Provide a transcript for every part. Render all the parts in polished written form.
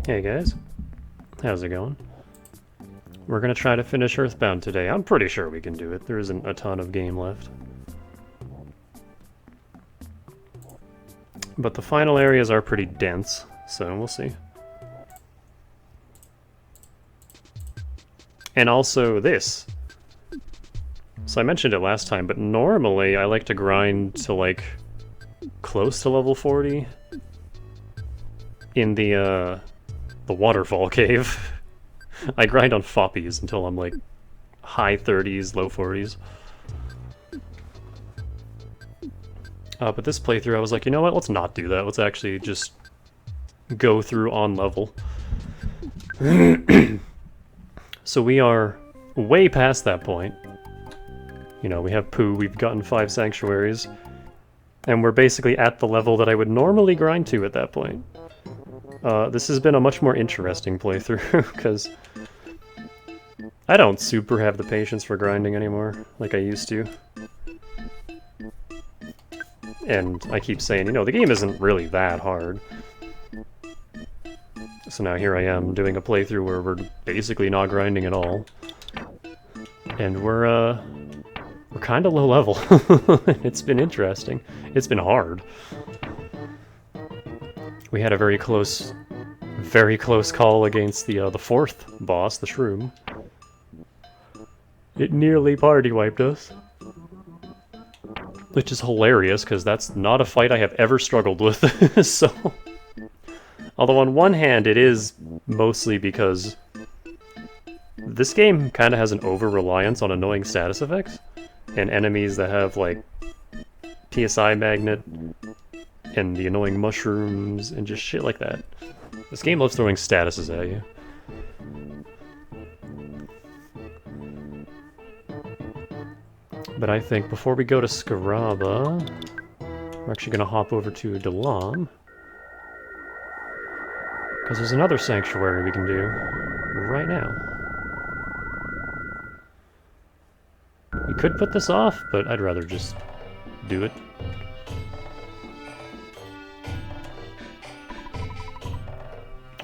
Hey guys, how's it going? We're gonna try to finish EarthBound today. I'm pretty sure we can do it. There isn't a ton of game left. But the final areas are pretty dense, so we'll see. And also this. So I mentioned it last time, but normally I like to grind to like close to level 40 in the waterfall cave. I grind on foppies until I'm like high 30s, low 40s. But this playthrough I was like, you know what, let's not do that. Let's actually just go through on level. So we are way past that point. You know, we have Pooh, we've gotten 5 sanctuaries, and we're basically at the level that I would normally grind to at that point. This has been a much more interesting playthrough, because I don't super have the patience for grinding anymore, like I used to. And I keep saying, you know, the game isn't really that hard. So now here I am, doing a playthrough where we're basically not grinding at all. And we're kind of low level. It's been interesting. It's been hard. We had a very close call against the 4th boss, the Shroom. It nearly party wiped us. Which is hilarious, because that's not a fight I have ever struggled with, so... Although on one hand, it is mostly because this game kind of has an over-reliance on annoying status effects, and enemies that have, like, PSI magnet, and the annoying mushrooms, and just shit like that. This game loves throwing statuses at you. But I think before we go to Scaraba, we're actually going to hop over to Dalam. Because there's another sanctuary we can do right now. We could put this off, but I'd rather just do it.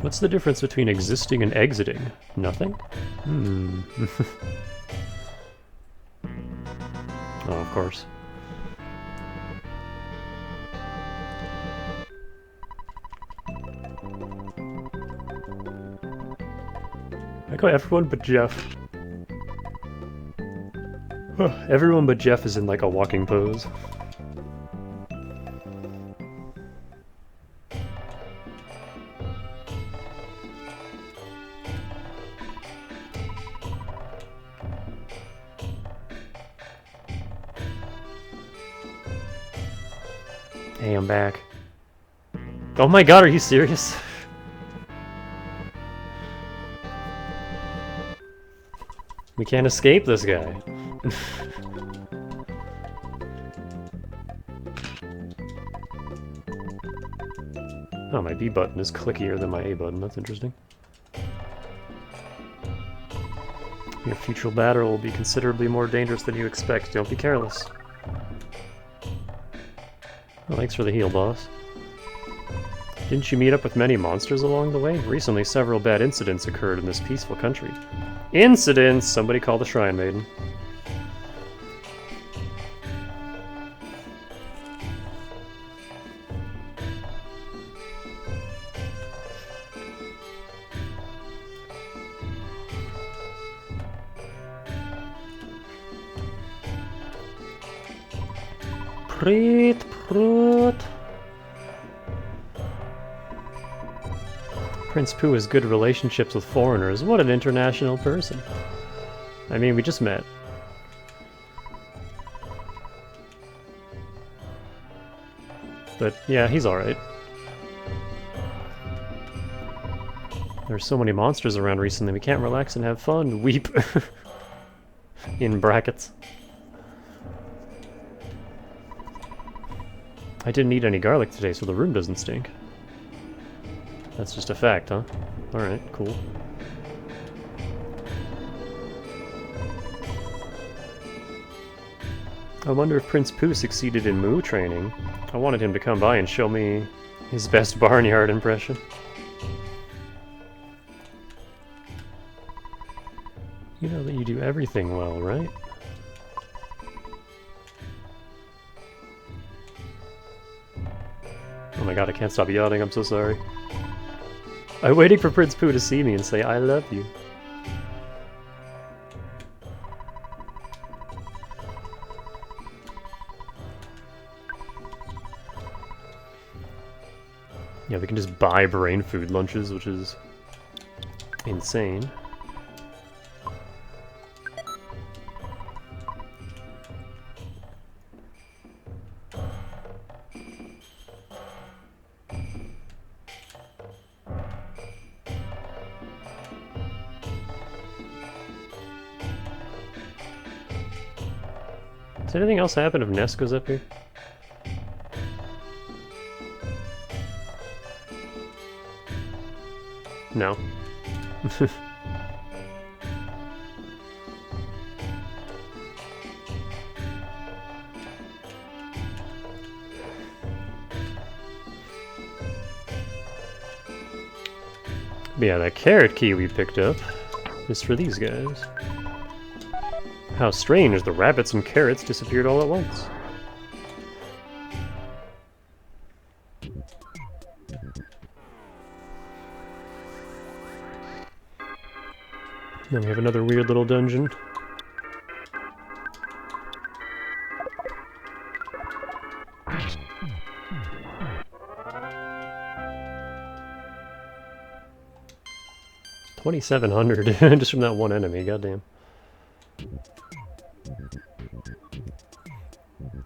What's the difference between existing and exiting? Nothing? Oh, of course. I got everyone but Jeff. Everyone but Jeff is in like a walking pose. Hey, I'm back. Oh my god, are you serious? We can't escape this guy. Oh, my B button is clickier than my A button. That's interesting. Your future battle will be considerably more dangerous than you expect. Don't be careless. Well, thanks for the heal, boss. Didn't you meet up with many monsters along the way? Recently, several bad incidents occurred in this peaceful country. Incidents! Somebody call the Shrine Maiden. Preet, Proot. Prince Pooh has good relationships with foreigners. What an international person. I mean, we just met. But yeah, he's alright. There's so many monsters around recently, we can't relax and have fun. Weep. In brackets. I didn't eat any garlic today, so the room doesn't stink. That's just a fact, huh? Alright, cool. I wonder if Prince Pooh succeeded in Moo training. I wanted him to come by and show me his best barnyard impression. You know that you do everything well, right? Oh my god, I can't stop yawning, I'm so sorry. I'm waiting for Prince Pooh to see me and say, I love you. Yeah, we can just buy brain food lunches, which is insane. Does anything else happen if Ness goes up here? No. Yeah, that carrot key we picked up is for these guys. How strange, the rabbits and carrots disappeared all at once. Then we have another weird little dungeon. $2,700 just from that one enemy, goddamn.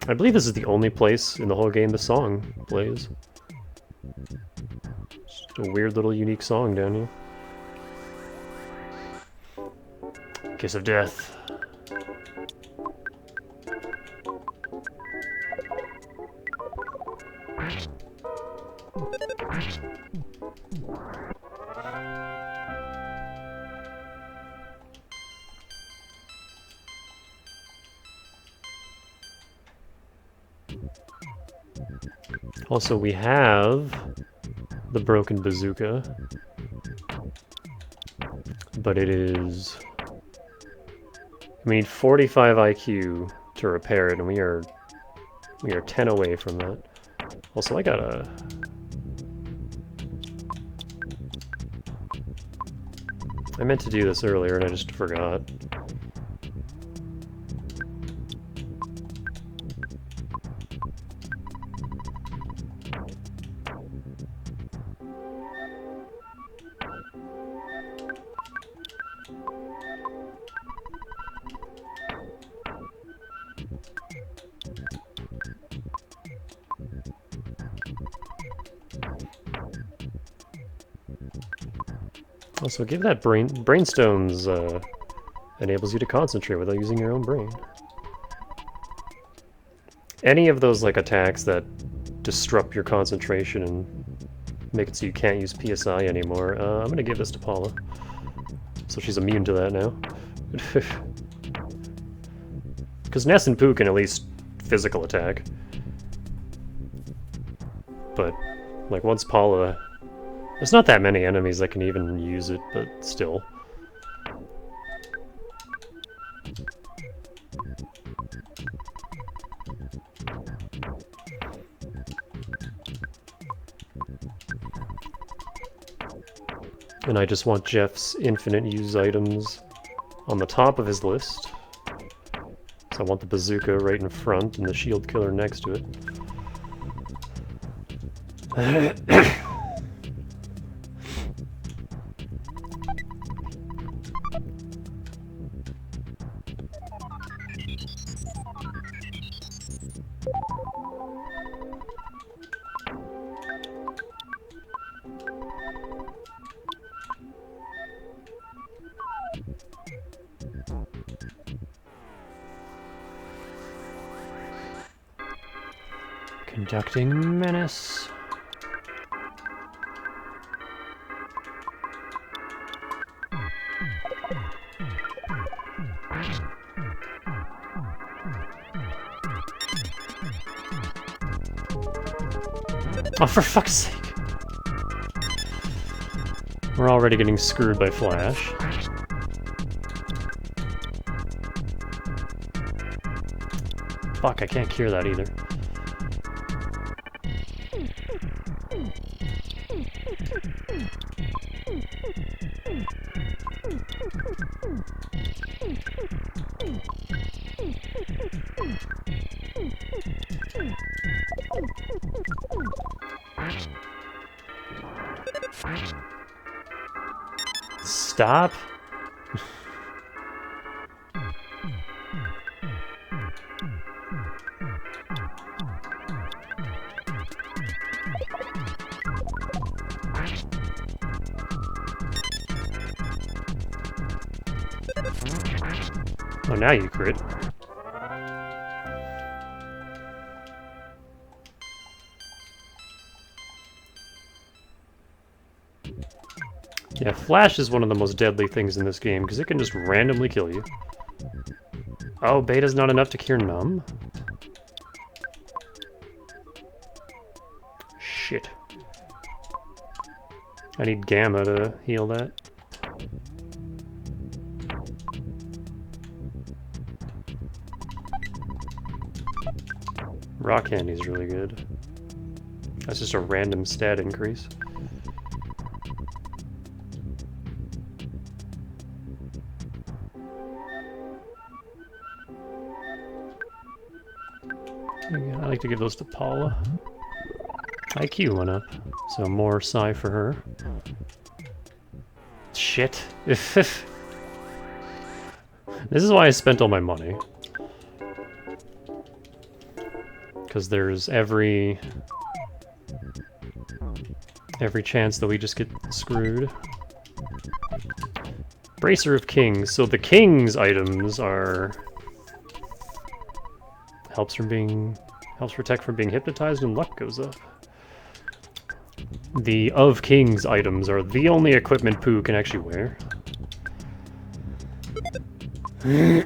I believe this is the only place in the whole game the song plays. Just a weird little unique song down here. Kiss of Death. Also, we have the broken bazooka, but it is... We need 45 IQ to repair it, and we are 10 away from that. Also, I gotta... I meant to do this earlier, and I just forgot. Also, give that brainstones enables you to concentrate without using your own brain. Any of those like attacks that disrupt your concentration and make it so you can't use PSI anymore, I'm gonna give this to Paula. So she's immune to that now. Because Ness and Pooh can at least physical attack. but like once Paula... There's not that many enemies that can even use it, but still. And I just want Jeff's infinite use items on the top of his list. So I want the bazooka right in front and the shield killer next to it. Conducting menace. Oh, for fuck's sake. We're already getting screwed by Flash. Fuck, I can't cure that either. Stop. Oh, now you crit. Yeah, Flash is one of the most deadly things in this game, because it can just randomly kill you. Oh, Beta's not enough to cure Numb? Shit. I need Gamma to heal that. Rock Candy's really good. That's just a random stat increase. I like to give those to Paula. IQ went up, so more Psi for her. Shit. This is why I spent all my money. Because there's every chance that we just get screwed. Bracer of Kings. So the King's items are... helps protect from being hypnotized and luck goes up. The of Kings items are the only equipment Pooh can actually wear. I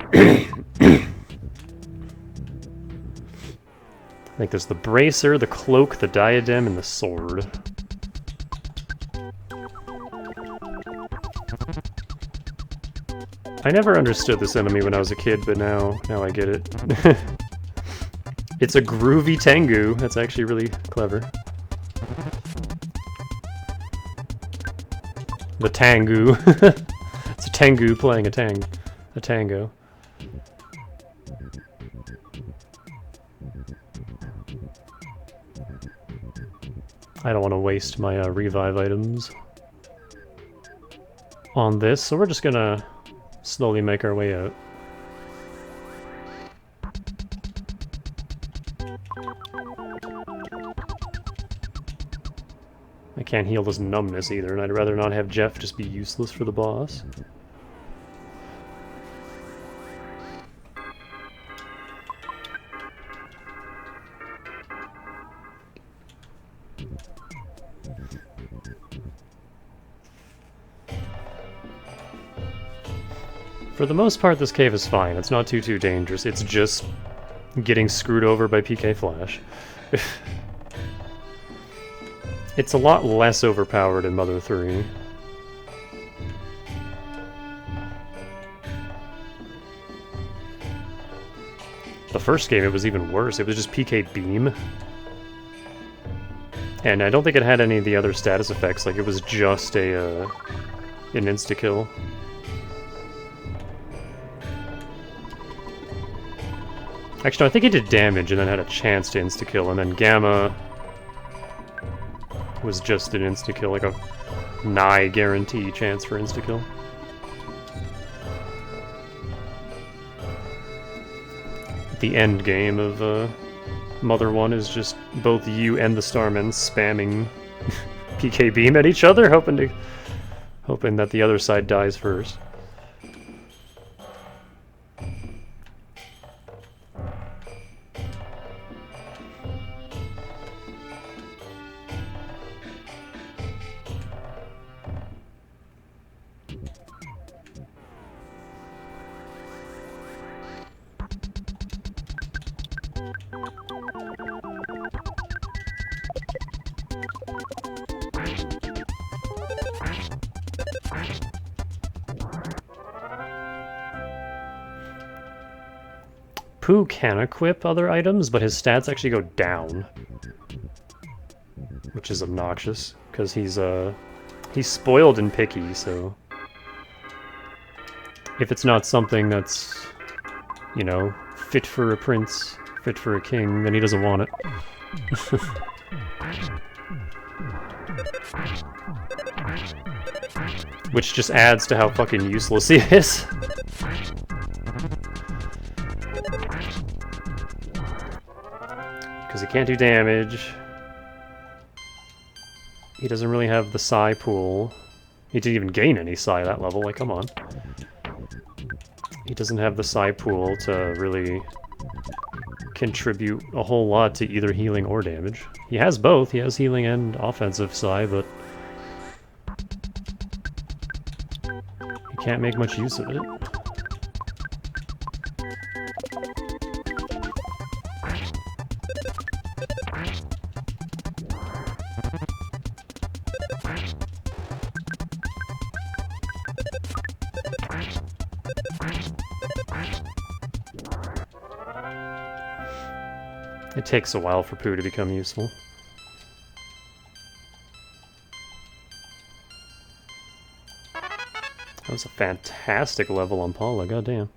think there's the bracer, the cloak, the diadem, and the sword. I never understood this enemy when I was a kid, but now I get it. It's a groovy Tengu. That's actually really clever. The Tangu. It's a Tengu playing a tango. I don't want to waste my revive items on this, so we're just gonna slowly make our way out. I can't heal this numbness either, and I'd rather not have Jeff just be useless for the boss. For the most part, this cave is fine. It's not too dangerous. It's just getting screwed over by PK Flash. It's a lot less overpowered in Mother 3. The first game, it was even worse. It was just PK Beam. And I don't think it had any of the other status effects. Like, it was just an insta-kill. Actually, no, I think it did damage and then had a chance to insta-kill, and then Gamma was just an insta-kill, like a nigh guarantee chance for insta-kill. The end game of Mother 1 is just both you and the Starmen spamming PK Beam at each other, hoping that the other side dies first. Pooh can equip other items, but his stats actually go down, which is obnoxious because he's spoiled and picky. So if it's not something that's, you know, fit for a prince, fit for a king, then he doesn't want it. Which just adds to how fucking useless he is. Because he can't do damage. He doesn't really have the psi pool. He didn't even gain any psi at that level, like, come on. He doesn't have the psi pool to really contribute a whole lot to either healing or damage. He has both, he has healing and offensive psi, but he can't make much use of it. It takes a while for Pooh to become useful. That was a fantastic level on Paula, goddamn.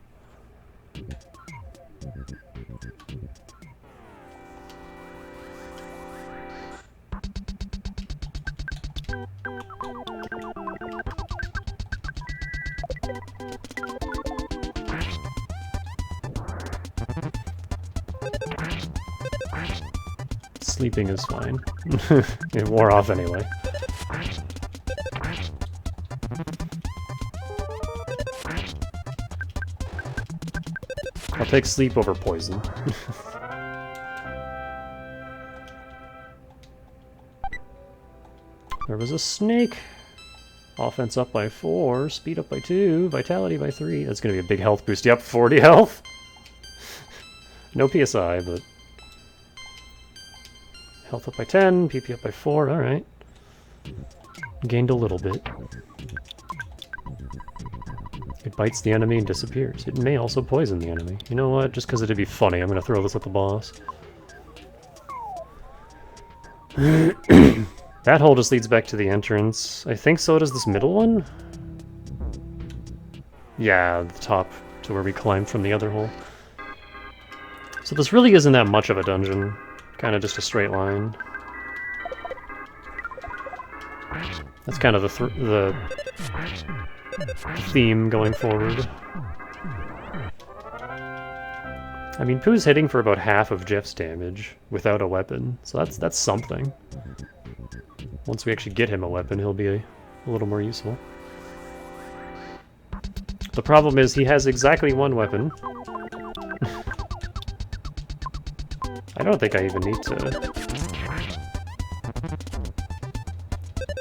Sleeping is fine. It wore off anyway. I'll take sleep over poison. There was a snake. Offense up by 4, speed up by 2, vitality by 3. That's gonna be a big health boost. Yep, 40 health. No PSI, but health up by 10, PP up by 4, alright. Gained a little bit. It bites the enemy and disappears. It may also poison the enemy. You know what? Just because it'd be funny, I'm gonna throw this at the boss. That hole just leads back to the entrance. I think so does this middle one? Yeah, the top to where we climbed from the other hole. So this really isn't that much of a dungeon. Kind of just a straight line. That's kind of the theme going forward. I mean, Pooh's hitting for about half of Jeff's damage without a weapon, so that's something. Once we actually get him a weapon, he'll be a little more useful. The problem is he has exactly one weapon. I don't think I even need to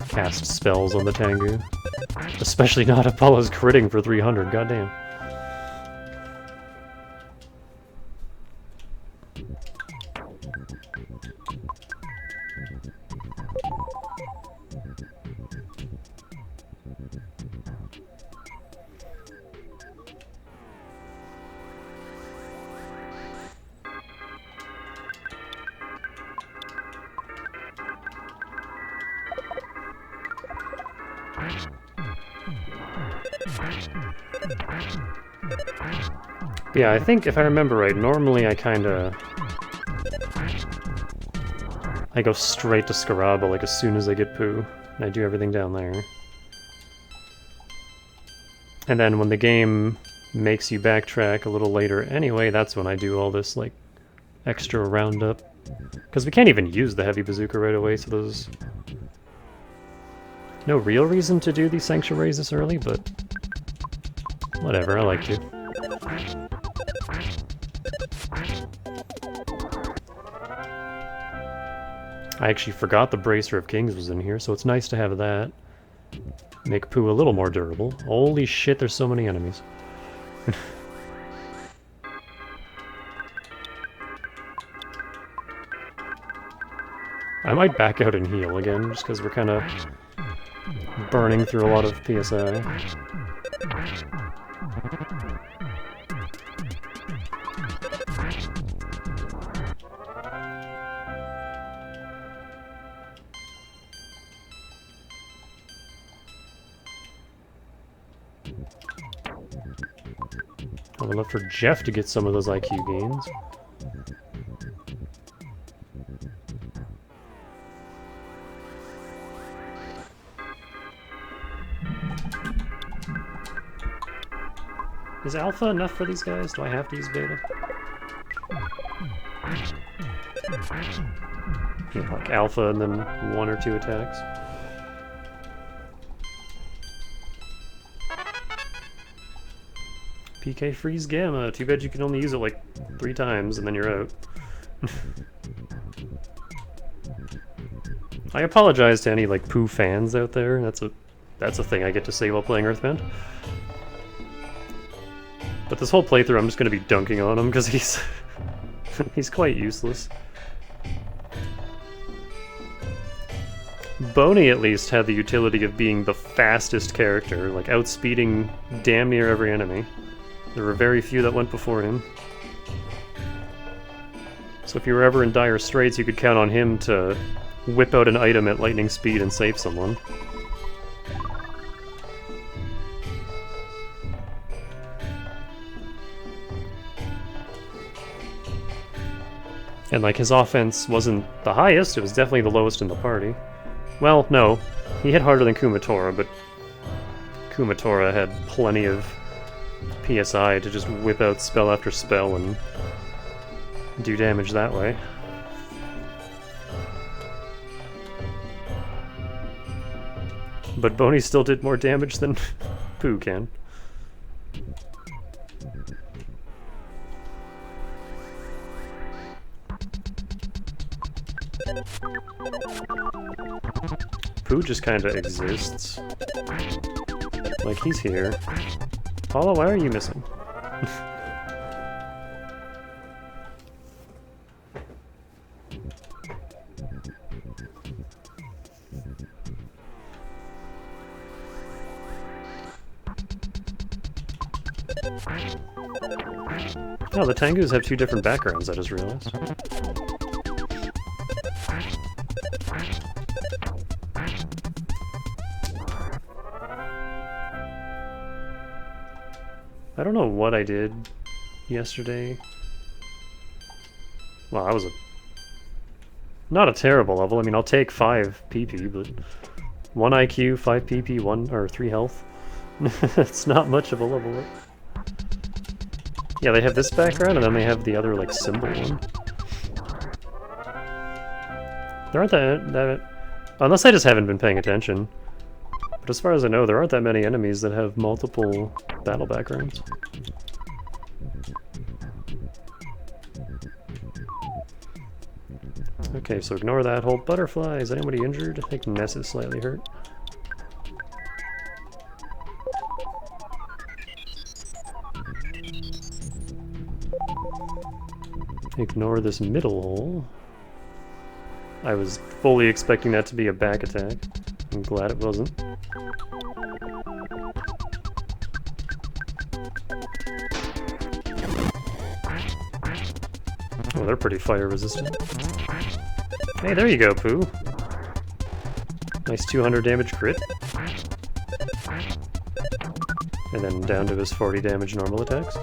cast spells on the Tengu. Especially not if Paula's critting for 300, goddamn. Yeah, I think if I remember right, normally I go straight to Scaraba like as soon as I get Pooh, and I do everything down there. And then when the game makes you backtrack a little later anyway, that's when I do all this like extra roundup. Because we can't even use the heavy bazooka right away, so there's no real reason to do these sanctuaries this early, but whatever, I like to. I actually forgot the Bracer of Kings was in here, so it's nice to have that. Make Pooh a little more durable. Holy shit, there's so many enemies. I might back out and heal again, just because we're kind of burning through a lot of PSI. I would love for Jeff to get some of those IQ gains. Is alpha enough for these guys? Do I have to use beta? Yeah, like alpha and then 1 or 2 attacks. PK freeze gamma. Too bad you can only use it like 3 times and then you're out. I apologize to any like Pooh fans out there. That's a thing I get to say while playing EarthBound. But this whole playthrough I'm just going to be dunking on him because he's he's quite useless. Boney at least had the utility of being the fastest character, like outspeeding damn near every enemy. There were very few that went before him. So if you were ever in dire straits, you could count on him to whip out an item at lightning speed and save someone. And like his offense wasn't the highest, it was definitely the lowest in the party. Well, no, he hit harder than Kumatora, but Kumatora had plenty of PSI to just whip out spell after spell and do damage that way. But Boney still did more damage than Pooh can. Pooh just kinda exists. Like, he's here. Paula, why are you missing? Oh, the Tengus have 2 different backgrounds, I just realized. I don't know what I did yesterday. Well, I was not a terrible level. I mean, I'll take 5 PP, but 1 IQ, 5 PP, 1 or 3 health. It's not much of a level up. Yeah, they have this background, and then they have the other, like, symbol one. There aren't that... Unless I just haven't been paying attention. But as far as I know, there aren't that many enemies that have multiple battle backgrounds. Okay, so ignore that whole butterfly. Is anybody injured? I think Ness is slightly hurt. Ignore this middle hole. I was fully expecting that to be a back attack. I'm glad it wasn't. Oh, they're pretty fire resistant. Hey, there you go, Pooh. Nice 200 damage crit. And then down to his 40 damage normal attacks.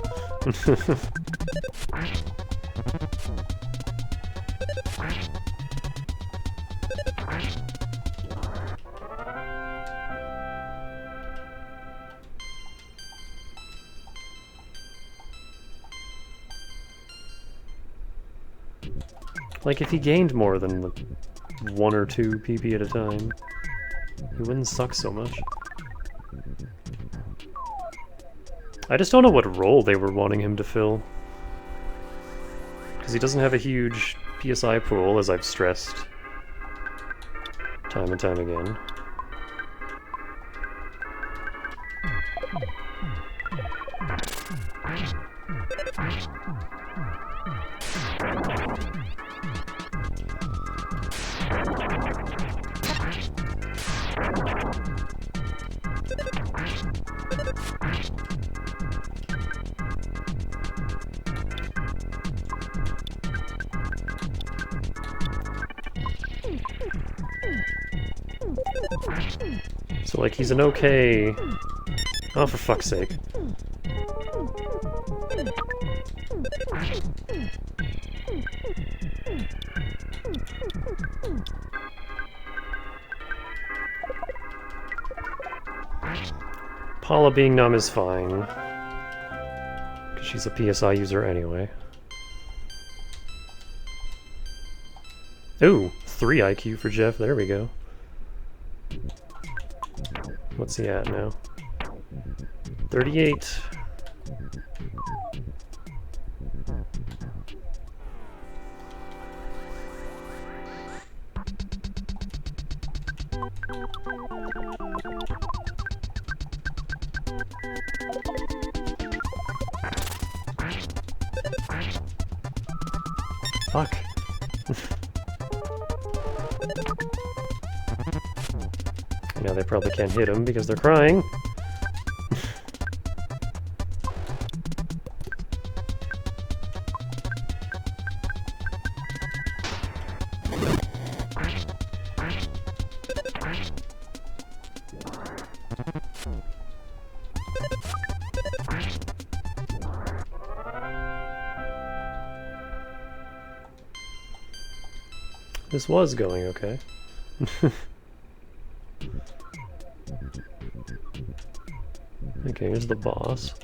Like, if he gained more than like 1 or 2 PP at a time, he wouldn't suck so much. I just don't know what role they were wanting him to fill. Because he doesn't have a huge PSI pool, as I've stressed time and time again. So, like, he's an okay... Oh, for fuck's sake. Paula being numb is fine. Because she's a PSI user anyway. Ooh, 3 IQ for Jeff, there we go. What's he at now? 38. Fuck. Now they probably can't hit him because they're crying. This was going okay. Okay, here's the boss.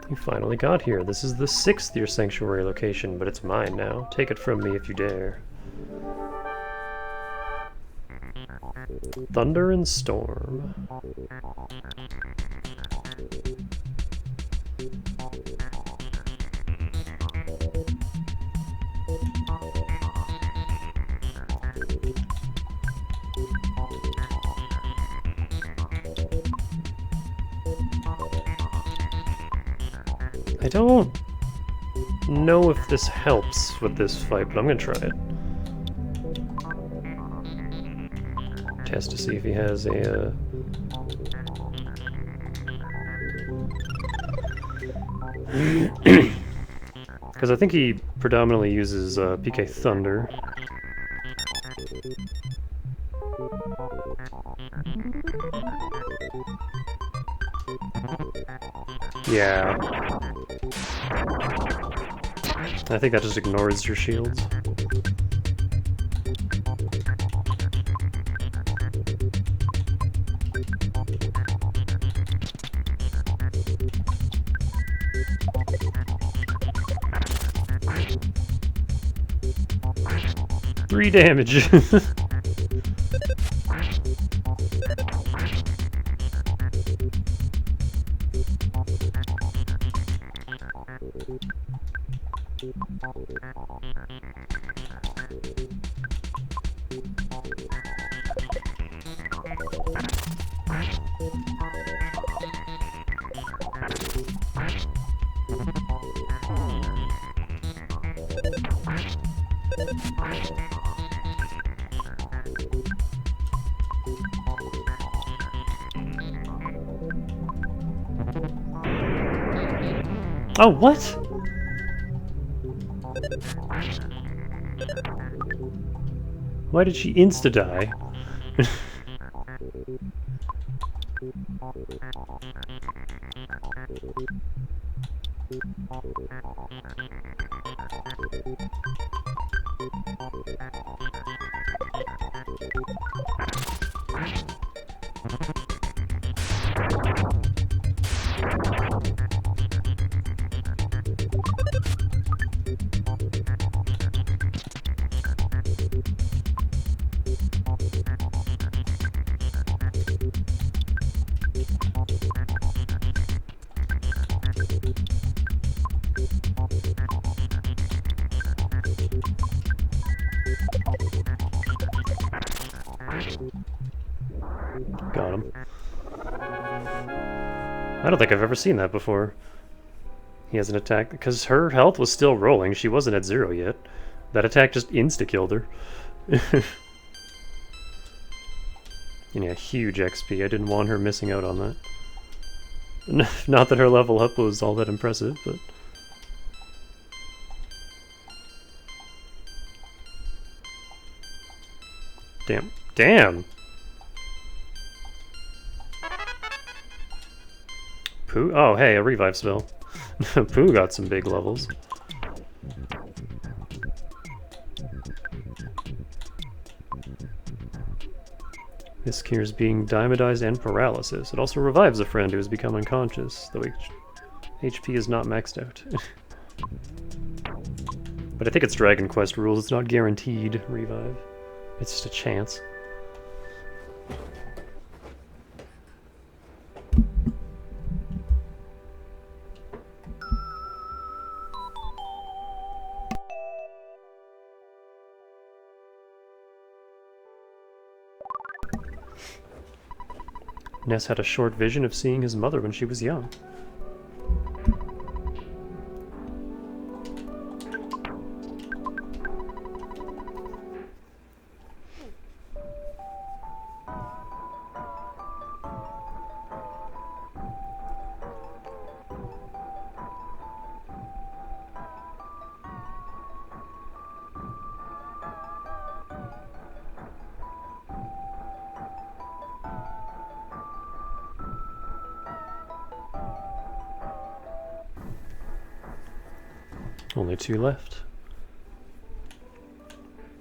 You finally got here. This is the 6th Your Sanctuary location, but it's mine now. Take it from me if you dare. Thunder and Storm. I don't know if this helps with this fight, but I'm gonna try it. Test to see if he has a... Because I think he predominantly uses PK Thunder. Yeah. I think that just ignores your shields. Three damage. Oh, what? Why did she insta-die? Got him. I don't think I've ever seen that before. He has an attack, because her health was still rolling. She wasn't at 0 yet. That attack just insta-killed her. And yeah, huge XP. I didn't want her missing out on that. Not that her level up was all that impressive, but... Damn. Damn! Pooh? Oh, hey, a revive spell. Pooh got some big levels. This cures being diamondized and paralysis. It also revives a friend who has become unconscious, though HP is not maxed out. But I think it's Dragon Quest rules, it's not guaranteed revive. It's just a chance. Ness had a short vision of seeing his mother when she was young. Only 2 left.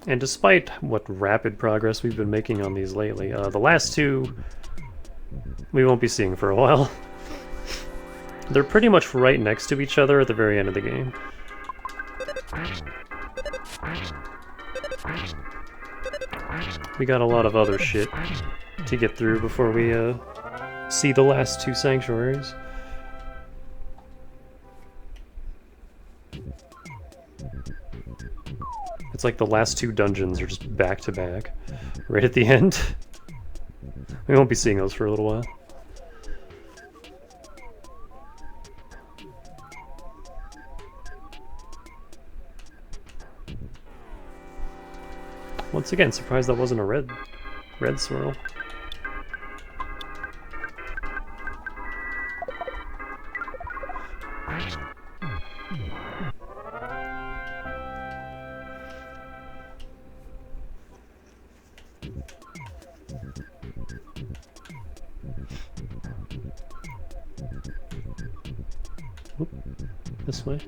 And despite what rapid progress we've been making on these lately, the last 2 we won't be seeing for a while. They're pretty much right next to each other at the very end of the game. We got a lot of other shit to get through before we see the last 2 sanctuaries. It's like the last 2 dungeons are just back to back, right at the end. We won't be seeing those for a little while. Once again, surprised that wasn't a red swirl. Oop, this way.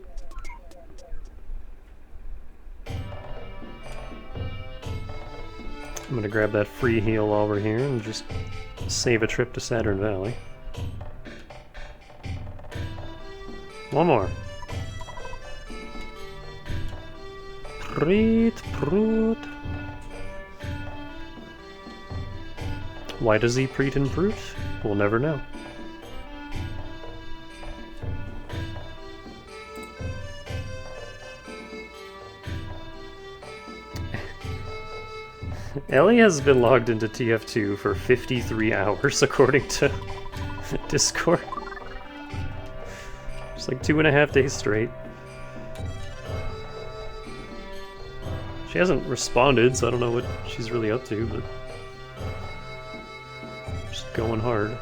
I'm gonna grab that free heal while we're here and just save a trip to Saturn Valley. One more. Preet, proot. Why does he preet and proot? We'll never know. Ellie has been logged into TF2 for 53 hours, according to Discord. Just like 2.5 days straight. She hasn't responded, so I don't know what she's really up to, but she's going hard.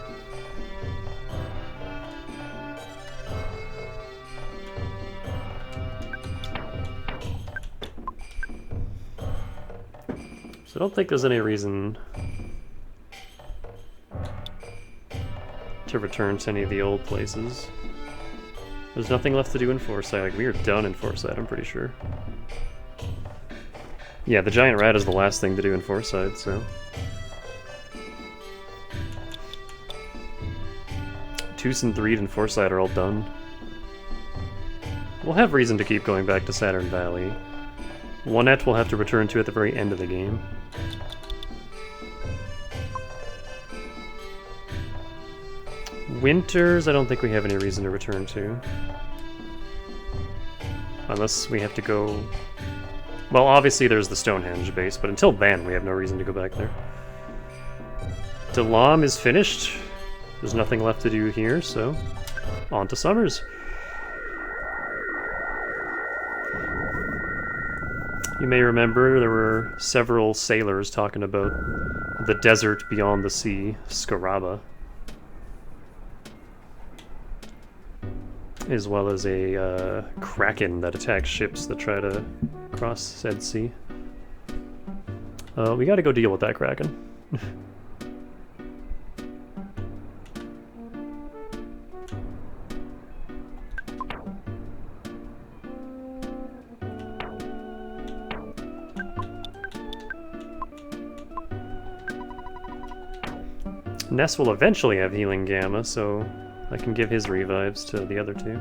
So I don't think there's any reason to return to any of the old places. There's nothing left to do in Foresight. Like, we are done in Foresight, I'm pretty sure. Yeah, the giant rat is the last thing to do in Foresight, so... Tooth and Threed and Foresight are all done. We'll have reason to keep going back to Saturn Valley. Onette we'll have to return to at the very end of the game. Winters, I don't think we have any reason to return to. Unless we have to go... Well, obviously there's the Stonehenge base, but until then we have no reason to go back there. Delam is finished. There's nothing left to do here, so on to Summers. You may remember there were several sailors talking about the desert beyond the sea, Scaraba. As well as a kraken that attacks ships that try to cross said sea. We gotta go deal with that kraken. Ness will eventually have Healing Gamma, so I can give his revives to the other two.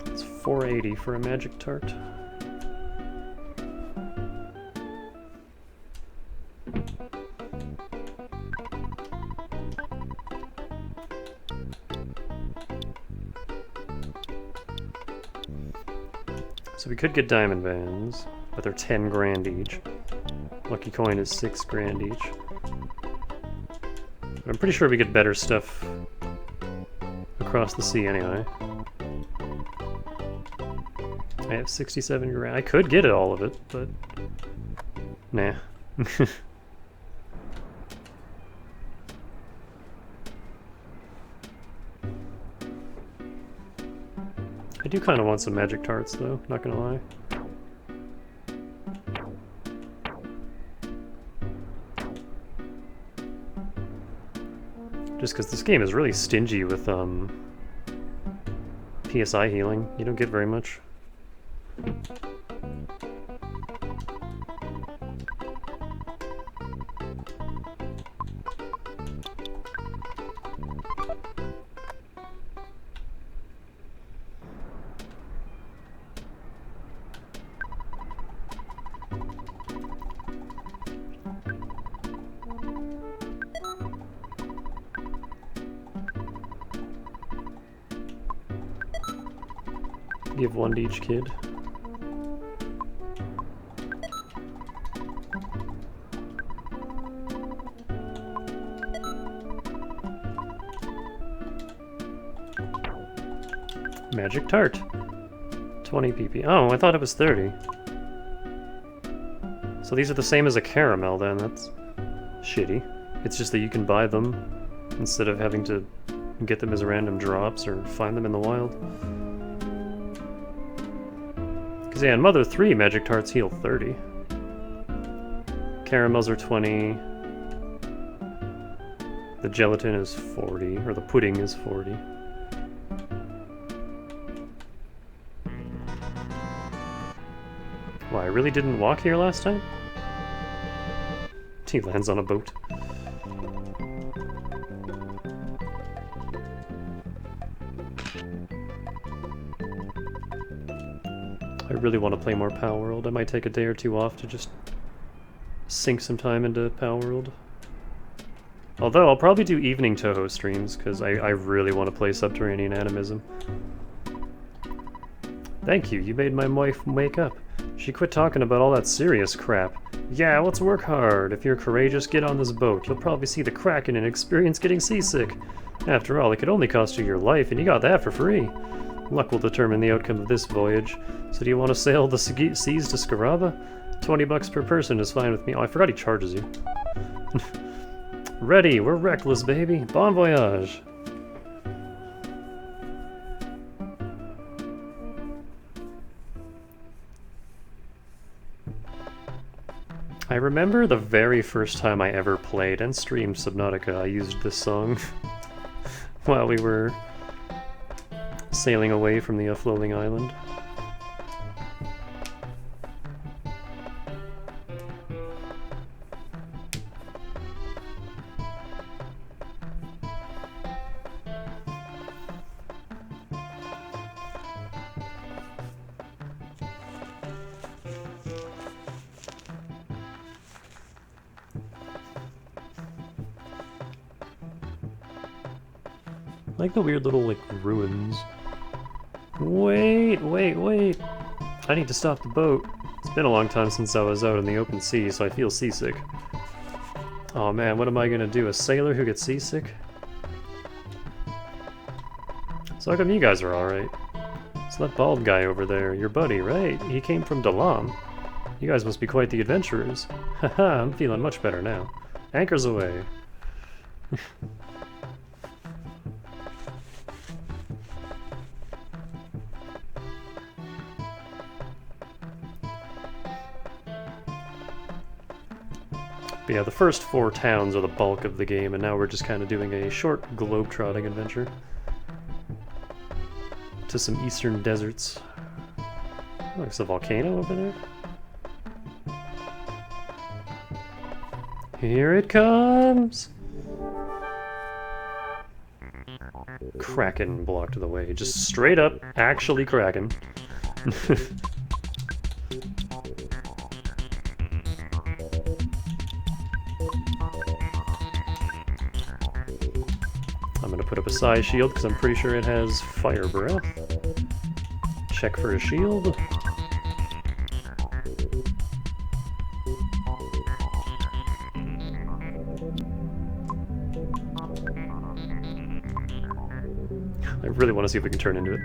It's 480 for a magic tart. So we could get diamond bands, but they're 10 grand each. Lucky coin is 6 grand each. But I'm pretty sure we get better stuff across the sea anyway. I have 67 grand. I could get all of it, but nah. I do kind of want some magic tarts, though, not gonna lie. Just because this game is really stingy with PSI healing. You don't get very much. Give one to each kid. Magic tart. 20 PP. Oh, I thought it was 30. So these are the same as a caramel then, that's shitty. It's just that you can buy them instead of having to get them as random drops or find them in the wild. Because yeah, in Mother 3, magic tarts heal 30. Caramels are 20. The gelatin is 40, or the pudding is 40. Wow, I really didn't walk here last time? He lands on a boat. I really want to play more Power World. I might take a day or two off to just sink some time into Power World. Although, I'll probably do evening Toho streams, because I really want to play Subterranean Animism. Thank you made my wife wake up. She quit talking about all that serious crap. Yeah, let's work hard. If you're courageous, get on this boat. You'll probably see the Kraken and experience getting seasick. After all, it could only cost you your life, and you got that for free. Luck will determine the outcome of this voyage. So do you want to sail the seas to Scaraba? $20 per person is fine with me. Oh, I forgot he charges you. Ready, we're reckless, baby. Bon voyage. I remember the very first time I ever played and streamed Subnautica, I used this song while we were sailing away from the floating island. I like the weird little, like, ruins. Wait! I need to stop the boat. It's been a long time since I was out in the open sea, so I feel seasick. Oh man, what am I gonna do? A sailor who gets seasick? So how come you guys are alright? It's that bald guy over there, your buddy, right? He came from Dalam. You guys must be quite the adventurers. Haha, I'm feeling much better now. Anchors away. But yeah, the first 4 towns are the bulk of the game, and now we're just kind of doing a short globe-trotting adventure to some eastern deserts. Oh, there's a volcano over there. Here it comes! Kraken blocked the way. Just straight up, actually Kraken. I'm gonna put up a psi shield because I'm pretty sure it has fire breath. Check for a shield. I really want to see if we can turn into it.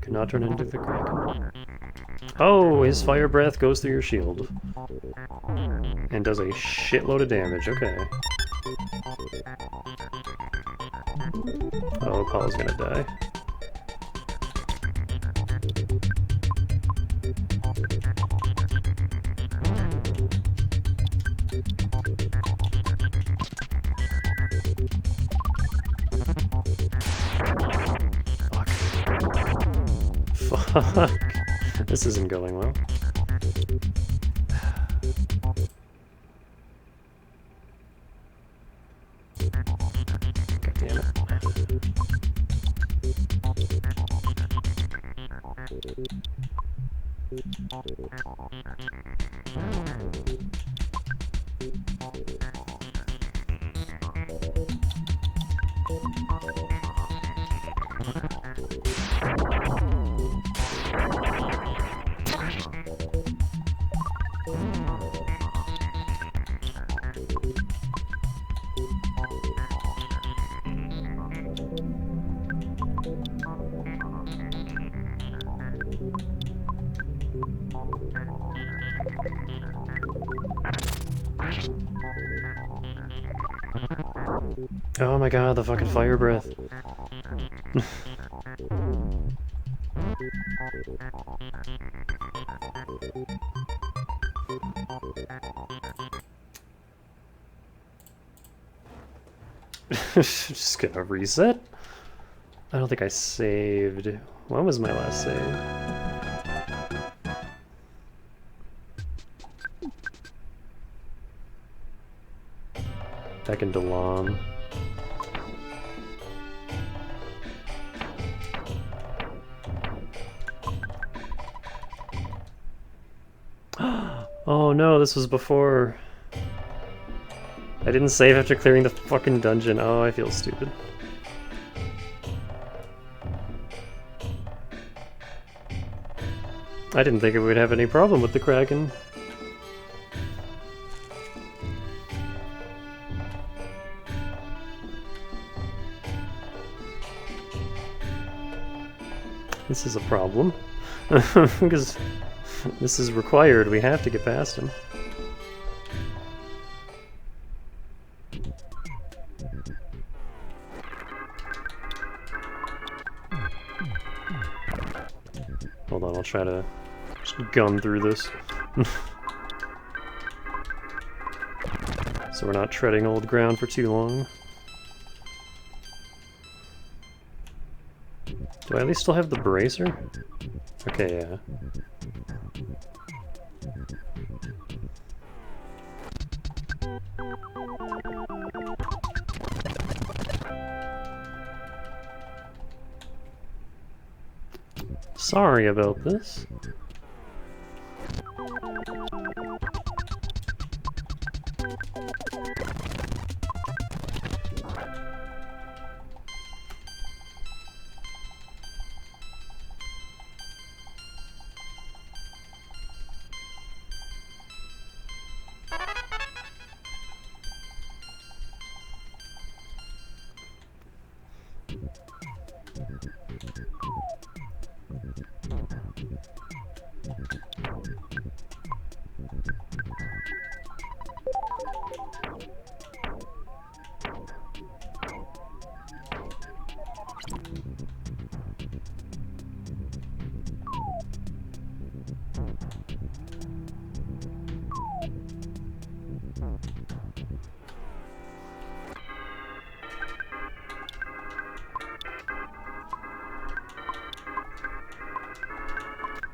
Cannot turn into the Kraken. Oh, his fire breath goes through your shield. And does a shitload of damage, okay. Oh, Paul's gonna die. Fuck. This isn't going well. God damn it. Oh my god, the fucking fire breath. Just gonna reset? I don't think I saved. When was my last save? Back in Dalam. Oh no, this was before. I didn't save after clearing the fucking dungeon. Oh, I feel stupid. I didn't think it would have any problem with the Kraken. This is a problem. Because this is required, we have to get past him. Hold on, I'll try to just gun through this. So we're not treading old ground for too long. Do I at least still have the bracer? Okay, yeah. Sorry about this.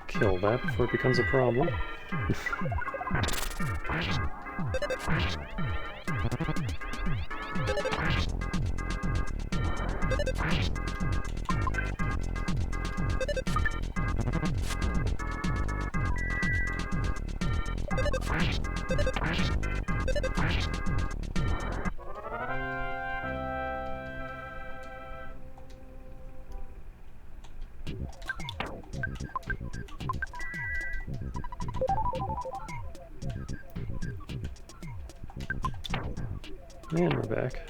Kill that before it becomes a problem. And we're back.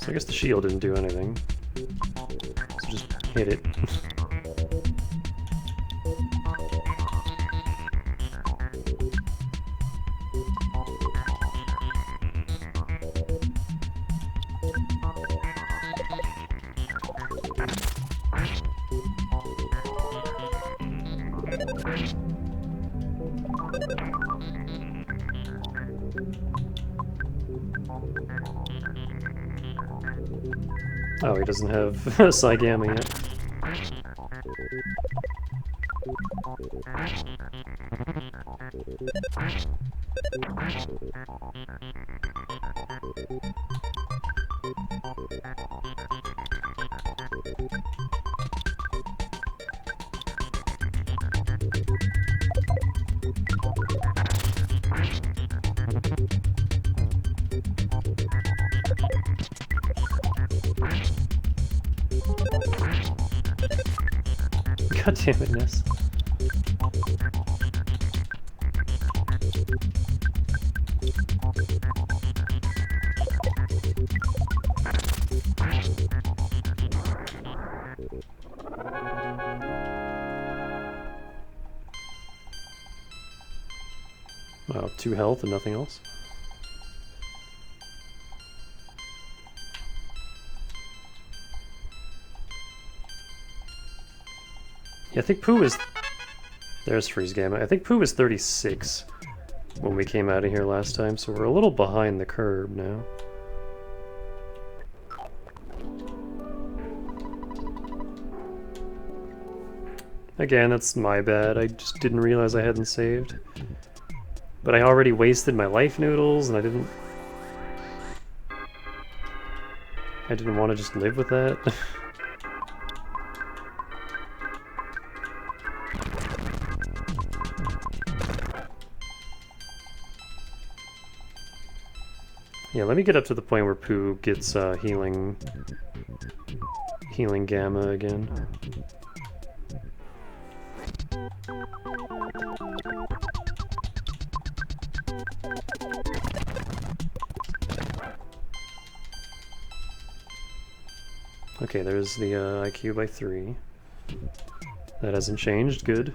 So I guess the shield didn't do anything. So just hit it. Oh, he doesn't have Saigami yet. God damn it, Ness. Wow, 2 health and nothing else. Yeah, I think Pooh is... There's Freeze Gamma. I think Pooh was 36 when we came out of here last time, so we're a little behind the curve now. Again, that's my bad. I just didn't realize I hadn't saved. But I already wasted my life noodles, and I didn't want to just live with that. Yeah, let me get up to the point where Pooh gets healing gamma again. Okay, there's the IQ by 3. That hasn't changed, good.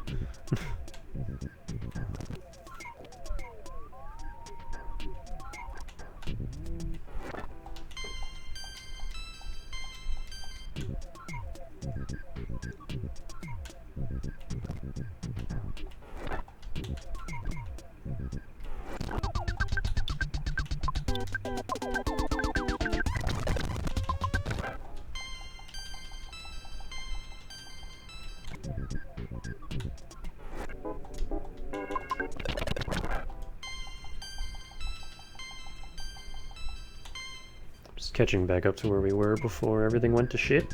Just catching back up to where we were before everything went to shit.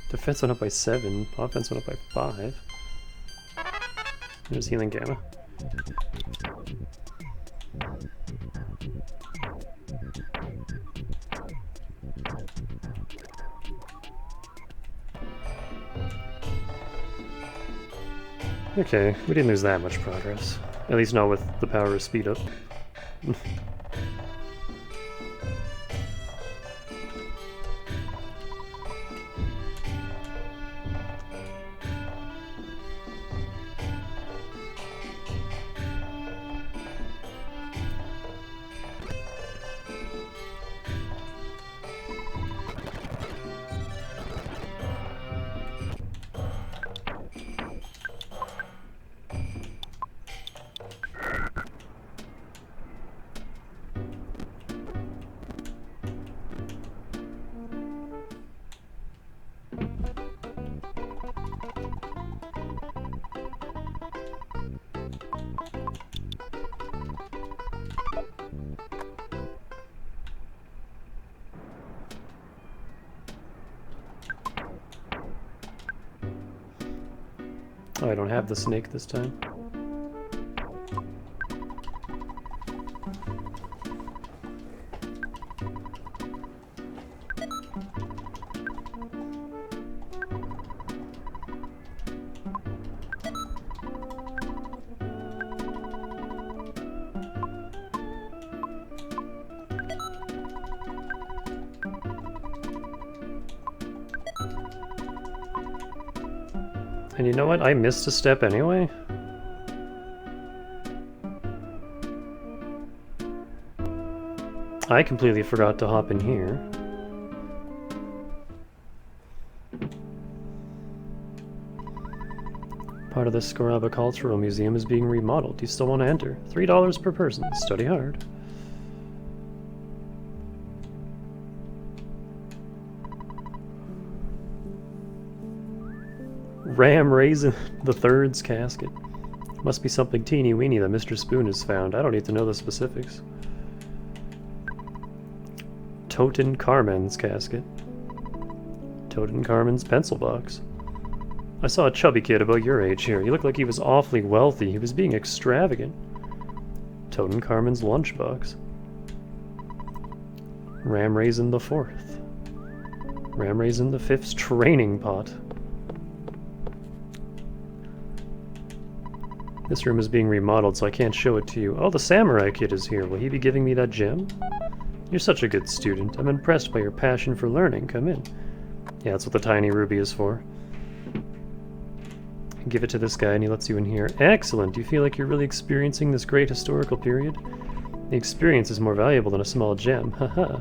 Defense went up by 7, offense went up by 5. There's healing gamma. Okay, we didn't lose that much progress. At least not with the power of speed up. Oh, I don't have the snake this time. And you know what? I missed a step anyway. I completely forgot to hop in here. Part of the Scaraba Cultural Museum is being remodeled. You still want to enter? $3 per person. Study hard. Ram Raisin the Third's casket. Must be something teeny-weeny that Mr. Spoon has found. I don't need to know the specifics. Toten Carmen's casket. Toten Carmen's pencil box. I saw a chubby kid about your age here. He looked like he was awfully wealthy. He was being extravagant. Toten Carmen's lunchbox. Ram Raisin the Fourth. Ram Raisin the Fifth's training pot. This room is being remodeled, so I can't show it to you. Oh, the samurai kid is here. Will he be giving me that gem? You're such a good student. I'm impressed by your passion for learning. Come in. Yeah, that's what the tiny ruby is for. Give it to this guy and he lets you in here. Excellent! Do you feel like you're really experiencing this great historical period? The experience is more valuable than a small gem. Haha.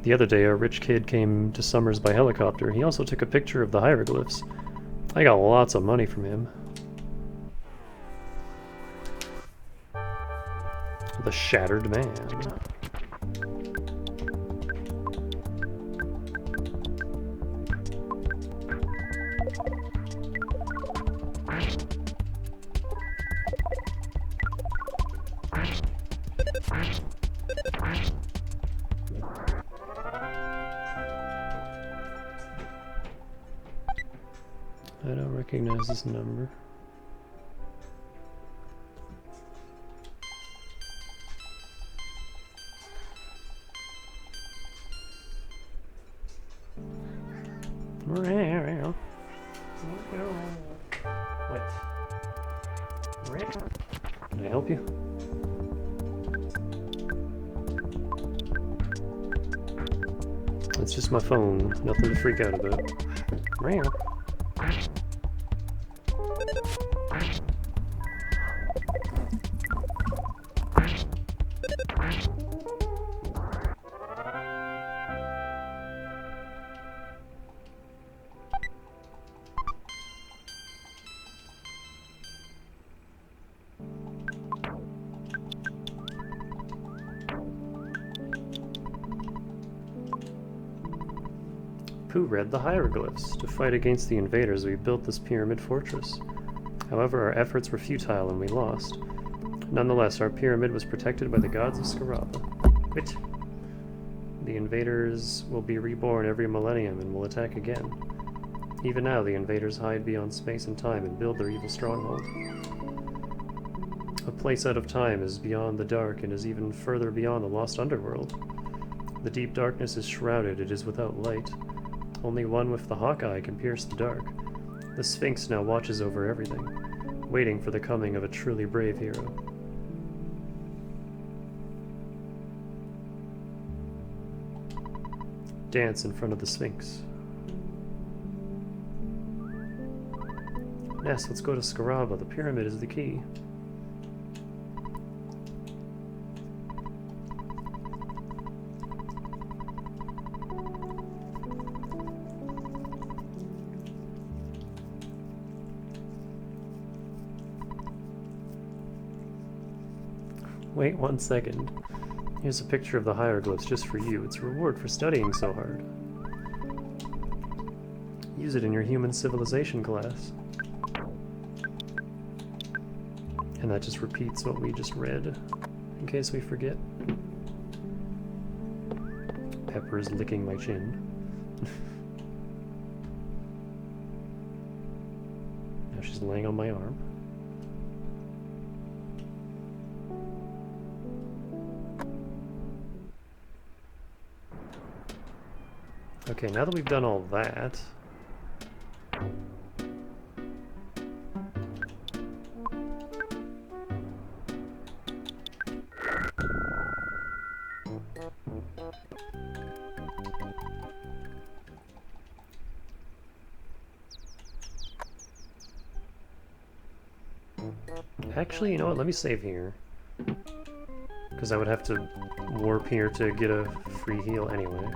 The other day, a rich kid came to Summers by helicopter. He also took a picture of the hieroglyphs. I got lots of money from him. The Shattered Man. I don't recognize this number. What? Can I help you? It's just my phone. Nothing to freak out about. Pooh read the hieroglyphs. To fight against the invaders, we built this pyramid fortress. However, our efforts were futile and we lost. Nonetheless, our pyramid was protected by the gods of Scaraba. Which? The invaders will be reborn every millennium and will attack again. Even now, the invaders hide beyond space and time and build their evil stronghold. A place out of time is beyond the dark and is even further beyond the lost underworld. The deep darkness is shrouded, it is without light. Only one with the Hawkeye can pierce the dark. The Sphinx now watches over everything, waiting for the coming of a truly brave hero. Dance in front of the Sphinx. Ness, let's go to Scaraba. The pyramid is the key. Wait 1 second. Here's a picture of the hieroglyphs just for you. It's a reward for studying so hard. Use it in your human civilization class. And that just repeats what we just read, in case we forget. Pepper is licking my chin. Now she's laying on my arm. Okay, now that we've done all that... Actually, you know what? Let me save here. Because I would have to warp here to get a free heal anyway.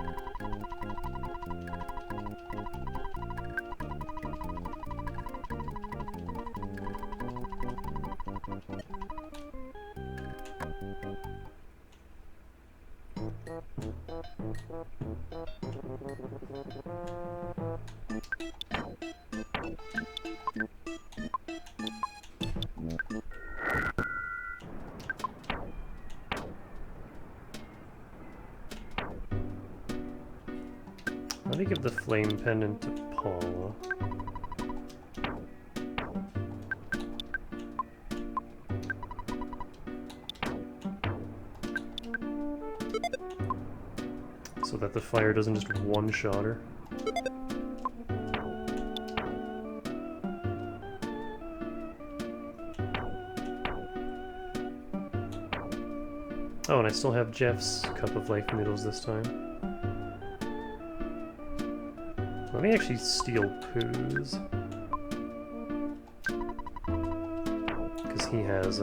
Let me give the flame pendant to Paula. So that the fire doesn't just one-shot her. Oh, and I still have Jeff's Cup of Life noodles this time. Let me actually steal Pooh's. Because he has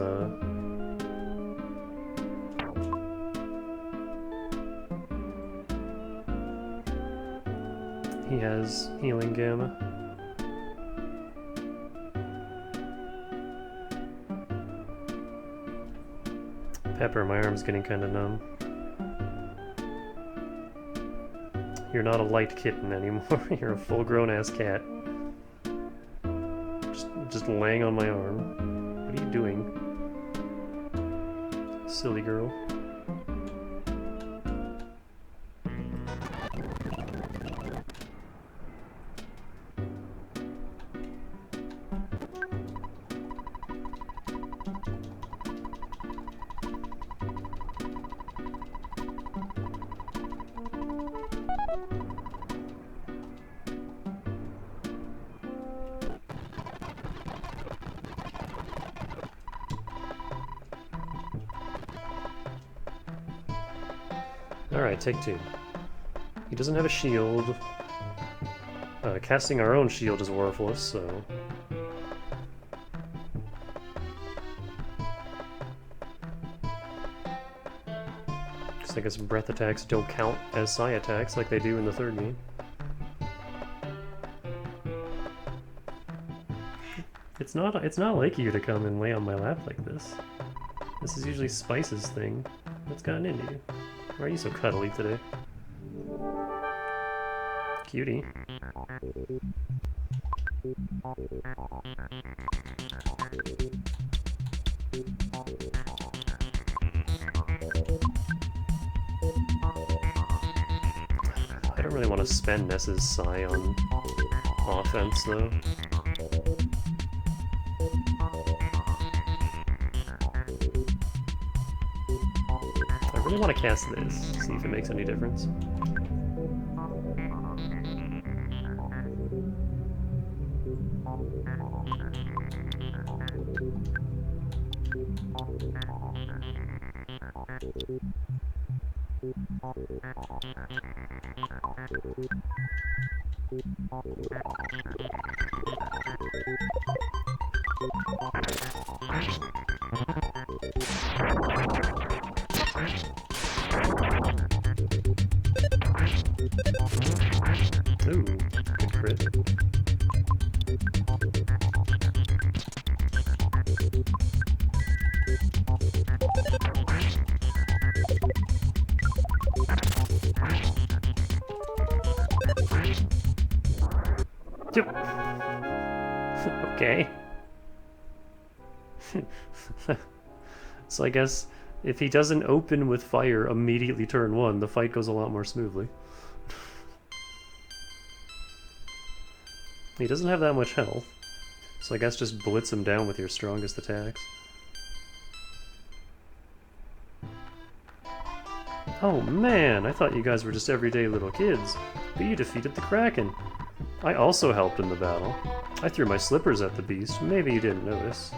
he has Healing Gamma. Pepper, my arm's getting kinda numb. You're not a light kitten anymore. You're a full-grown ass cat. Just laying on my arm. What are you doing? Silly girl. Alright, take two. He doesn't have a shield. Casting our own shield is worthless, so... I guess breath attacks don't count as psi attacks like they do in the third game. It's not like you to come and lay on my lap like this. This is usually Spice's thing. What's gotten into you? Why are you so cuddly today? Cutie. I don't really want to spend Ness's psi on offense, though. I really want to cast this, see if it makes any difference. Ooh, good crit. Yep. Okay. So I guess if he doesn't open with fire immediately turn 1, the fight goes a lot more smoothly. He doesn't have that much health, so I guess just blitz him down with your strongest attacks. Oh man, I thought you guys were just everyday little kids, but you defeated the Kraken. I also helped in the battle. I threw my slippers at the beast, maybe you didn't notice.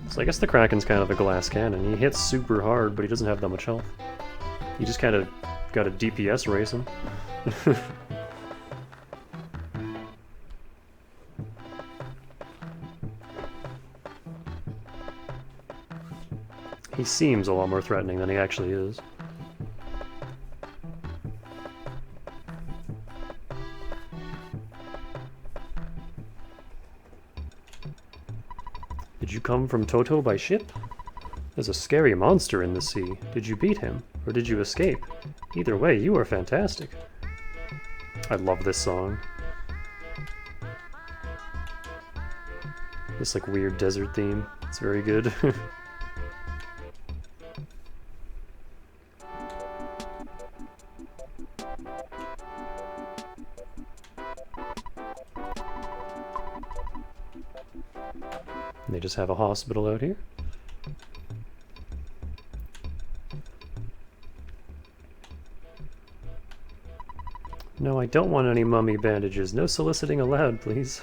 So I guess the Kraken's kind of a glass cannon. He hits super hard, but he doesn't have that much health. You just kind of gotta DPS race him. He seems a lot more threatening than he actually is. Did you come from Toto by ship? There's a scary monster in the sea. Did you beat him, or did you escape? Either way, you are fantastic. I love this song. This like weird desert theme. It's very good. They just have a hospital out here. No, I don't want any mummy bandages. No soliciting allowed, please.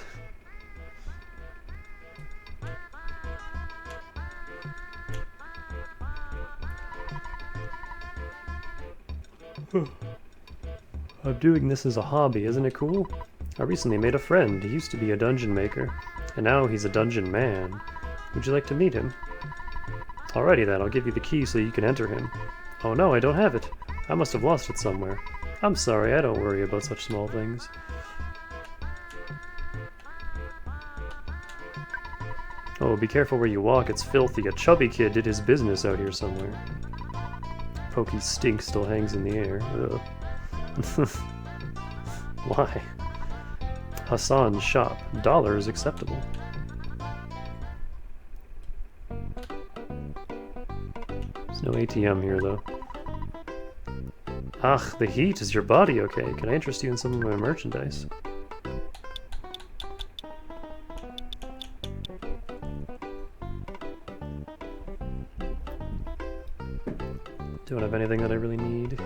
I'm doing this as a hobby, isn't it cool? I recently made a friend. He used to be a dungeon maker, and now he's a dungeon man. Would you like to meet him? Alrighty then, I'll give you the key so you can enter him. Oh no, I don't have it. I must have lost it somewhere. I'm sorry, I don't worry about such small things. Oh, be careful where you walk, it's filthy. A chubby kid did his business out here somewhere. Pokey's stink still hangs in the air. Ugh. Why? Hassan's shop. $1 acceptable. There's no ATM here, though. Ach, the heat. Is your body okay? Can I interest you in some of my merchandise? Don't have anything that I really need.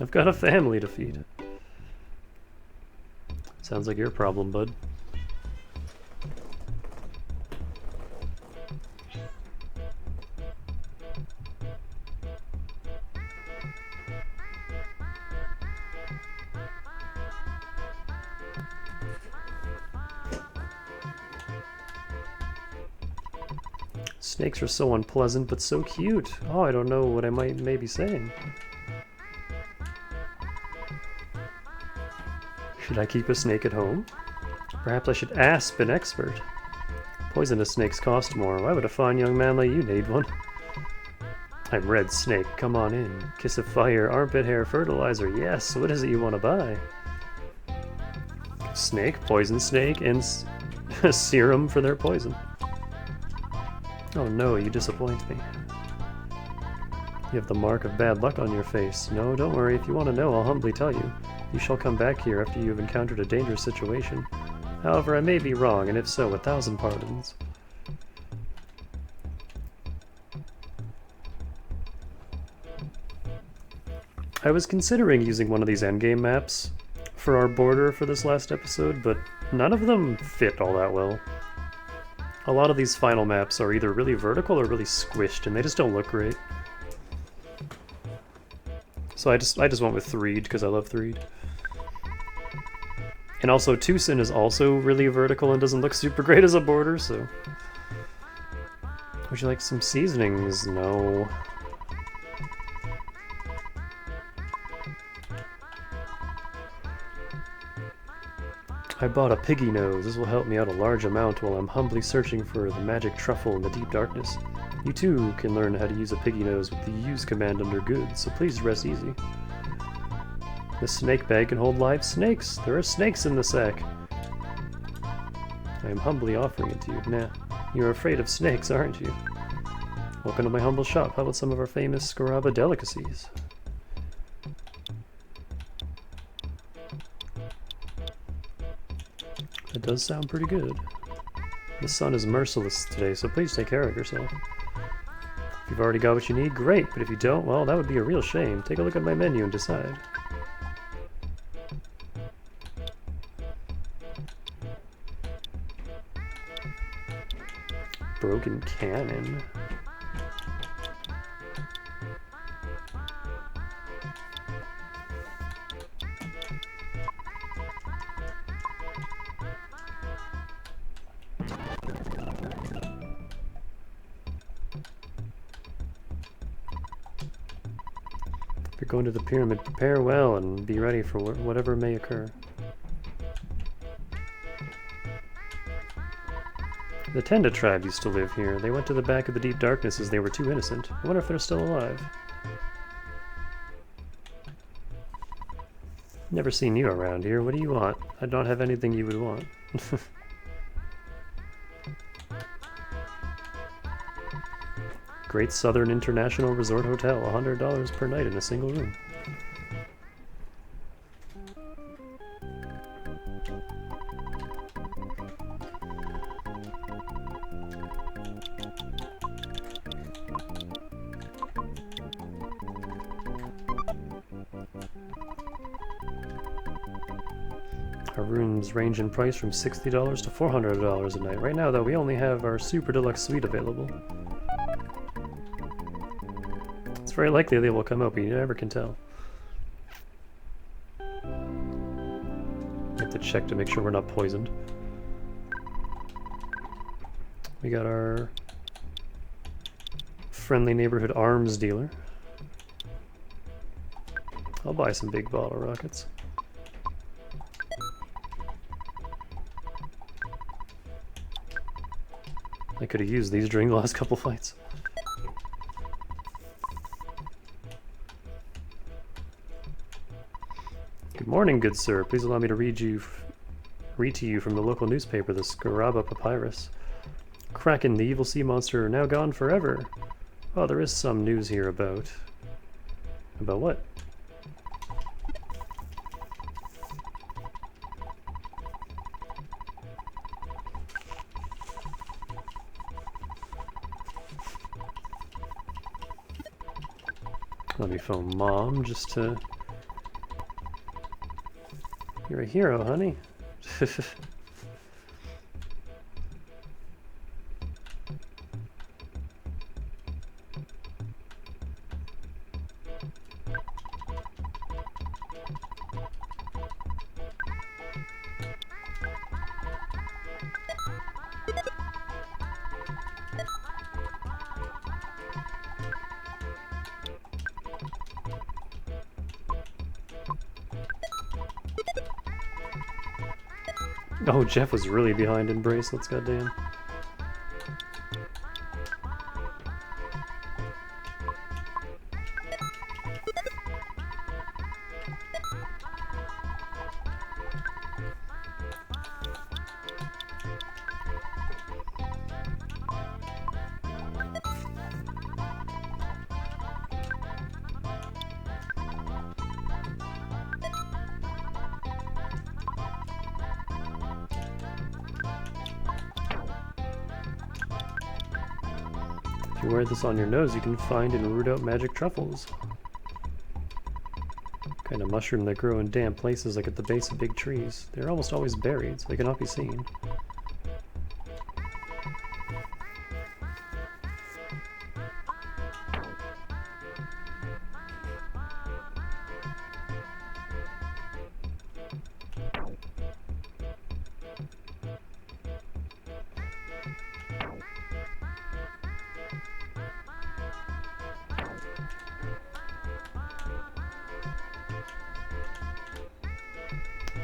I've got a family to feed. Sounds like your problem, bud. Snakes are so unpleasant, but so cute. Oh, I don't know what I may be saying. Should I keep a snake at home? Perhaps I should ask an expert. Poisonous snakes cost more. Why would a fine young man like you need one? I'm Red Snake. Come on in. Kiss of fire, armpit hair, fertilizer. Yes, what is it you want to buy? Snake, poison snake, and serum for their poison. Oh no, you disappoint me. You have the mark of bad luck on your face. No, don't worry. If you want to know, I'll humbly tell you. You shall come back here after you have encountered a dangerous situation. However, I may be wrong, and if so, 1,000 pardons. I was considering using one of these endgame maps for our border for this last episode, but none of them fit all that well. A lot of these final maps are either really vertical or really squished, and they just don't look great. So I just went with Threed because I love Threed. And also Tucson is also really vertical and doesn't look super great as a border, so... Would you like some seasonings? No. I bought a piggy nose. This will help me out a large amount while I'm humbly searching for the magic truffle in the deep darkness. You too can learn how to use a piggy nose with the use command under good, so please rest easy. The snake bag can hold live snakes. There are snakes in the sack. I am humbly offering it to you. Nah, you're afraid of snakes, aren't you? Welcome to my humble shop. How about some of our famous Scaraba delicacies? That does sound pretty good. The sun is merciless today, so please take care of yourself. If you've already got what you need, great, but if you don't, well, that would be a real shame. Take a look at my menu and decide. Broken cannon. If you're going to the pyramid, prepare well and be ready for whatever may occur. The Tenda tribe used to live here. They went to the back of the deep darkness as they were too innocent. I wonder if they're still alive. Never seen you around here. What do you want? I don't have anything you would want. Great Southern International Resort Hotel. $100 per night in a single room. Our rooms range in price from $60 to $400 a night. Right now, though, we only have our Super Deluxe Suite available. It's very likely they will come out, but you never can tell. We have to check to make sure we're not poisoned. We got our friendly neighborhood arms dealer. I'll buy some big bottle rockets. I could have used these during the last couple fights. Good morning, good sir. Please allow me to read to you from the local newspaper, the Scaraba Papyrus. Kraken, the evil sea monster, now gone forever. Oh, there is some news here about... About what? Let me phone Mom just to... You're a hero, honey. Oh, Jeff was really behind in bracelets, goddamn. If you wear this on your nose, you can find and root out magic truffles. Kind of mushroom that grow in damp places like at the base of big trees. They're almost always buried, so they cannot be seen.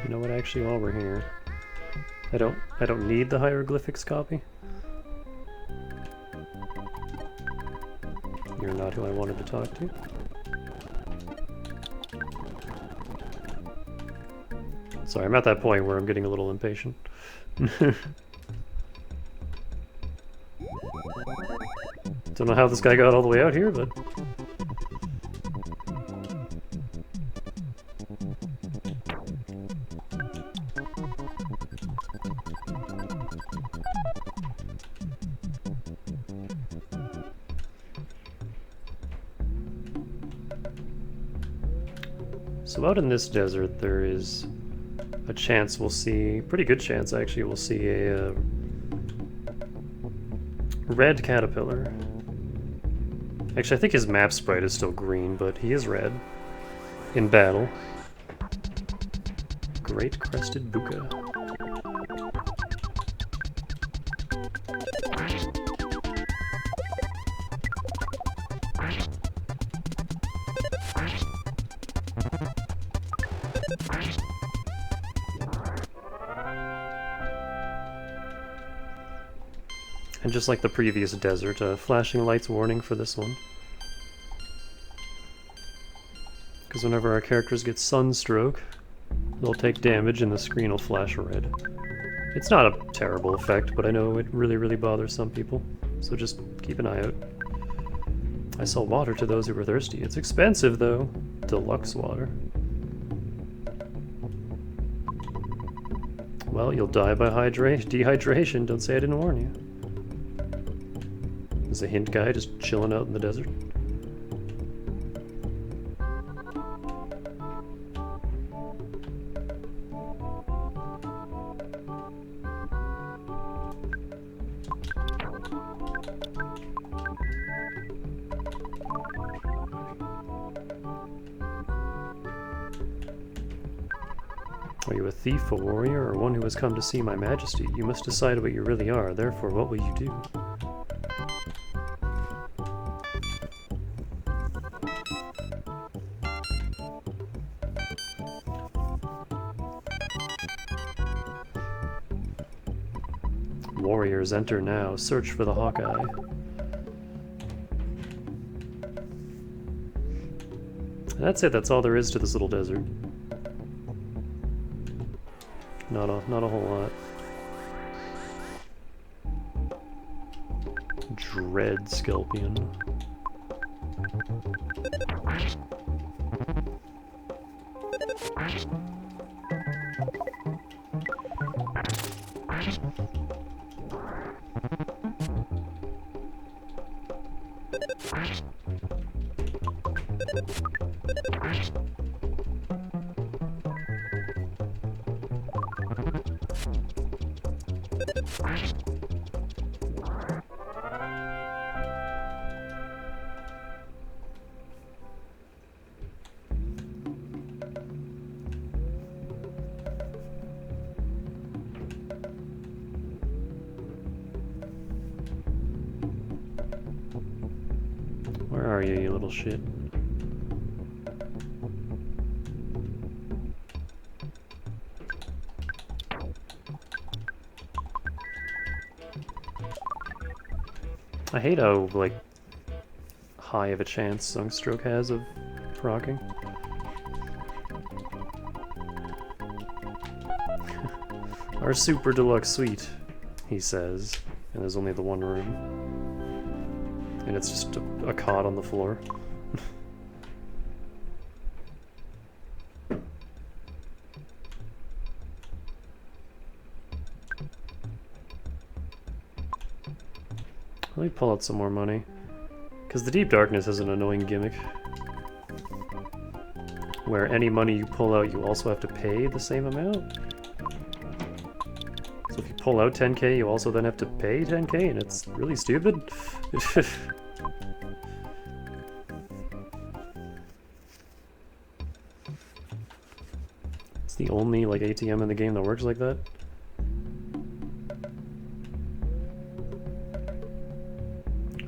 You know what, actually, while we're here, I don't need the hieroglyphics copy. You're not who I wanted to talk to. Sorry, I'm at that point where I'm getting a little impatient. Don't know how this guy got all the way out here, but... So out in this desert, there is a chance we'll see, pretty good chance actually, we'll see a red caterpillar. Actually, I think his map sprite is still green, but he is red in battle. Great crested buka. And just like the previous desert, a flashing lights warning for this one. Because whenever our characters get sunstroke, they'll take damage and the screen will flash red. It's not a terrible effect, but I know it really, really bothers some people. So just keep an eye out. I sell water to those who are thirsty. It's expensive though. Deluxe water. Well, you'll die by dehydration. Don't say I didn't warn you. There's a hint guy just chilling out in the desert. Are you a thief, a warrior, or one who has come to see my majesty? You must decide what you really are, therefore what will you do? Warriors enter now. Search for the Hawkeye. That's it. That's all there is to this little desert. Not a whole lot. Dread Skelpion. Where are you, you little shit? I hate how, like, high of a chance Sunstroke has of proccing. Our super deluxe suite, he says, and there's only the one room. And it's just a cot on the floor. Let me pull out some more money. Because the Deep Darkness has an annoying gimmick. Where any money you pull out, you also have to pay the same amount. So if you pull out 10k, you also then have to pay 10k, and it's really stupid. It's the only, like, ATM in the game that works like that.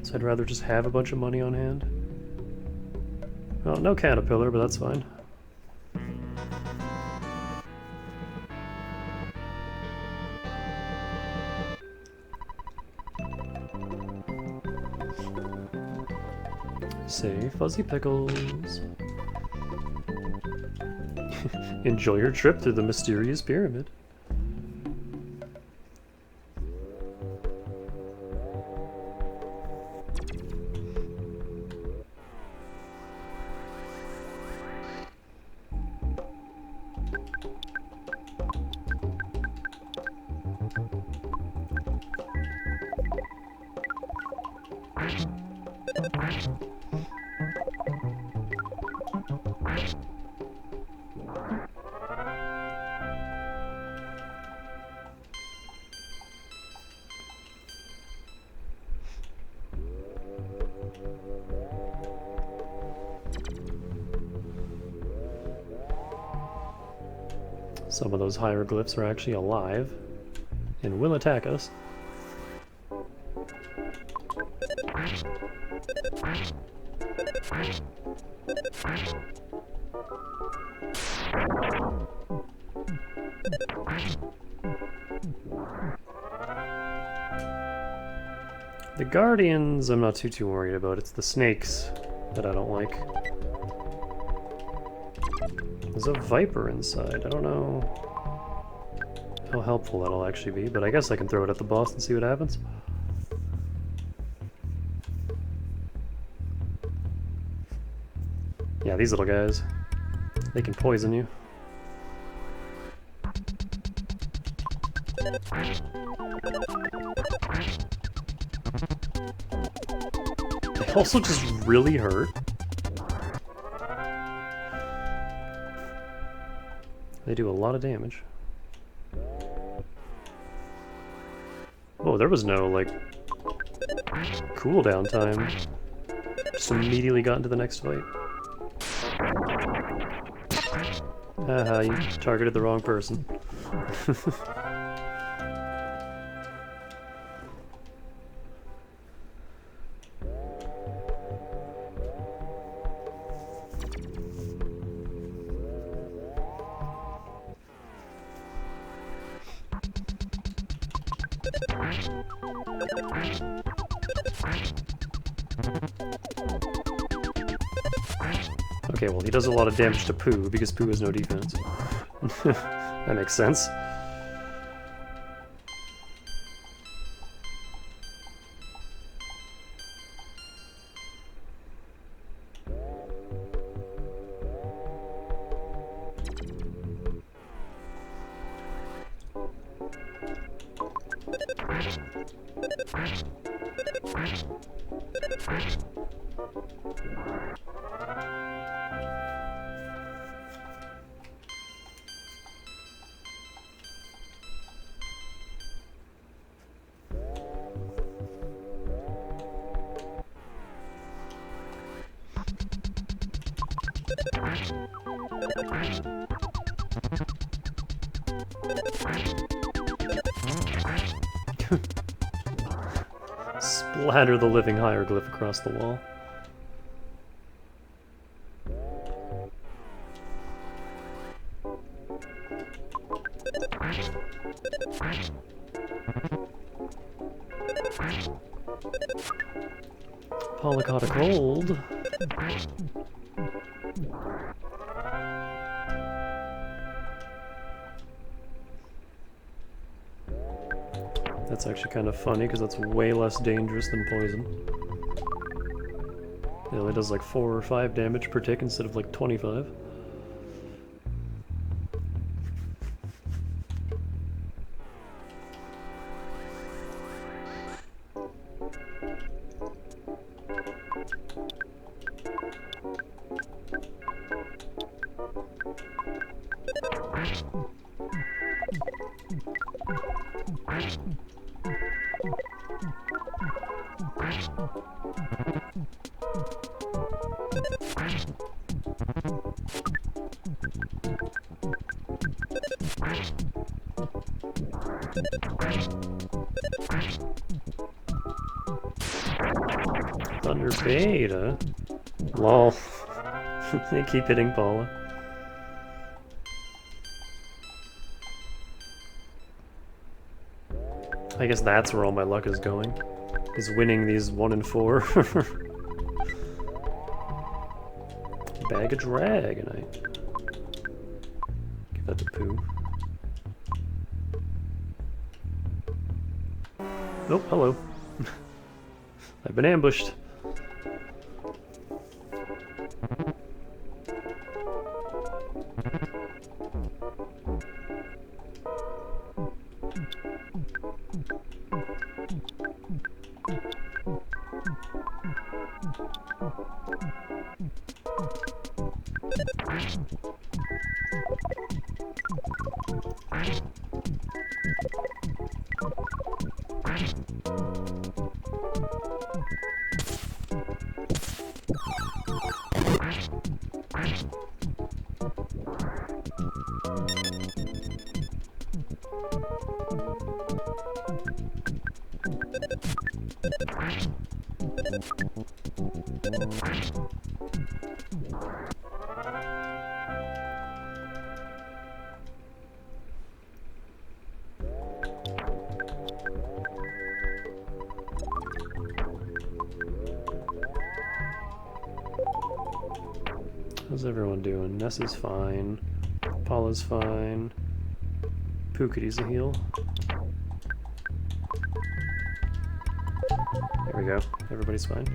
So I'd rather just have a bunch of money on hand. Well, no caterpillar, but that's fine. Say fuzzy pickles. Enjoy your trip through the mysterious pyramid. Some of those hieroglyphs are actually alive and will attack us. The Guardians I'm not too worried about. It's the snakes that I don't like. There's a viper inside. I don't know how helpful that'll actually be, but I guess I can throw it at the boss and see what happens. Yeah, these little guys, they can poison you. They also just really hurt. They do a lot of damage. Oh, there was no, like, cooldown time. Just immediately got into the next fight. Haha, you targeted the wrong person. Okay, well, he does a lot of damage to Pooh, because Pooh has no defense. That makes sense. Splatter the living hieroglyph across the wall. Paula caught a cold. That's actually kind of funny because that's way less dangerous than poison. It only does like 4 or 5 damage per tick instead of like 25. Thunder Beta? Lol. They keep hitting Paula. I guess that's where all my luck is going. Is winning these 1 and 4. Bag of Dragonite. Give that to Pooh. Oh, hello. I've been ambushed. How's everyone doing? Ness is fine. Paula's fine. Pooh could use a heal. There we go. Everybody's fine.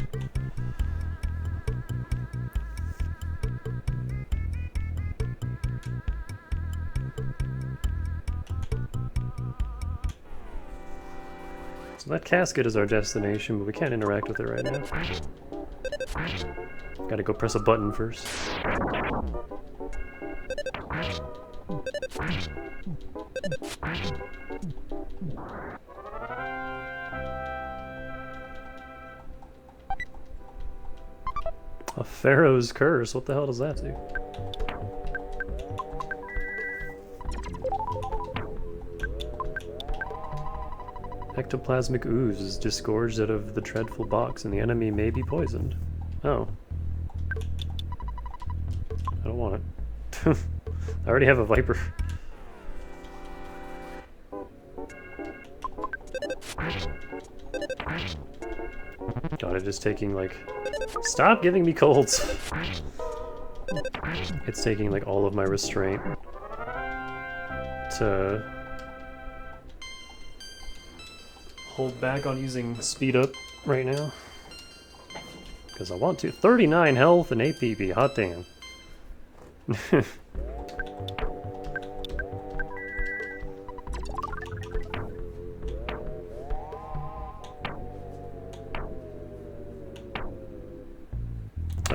So that casket is our destination, but we can't interact with it right now. Gotta go press a button first. A Pharaoh's Curse? What the hell does that do? Ectoplasmic ooze is disgorged out of the dreadful box and the enemy may be poisoned. Oh. I don't want it. I already have a Viper. god, it is taking like... Stop giving me colds! It's taking like all of my restraint to hold back on using speed up right now. Because I want to. 39 health and 8 PP, hot damn.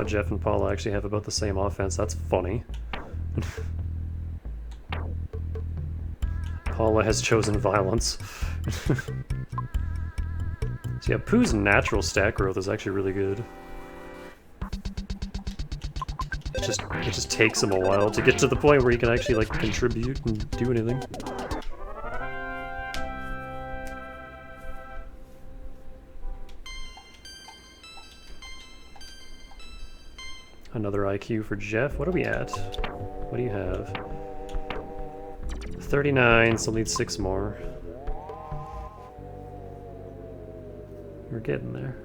Jeff and Paula actually have about the same offense. That's funny. Paula has chosen violence. So yeah, Pooh's natural stat growth is actually really good. It just takes him a while to get to the point where he can actually like contribute and do anything. Another IQ for Jeff. What are we at? What do you have? 39, so need 6 more. We're getting there.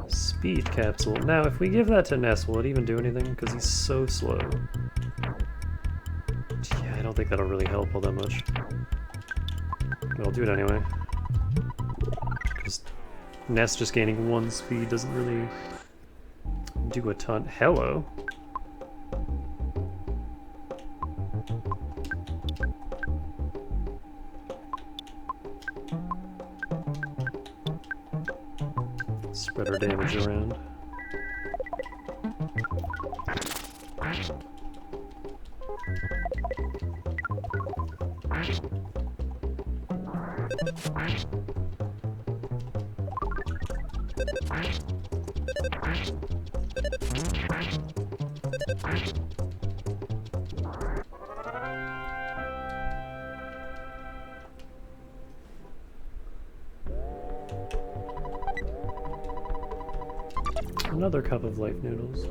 Speed capsule. Now, if we give that to Ness, will it even do anything? Because he's so slow. Yeah, I don't think that'll really help all that much. But I'll do it anyway. Because Ness just gaining 1 speed doesn't really do a ton. Hello. Spread our damage around. Another cup of life noodles.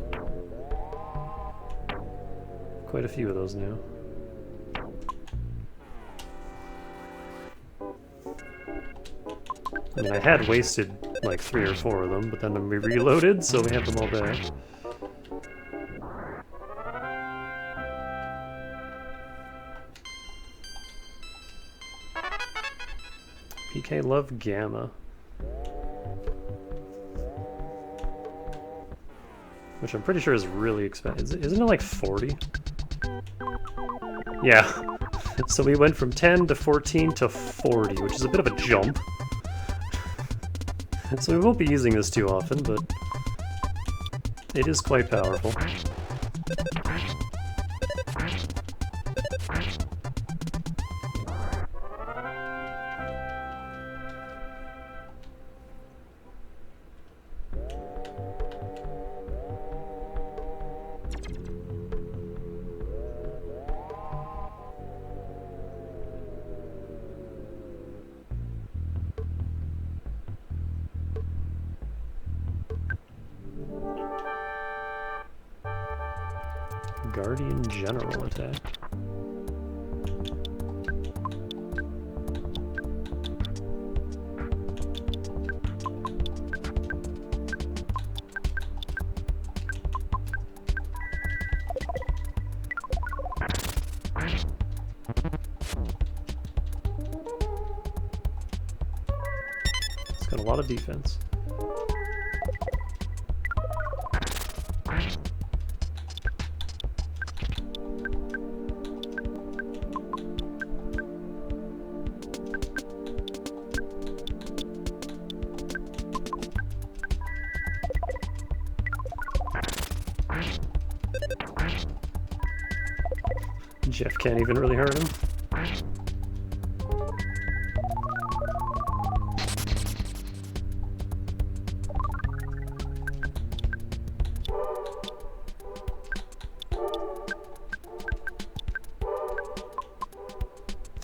Quite a few of those now. I mean, I had wasted like 3 or 4 of them, but then we reloaded, so we have them all back. PK Love Gamma. Which I'm pretty sure is really expensive. Isn't it like 40? Yeah. So we went from 10 to 14 to 40, which is a bit of a jump. So we won't be using this too often, but it is quite powerful. Guardian General attack. It's got a lot of defense. Jeff can't even really hurt him.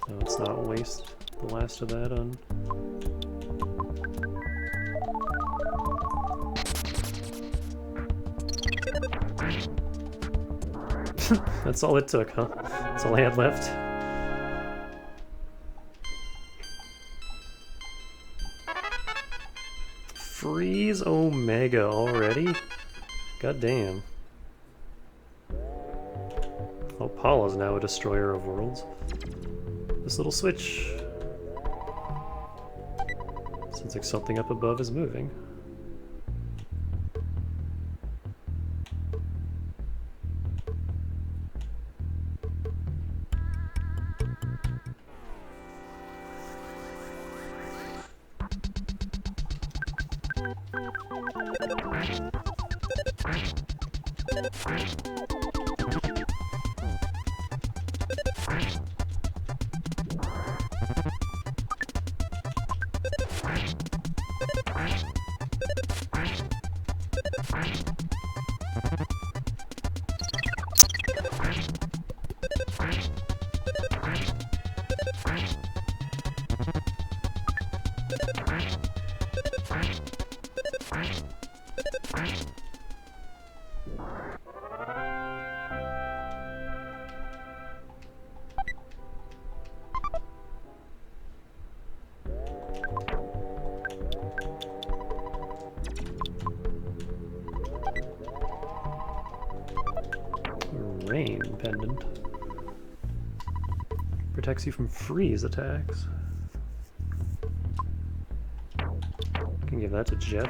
Oh, let's not waste the last of that on... That's all it took, huh? That's all I had left. freeze Omega already? God damn. Oh, Paula's now a destroyer of worlds. This little switch. Sounds like something up above is moving. Rain pendant. Protects you from freeze attacks. Can give that to Jeff.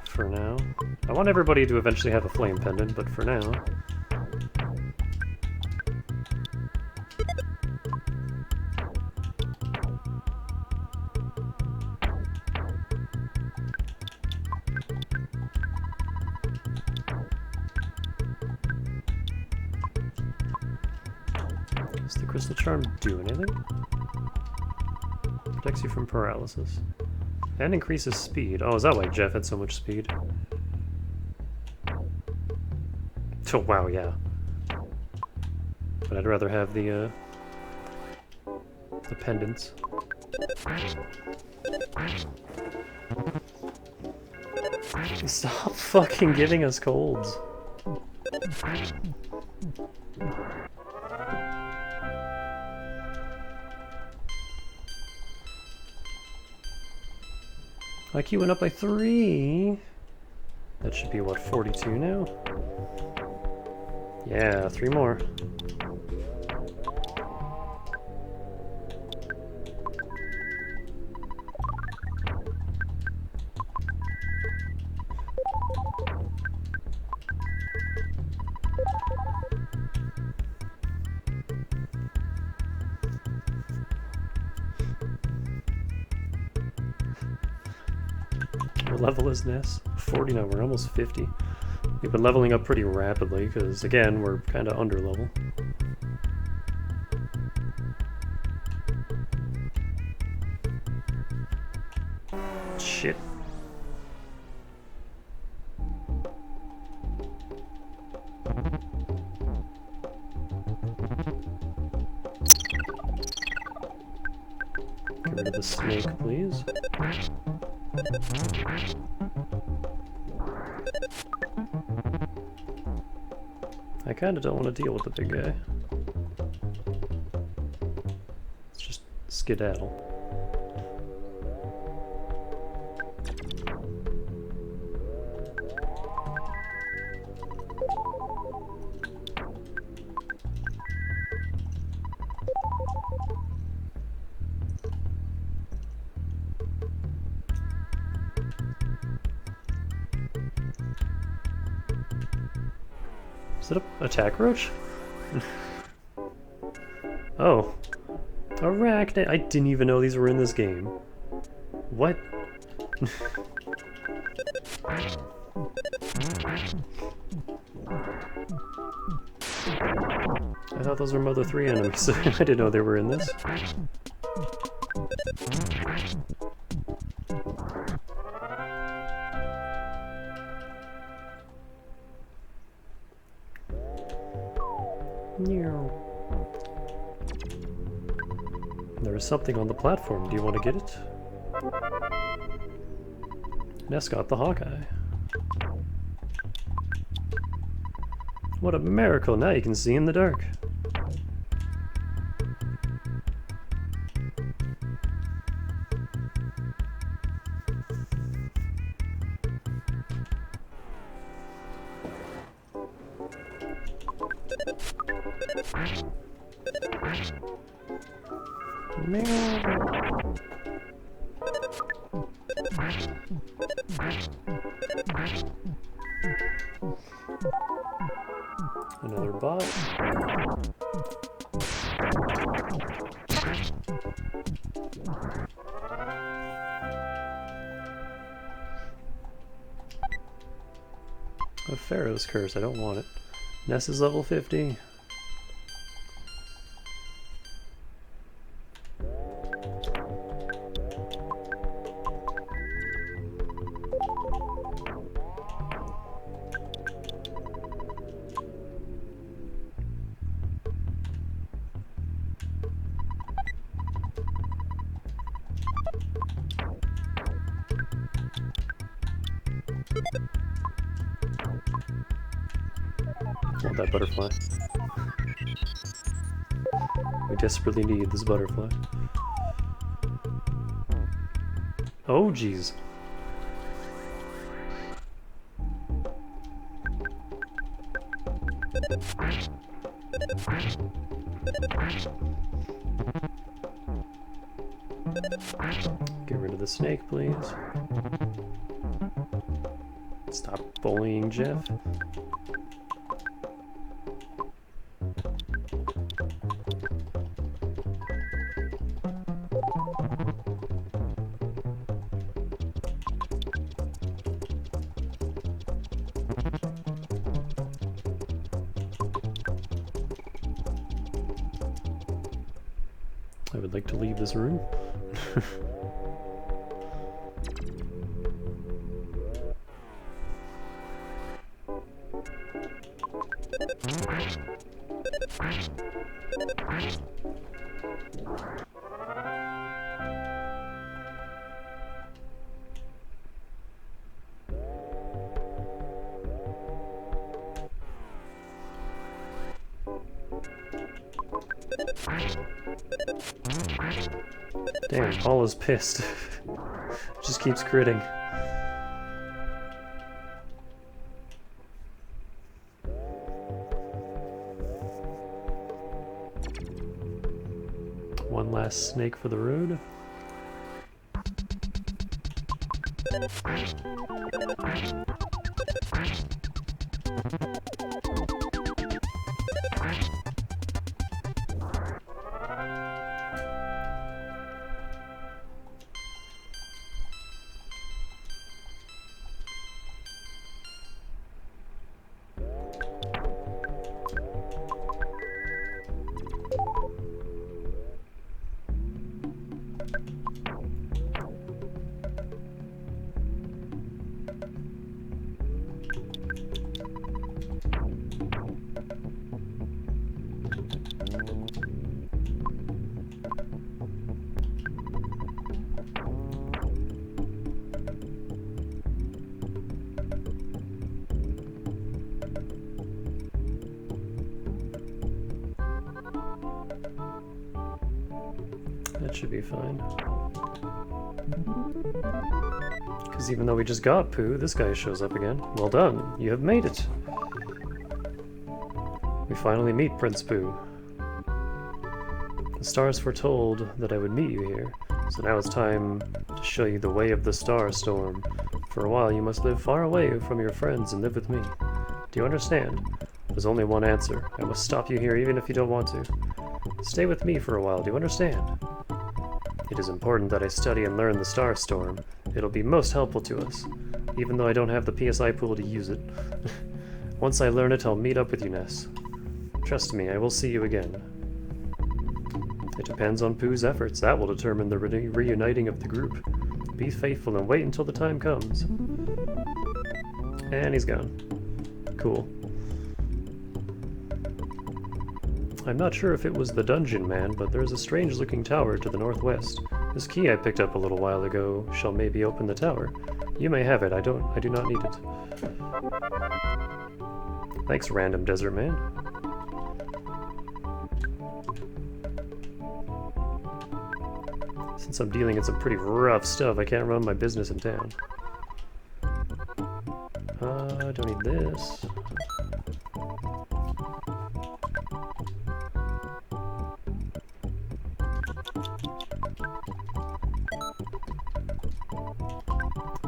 For now. I want everybody to eventually have a flame pendant, but for now. Does the crystal charm do anything? Protects you from paralysis. And increases speed. Oh, is that why Jeff had so much speed? Oh, wow, yeah. But I'd rather have the pendants. Stop fucking giving us colds. IQ went up by 3. That should be, what, 42 now? Yeah, 3 more. What level is Ness? 40 now, we're almost 50. We've been leveling up pretty rapidly, because again, we're kind of under level. Shit. Get rid of the snake, please. I kinda don't want to deal with the big guy. Let's just skedaddle. Is it an attack roach? Oh. Arachnid. I didn't even know these were in this game. What? I thought those were Mother 3 enemies. I didn't know they were in this. There is something on the platform. Do you want to get it? Ness got the Hawkeye. What a miracle! Now you can see in the dark. Another bot. A Pharaoh's Curse, I don't want it. Ness is level 50. Want that butterfly. We desperately need this butterfly. Oh, jeez. Get rid of the snake, please. Stop bullying Jeff. I would like to leave this room. Damn, Paul is pissed. Just keeps critting. One last snake for the road. That should be fine. Because even though we just got Pooh, this guy shows up again. Well done, you have made it. We finally meet Prince Pooh. The stars foretold that I would meet you here, so now it's time to show you the way of the star storm. For a while you must live far away from your friends and live with me. Do you understand? There's only one answer. I must stop you here even if you don't want to. Stay with me for a while, do you understand? It is important that I study and learn the star storm. It'll be most helpful to us, even though I don't have the PSI pool to use it. Once I learn it, I'll meet up with you, Ness. Trust me, I will see you again. It depends on Pooh's efforts. That will determine the reuniting of the group. Be faithful and wait until the time comes. And he's gone. Cool. I'm not sure if it was the dungeon man, but there's a strange-looking tower to the northwest. This key I picked up a little while ago shall maybe open the tower. You may have it. I do not need it. Thanks, random desert man. Since I'm dealing in some pretty rough stuff, I can't run my business in town. I don't need this.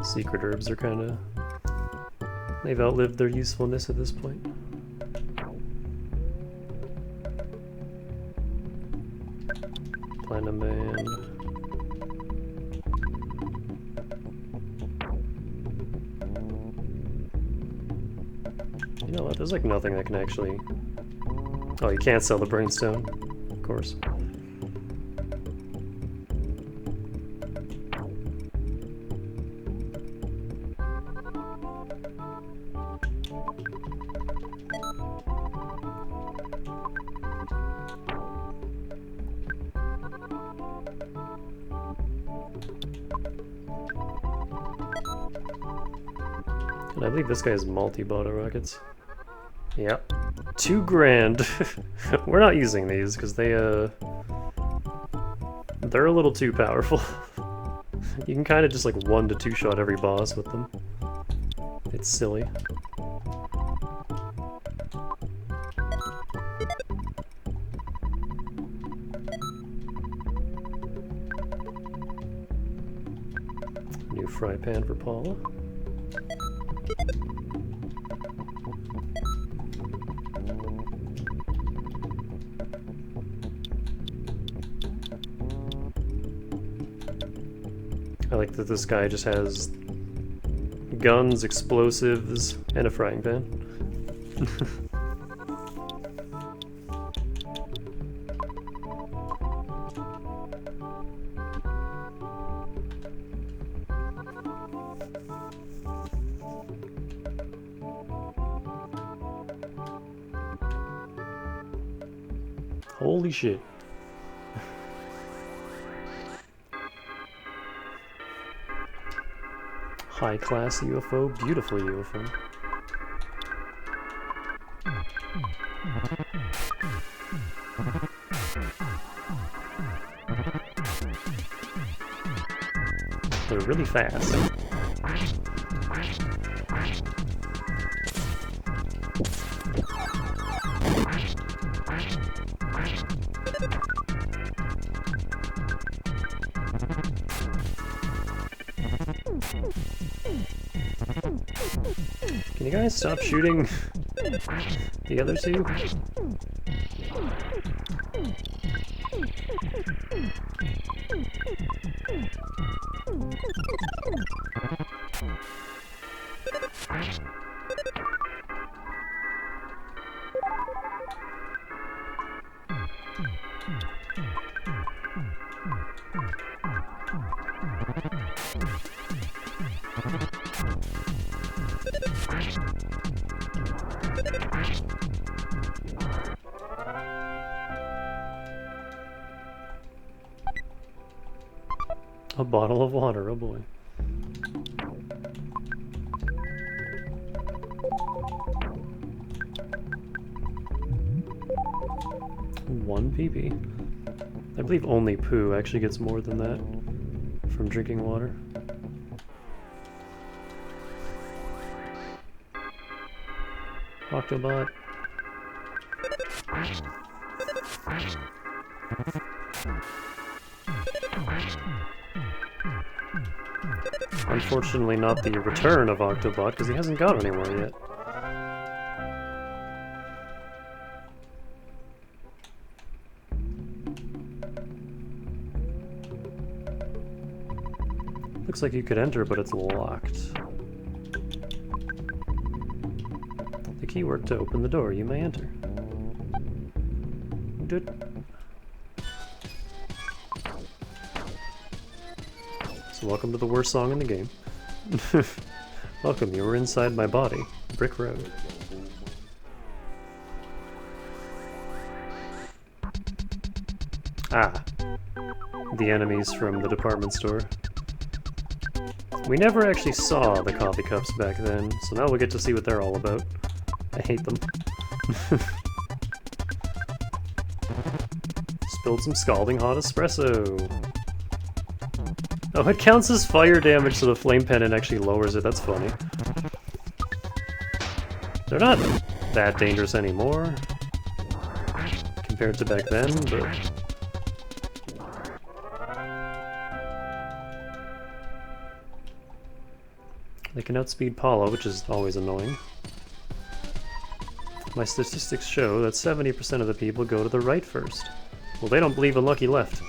Secret herbs are kind of... they've outlived their usefulness at this point. Platinum band. You know what? There's like nothing that can actually... oh, you can't sell the brainstone, of course. And I believe this guy has multi-bottle rockets. Yep. 2 grand. We're not using these because they're a little too powerful. You can kind of just like 1 to 2 shot every boss with them. It's silly. New fry pan for Paula. I like that this guy just has guns, explosives, and a frying pan. Holy shit. High-class UFO, beautiful UFO. They're really fast. Can you guys stop shooting the other two? A bottle of water, oh boy. One PP. I believe only poo actually gets more than that from drinking water. Octobot. Unfortunately not the return of Octobot, because he hasn't gone anywhere yet. Looks like you could enter, but it's locked. The keyword to open the door, you may enter. So welcome to the worst song in the game. Welcome, you were inside my body. Brick Road. Ah. The enemies from the department store. We never actually saw the coffee cups back then, so now we'll get to see what they're all about. I hate them. Spilled some scalding hot espresso. Oh, it counts as fire damage, so the flame pendant actually lowers it. That's funny. They're not that dangerous anymore compared to back then, but... They can outspeed Paula, which is always annoying. My statistics show that 70% of the people go to the right first. Well, they don't believe in lucky left.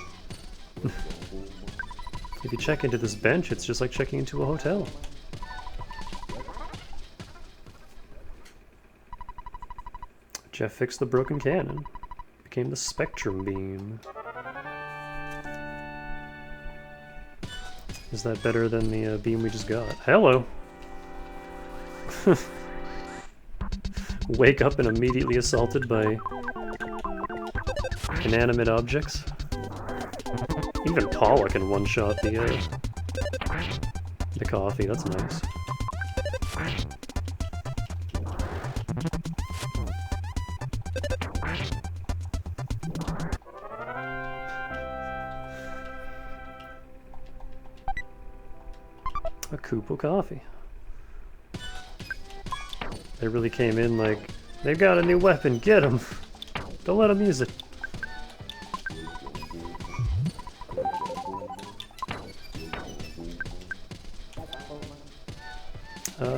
If you check into this bench, it's just like checking into a hotel. Jeff fixed the broken cannon. Became the spectrum beam. Is that better than the beam we just got? Hello! Wake up and immediately assaulted by inanimate objects. Even Paula can one-shot the coffee, that's nice. A Koopa coffee. They really came in like, they've got a new weapon, get them! Don't let them use it.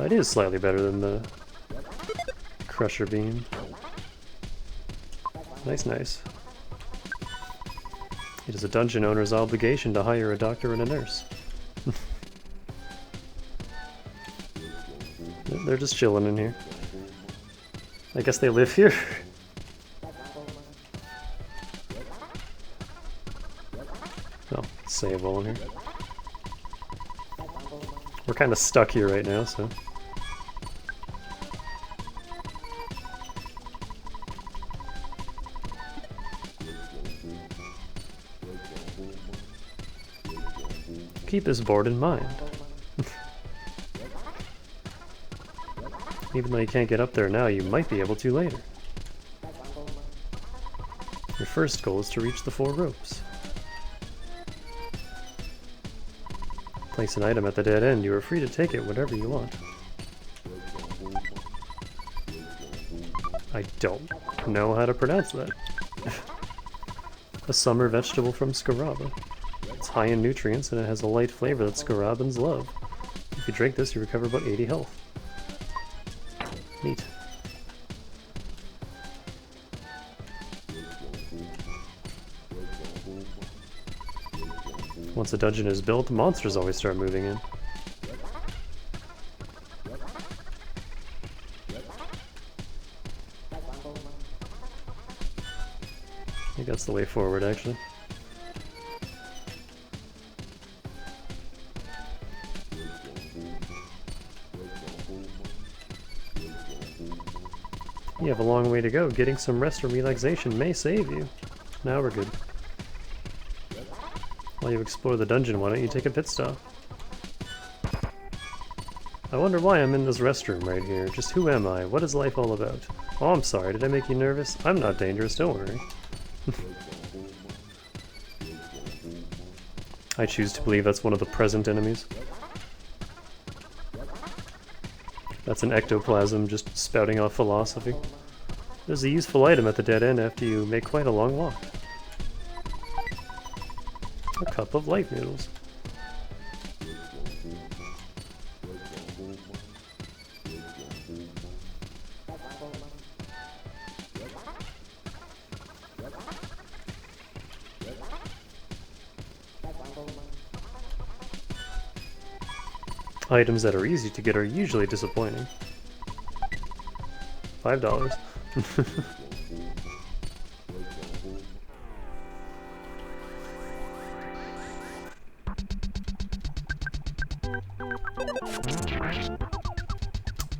It is slightly better than the Crusher Beam. Nice, nice. It is a dungeon owner's obligation to hire a doctor and a nurse. They're just chilling in here. I guess they live here. Oh, save all in here. We're kind of stuck here right now, so. Keep this board in mind. Even though you can't get up there now, you might be able to later. Your first goal is to reach the 4 ropes. Place an item at the dead end. You are free to take it whenever you want. I don't know how to pronounce that. A summer vegetable from Scaraba. It's high in nutrients and it has a light flavor that Scarabans love. If you drink this, you recover about 80 health. Neat. Once a dungeon is built, monsters always start moving in. I think that's the way forward, actually. You have a long way to go. Getting some rest or relaxation may save you. Now we're good. While you explore the dungeon, why don't you take a pit stop? I wonder why I'm in this restroom right here. Just who am I? What is life all about? Oh, I'm sorry. Did I make you nervous? I'm not dangerous, don't worry. I choose to believe that's one of the present enemies. That's an ectoplasm just spouting off philosophy. There's a useful item at the dead end after you make quite a long walk. A cup of light noodles. Items that are easy to get are usually disappointing. $5.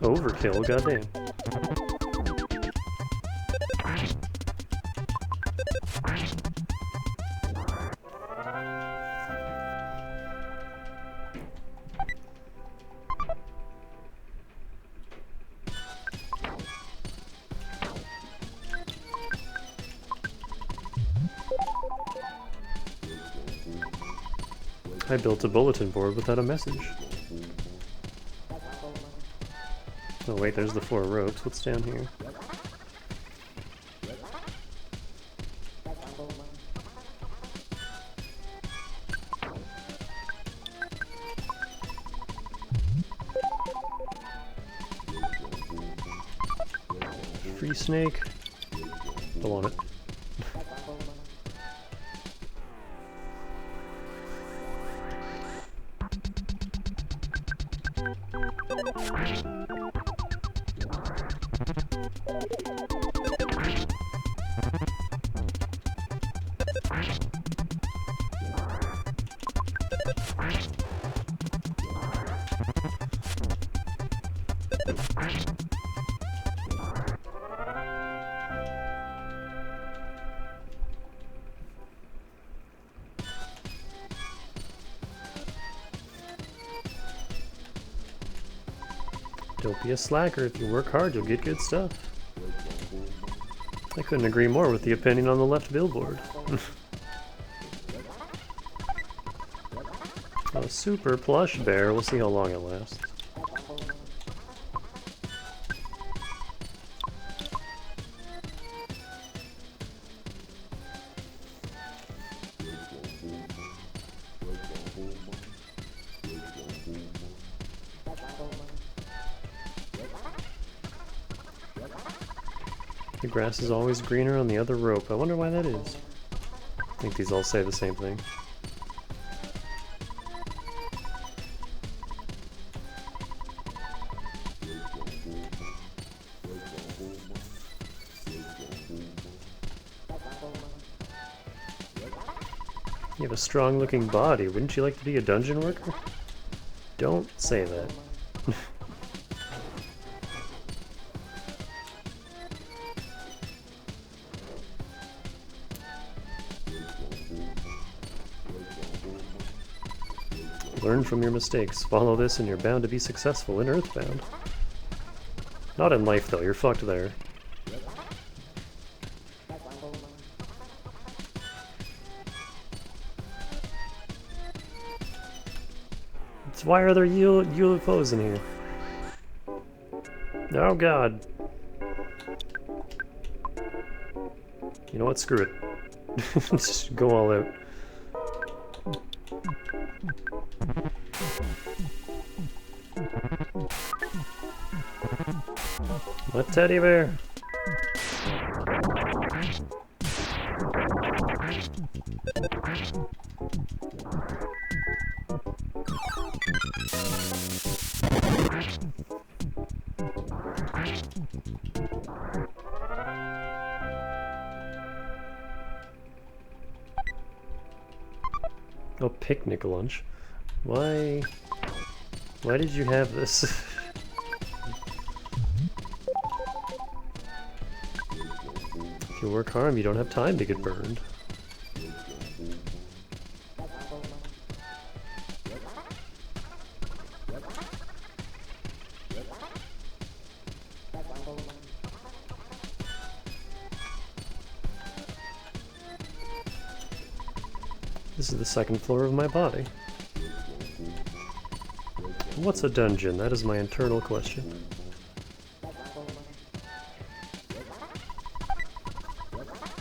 Overkill, goddamn. I built a bulletin board without a message. Oh wait, there's the 4 ropes. What's down here? Tree snake. Don't want it. Don't be a slacker. If you work hard, you'll get good stuff. I couldn't agree more with the opinion on the left billboard. A super plush bear. We'll see how long it lasts. The grass is always greener on the other rope. I wonder why that is. I think these all say the same thing. You have a strong-looking body. Wouldn't you like to be a dungeon worker? Don't say that. Learn from your mistakes. Follow this and you're bound to be successful in Earthbound. Not in life, though. You're fucked there. Why are there UFOs in here? Oh god. You know what? Screw it. Just go all out. What teddy bear? Oh, picnic lunch. Why did you have this? If you work hard, you don't have time to get burned. This is the second floor of my body. What's a dungeon? That is my internal question.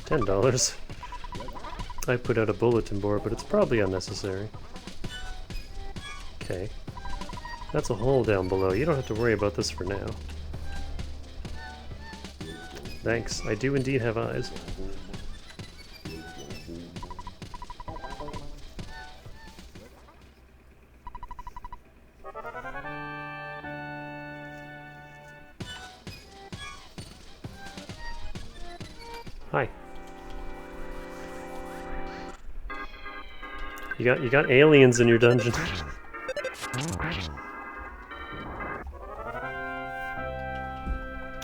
$10. I put out a bulletin board, but it's probably unnecessary. Okay. That's a hole down below. You don't have to worry about this for now. Thanks. I do indeed have eyes. Hi. You got aliens in your dungeon.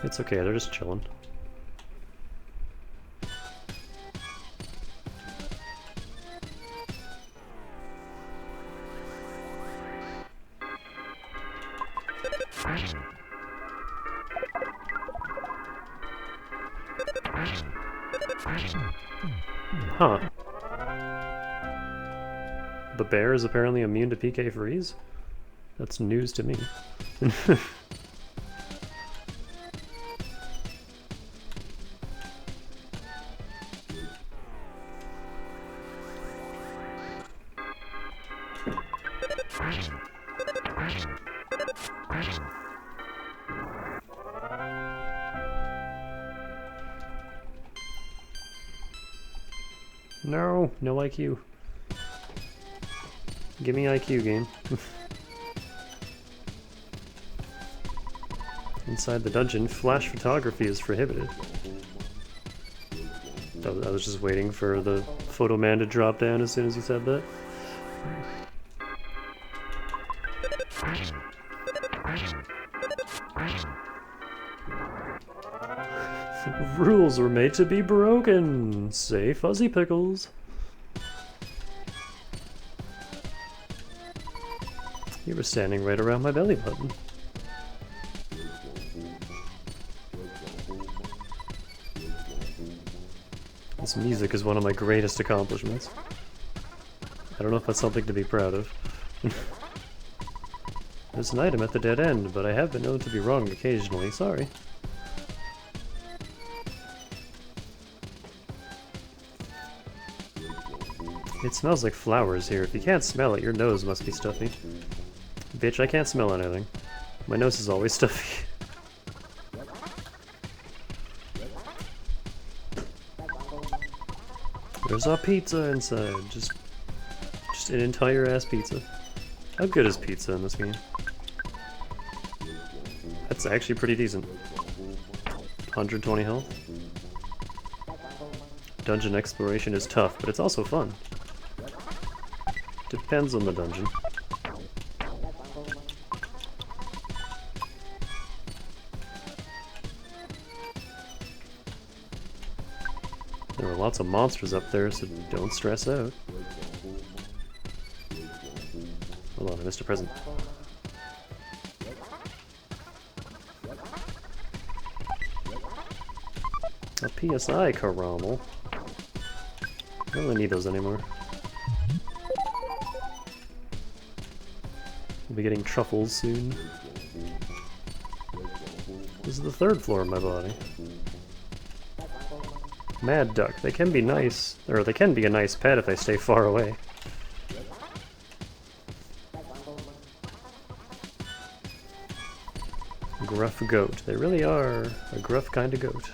It's okay, they're just chilling. Huh. The bear is apparently immune to PK freeze? That's news to me. No, no IQ. Give me IQ, game. Inside the dungeon, flash photography is prohibited. I was just waiting for the photo man to drop down as soon as he said that. Rules were made to be broken, say Fuzzy Pickles. You were standing right around my belly button. This music is one of my greatest accomplishments. I don't know if that's something to be proud of. There's an item at the dead end, but I have been known to be wrong occasionally, sorry. It smells like flowers here. If you can't smell it, your nose must be stuffy. Bitch, I can't smell anything. My nose is always stuffy. There's a pizza inside. Just an entire ass pizza. How good is pizza in this game? That's actually pretty decent. 120 health. Dungeon exploration is tough, but it's also fun. Depends on the dungeon. There are lots of monsters up there, so don't stress out. Hold on, I missed a present. A PSI caramel. I don't really need those anymore. We'll be getting truffles soon. This is the third floor of my body. Mad duck. They can be nice, or they can be a nice pet if they stay far away. Gruff goat. They really are a gruff kind of goat.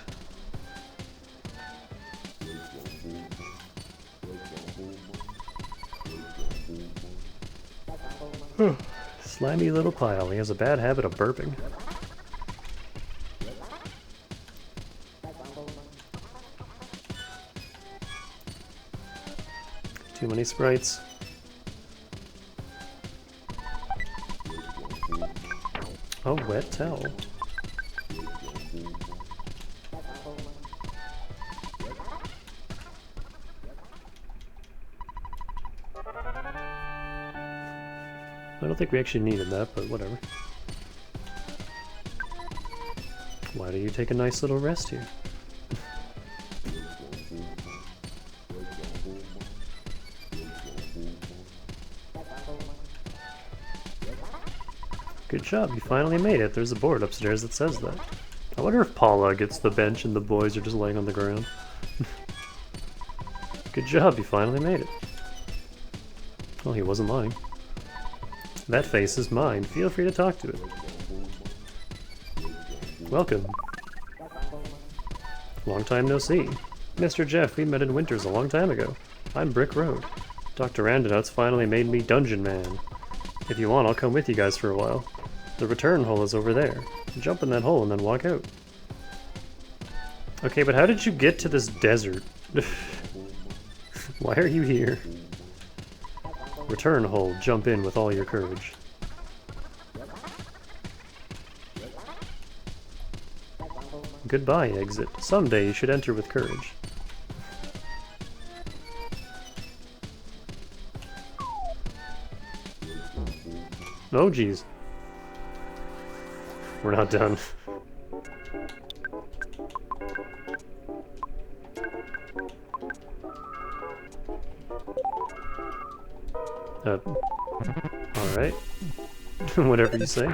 Slimy little pile. He has a bad habit of burping. Too many sprites. A wet towel. I don't think we actually needed that, but whatever. Why do you take a nice little rest here? Good job, you finally made it. There's a board upstairs that says that. I wonder if Paula gets the bench and the boys are just laying on the ground. Good job, you finally made it. Well, he wasn't lying. That face is mine. Feel free to talk to it. Welcome. Long time no see. Mr. Jeff, we met in Winters a long time ago. I'm Brick Road. Dr. Randonuts finally made me Dungeon Man. If you want, I'll come with you guys for a while. The return hole is over there. Jump in that hole and then walk out. Okay, but how did you get to this desert? Why are you here? Return hole, jump in with all your courage. Goodbye, exit. Someday you should enter with courage. Oh, geez. We're not done. Alright. Whatever you say.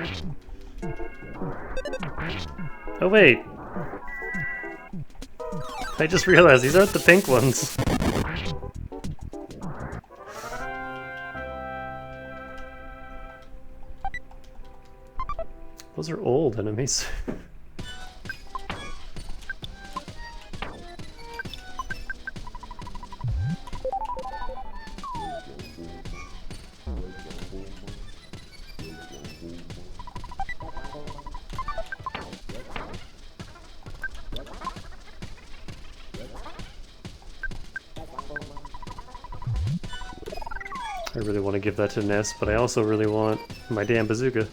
Oh, wait! I just realized these aren't the pink ones. Those are old enemies. I really want to give that to Ness, but I also really want my damn bazooka.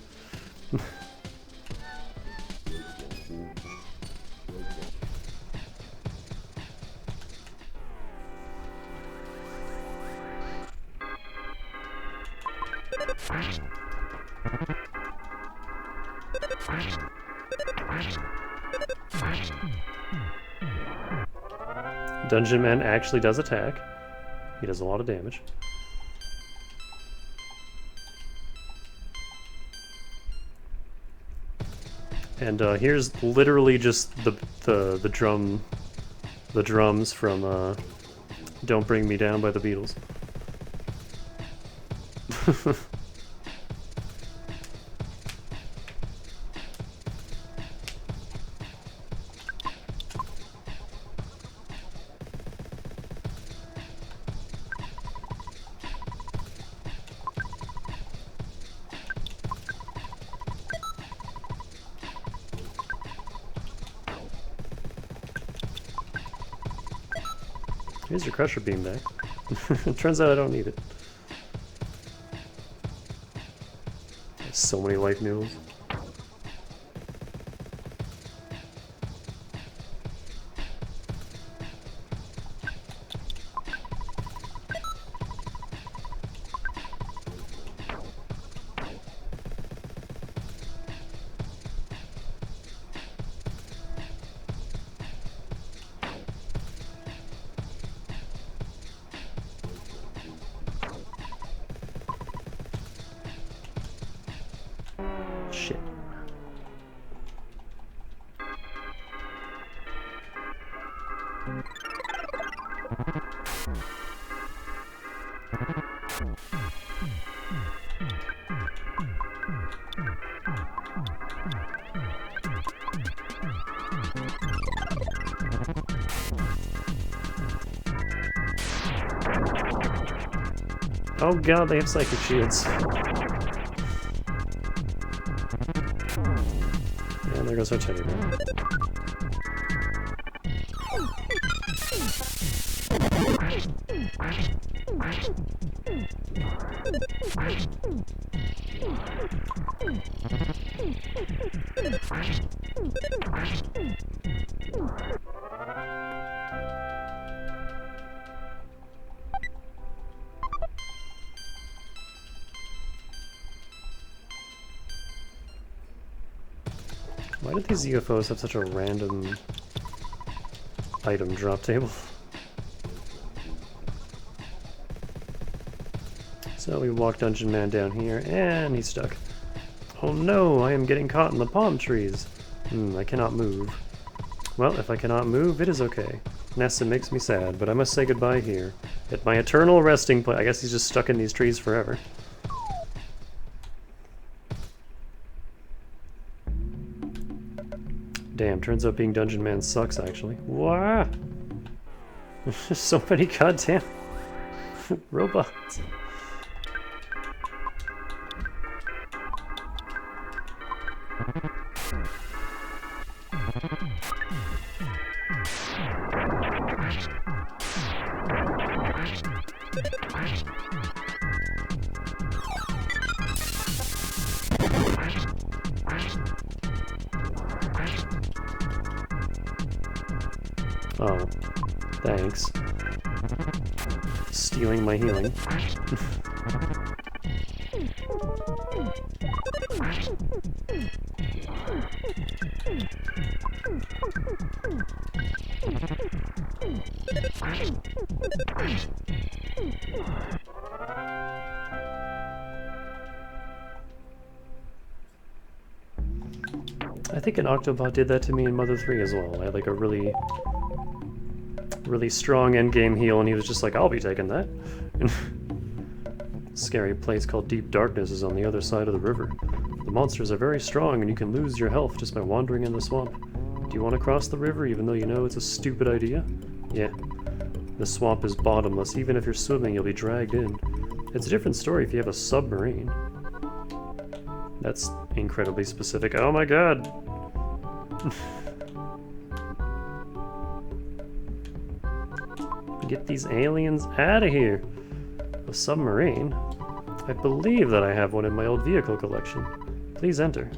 Dungeon Man actually does attack. He does a lot of damage. And here's literally just the drums from "Don't Bring Me Down" by the Beatles. Here's your Crusher Beam back. Turns out I don't need it. There's so many life noodles. Shit. Oh god, they have psychic shields. And there goes our teddy bear. Why did these UFOs have such a random item drop table? So we walk Dungeon Man down here, and he's stuck. Oh no, I am getting caught in the palm trees. I cannot move. Well, if I cannot move, it is okay. Nessa makes me sad, but I must say goodbye here. At my eternal resting place. I guess he's just stuck in these trees forever. Damn, turns out being Dungeon Man sucks, actually. Wow! There's just so many goddamn robots. Oh, thanks. Stealing my healing. I think an Octobot did that to me in Mother 3 as well. I had like a really strong endgame heal, and he was just like, I'll be taking that. Scary place called Deep Darkness is on the other side of the river. The monsters are very strong, and you can lose your health just by wandering in the swamp. Do you want to cross the river, even though you know it's a stupid idea? Yeah. The swamp is bottomless. Even if you're swimming, you'll be dragged in. It's a different story if you have a submarine. That's incredibly specific. Oh my god! Get these aliens out of here! A submarine? I believe that I have one in my old vehicle collection. Please enter.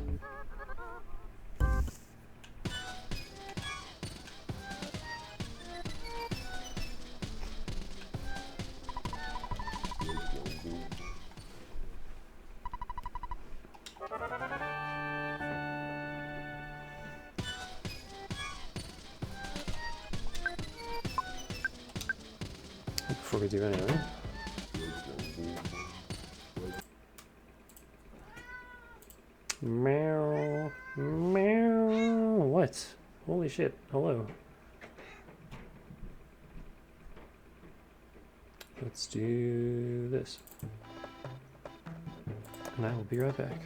Before we do anything. Meow. Meow. What? Holy shit. Hello. Let's do this. And I will be right back.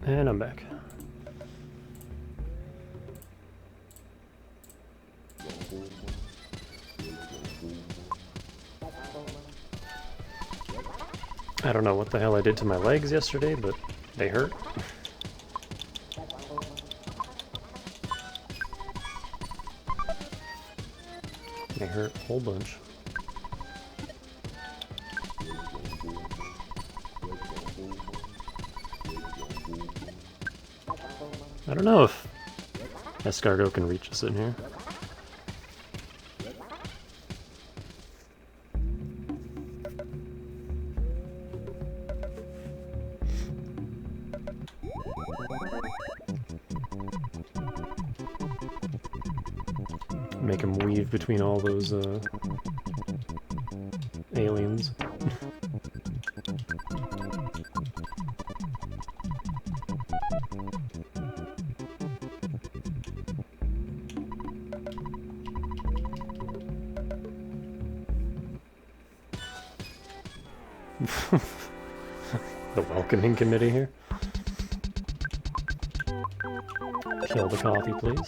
And I'm back. I don't know what the hell I did to my legs yesterday, but they hurt. They hurt a whole bunch. I don't know if escargot can reach us in here. Make him weave between all those aliens. The welcoming committee here. Kill the coffee, please.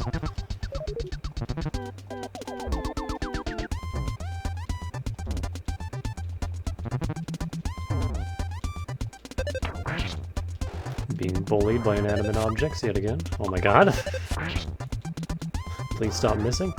Being bullied by inanimate objects yet again. Oh my god. Please stop missing.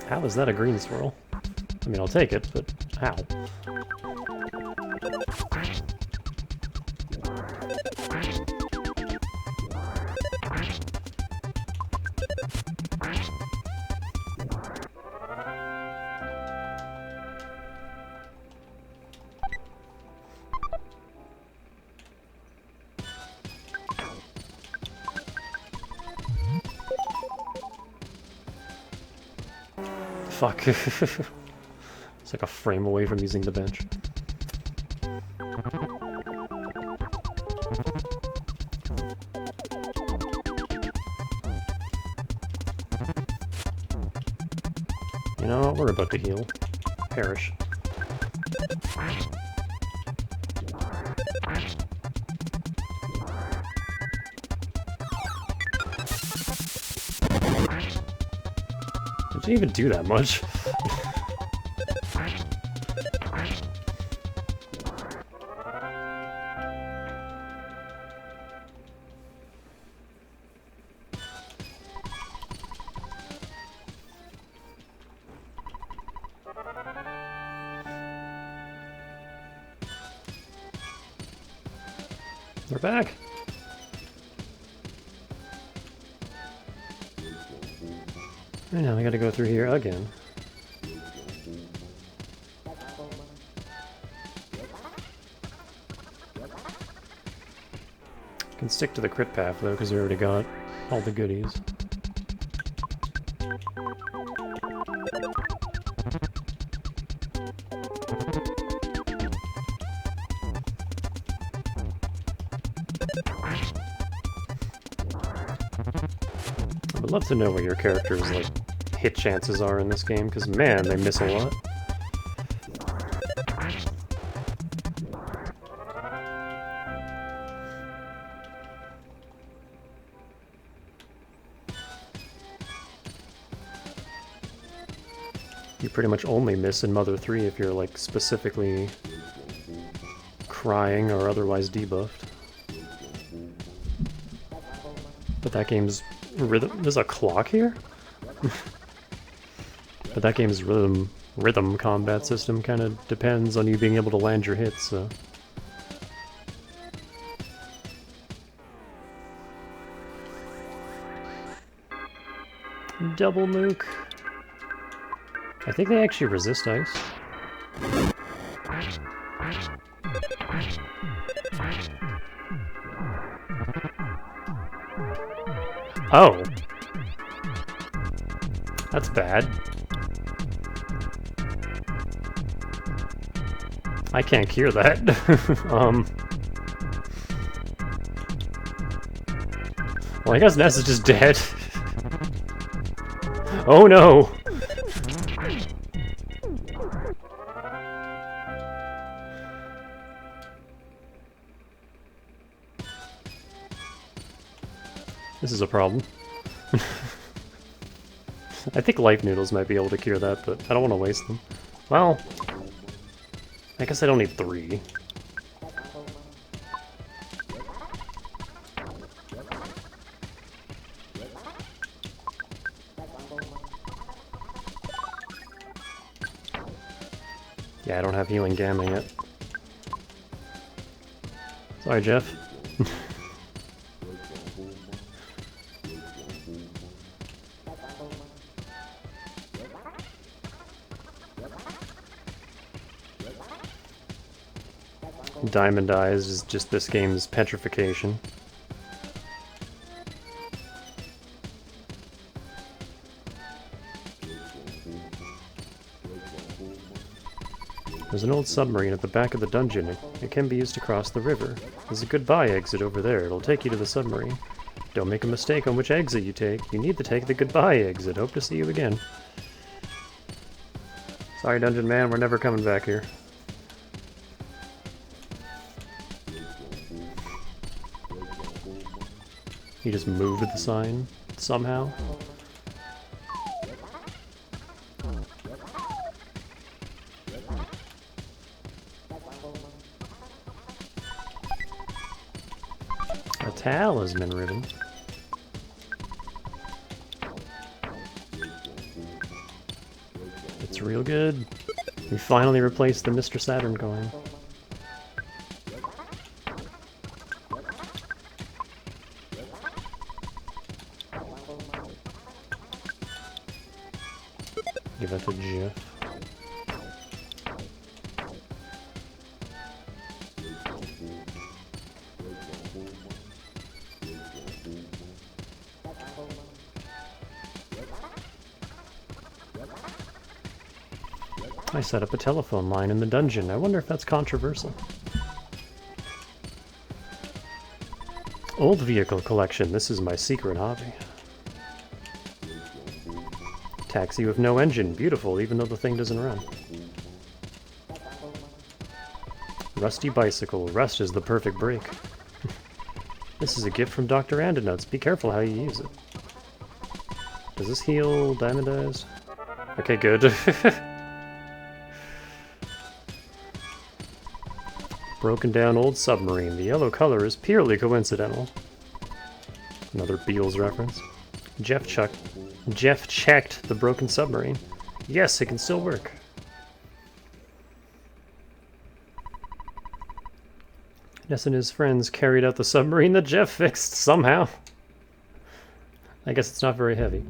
How is that a green swirl? I mean, I'll take it, but how? Fuck. It's like a frame away from using the bench. You know what? We're about to heal. Perish. Did you even do that much? We're back. I know, I gotta go through here again. Can stick to the crit path though, because we already got all the goodies. I would love to know what your character's like hit chances are in this game, because man, they miss a lot. You pretty much only miss in Mother 3 if you're like specifically crying or otherwise debuffed. But that game's rhythm... There's a clock here? But that game's rhythm combat system kind of depends on you being able to land your hits, so... Double nuke. I think they actually resist ice. Oh! That's bad. I can't cure that. Well, I guess Ness is just dead. Oh no! This is a problem. I think life noodles might be able to cure that, but I don't want to waste them. Well, I guess I don't need 3. Yeah, I don't have healing gamma yet. Sorry, Jeff. Diamond Eyes is just this game's petrification. There's an old submarine at the back of the dungeon. It can be used to cross the river. There's a goodbye exit over there. It'll take you to the submarine. Don't make a mistake on which exit you take. You need to take the goodbye exit. Hope to see you again. Sorry, Dungeon Man, we're never coming back here. He just moved the sign, somehow. A talisman ribbon. It's real good. We finally replaced the Mr. Saturn coin. Give that to Jeff. I set up a telephone line in the dungeon. I wonder if that's controversial. Old vehicle collection. This is my secret hobby. Taxi with no engine. Beautiful, even though the thing doesn't run. Rusty bicycle. Rust is the perfect brake. This is a gift from Dr. Andonuts. Be careful how you use it. Does this heal Diamond Eyes? Okay, good. Broken down old submarine. The yellow color is purely coincidental. Another Beals reference. Jeff checked the broken submarine. Yes, it can still work. Ness and his friends carried out the submarine that Jeff fixed, somehow. I guess it's not very heavy.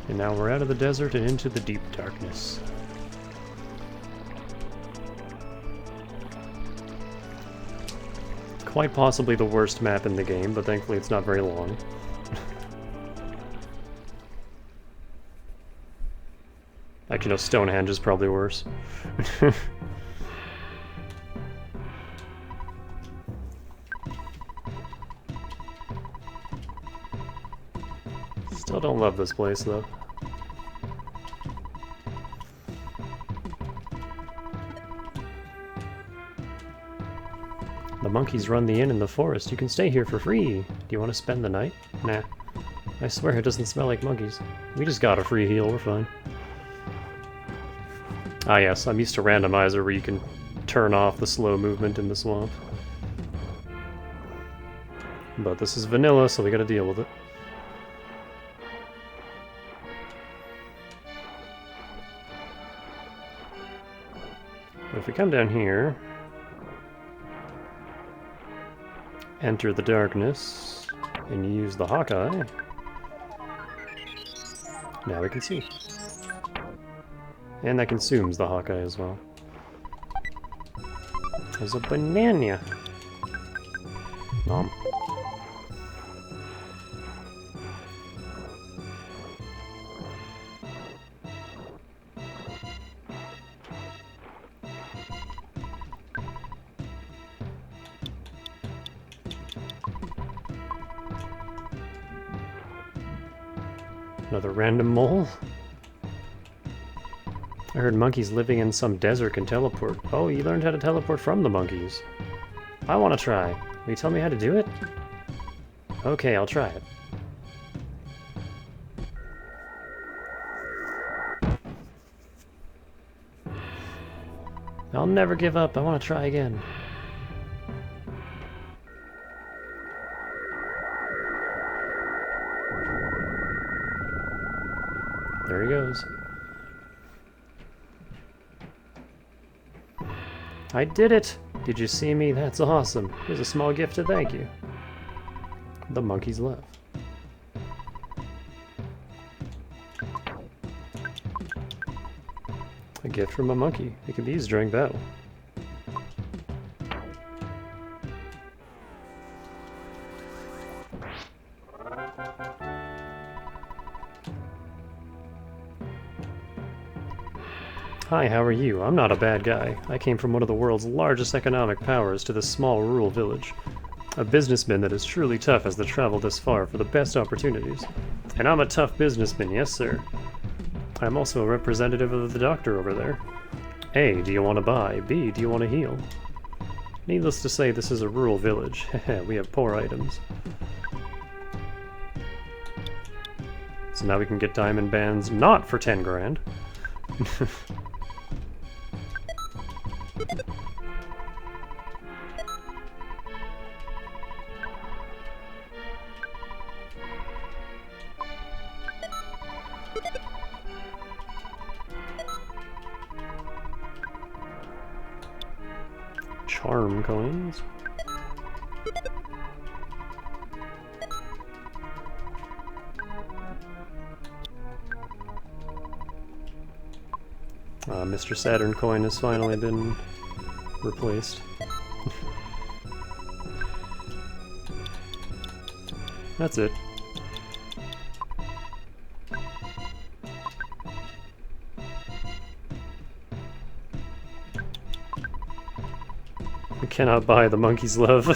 And now we're out of the desert and into the deep darkness. Quite possibly the worst map in the game, but thankfully it's not very long. Actually, no, Stonehenge is probably worse. Still don't love this place, though. The monkeys run the inn in the forest. You can stay here for free. Do you want to spend the night? Nah. I swear it doesn't smell like monkeys. We just got a free heal, we're fine. Ah yes, I'm used to randomizer where you can turn off the slow movement in the swamp. But this is vanilla, so we gotta deal with it. But if we come down here, enter the darkness, and use the Hawkeye, now we can see. And that consumes the Hawkeye as well. There's a banana. Nom. Another random mole. I heard monkeys living in some desert can teleport. Oh, you learned how to teleport from the monkeys. I want to try. Will you tell me how to do it? Okay, I'll try it. I'll never give up. I want to try again. There he goes. I did it! Did you see me? That's awesome. Here's a small gift to thank you. The monkey's love. A gift from a monkey. It can be used during battle. Hi, how are you? I'm not a bad guy. I came from one of the world's largest economic powers to this small rural village. A businessman that is truly tough has to travel this far for the best opportunities. And I'm a tough businessman, yes sir. I'm also a representative of the doctor over there. A, do you want to buy? B, do you want to heal? Needless to say, this is a rural village. We have poor items. So now we can get diamond bands not for 10 grand. Charm coins. Mr. Saturn coin has finally been replaced. That's it. We cannot buy the monkey's love.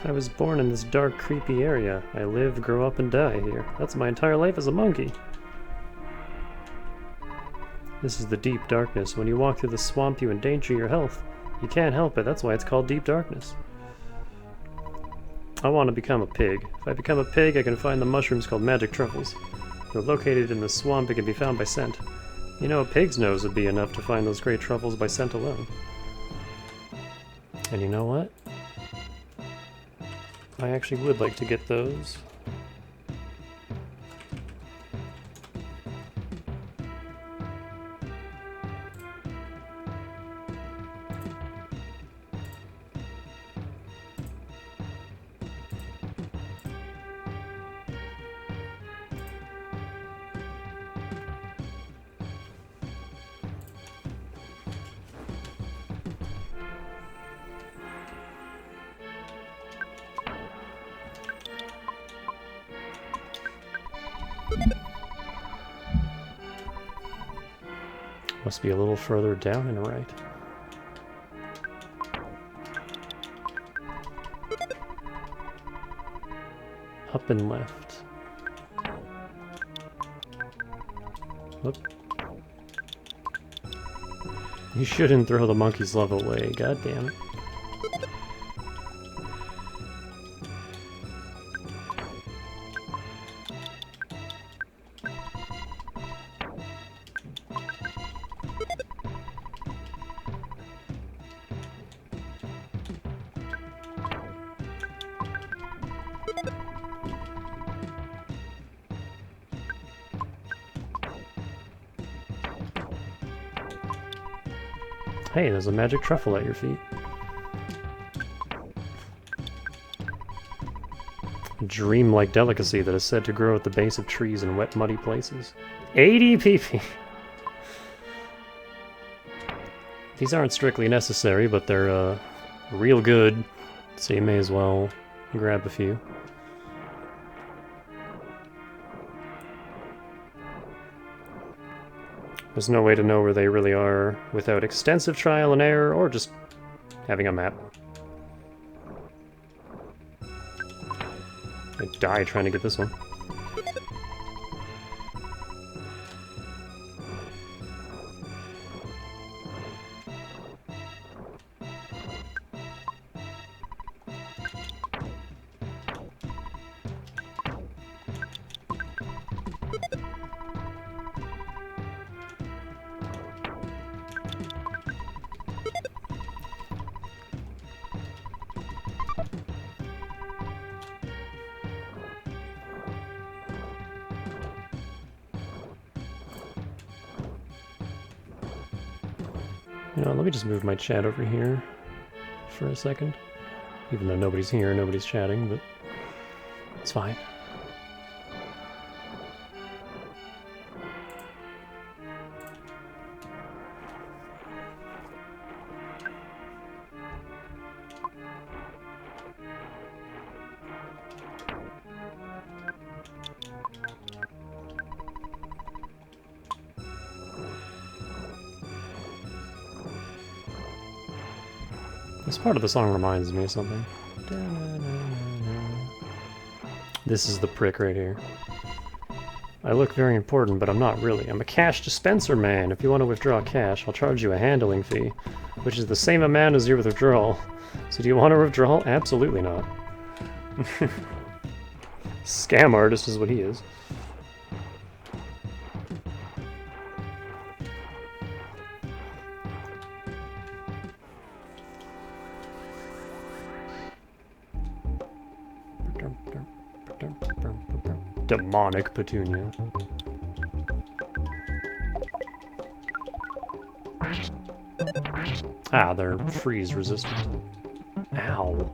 I was born in this dark, creepy area. I live, grow up, and die here. That's my entire life as a monkey. This is the deep darkness. When you walk through the swamp, you endanger your health. You can't help it. That's why it's called deep darkness. I want to become a pig. If I become a pig, I can find the mushrooms called magic truffles. They're located in the swamp and can be found by scent. You know, a pig's nose would be enough to find those great truffles by scent alone. And you know what? I actually would like to get those. Must be a little further down and right. Up and left. Whoop. You shouldn't throw the monkey's love away, god damn it. Hey, there's a magic truffle at your feet. A dream-like delicacy that is said to grow at the base of trees in wet, muddy places. 80 pp! These aren't strictly necessary, but they're real good, so you may as well grab a few. There's no way to know where they really are without extensive trial and error, or just having a map. I die trying to get this one. You know, let me just move my chat over here for a second. Even though nobody's here, nobody's chatting, but it's fine. This part of the song reminds me of something. This is the prick right here. I look very important, but I'm not really. I'm a cash dispenser man. If you want to withdraw cash, I'll charge you a handling fee, which is the same amount as your withdrawal. So do you want to withdraw? Absolutely not. Scam artist is what he is. Demonic petunia. Ah, they're freeze resistant. Ow.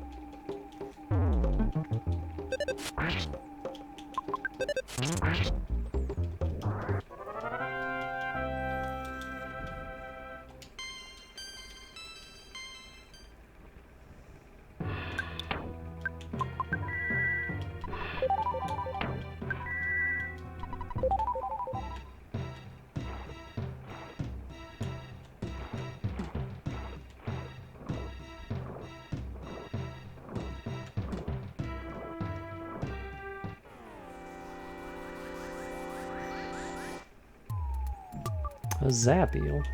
A Zappiel.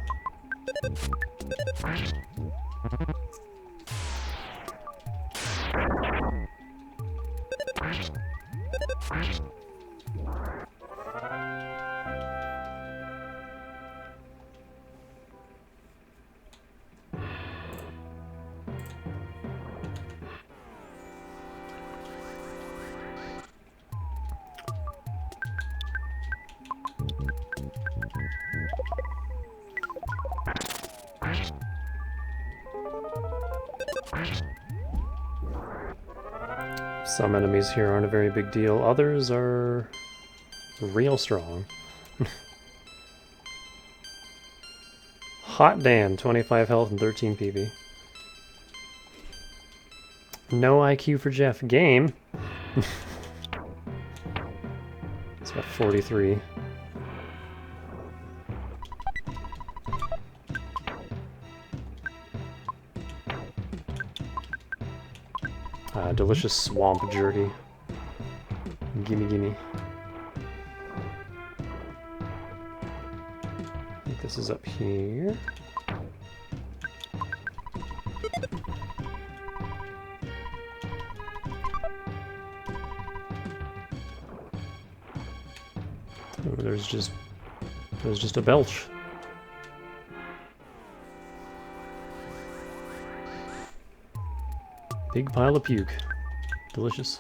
Some enemies here aren't a very big deal, others are real strong. Hot damn, 25 health and 13 PV. No IQ for Jeff. Game? It's got 43. Delicious swamp jerky. Gimme, gimme. I think this is up here. Oh, there's just a belch. Big pile of puke. Delicious.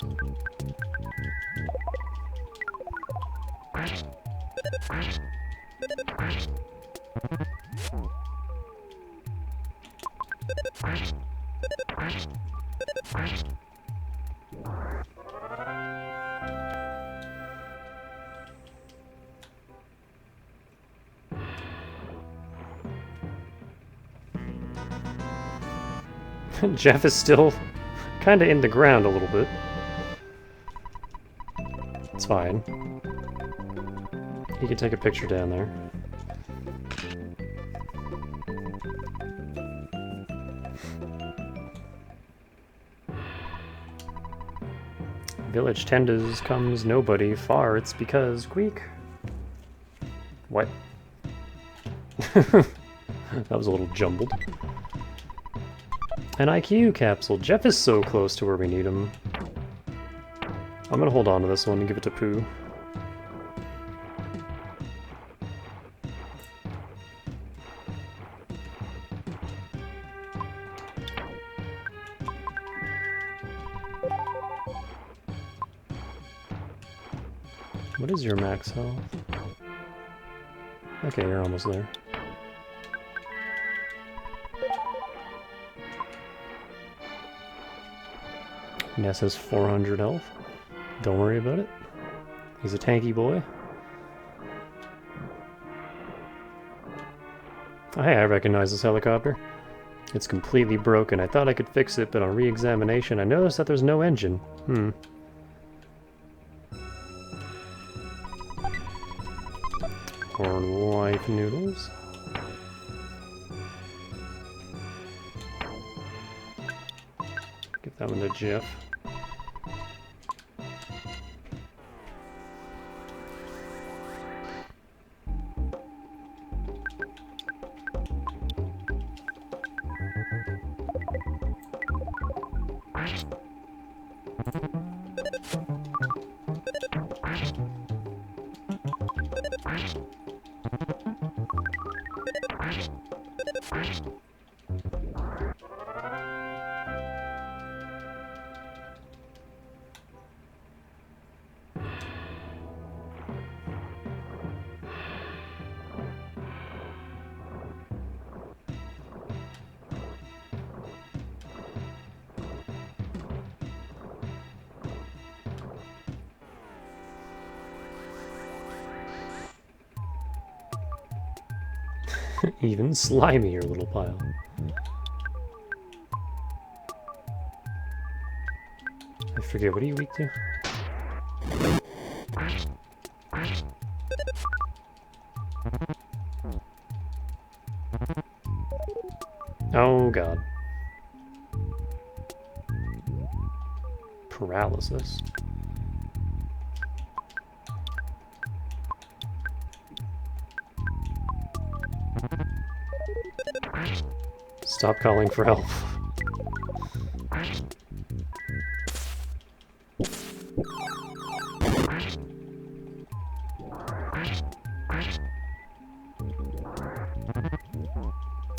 Jeff is still kind of in the ground a little bit. It's fine. He can take a picture down there. Village tenders comes nobody far, it's because Greek. What? That was a little jumbled. An IQ capsule. Jeff is so close to where we need him. I'm gonna hold on to this one and give it to Pooh. What is your max health? Okay, you're almost there. Ness has 400 health. Don't worry about it. He's a tanky boy. Oh, hey, I recognize this helicopter. It's completely broken. I thought I could fix it, but on re-examination I noticed that there's no engine. Or life noodles. Give that one to Jeff. Even slimier little pile. I forget, what are you weak to? Oh god. Paralysis. Stop calling for help.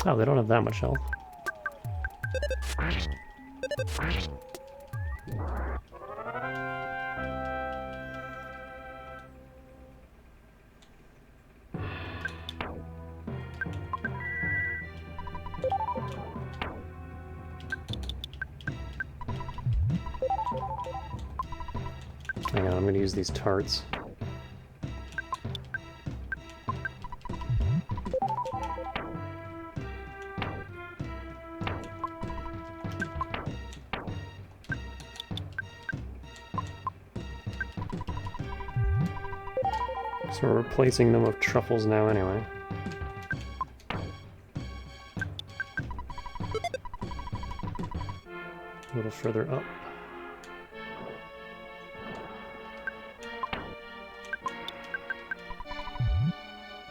Oh, they don't have that much health. Hang on, I'm gonna use these tarts. So we're replacing them with truffles now anyway. A little further up.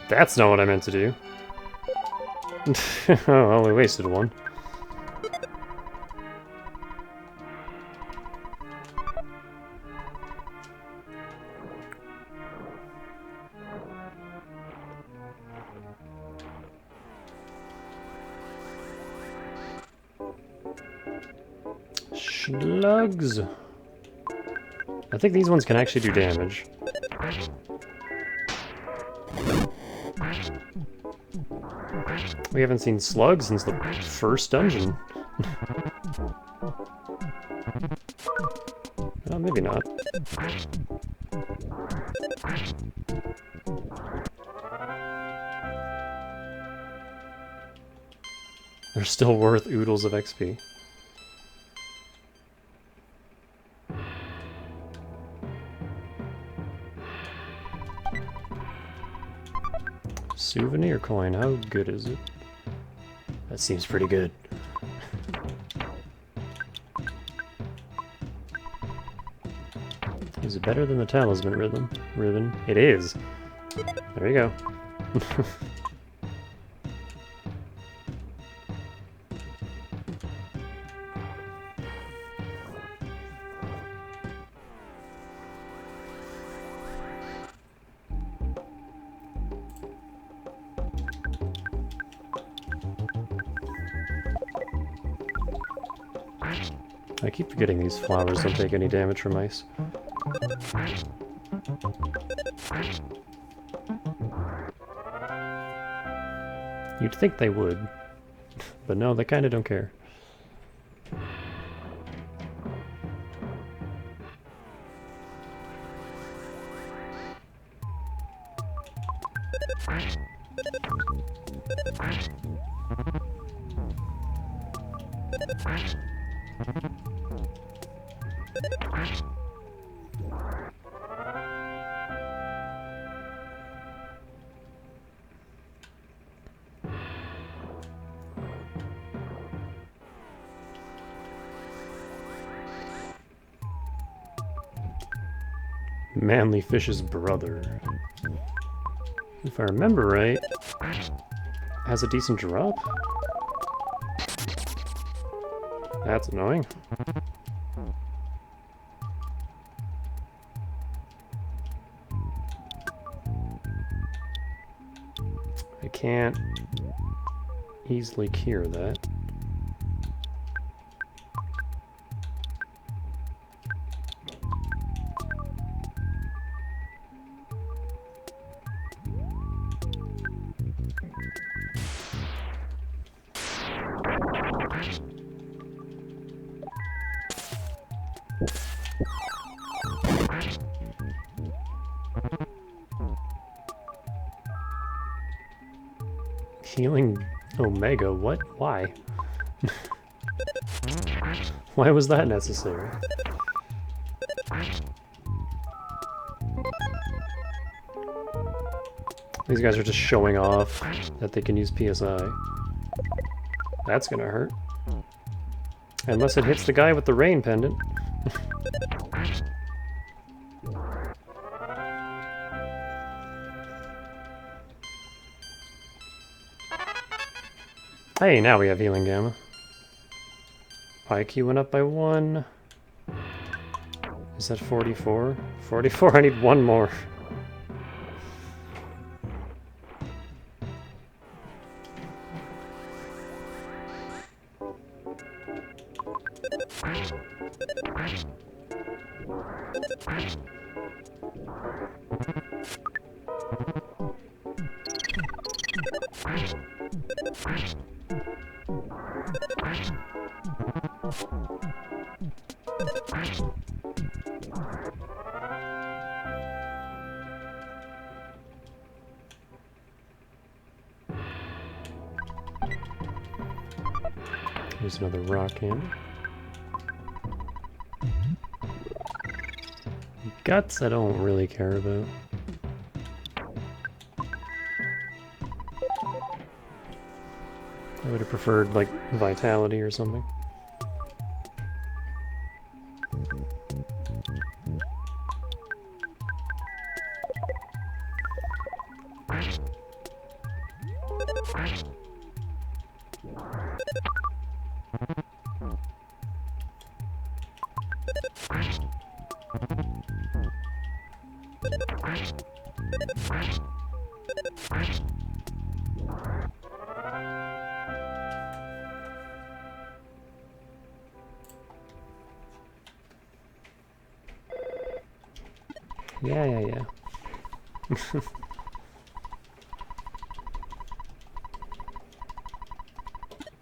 That's not what I meant to do. Oh, well, we wasted one. Slugs. I think these ones can actually do damage. We haven't seen slugs since the first dungeon. Oh, maybe not. They're still worth oodles of XP. Souvenir coin, how good is it? That seems pretty good. Is it better than the talisman ribbon? It is! There you go. I keep forgetting these flowers don't take any damage from ice. You'd think they would, but no, they kinda don't care. Manly Fish's brother. If I remember right, has a decent drop? That's annoying. I can't easily cure that. Healing Omega? What? Why? Why was that necessary? These guys are just showing off that they can use PSI. That's gonna hurt. Unless it hits the guy with the rain pendant. Hey, now we have healing gamma. IQ went up by 1. Is that 44? 44, I need one more. Here's another rock candy. Guts I don't really care about. I would have preferred, like, vitality or something. Yeah.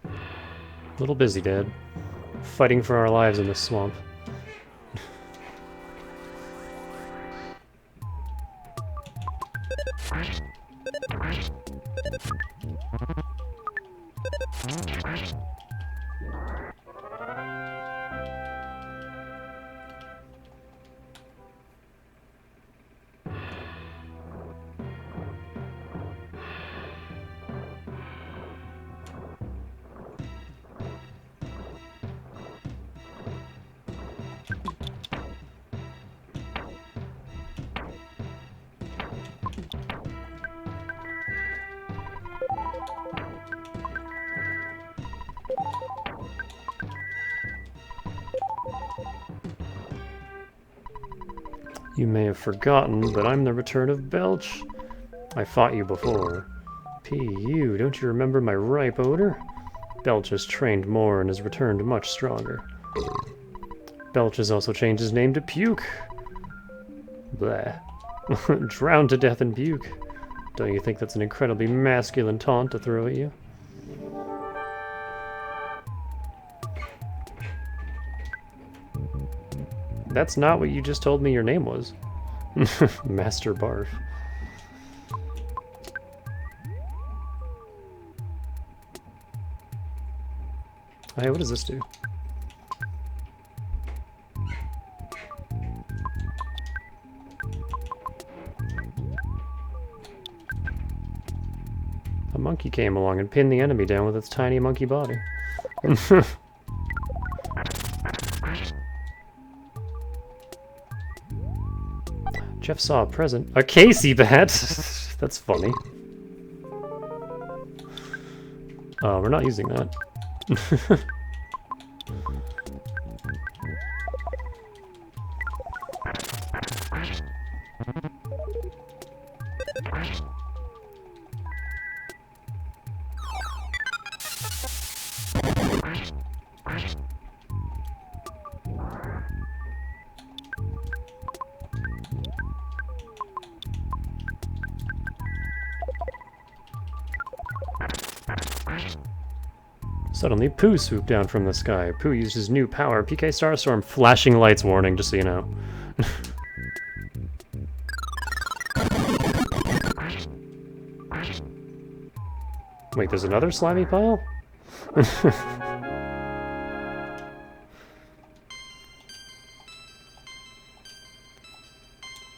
A little busy, Dad. Fighting for our lives in this swamp. You may have forgotten, but I'm the return of Belch. I fought you before. P.U., don't you remember my ripe odor? Belch has trained more and has returned much stronger. Belch has also changed his name to Puke. Blah. Drowned to death in puke. Don't you think that's an incredibly masculine taunt to throw at you? That's not what you just told me your name was. Master Barf. Hey, what does this do? A monkey came along and pinned the enemy down with its tiny monkey body. Jeff saw a present. A Casey bat! That's funny. We're not using that. Suddenly, Pooh swooped down from the sky. Pooh used his new power, PK Starstorm. Flashing lights warning, just so you know. Wait, there's another slimy pile?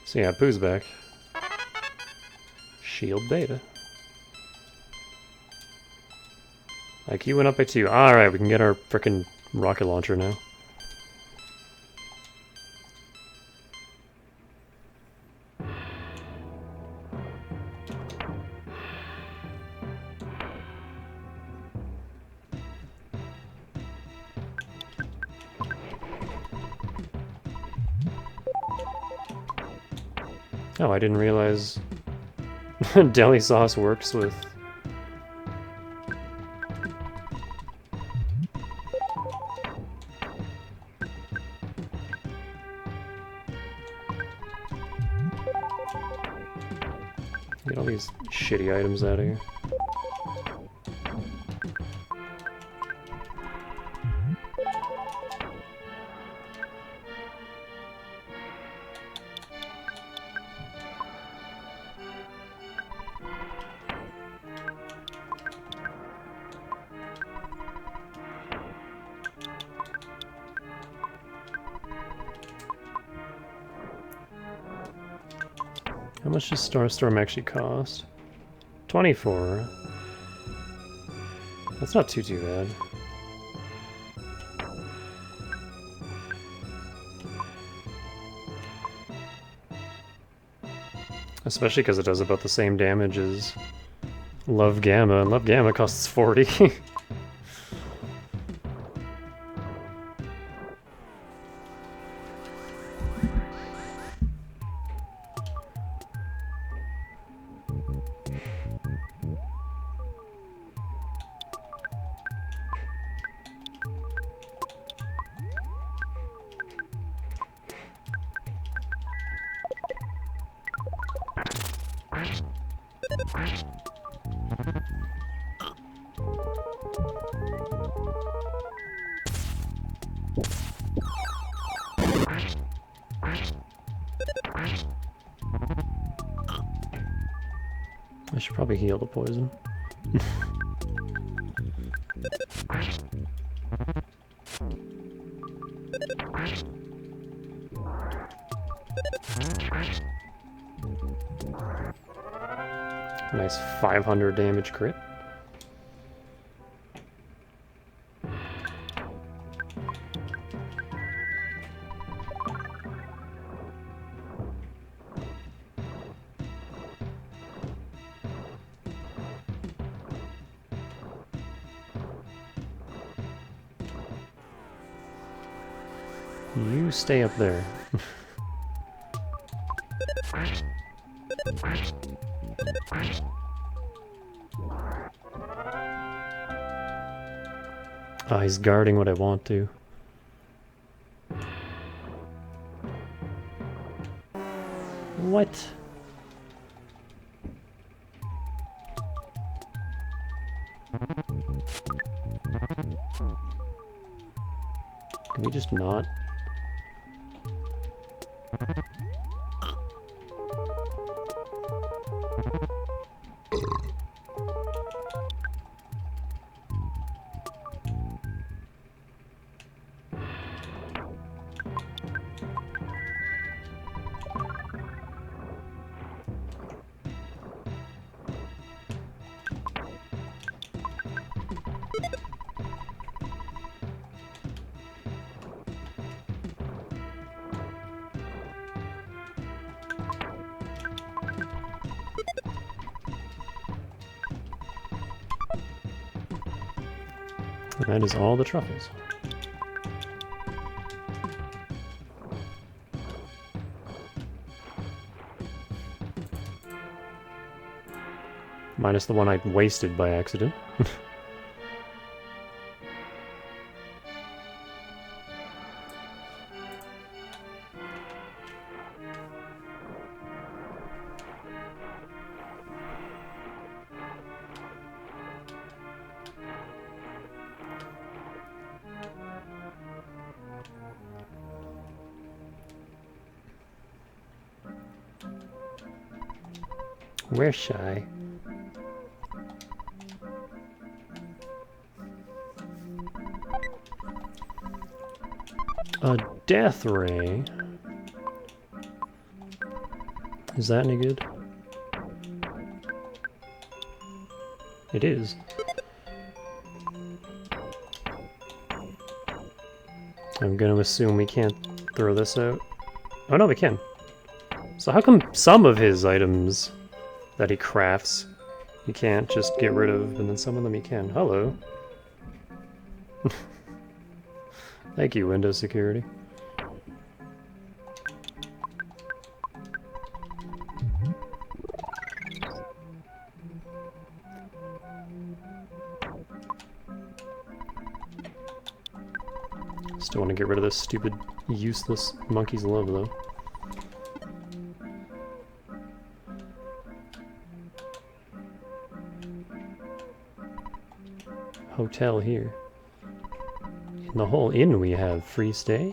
So yeah, Pooh's back. Shield beta. IQ went up by 2. Alright, we can get our frickin' rocket launcher now. Oh, I didn't realize deli sauce works with... Get all these shitty items out of here. How much does Starstorm actually cost? 24. That's not too bad. Especially because it does about the same damage as Love Gamma, and Love Gamma costs 40. I should probably heal the poison. Nice 500 damage crit. You stay up there. Ah, he's guarding what I want to. What? Can we just not? And that is all the truffles. Minus the one I wasted by accident. We're shy. A death ray? Is that any good? It is. I'm gonna assume we can't throw this out. Oh no, we can. So how come some of his items that he crafts you can't just get rid of, and then some of them you can? Hello. Thank you, Windows Security. Still want to get rid of this stupid, useless monkey's love, though. Hotel here. In the whole inn we have free stay.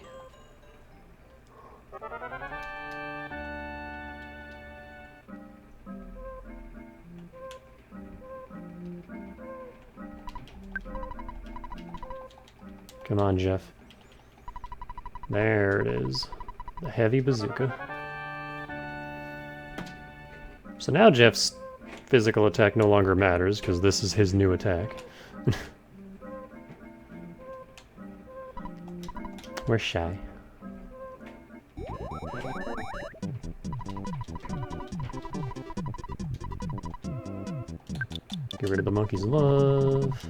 Come on, Jeff. There it is. The heavy bazooka. So now Jeff's physical attack no longer matters, because this is his new attack. We're shy. Get rid of the monkey's love.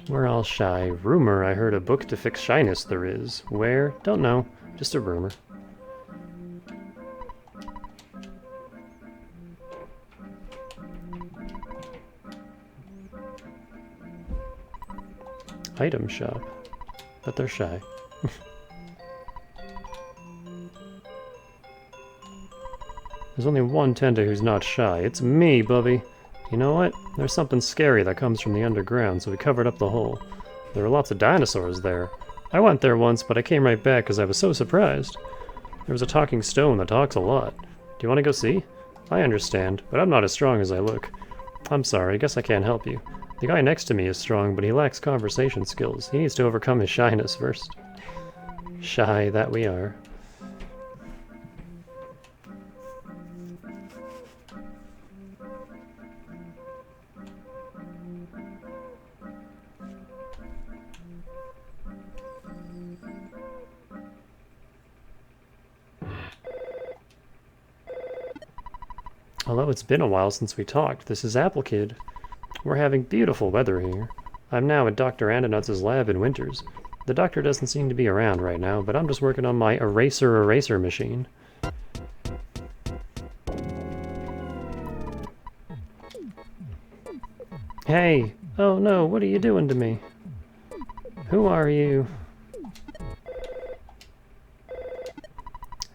We're all shy. Rumor, I heard a book to fix shyness there is. Where? Don't know. Just a rumor. Item shop. But they're shy. There's only one tender who's not shy. It's me, Bubby. You know what? There's something scary that comes from the underground, so we covered up the hole. There were lots of dinosaurs there. I went there once, but I came right back because I was so surprised. There was a talking stone that talks a lot. Do you want to go see? I understand, but I'm not as strong as I look. I'm sorry, I guess I can't help you. The guy next to me is strong, but he lacks conversation skills. He needs to overcome his shyness first. Shy that we are. Although it's been a while since we talked, this is Apple Kid. We're having beautiful weather here. I'm now at Dr. Andonuts' lab in Winters. The doctor doesn't seem to be around right now, but I'm just working on my eraser machine. Hey! Oh no, what are you doing to me? Who are you?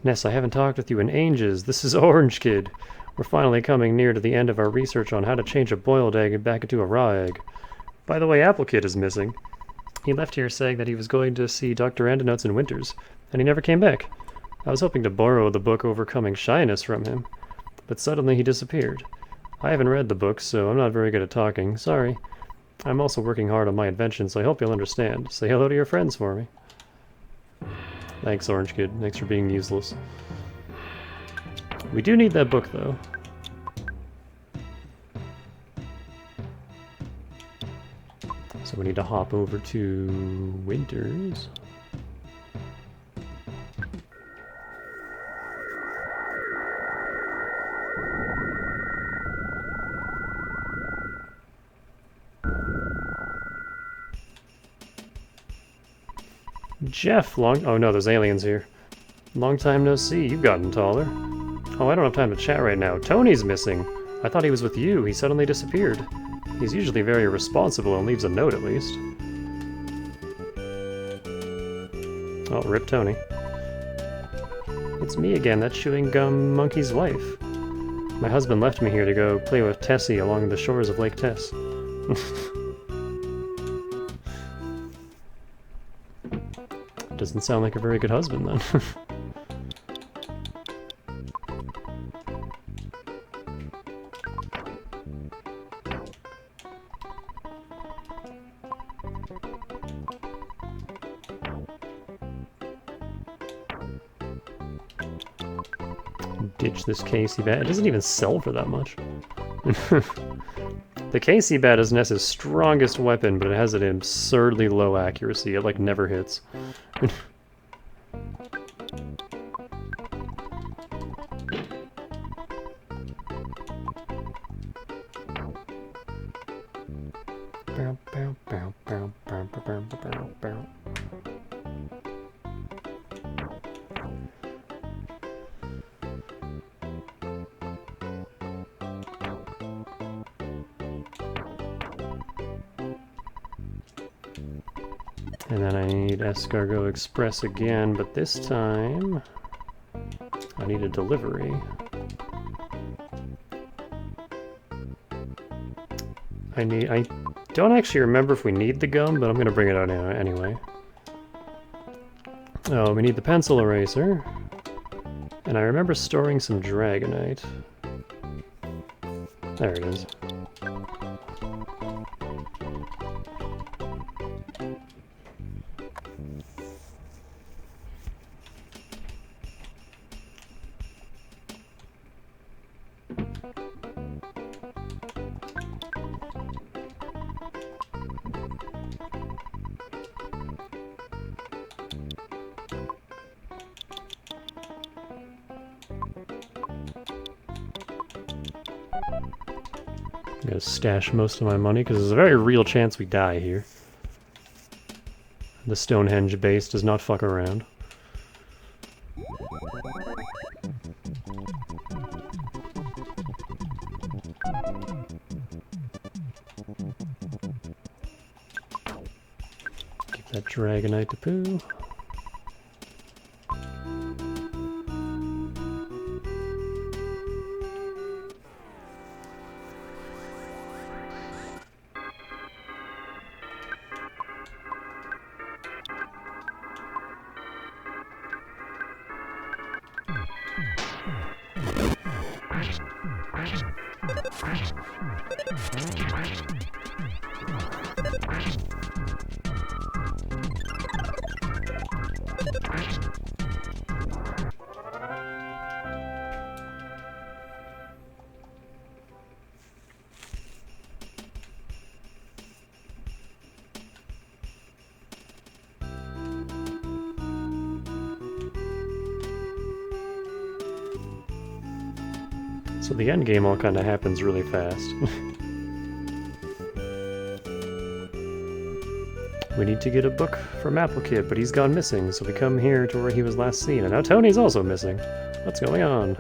Ness, I haven't talked with you in ages. This is Orange Kid. We're finally coming near to the end of our research on how to change a boiled egg back into a raw egg. By the way, Apple Kid is missing. He left here saying that he was going to see Dr. Andonuts in Winters, and he never came back. I was hoping to borrow the book Overcoming Shyness from him, but suddenly he disappeared. I haven't read the book, so I'm not very good at talking. Sorry. I'm also working hard on my invention, so I hope you'll understand. Say hello to your friends for me. Thanks, Orange Kid. Thanks for being useless. We do need that book, though. So we need to hop over to Winters. Jeff, oh no, there's aliens here. Long time no see, you've gotten taller. Oh, I don't have time to chat right now. Tony's missing. I thought he was with you. He suddenly disappeared. He's usually very responsible and leaves a note at least. Oh, rip Tony. It's me again, that chewing gum monkey's wife. My husband left me here to go play with Tessie along the shores of Lake Tess. Doesn't sound like a very good husband then. Ditch this KC bat. It doesn't even sell for that much. The KC bat is Ness's strongest weapon, but it has an absurdly low accuracy. It like never hits. And then I need Escargot Express again, but this time I need a delivery. I don't actually remember if we need the gum, but I'm gonna bring it out anyway. Oh, we need the pencil eraser. And I remember storing some Dragonite. There it is. I'm gonna stash most of my money because there's a very real chance we die here. The Stonehenge base does not fuck around. Give that Dragonite to poo. So the end game all kind of happens really fast. We need to get a book from Applecid, but he's gone missing, so we come here to where he was last seen, and now Tony's also missing. What's going on?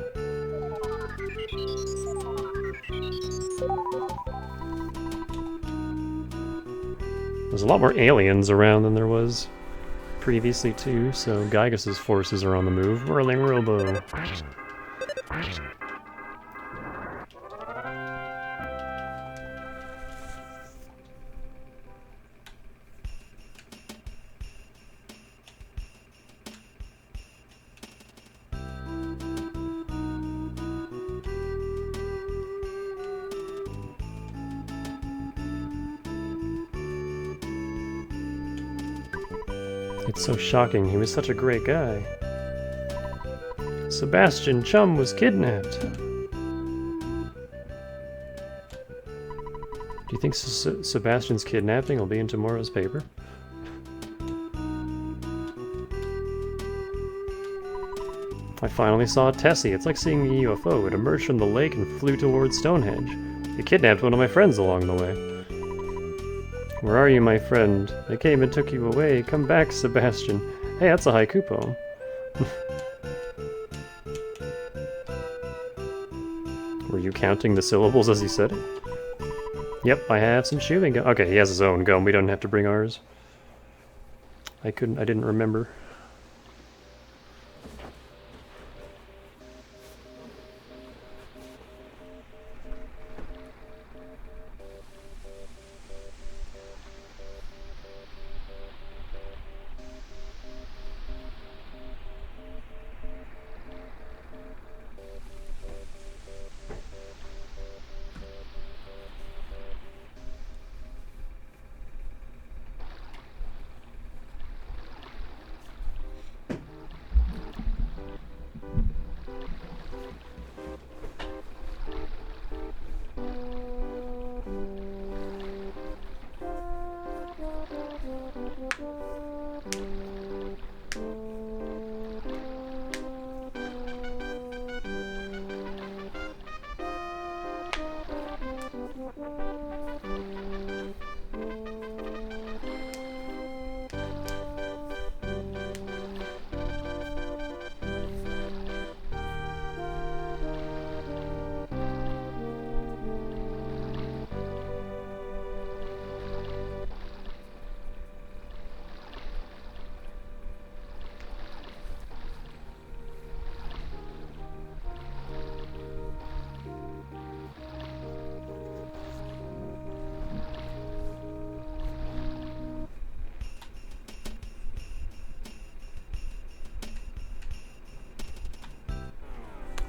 There's a lot more aliens around than there was previously too, so Gygas's forces are on the move. Whirling Robo. It's so shocking, he was such a great guy. Sebastian Chum was kidnapped. Do you think Sebastian's kidnapping will be in tomorrow's paper? I finally saw Tessie. It's like seeing a UFO. It emerged from the lake and flew towards Stonehenge. It kidnapped one of my friends along the way. Where are you, my friend? They came and took you away. Come back, Sebastian. Hey, that's a haiku poem. Were you counting the syllables as he said it? Yep, I have some chewing gum. Okay, he has his own gum. We don't have to bring ours. I didn't remember.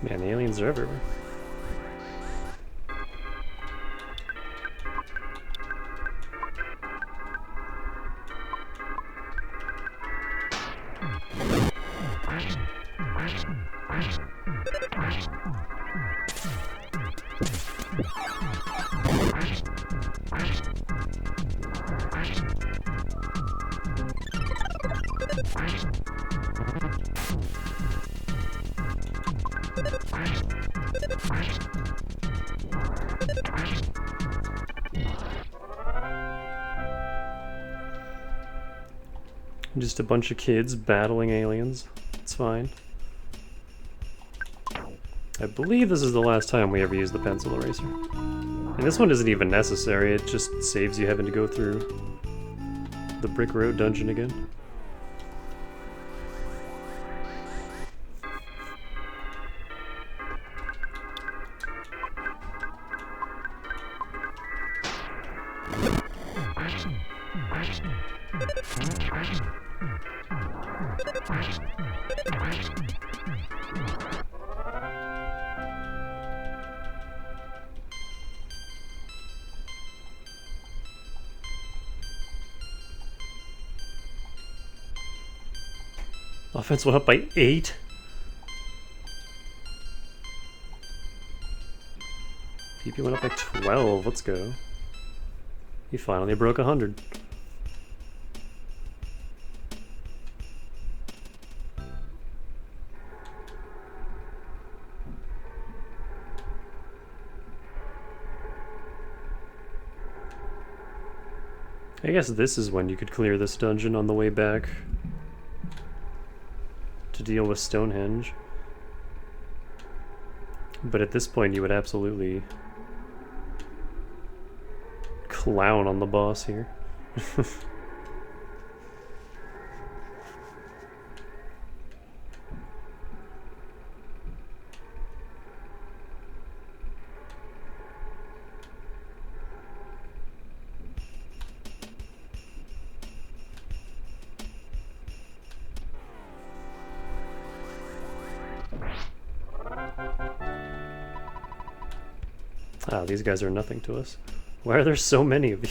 Man, the aliens are everywhere. Just a bunch of kids battling aliens. It's fine. I believe this is the last time we ever use the pencil eraser. And this one isn't even necessary, it just saves you having to go through the Brick Road dungeon again. Offense went up by 8. PP went up by 12. Let's go. He finally broke 100. I guess this is when you could clear this dungeon on the way back to deal with Stonehenge. But at this point you would absolutely clown on the boss here. Ah, these guys are nothing to us. Why are there so many of you?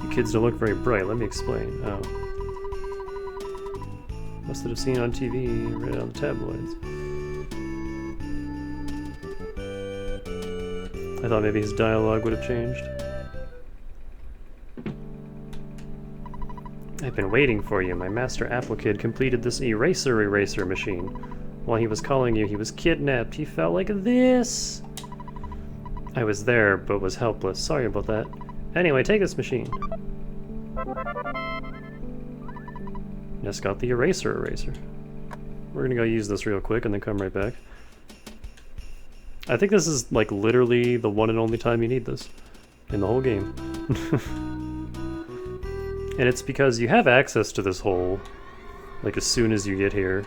You kids don't look very bright, let me explain. Oh. Must have seen it on TV, read it on the tabloids. I thought maybe his dialogue would have changed. I've been waiting for you. My master Applekid completed this eraser machine. While he was calling you, he was kidnapped. He felt like this. I was there, but was helpless. Sorry about that. Anyway, take this machine. Just got the eraser. We're gonna go use this real quick and then come right back. I think this is like literally the one and only time you need this in the whole game. And it's because you have access to this hole like as soon as you get here.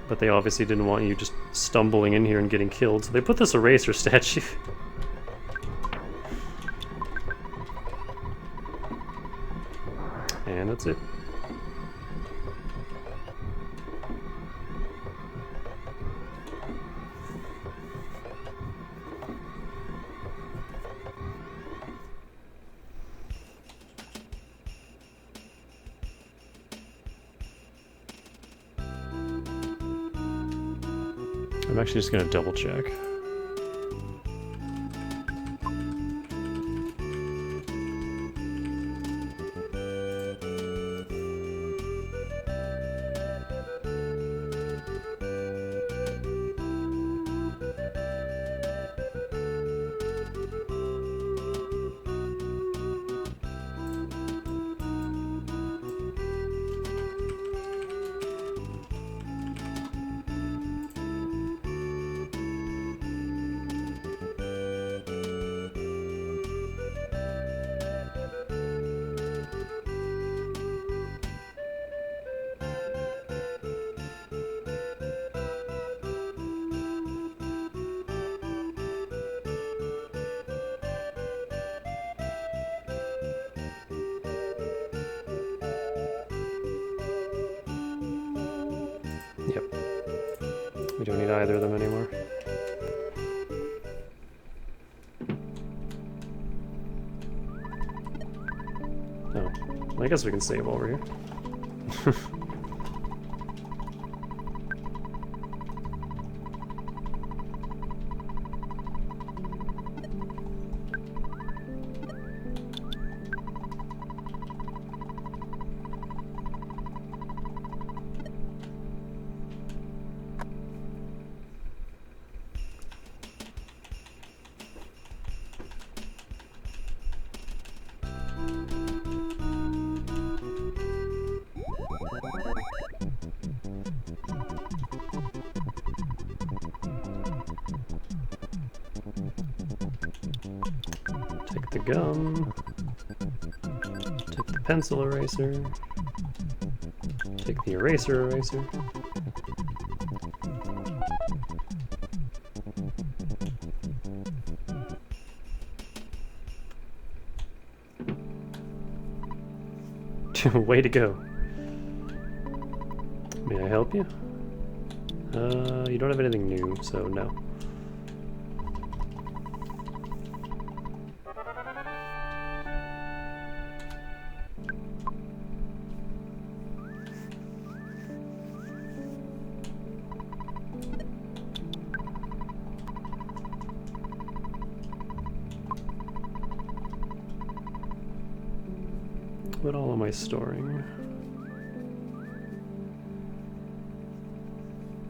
But they obviously didn't want you just stumbling in here and getting killed, so they put this eraser statue. And that's it. I'm actually just gonna double check. Yep. We don't need either of them anymore. Oh. Well, I guess we can save over here. Take the gum. Take the pencil eraser. Take the eraser. Way to go. May I help you? You don't have anything new, so no. What all am I storing?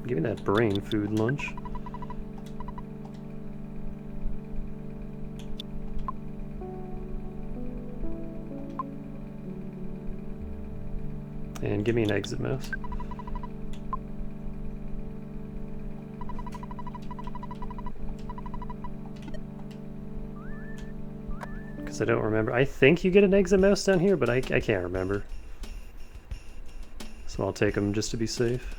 Give me that brain food lunch. And give me an exit mouse. I don't remember. I think you get an exit mouse down here, but I can't remember. So I'll take them just to be safe.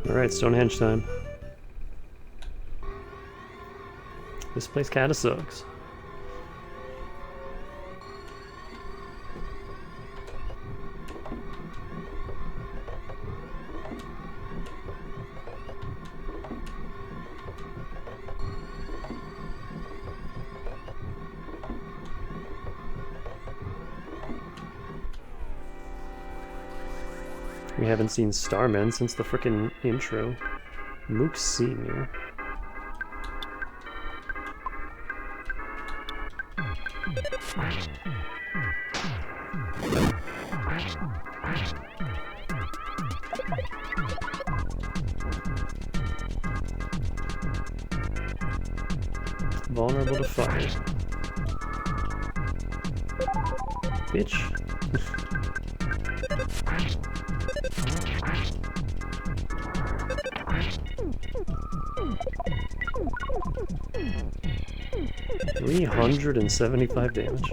Alright, Stonehenge time. This place kinda sucks. We haven't seen Starman since the frickin' intro. Mook Sr. Vulnerable to fire. Bitch. $375 damage.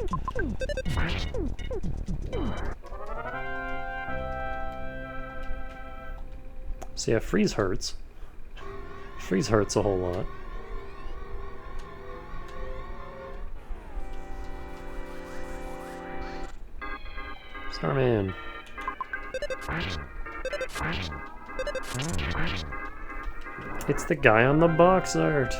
So yeah, freeze hurts. Freeze hurts a whole lot. Starman. It's the guy on the box art.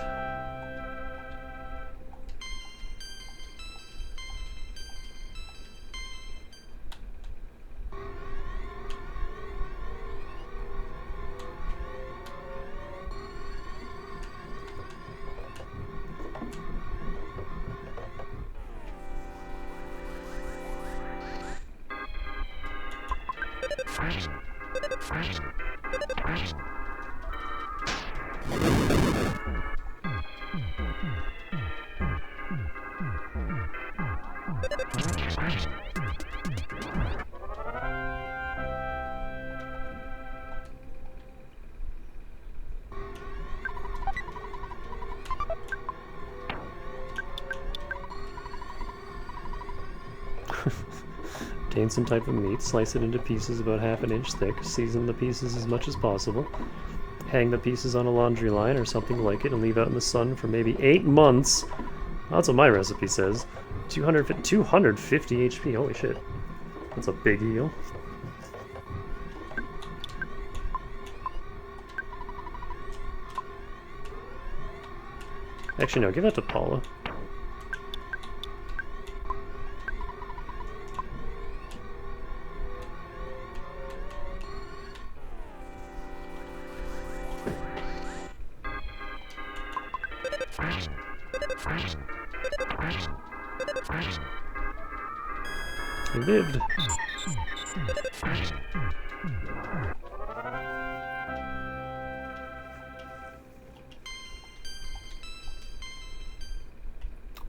Obtain some type of meat, slice it into pieces about half an inch thick, season the pieces as much as possible, hang the pieces on a laundry line or something like it, and leave out in the sun for maybe 8 months. That's what my recipe says. 250 HP, holy shit. That's a big heal. Actually, no, give that to Paula. He lived.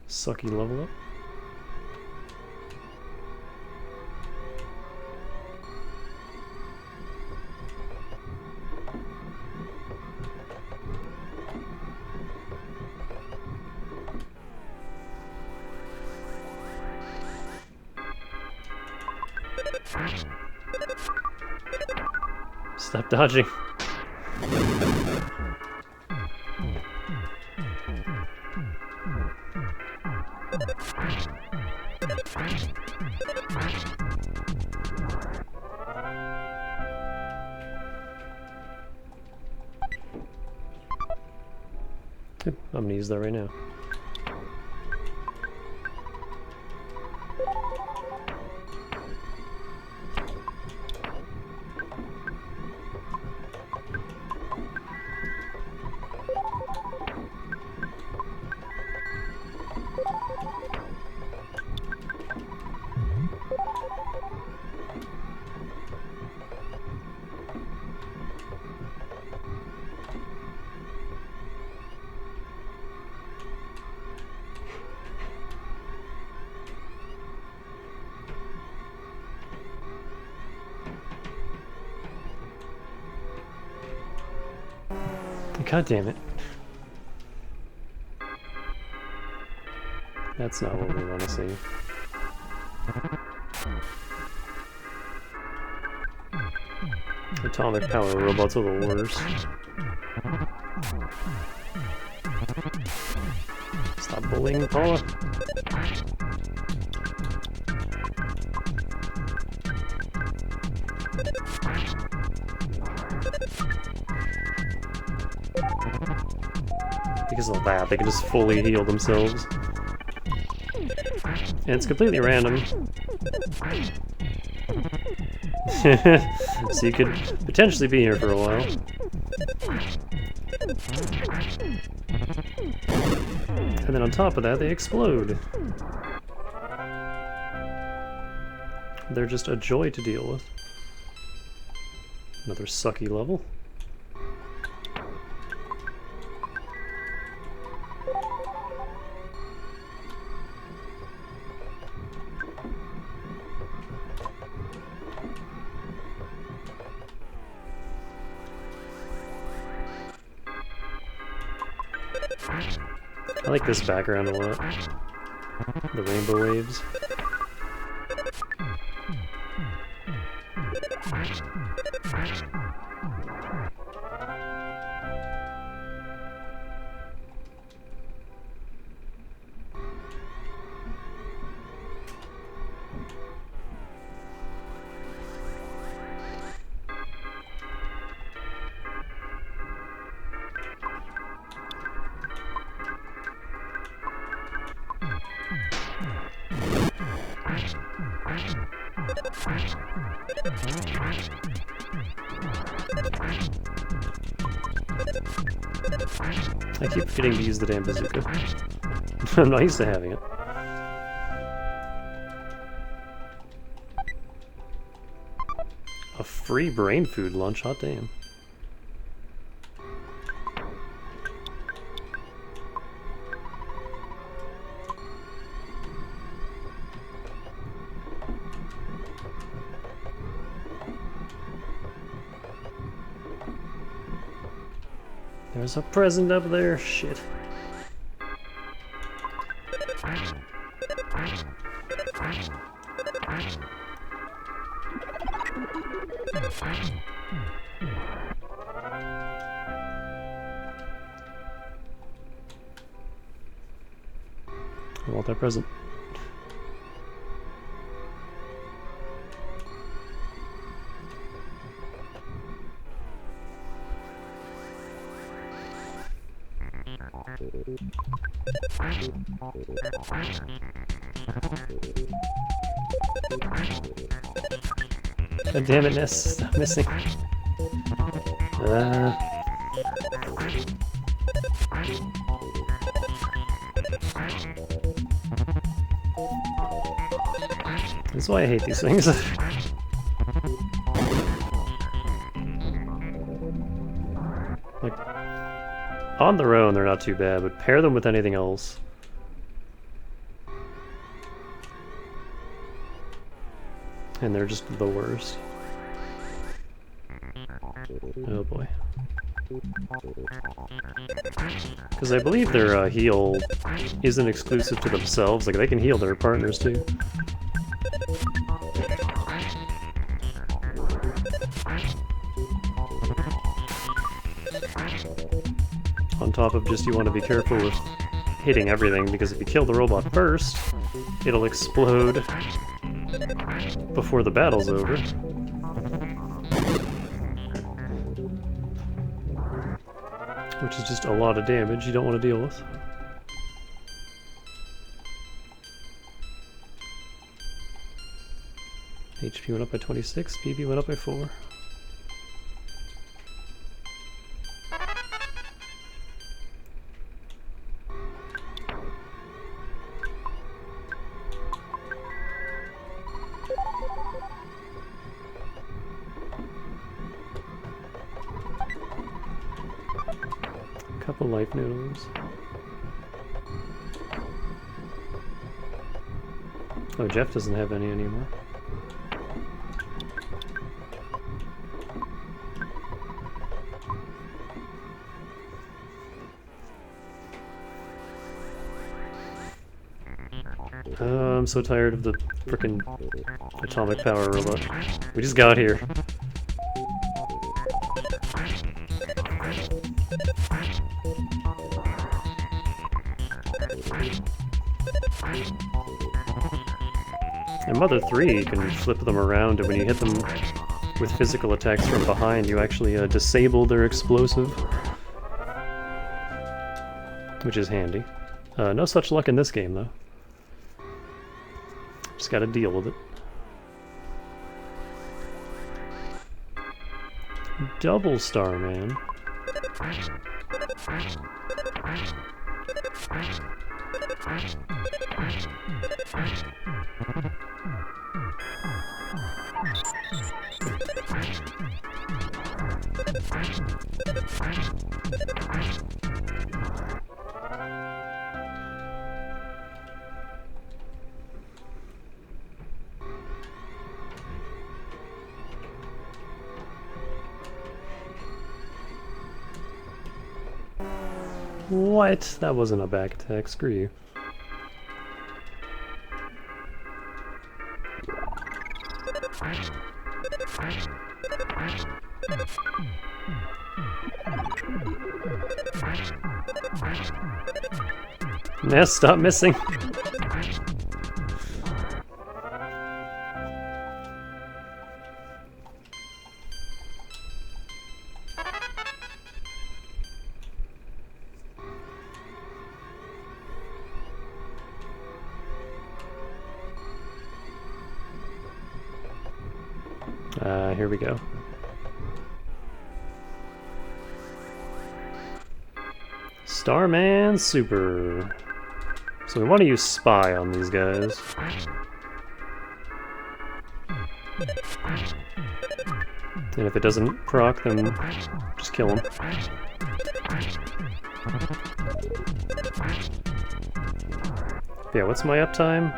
Sucky level up. Stop dodging. I'm gonna use that right now. God damn it. That's not what we want to see. Atomic power robots are the worst. Stop bullying Paula. Because of that, they can just fully heal themselves. And it's completely random. So you could potentially be here for a while. And then on top of that, they explode. They're just a joy to deal with. Another sucky level. I like this background a lot. The rainbow waves. I keep forgetting to use the damn bazooka. I'm not used to having it. A free brain food lunch, hot damn. There's a present up there, shit. I want that present. God damn it, Ness. Stop missing. That's why I hate these things. Like, on their own, they're not too bad, but pair them with anything else. And they're just the worst. Oh boy. Because I believe their heal isn't exclusive to themselves, like they can heal their partners too. On top of just you want to be careful with hitting everything, because if you kill the robot first, it'll explode before the battle's over. Which is just a lot of damage you don't want to deal with. HP went up by 26, PP went up by 4. Couple life noodles. Oh, Jeff doesn't have any anymore. I'm so tired of the frickin' atomic power robot. We just got here. In Mother 3, you can flip them around, and when you hit them with physical attacks from behind, you actually disable their explosive. Which is handy. No such luck in this game, though. Just gotta deal with it. Double Star Man. What? That wasn't a back attack, screw you. Nah, stop missing. Here we go. Starman Super. So we want to use Spy on these guys. And if it doesn't proc, then just kill him. Yeah, what's my uptime?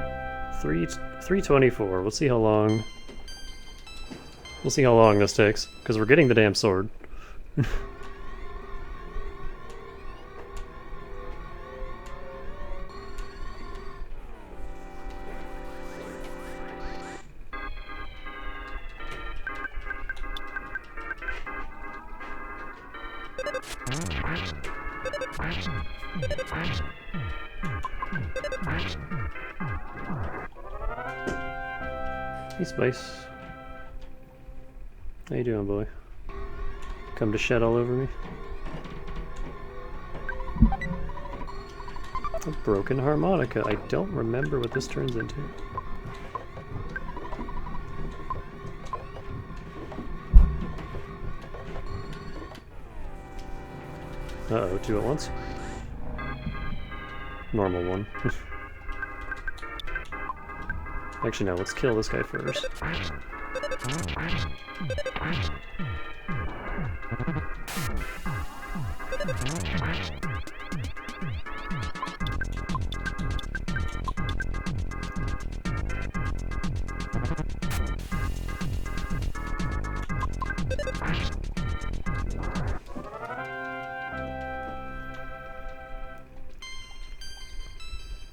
324. We'll see how long. We'll see how long this takes, because we're getting the damn sword. Hey, Spice. How you doing, boy? Come to shed all over me? A broken harmonica. I don't remember what this turns into. Uh-oh, two at once? Normal one. Actually, no, let's kill this guy first.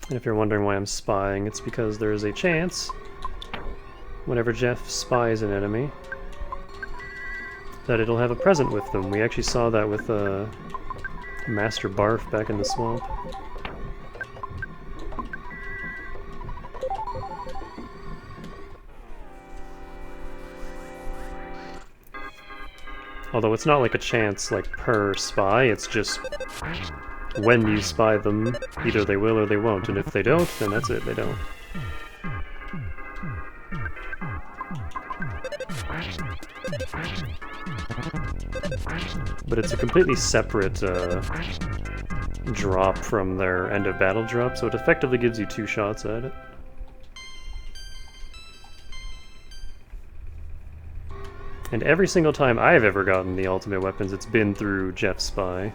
And if you're wondering why I'm spying, it's because there is a chance, whenever Jeff spies an enemy, that it'll have a present with them. We actually saw that with Master Barf back in the swamp. Although it's not like a chance like per spy, it's just when you spy them, either they will or they won't, and if they don't, then that's it, they don't. But it's a completely separate drop from their end of battle drop, so it effectively gives you 2 shots at it. And every single time I've ever gotten the ultimate weapons, it's been through Jeff's spy.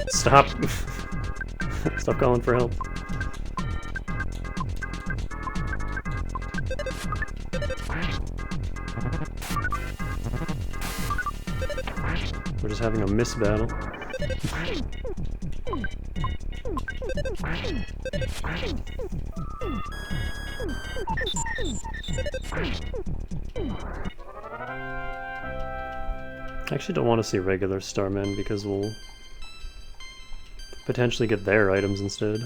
Stop! Stop calling for help. We're just having a miss battle. I actually don't want to see regular Starmen because we'll potentially get their items instead.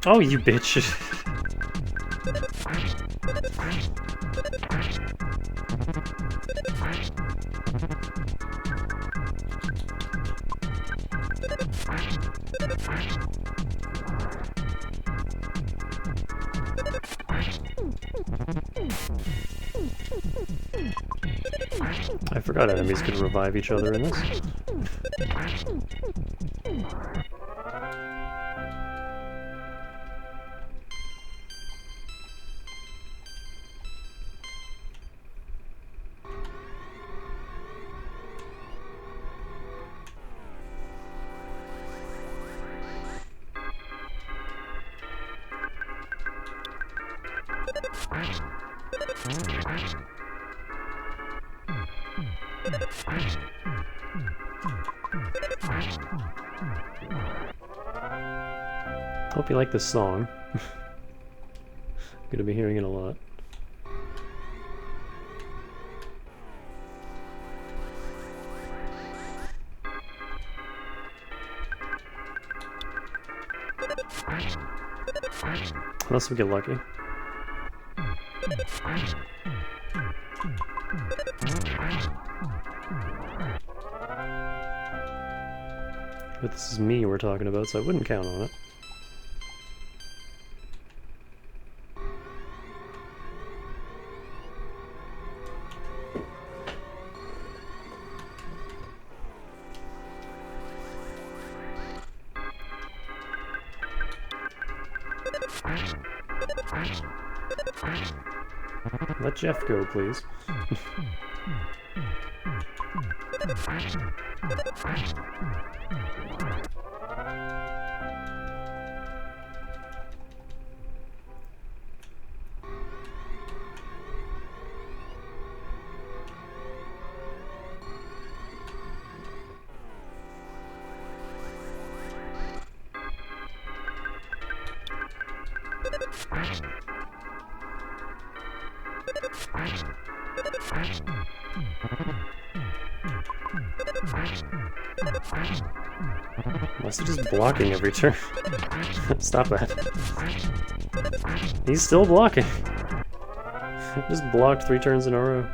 Oh, you bitch. I forgot enemies could revive each other in this. Hope you like this song. I'm gonna be hearing it a lot. Unless we get lucky. But this is me we're talking about, so I wouldn't count on it. Let Jeff go, please. Why is he just blocking every turn? Stop that. He's still blocking. Just blocked 3 turns in a row.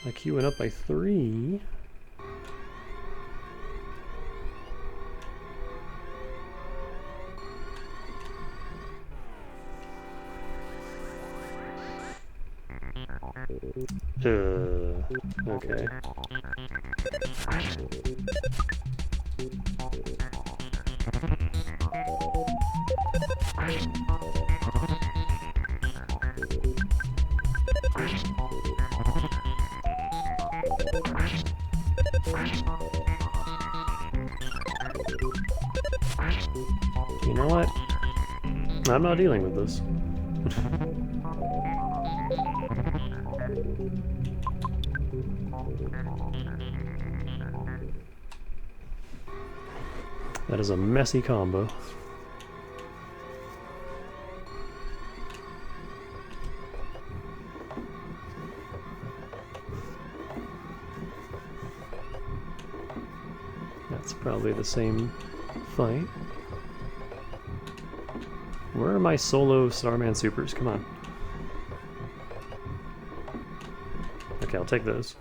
IQ went up by 3. Okay. You know what? I'm not dealing with this. That is a messy combo. That's probably the same fight. Where are my solo Starman supers? Come on. Okay, I'll take those.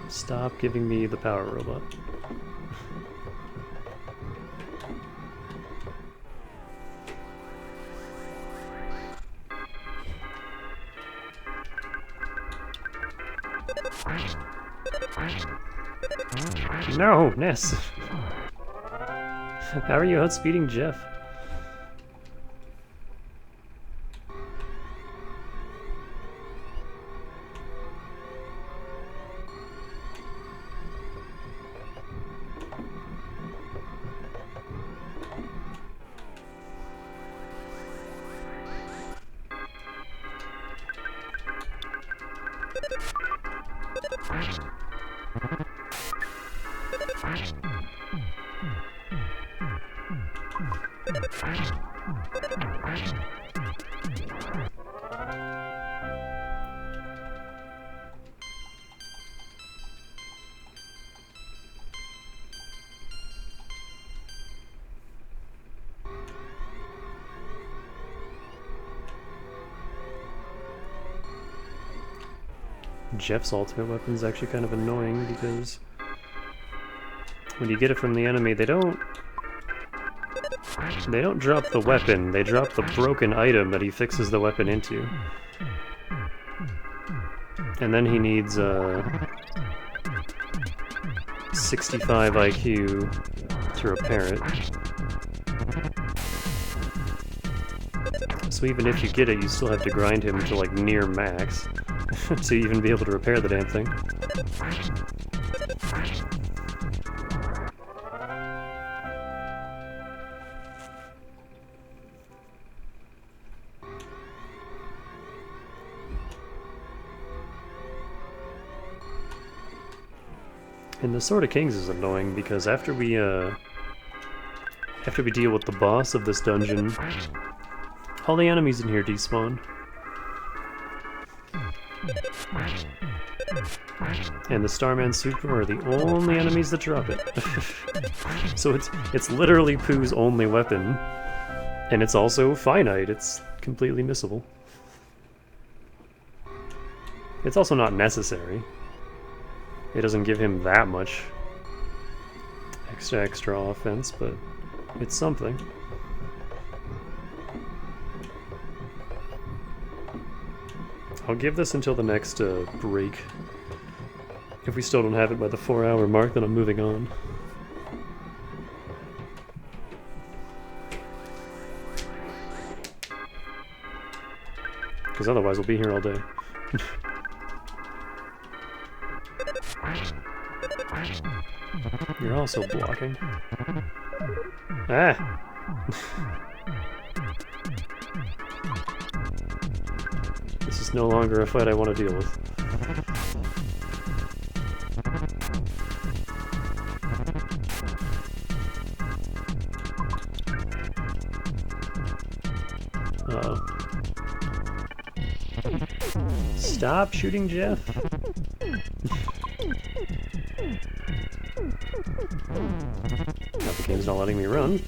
Stop giving me the power robot. No, Ness! How are you outspeeding Jeff? Jeff's ultimate weapon is actually kind of annoying because when you get it from the enemy, they don't drop the weapon, they drop the broken item that he fixes the weapon into. And then he needs 65 IQ to repair it. So even if you get it, you still have to grind him to like near max to even be able to repair the damn thing. And the Sword of Kings is annoying because after we deal with the boss of this dungeon, all the enemies in here despawn. And the Starman Super are the only enemies that drop it. So it's literally Pooh's only weapon, and it's also finite. It's completely missable. It's also not necessary. It doesn't give him that much extra offense, but it's something. I'll give this until the next break. If we still don't have it by the 4-hour mark, then I'm moving on. Because otherwise we'll be here all day. You're also blocking. Ah! This is no longer a fight I want to deal with. Uh-oh. Stop shooting Jeff. Now the game's not letting me run.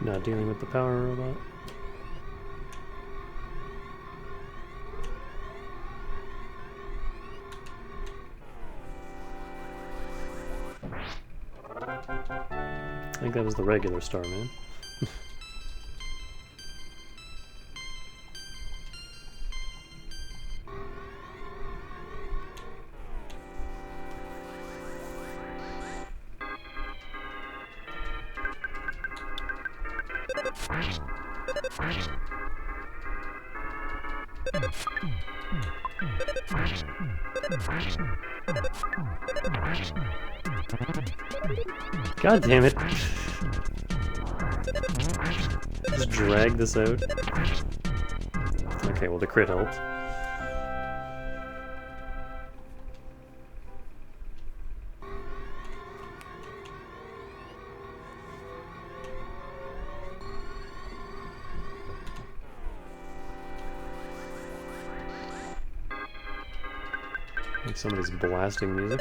Not dealing with the power robot. I think that was the regular Starman. God damn it. Just drag this out. Okay, well the crit helped. Like somebody's blasting music.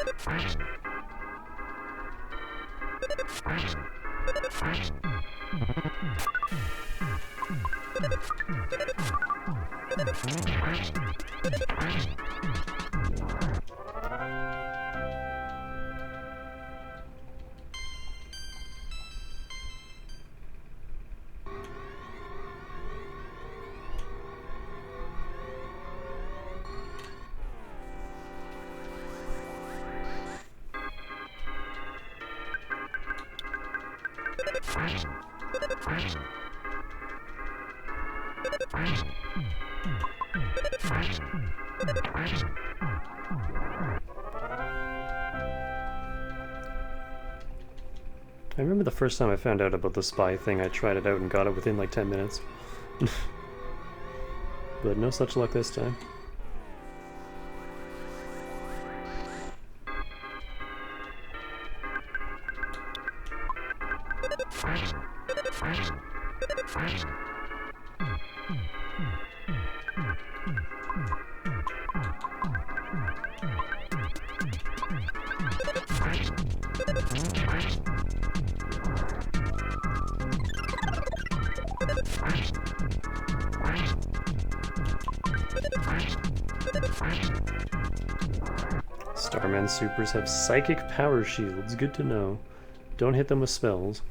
I remember the first time I found out about the spy thing, I tried it out and got it within like 10 minutes. But no such luck this time. Starman supers have psychic power shields, good to know. Don't hit them with spells.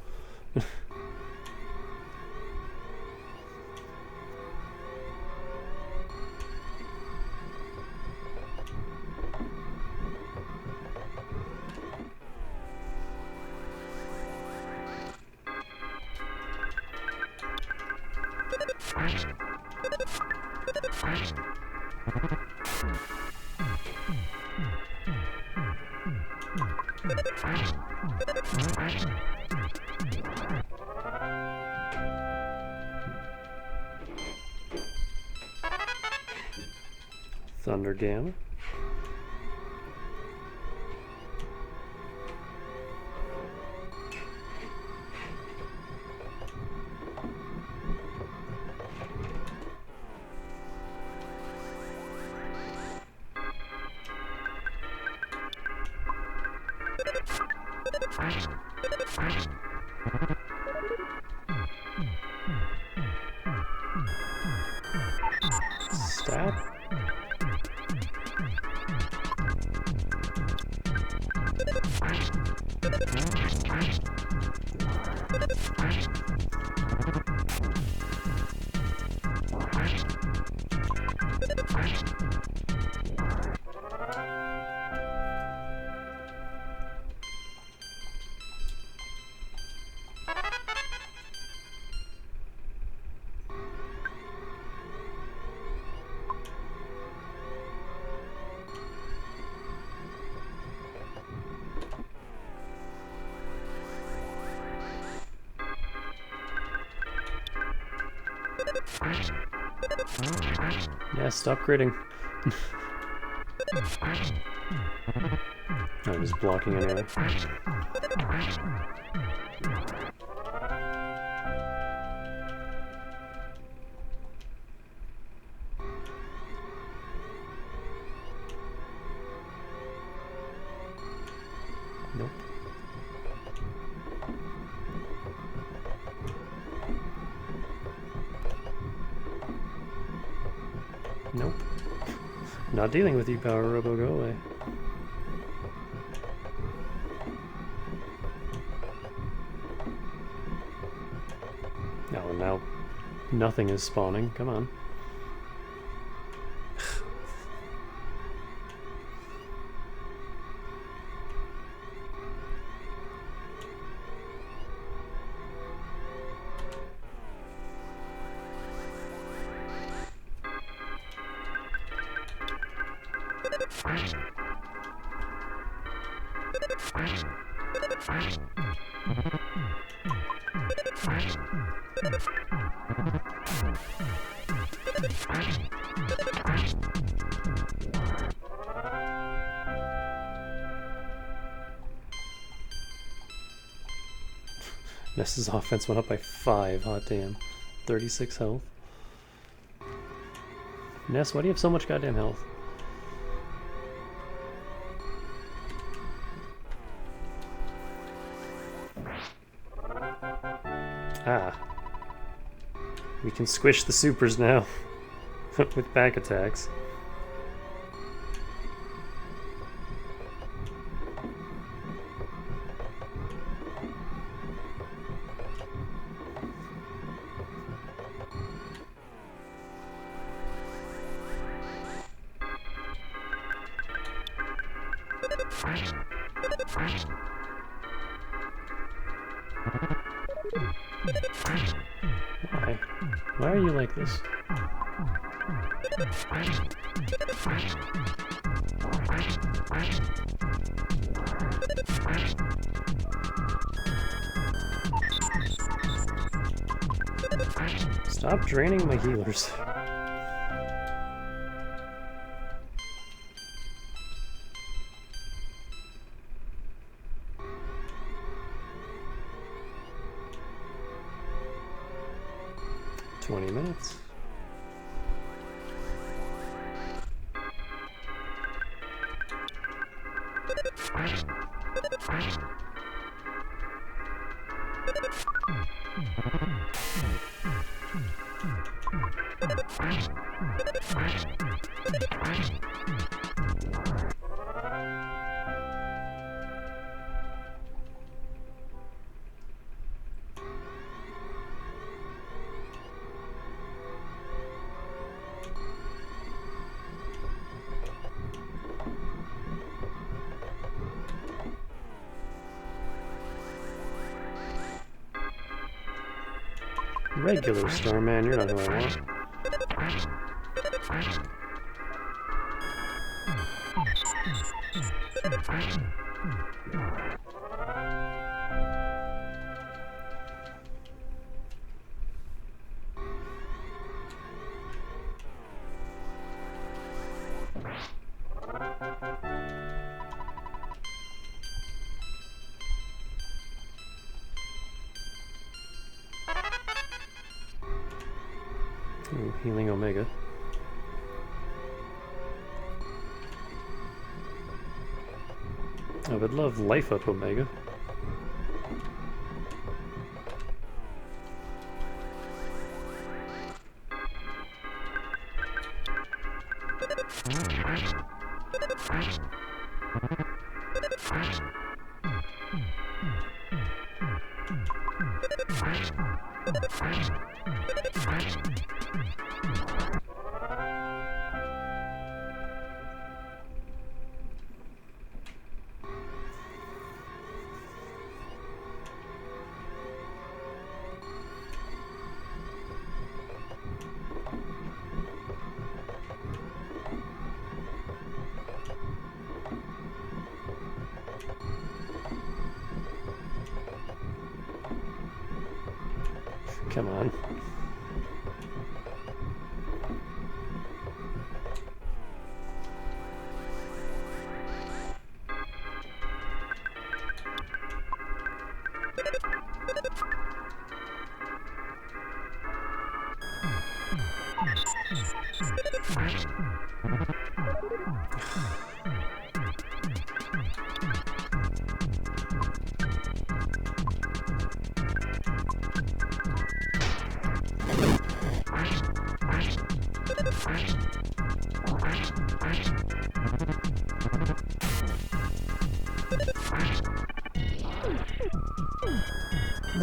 Thunder Gamma. Stab. Yeah, stop critting. I'm just blocking anyway. Nope. Nope. Not dealing with you, Power Robo, go away. Oh, and now nothing is spawning. Come on. Ness's offense went up by 5, hot damn. 36 health. Ness, why do you have so much goddamn health? Ah. We can squish the supers now. With back attacks. Why? Why are you like this? Stop draining my healers. Minutes. Regular Starman, you're not who I want. Ooh, healing Omega. I would love life up Omega. Come on.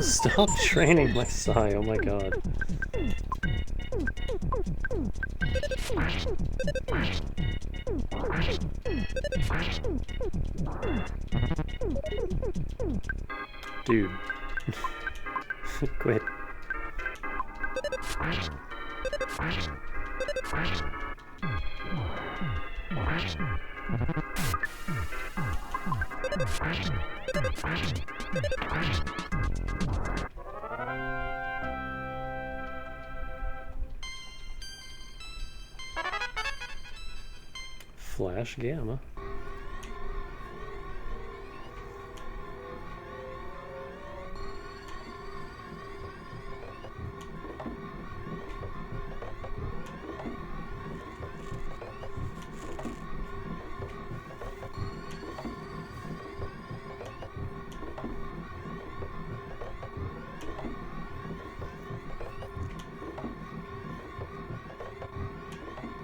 Stop training my Psy, oh my god. Dude. Quit. Flash Gamma.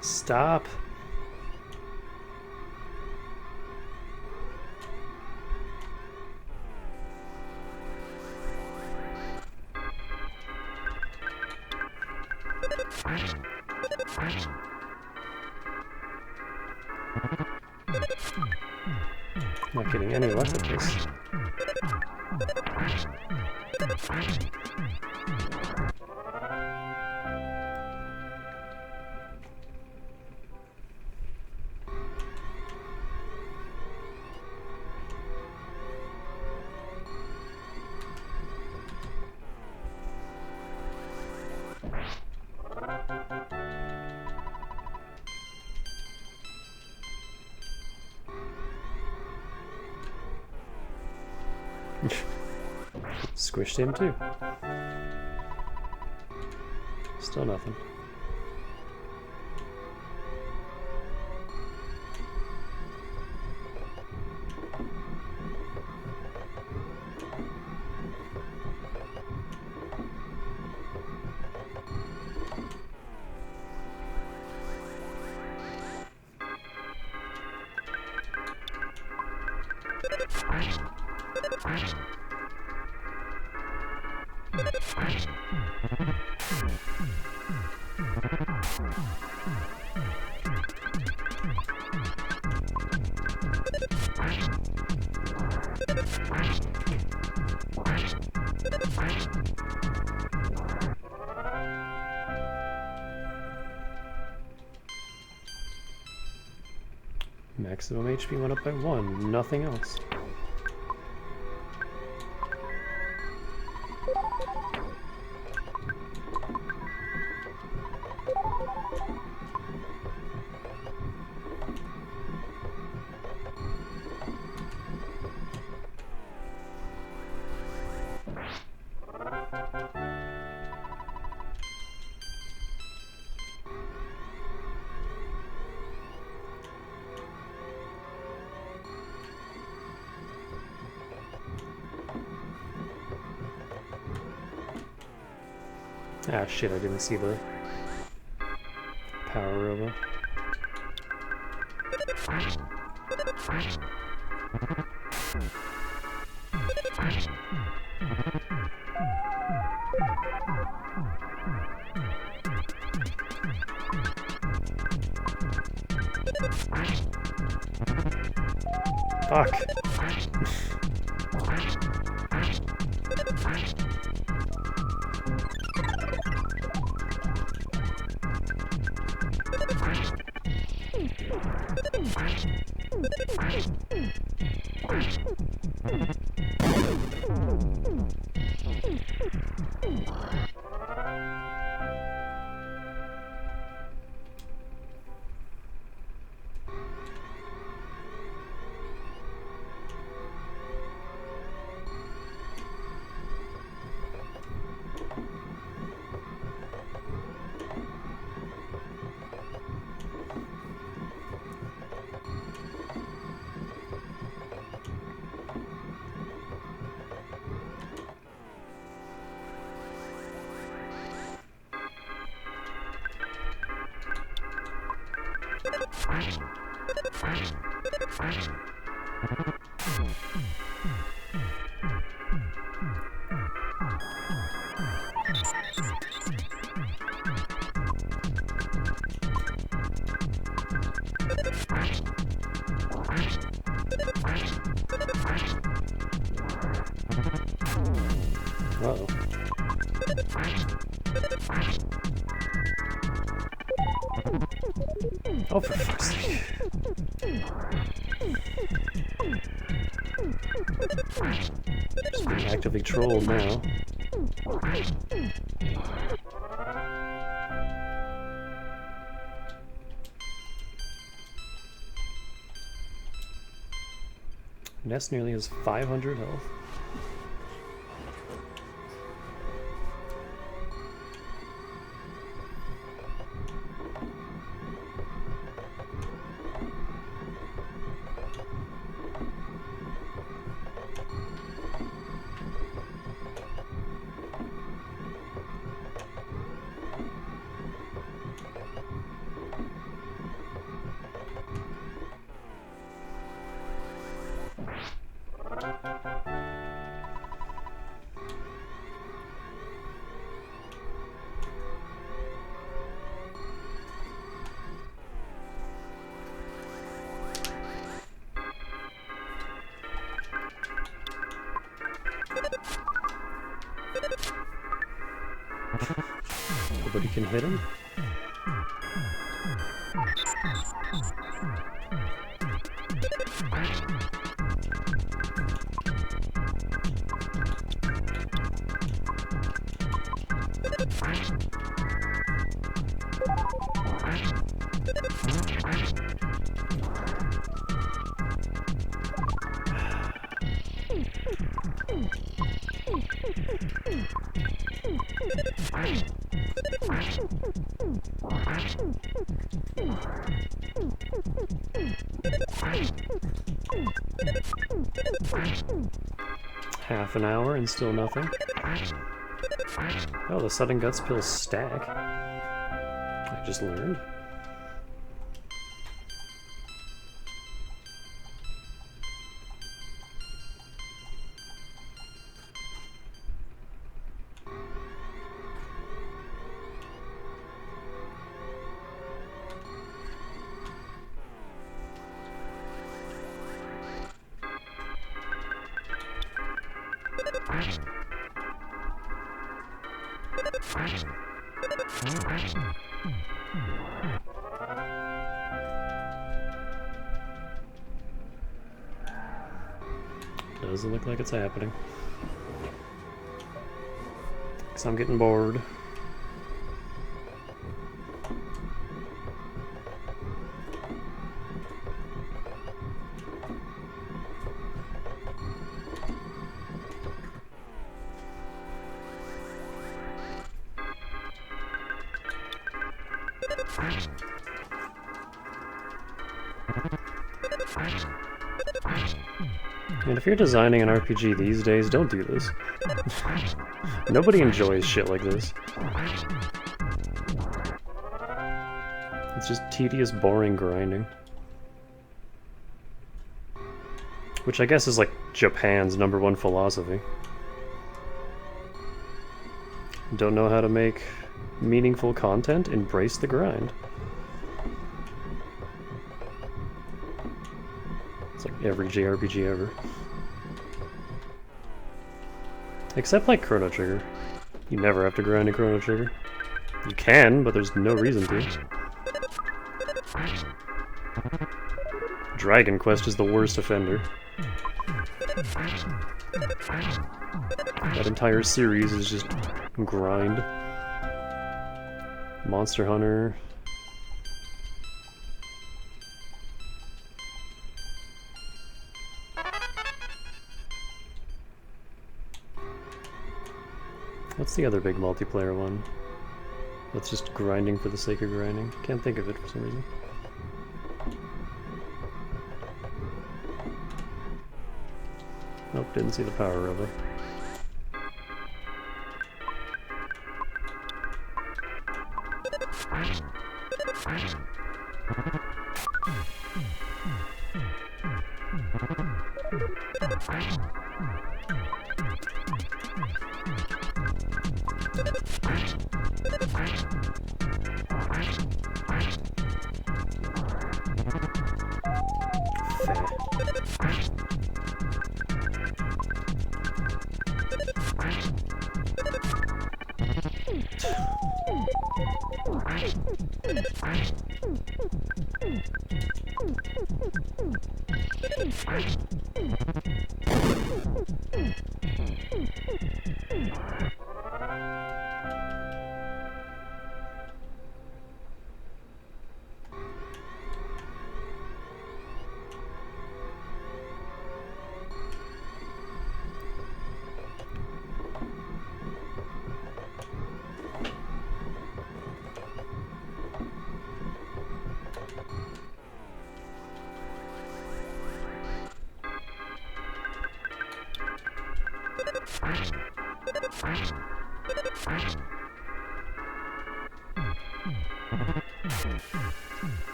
Stop. Not getting any luck with this. Squished him too. Still nothing. Maximum HP went up by 1, nothing else. Ah, shit, I didn't see the power robo. Fuck. Uh-oh. Oh, for fuck's sake. Just being actively trolled now. Ness nearly has 500 health. Nobody can hit him? Half an hour and still nothing. Oh, the sudden guts pills stack. I just learned. Doesn't look like it's happening. Because I'm getting bored. And if you're designing an RPG these days, don't do this. Nobody enjoys shit like this. It's just tedious, boring grinding. Which I guess is like Japan's #1 philosophy. Don't know how to make meaningful content? Embrace the grind. It's like every JRPG ever. Except like Chrono Trigger. You never have to grind a Chrono Trigger. You can, but there's no reason to. Dragon Quest is the worst offender. That entire series is just grind. Monster Hunter. What's the other big multiplayer one? That's just grinding for the sake of grinding. Can't think of it for some reason. Nope, didn't see the power robo.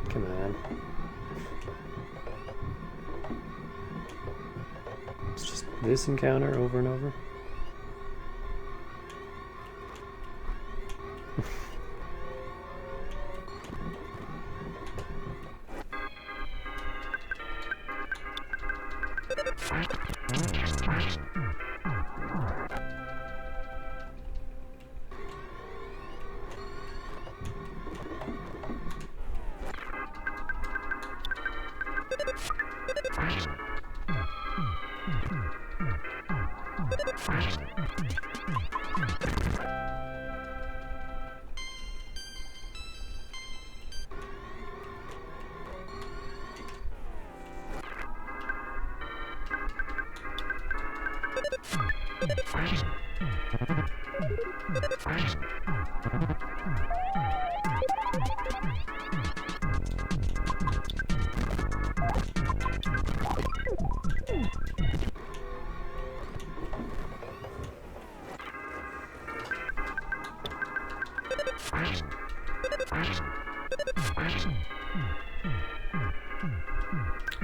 Come on. It's just this encounter over and over.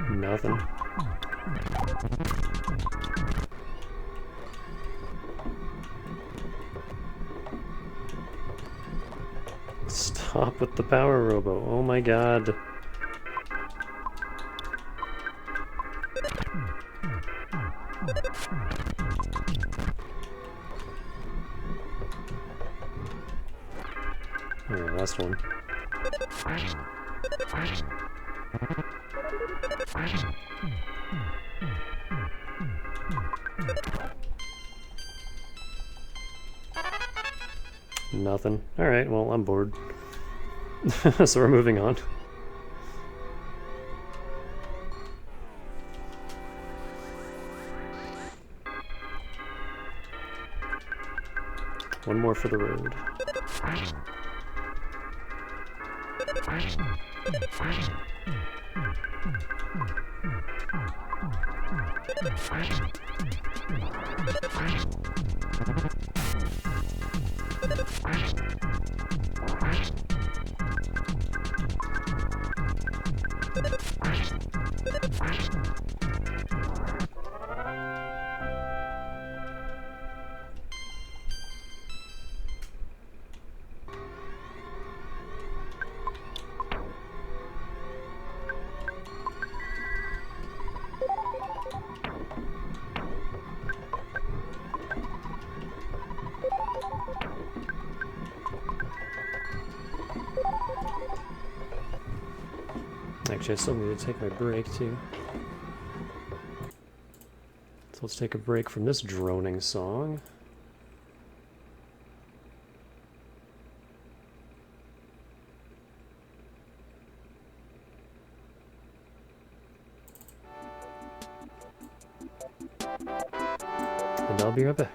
Nothing. Stop with the power robo. Oh my god. Alright, last one. Nothing. Alright, well, I'm bored. So we're moving on. One more for the road. Actually, I still need to take my break too. So let's take a break from this droning song. And I'll be right back.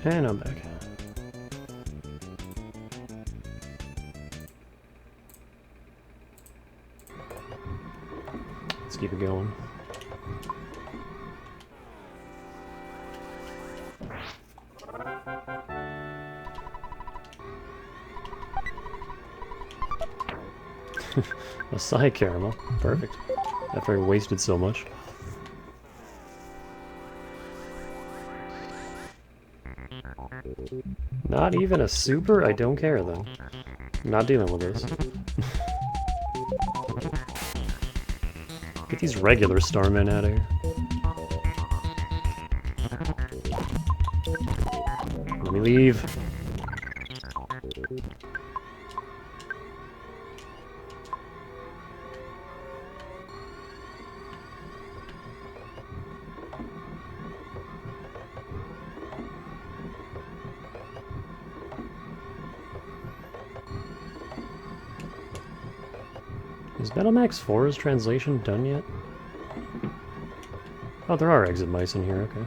And I'm back. Let's keep it going. A side caramel. Perfect. After I wasted so much. Not even a super? I don't care then. I'm not dealing with this. Get these regular starmen out of here. Let me leave. Is Battlemax 4's translation done yet? Oh, there are exit mice in here, okay.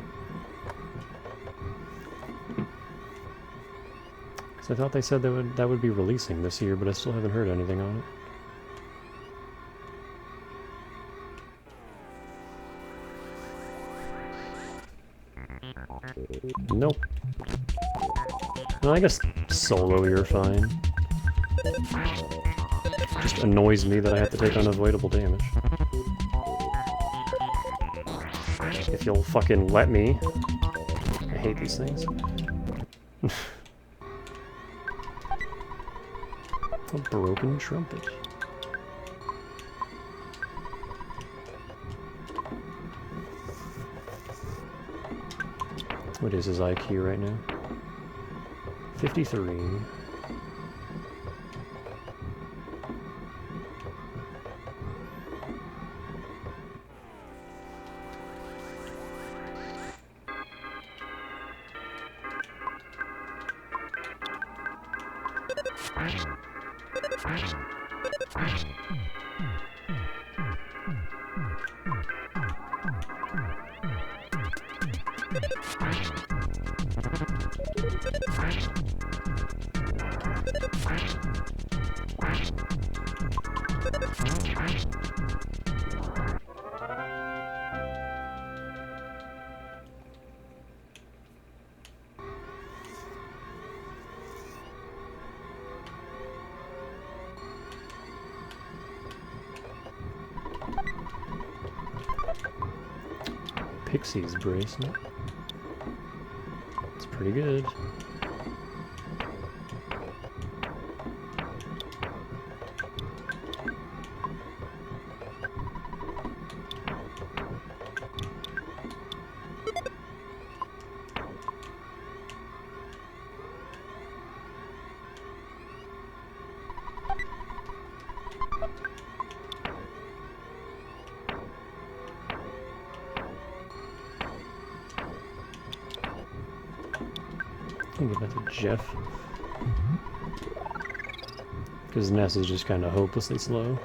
Because I thought they said that would be releasing this year, but I still haven't heard anything on it. Nope. Well, I guess solo you're fine. Just annoys me that I have to take unavoidable damage. If you'll fucking let me. I hate these things. A broken trumpet. What is his IQ right now? 53. Pixie's bracelet. It's pretty good. Give that to Jeff. Because Ness is just kind of hopelessly slow.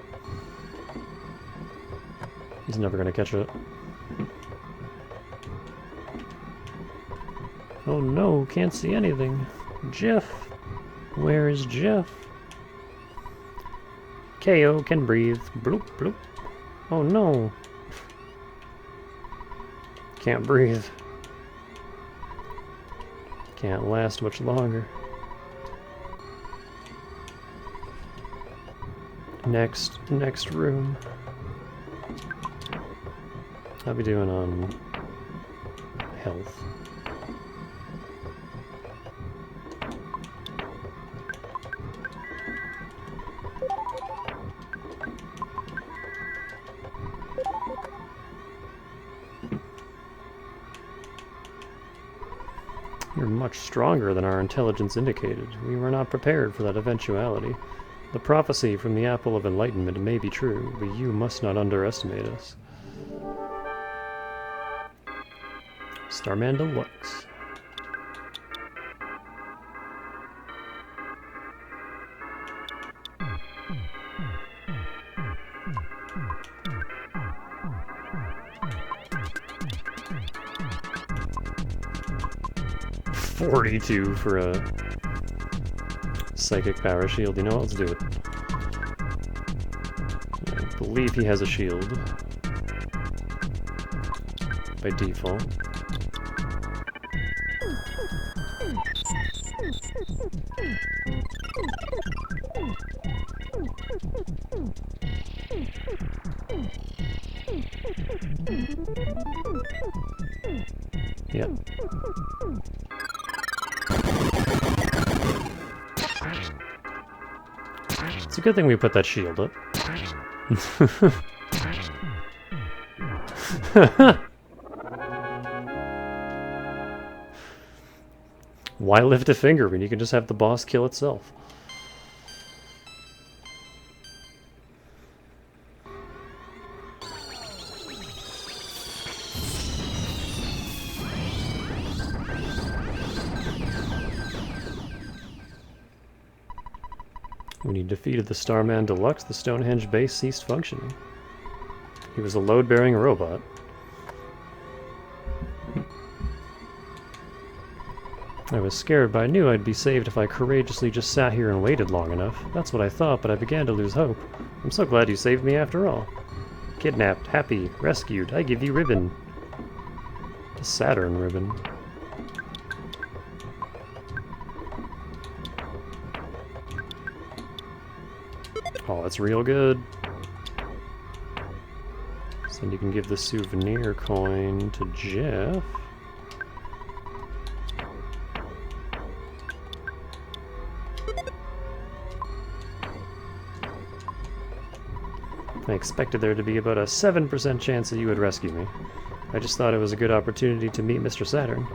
He's never gonna catch it. Oh no, can't see anything. Jeff! Where is Jeff? KO can breathe. Bloop, bloop. Oh no! Can't breathe. Can't last much longer. Next room. How we doing on health? You're much stronger than our intelligence indicated. We were not prepared for that eventuality. The prophecy from the Apple of Enlightenment may be true, but you must not underestimate us. Starman Deluxe. $42 for a psychic power shield. You know what? Let's do it. I believe he has a shield by default. Yep. It's a good thing we put that shield up. Why lift a finger when you can just have the boss kill itself? When he defeated the Starman Deluxe, the Stonehenge base ceased functioning. He was a load-bearing robot. I was scared, but I knew I'd be saved if I courageously just sat here and waited long enough. That's what I thought, but I began to lose hope. I'm so glad you saved me after all. Kidnapped, happy, rescued, I give you ribbon. The Saturn ribbon. Oh, that's real good. So then you can give the souvenir coin to Jeff. I expected there to be about a 7% chance that you would rescue me. I just thought it was a good opportunity to meet Mr. Saturn.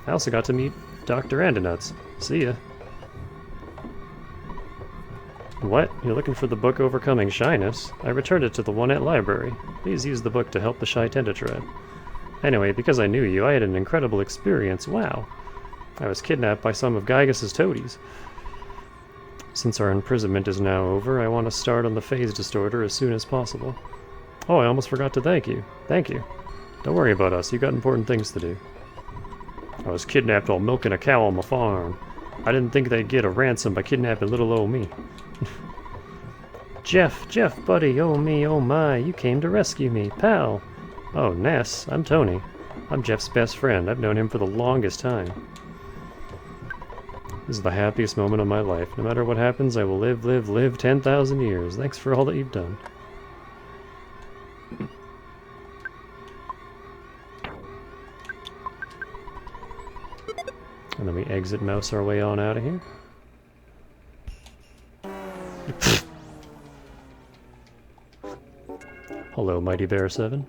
I also got to meet Dr. Andonuts. See ya. What? You're looking for the book Overcoming Shyness? I returned it to the One-Net library. Please use the book to help the Shy Tenda tribe. Anyway, because I knew you, I had an incredible experience. Wow. I was kidnapped by some of Gygas's toadies. Since our imprisonment is now over, I want to start on the phase distorter as soon as possible. Oh, I almost forgot to thank you. Thank you. Don't worry about us, you got important things to do. I was kidnapped while milking a cow on my farm. I didn't think they'd get a ransom by kidnapping little old me. Jeff, buddy, oh me, oh my, you came to rescue me, pal. Oh, Ness, I'm Tony. I'm Jeff's best friend. I've known him for the longest time. This is the happiest moment of my life. No matter what happens, I will live 10,000 years. Thanks for all that you've done. And then we exit mouse our way on out of here. Hello, Mighty Bear 7.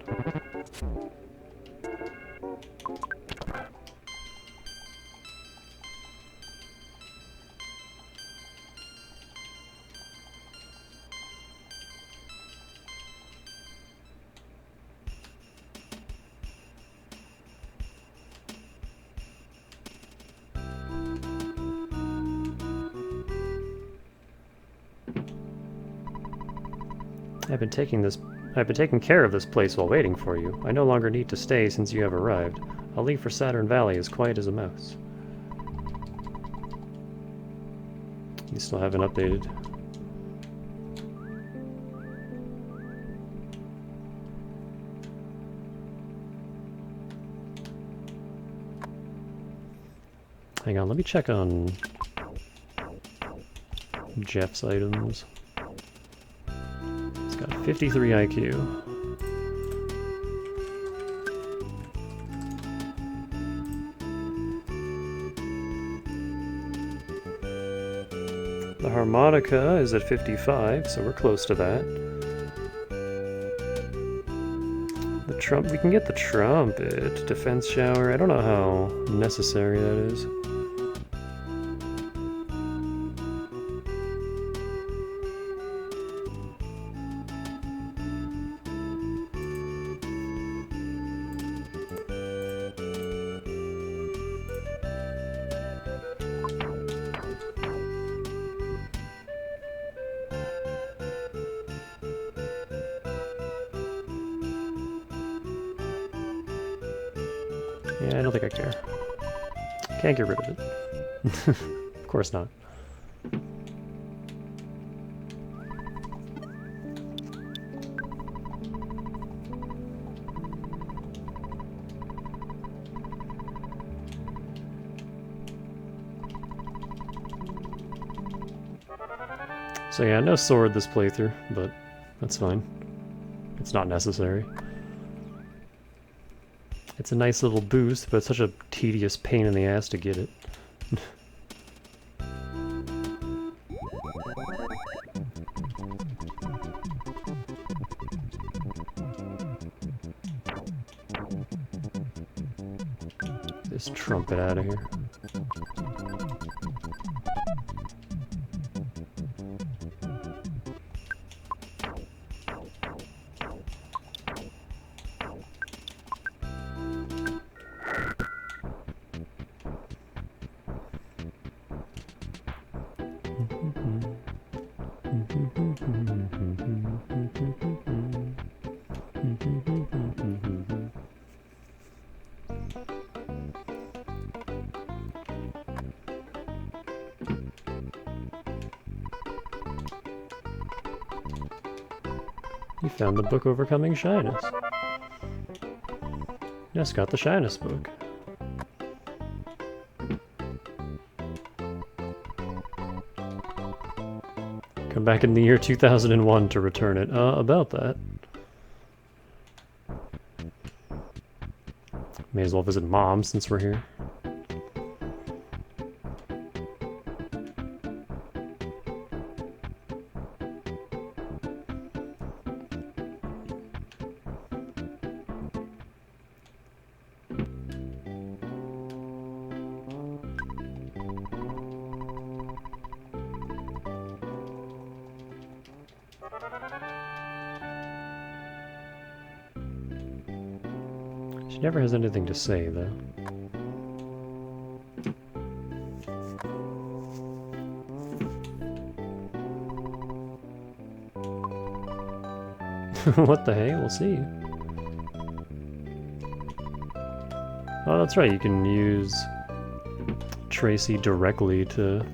I've been taking care of this place while waiting for you. I no longer need to stay since you have arrived. I'll leave for Saturn Valley as quiet as a mouse. You still haven't updated. Hang on, let me check on Jeff's items. He's got 53 IQ. The harmonica is at 55, so we're close to that. The trump, we can get the trumpet. Defense shower, I don't know how necessary that is. Yeah, I don't think I care. Can't get rid of it. Of course not. So yeah, no sword this playthrough, but that's fine. It's not necessary. It's a nice little boost, but it's such a tedious pain in the ass to get it. This trumpet out of here. You found the book Overcoming Shyness. Yes, got the Shyness book. Come back in the year 2001 to return it. About that. May as well visit Mom since we're here. She never has anything to say, though. What the hey? We'll see. Oh, that's right, you can use Tracy directly to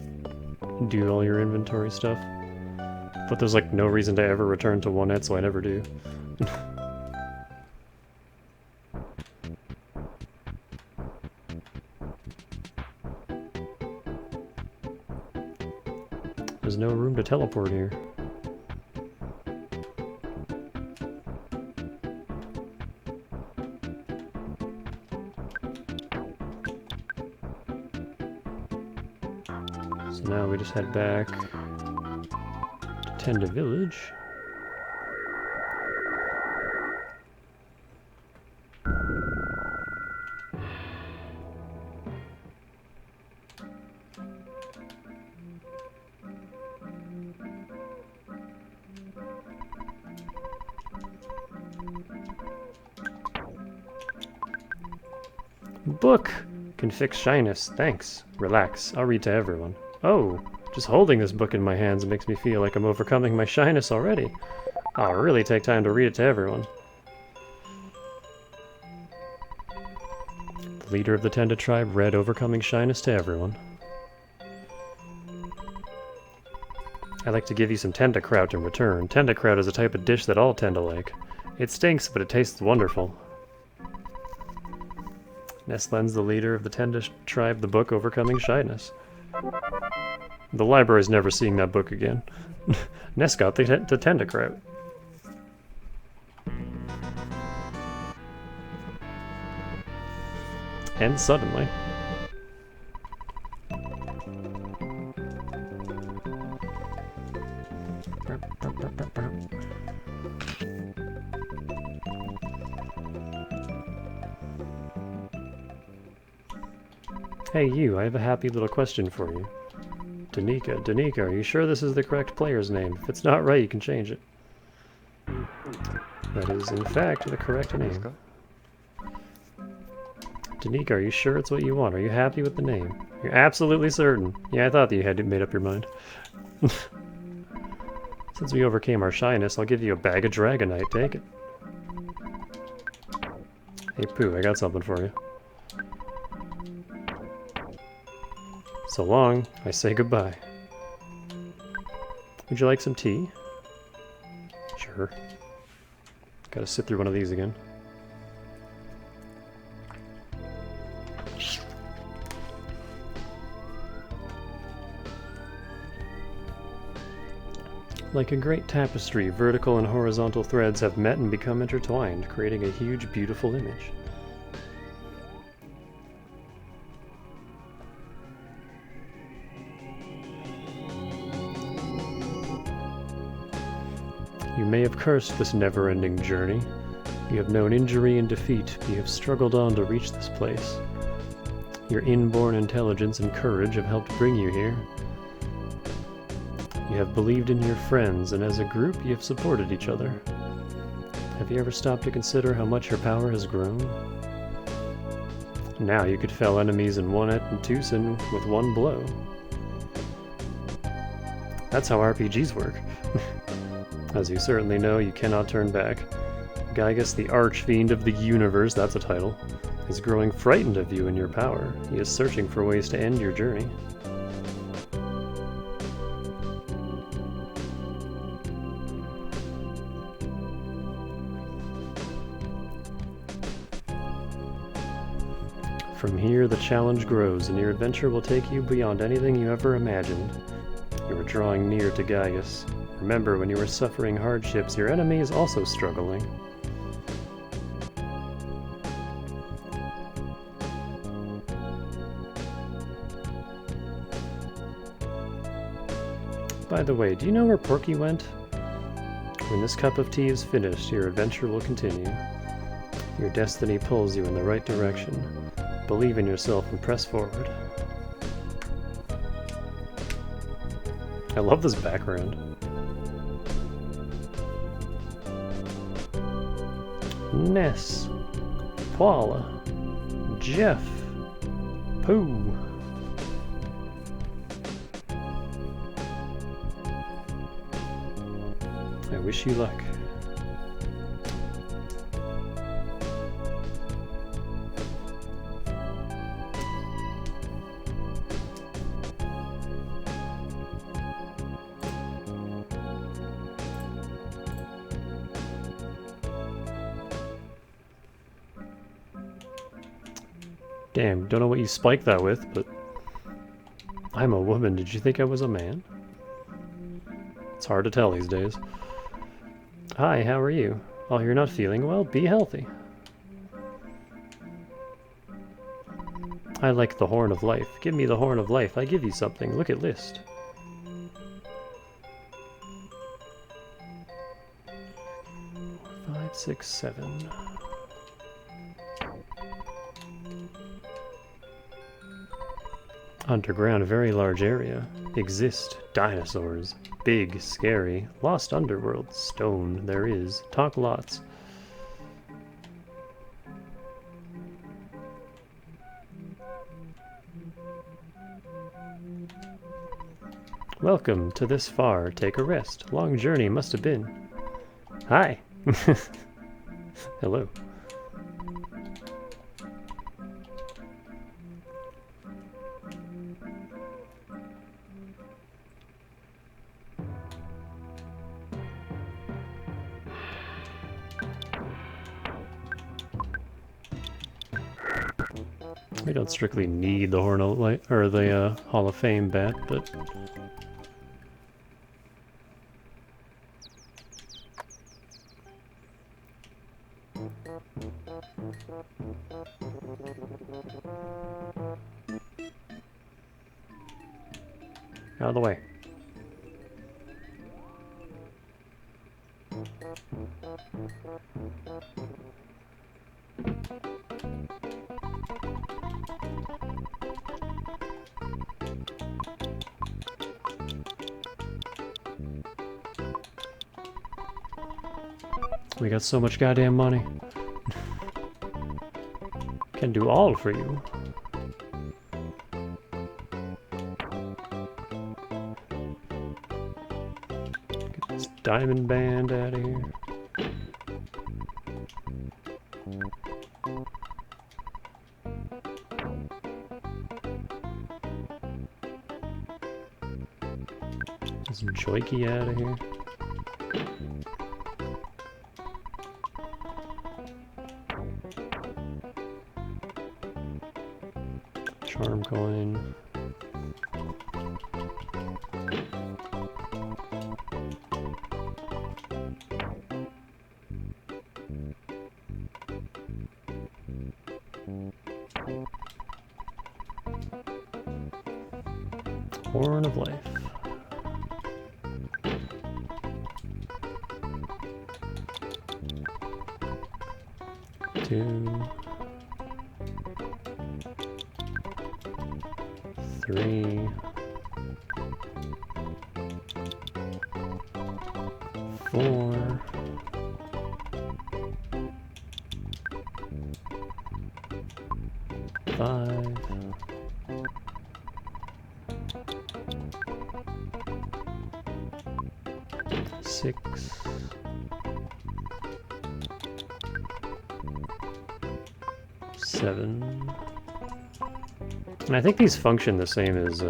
do all your inventory stuff. But there's like no reason to ever return to 1-et, so I never do. There's no room to teleport here. So now we just head back to Tenda Village. Book! Can fix shyness. Thanks. Relax. I'll read to everyone. Oh, just holding this book in my hands makes me feel like I'm overcoming my shyness already. I'll really take time to read it to everyone. The leader of the Tenda tribe read overcoming shyness to everyone. I'd like to give you some Tenda kraut in return. Tenda kraut is a type of dish that all Tenda like. It stinks, but it tastes wonderful. Ness lends the leader of the Tenda tribe the book Overcoming Shyness. The library's never seeing that book again. Ness got the Tenda kraut. And suddenly... Hey you, I have a happy little question for you. Danica, are you sure this is the correct player's name? If it's not right, you can change it. That is, in fact, the correct name. Danica, are you sure it's what you want? Are you happy with the name? You're absolutely certain. Yeah, I thought that you had made up your mind. Since we overcame our shyness, I'll give you a bag of Dragonite. Take it. Hey Pooh, I got something for you. So long, I say goodbye. Would you like some tea? Sure. Gotta sit through one of these again. Like a great tapestry, vertical and horizontal threads have met and become intertwined, creating a huge, beautiful image. You may have cursed this never-ending journey. You have known injury and defeat, but you have struggled on to reach this place. Your inborn intelligence and courage have helped bring you here. You have believed in your friends, and as a group you have supported each other. Have you ever stopped to consider how much your power has grown? Now you could fell enemies in one Tucson with one blow. That's how RPGs work. As you certainly know, you cannot turn back. Gygas, the Archfiend of the Universe, that's a title, is growing frightened of you and your power. He is searching for ways to end your journey. From here, the challenge grows, and your adventure will take you beyond anything you ever imagined. You are drawing near to Gygas. Remember, when you are suffering hardships, your enemy is also struggling. By the way, do you know where Porky went? When this cup of tea is finished, your adventure will continue. Your destiny pulls you in the right direction. Believe in yourself and press forward. I love this background. Ness, Paula, Jeff, Pooh. I wish you luck. Damn, don't know what you spiked that with, but... I'm a woman, did you think I was a man? It's hard to tell these days. Hi, how are you? Oh, you're not feeling well? Be healthy. I like the Horn of Life. Give me the Horn of Life, I give you something. Look at list. Five, 6, 7... Underground, very large area. Exist. Dinosaurs. Big, scary. Lost underworld. Stone. There is. Talk lots. Welcome to this far. Take a rest. Long journey must have been. Hi. Hello. We don't strictly need the Horn of Light or the Hall of Fame bat, but out of the way. We got so much goddamn money. Can do all for you. Get this diamond band out of here. Get some Joikey out of here. Charm coin. Horn of Life. Two. 3, 4, 5, 6, 7. And I think these function the same as,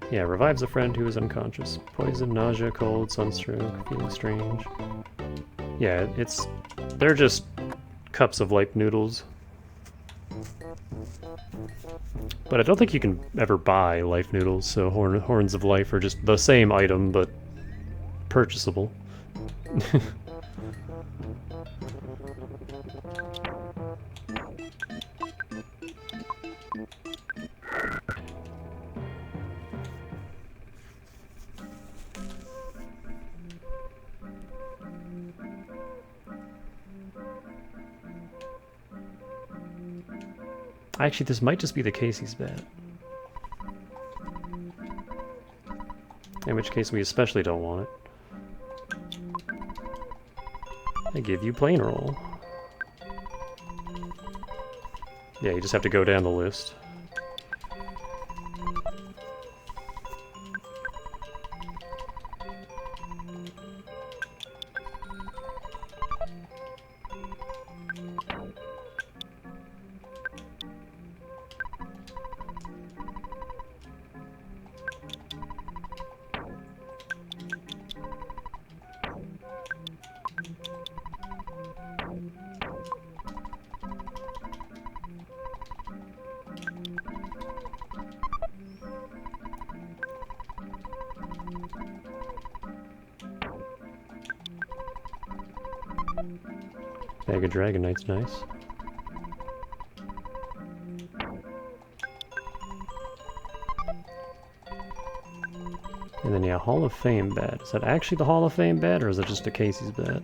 yeah, revives a friend who is unconscious. Poison, nausea, cold, sunstroke, feeling strange. Yeah, they're just cups of life noodles. But I don't think you can ever buy life noodles, so horns of life are just the same item, but purchasable. Actually, this might just be the Casey's bat. In which case we especially don't want it. I give you plain roll. Yeah, you just have to go down the list. Bag of Dragonite's nice. And then yeah, Hall of Fame bat. Is that actually the Hall of Fame bat, or is it just a Casey's bat?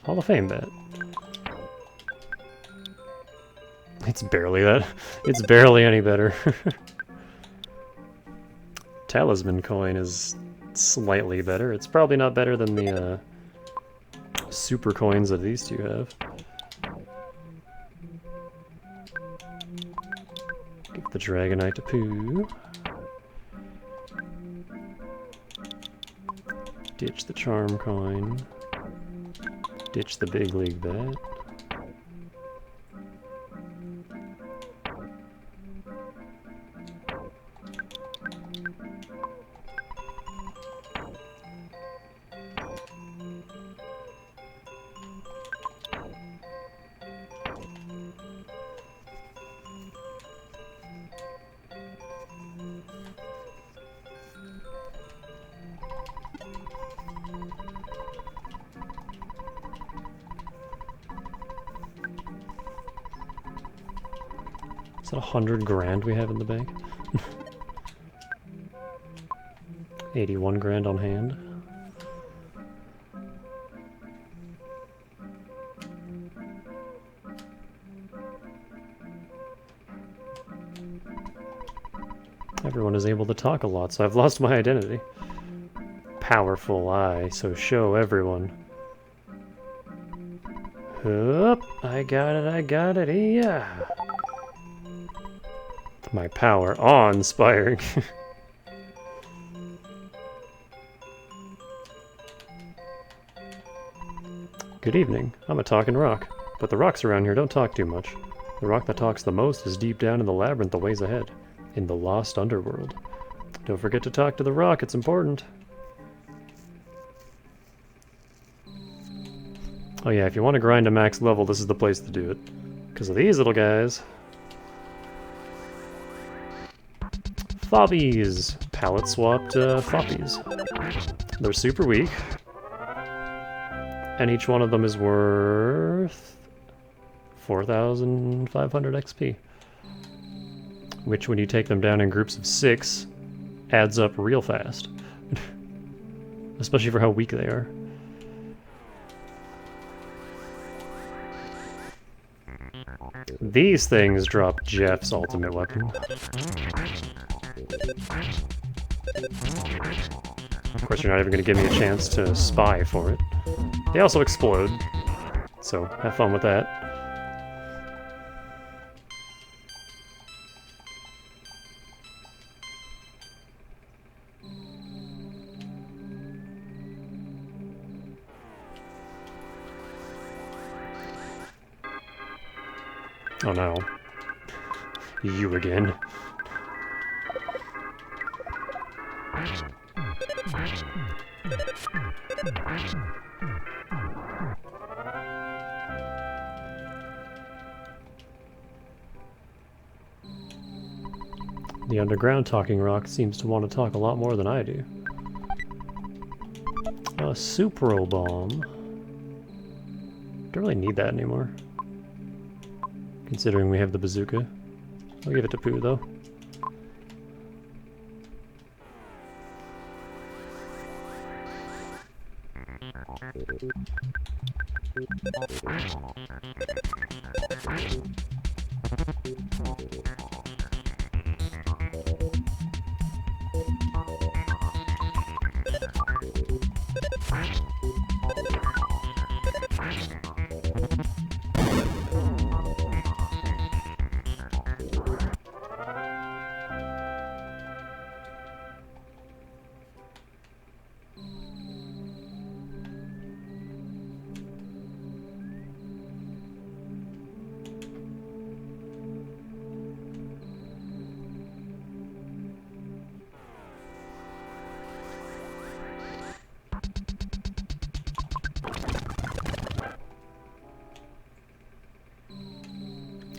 Hall of Fame bat. It's barely that. It's barely any better. Talisman coin is slightly better. It's probably not better than the super coins that these two have. Give the Dragonite to Pooh. Ditch the charm coin. Ditch the big league bet. Is that 100 grand we have in the bank? 81 grand on hand. Everyone is able to talk a lot, so I've lost my identity. Powerful eye, so show everyone. Hup, I got it, yeah. My power awe-inspiring. Good evening. I'm a talking rock, but the rocks around here don't talk too much. The rock that talks the most is deep down in the labyrinth a ways ahead, in the lost underworld. Don't forget to talk to the rock, it's important. Oh yeah, if you want to grind to max level, this is the place to do it. Because of these little guys. Fobbies! Palette swapped Foppies. They're super weak. And each one of them is worth 4,500 XP. Which, when you take them down in groups of 6, adds up real fast. Especially for how weak they are. These things drop Jeff's ultimate weapon. Of course, you're not even going to give me a chance to spy for it. They also explode, so have fun with that. Oh no. You again. The underground talking rock seems to want to talk a lot more than I do. A Supro Bomb. Don't really need that anymore. Considering we have the bazooka. I'll give it to Pooh though.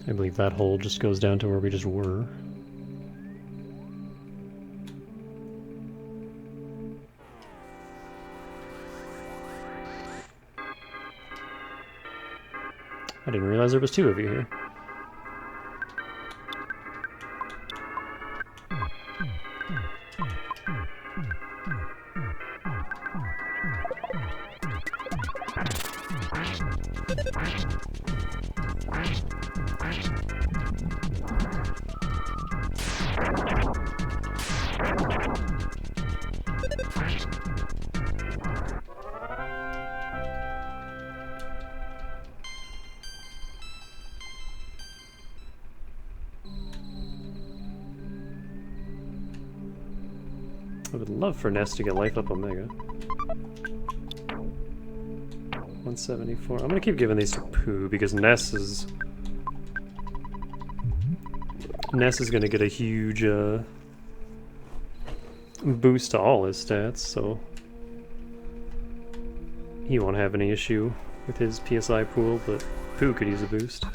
I believe that hole just goes down to where we just were. I didn't realize there was 2 of you here. I would love for Ness to get life up Omega. 174. I'm gonna keep giving these to Pooh because Ness is gonna get a huge boost to all his stats, so he won't have any issue with his PSI pool, but Pooh could use a boost.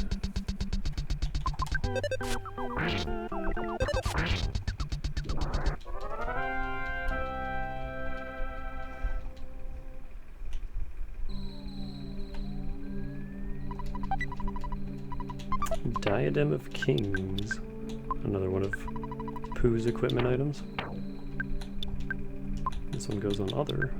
Diadem of Kings. Another one of Pooh's equipment items. This one goes on other.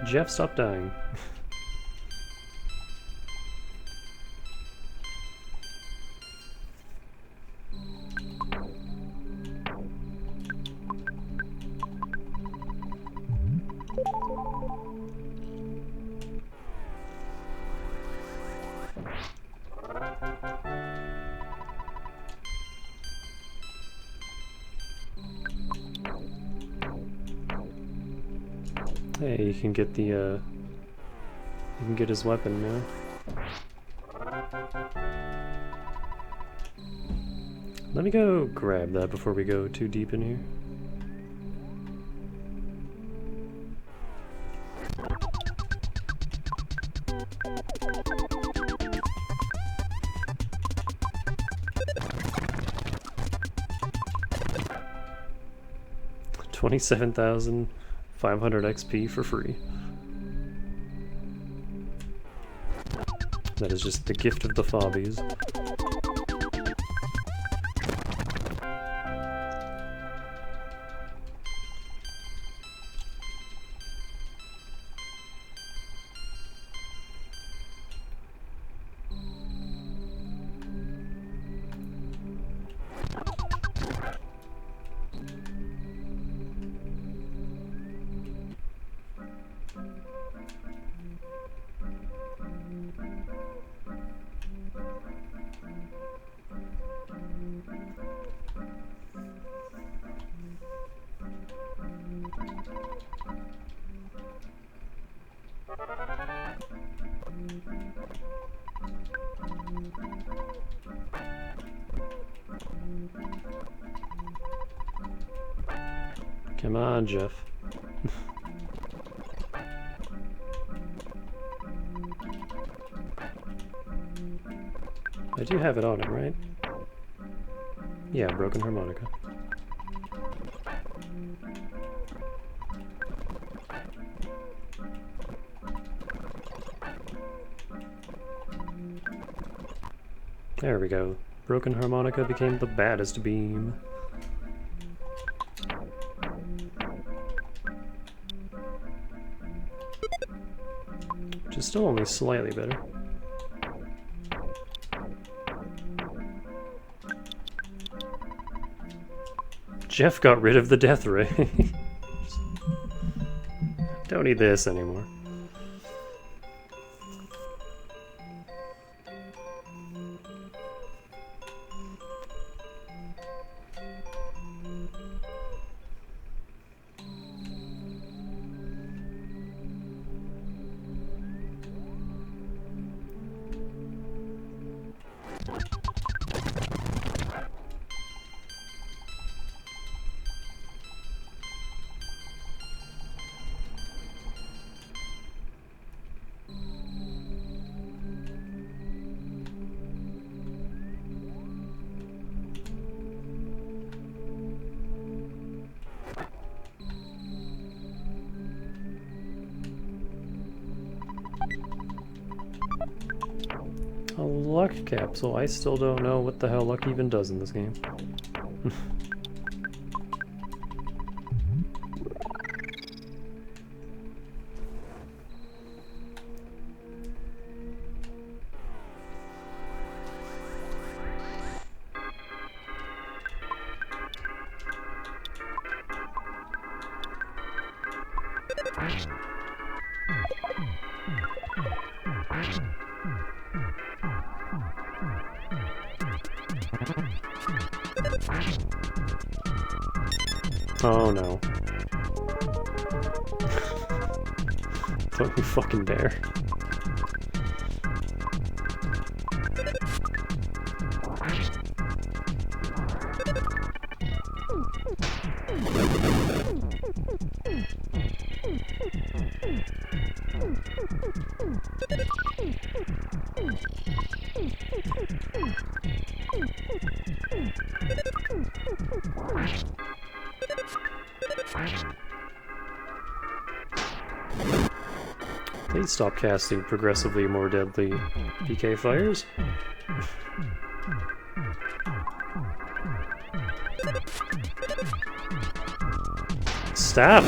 Jeff, stop dying. Hey, you can get the, you can get his weapon now. Let me go grab that before we go too deep in here. $27,500 XP for free. That is just the gift of the Fobbies. Come on, Jeff. I do have it on it, right? Yeah, broken harmonica. There we go. Broken harmonica became the baddest beam. Which is still only slightly better. Jeff got rid of the death ray. Don't need this anymore. luck capsule. I still don't know what the hell luck even does in this game. Oh no. Don't you fucking dare. Please stop casting progressively more deadly PK fires. Stop!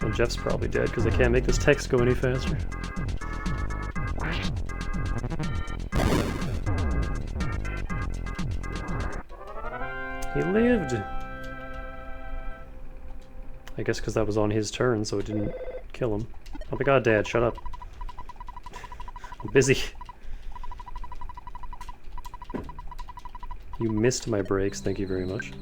Well, Jeff's probably dead because I can't make this text go any faster. He lived! I guess because that was on his turn, so it didn't kill him. Oh my god, Dad, shut up. I'm busy. You missed my breaks, thank you very much.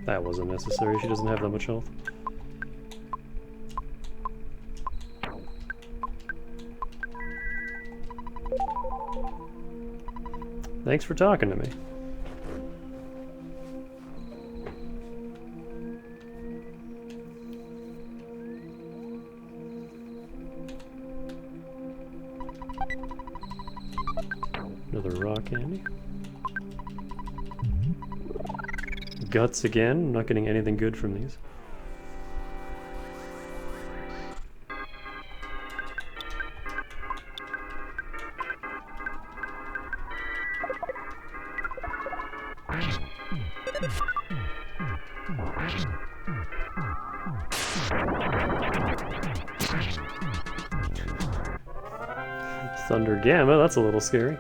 That wasn't necessary, she doesn't have that much health. Thanks for talking to me. Another raw candy. Guts again. I'm not getting anything good from these. Thunder Gamma, that's a little scary.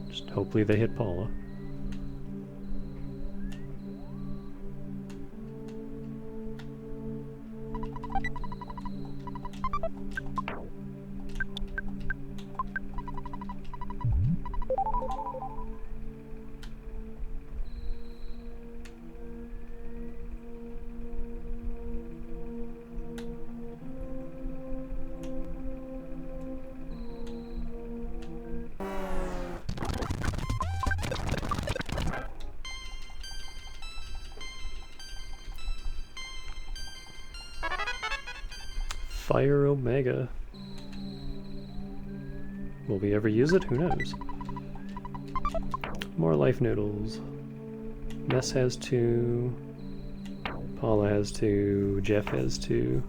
Just hopefully they hit Paula. Fire Omega. Will we ever use it? Who knows? More life noodles. Ness has 2. Paula has 2. Jeff has 2.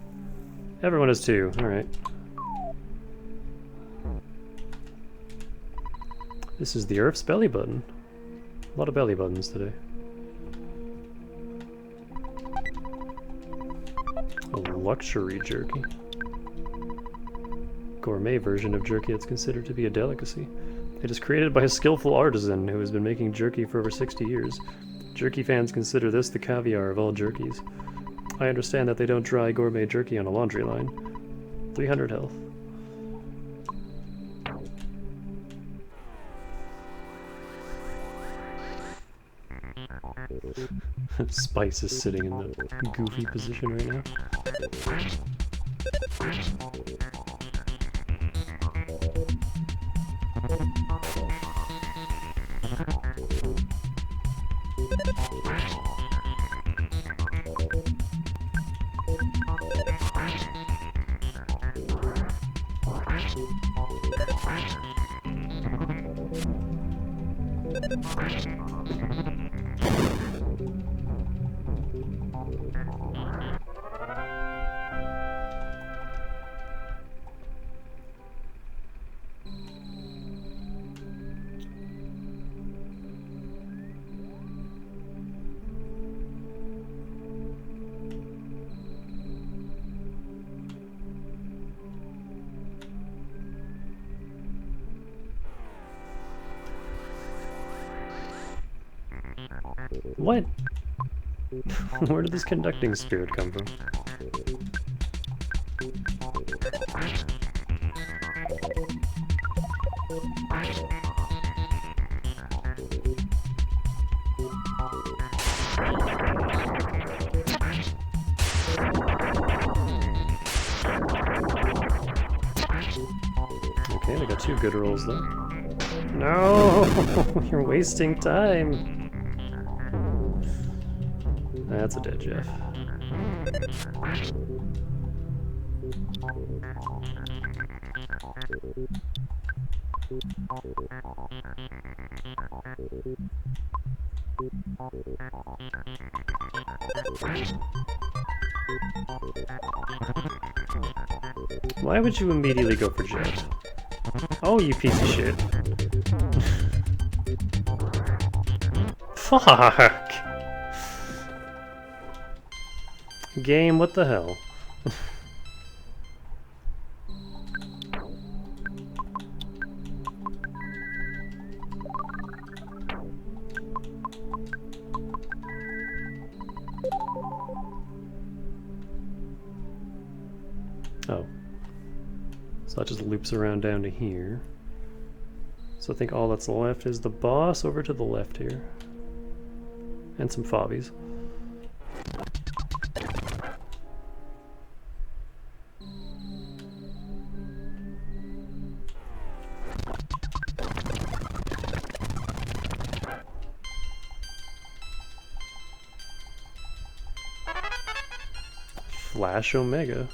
Everyone has 2. Alright. This is the Earth's belly button. A lot of belly buttons today. A luxury jerky. Gourmet version of jerky that's considered to be a delicacy. It is created by a skillful artisan who has been making jerky for over 60 years. Jerky fans consider this the caviar of all jerkies. I understand that they don't dry gourmet jerky on a laundry line. 300 health. Spice is sitting in the goofy position right now. What? Where did this conducting spirit come from? Okay, we got 2 good rolls though. No! You're wasting time! That's a dead Jeff. Why would you immediately go for Jeff? Oh, you piece of shit. Fuck! Game, what the hell? Oh. So that just loops around down to here. So I think all that's left is the boss over to the left here. And some fobbies. Flash Omega.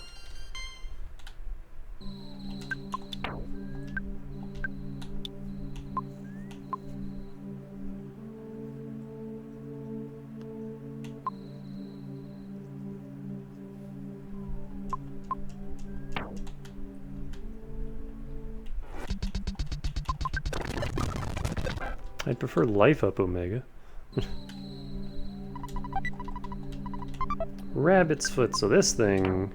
I'd prefer Life Up Omega. Rabbit's Foot, so this thing...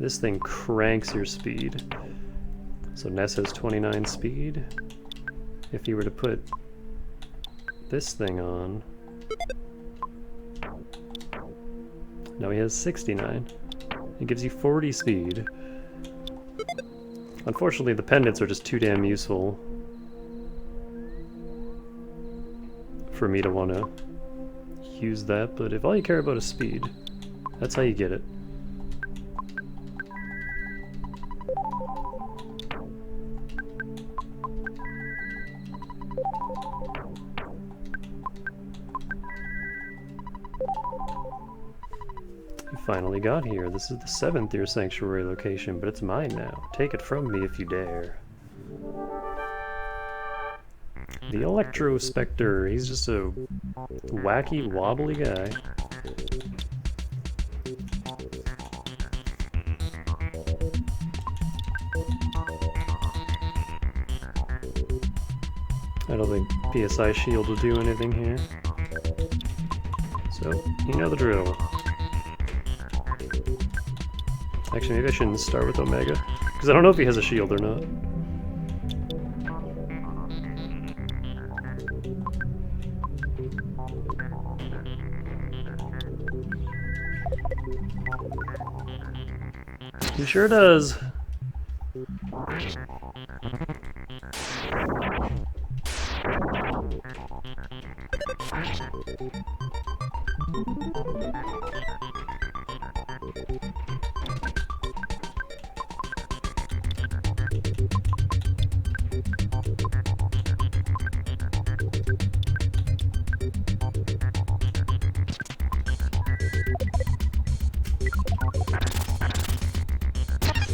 This thing cranks your speed. So Ness has 29 speed. If you were to put this thing on... Now he has 69. It gives you 40 speed. Unfortunately, the pendants are just too damn useful for me to want to use that, but if all you care about is speed, that's how you get it. You finally got here. This is the 7th Ear Sanctuary location, but it's mine now. Take it from me if you dare. The Electro Spectre, he's just a wacky, wobbly guy. I don't think PSI Shield will do anything here. So, you know the drill. Actually, maybe I shouldn't start with Omega, because I don't know if he has a shield or not. He sure does.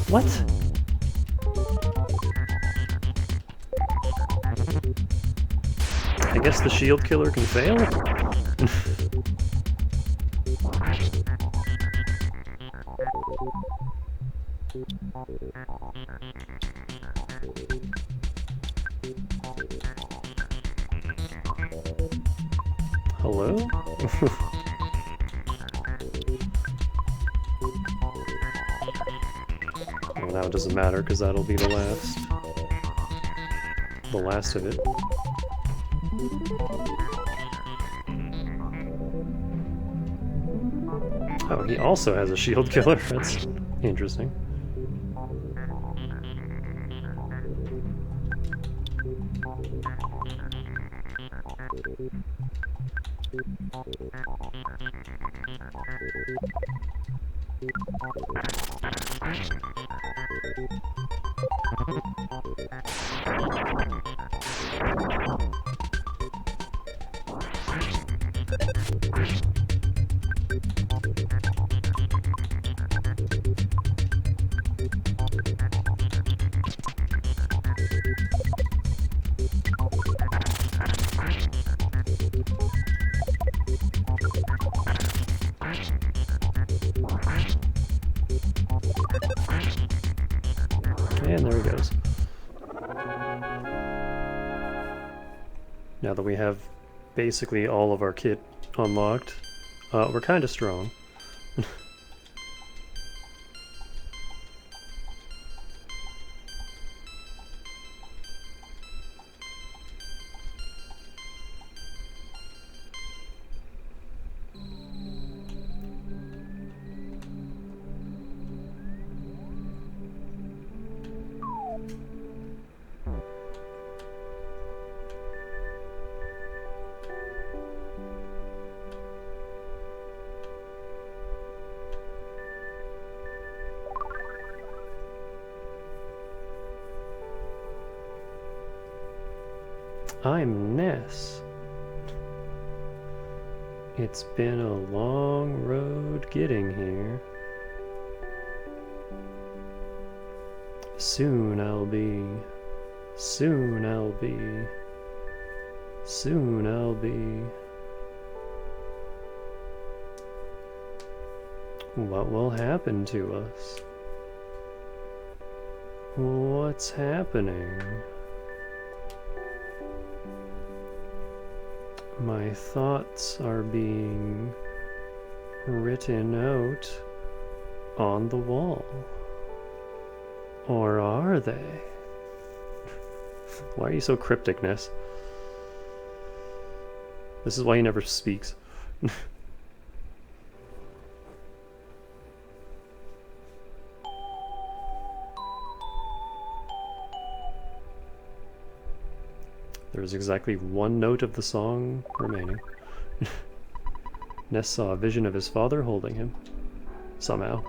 What? I guess the shield killer can fail? Hello? Well, now it doesn't matter, because that'll be the last of it. Oh, he also has a shield killer. That's interesting. And there he goes. Now that we have basically all of our kit unlocked, we're kind of strong. I'm Ness. It's been a long road getting here. Soon I'll be. What will happen to us? What's happening? My thoughts are being written out on the wall. Or are they? Why are you so cryptic, Ness? This is why he never speaks. There's exactly one note of the song remaining. Ness saw a vision of his father holding him. Somehow,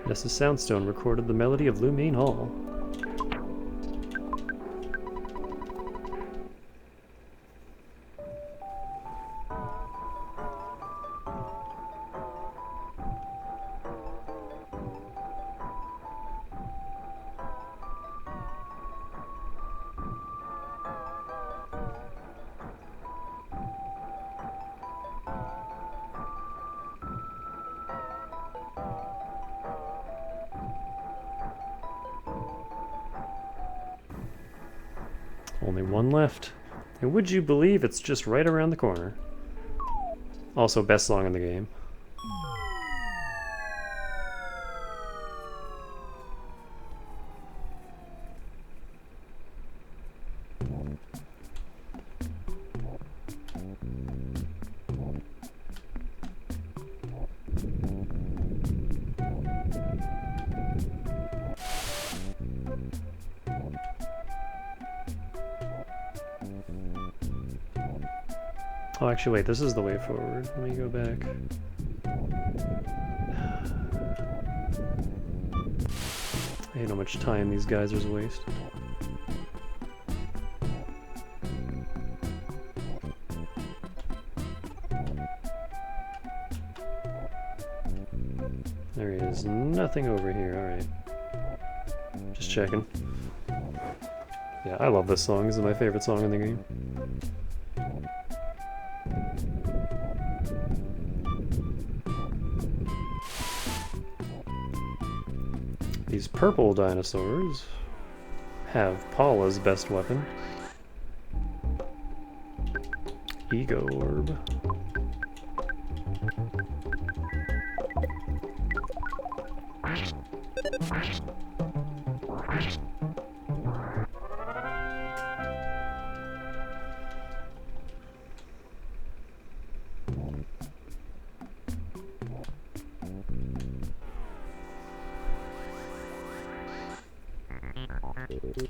Ness's soundstone recorded the melody of Lumine Hall. Only one left. And would you believe it's just right around the corner? Also, best song in the game. Oh, actually, wait, this is the way forward. Let me go back. I hate how much time these geysers waste. There is nothing over here, alright. Just checking. Yeah, I love this song. This is my favorite song in the game. These purple dinosaurs have Paula's best weapon. Ego Orb.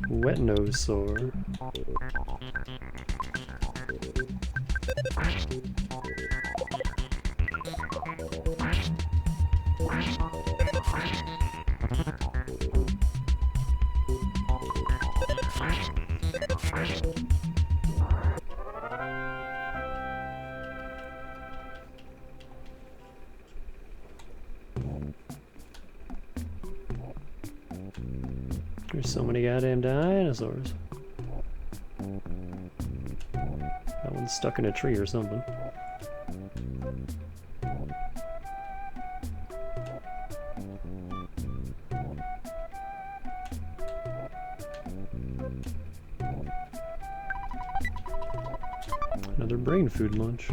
Wet nose sore. There's so many goddamn dinosaurs. That one's stuck in a tree or something. Another brain food lunch.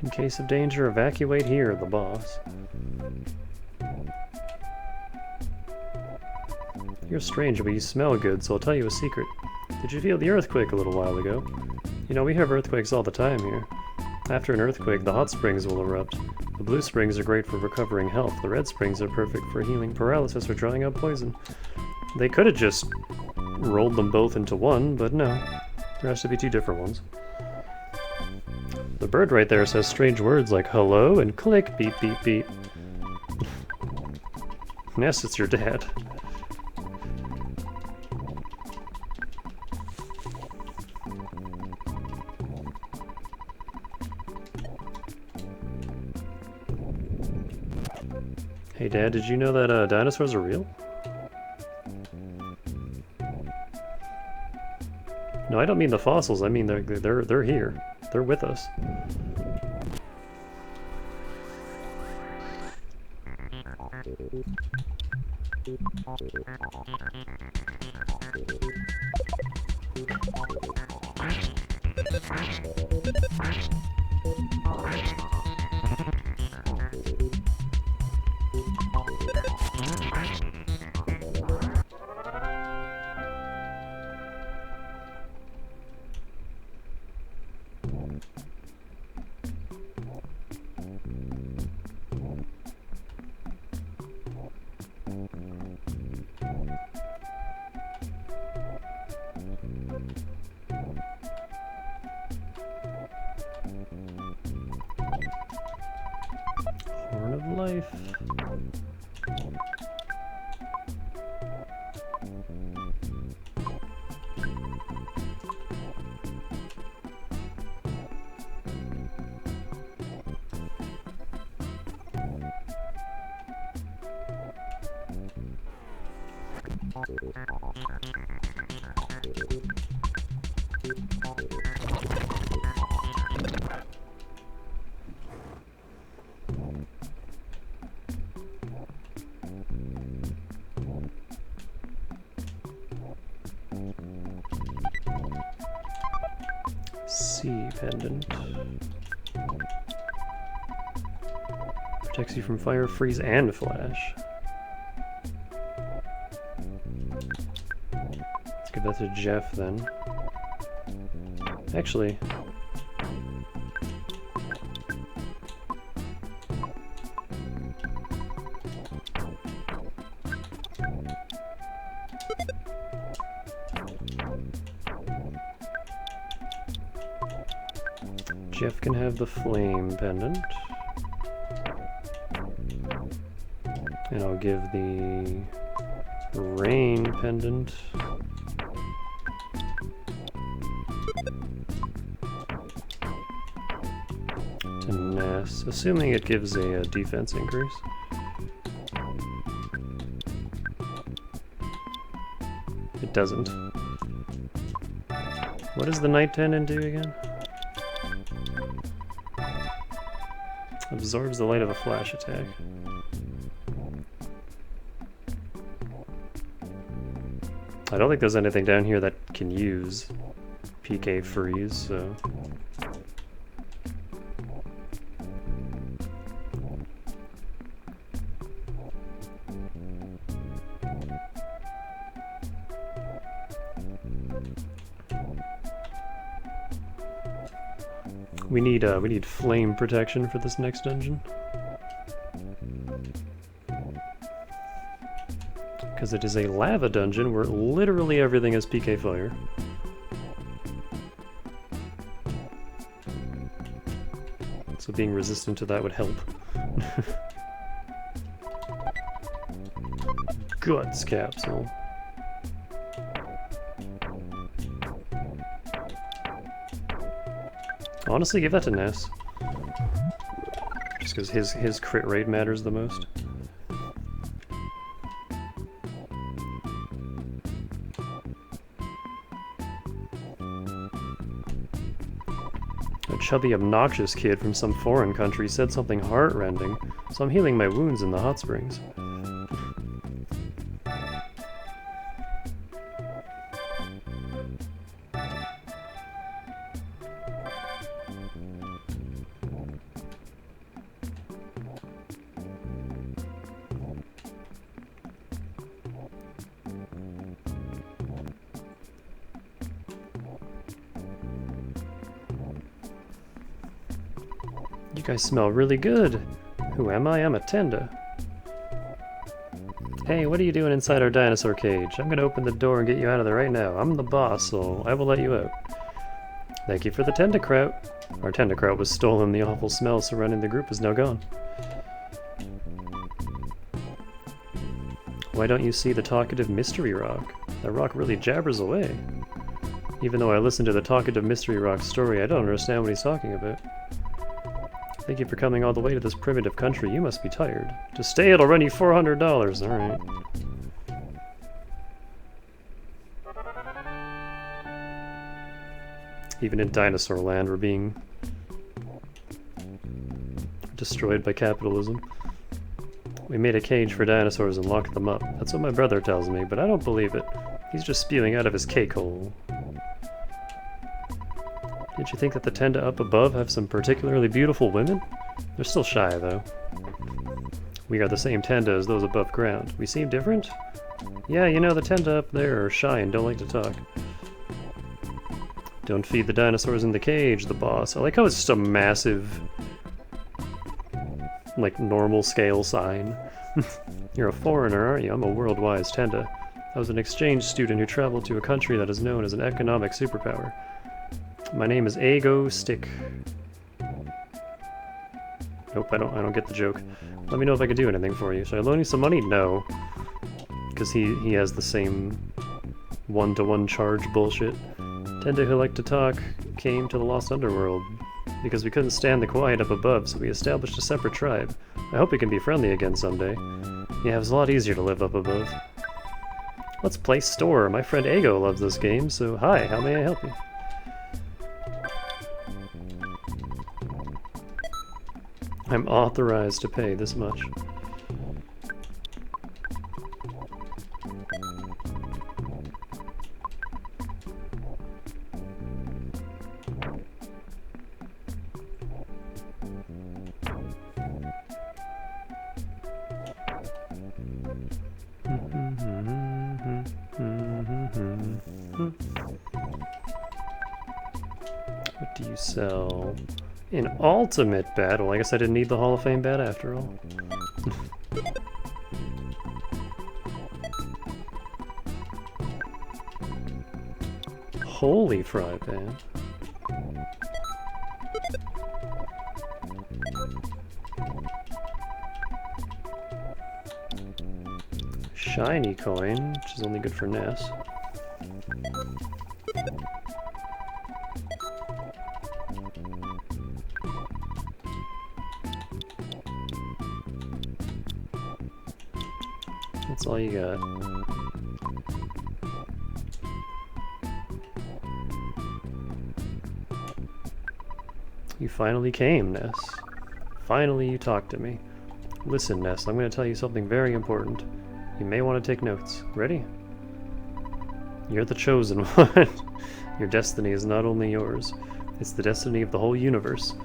In case of danger, evacuate here, the boss. You're strange, but you smell good, so I'll tell you a secret. Did you feel the earthquake a little while ago? You know, we have earthquakes all the time here. After an earthquake, the hot springs will erupt. The blue springs are great for recovering health. The red springs are perfect for healing paralysis or drawing out poison. They could have just rolled them both into one, but no. There has to be two different ones. The bird right there says strange words like hello and click, beep, beep, beep. Yes, it's your dad. Hey Dad, did you know that dinosaurs are real? No, I don't mean the fossils. I mean they're here. They're with us. Horn of life. Sea pendant. Protects you from fire, freeze, and flash. Let's give that to Jeff then. Actually, Jeff can have the flame pendant. And I'll give the rain pendant to Ness, assuming it gives a defense increase. doesn't. What does the Night Tendon do again? Absorbs the light of a flash attack. I don't think there's anything down here that can use PK freeze, so... We need flame protection for this next dungeon. Because it is a lava dungeon where literally everything is PK fire. So being resistant to that would help. Guts capsule. Honestly, give that to Ness. Just because his crit rate matters the most. A chubby, obnoxious kid from some foreign country said something heart-rending, so I'm healing my wounds in the hot springs. You guys smell really good. Who am I? I'm a Tenda. Hey, what are you doing inside our dinosaur cage? I'm gonna open the door and get you out of there right now. I'm the boss, so I will let you out. Thank you for the Tenda Kraut. Our Tenda Kraut was stolen. The awful smell surrounding the group is now gone. Why don't you see the talkative mystery rock? That rock really jabbers away. Even though I listened to the talkative mystery rock story, I don't understand what he's talking about. Thank you for coming all the way to this primitive country. You must be tired. To stay, it'll run you $400. Alright. Even in dinosaur land, we're being destroyed by capitalism. We made a cage for dinosaurs and locked them up. That's what my brother tells me, but I don't believe it. He's just spewing out of his cake hole. Did you think that the Tenda up above have some particularly beautiful women? They're still shy, though. We are the same Tenda as those above ground. We seem different? Yeah, you know, the Tenda up there are shy and don't like to talk. Don't feed the dinosaurs in the cage, the boss. I like how it's just a massive, like, normal scale sign. You're a foreigner, aren't you? I'm a world-wise Tenda. I was an exchange student who traveled to a country that is known as an economic superpower. My name is Ego Stick. Nope, I don't get the joke. Let me know if I can do anything for you. Should I loan you some money? No. Because he has the same one-to-one charge bullshit. Tenda who like to talk came to the Lost Underworld because we couldn't stand the quiet up above, so we established a separate tribe. I hope we can be friendly again someday. Yeah, it's a lot easier to live up above. Let's play Store. My friend Ego loves this game, so hi, how may I help you? I'm authorized to pay this much. What do you sell? An ultimate bat? Well, I guess I didn't need the Hall of Fame bat after all. Holy fry pan. Shiny coin, which is only good for Ness. That's all you got. You finally came, Ness. Finally you talked to me. Listen, Ness, I'm going to tell you something very important. You may want to take notes. Ready? You're the chosen one. Your destiny is not only yours, it's the destiny of the whole universe.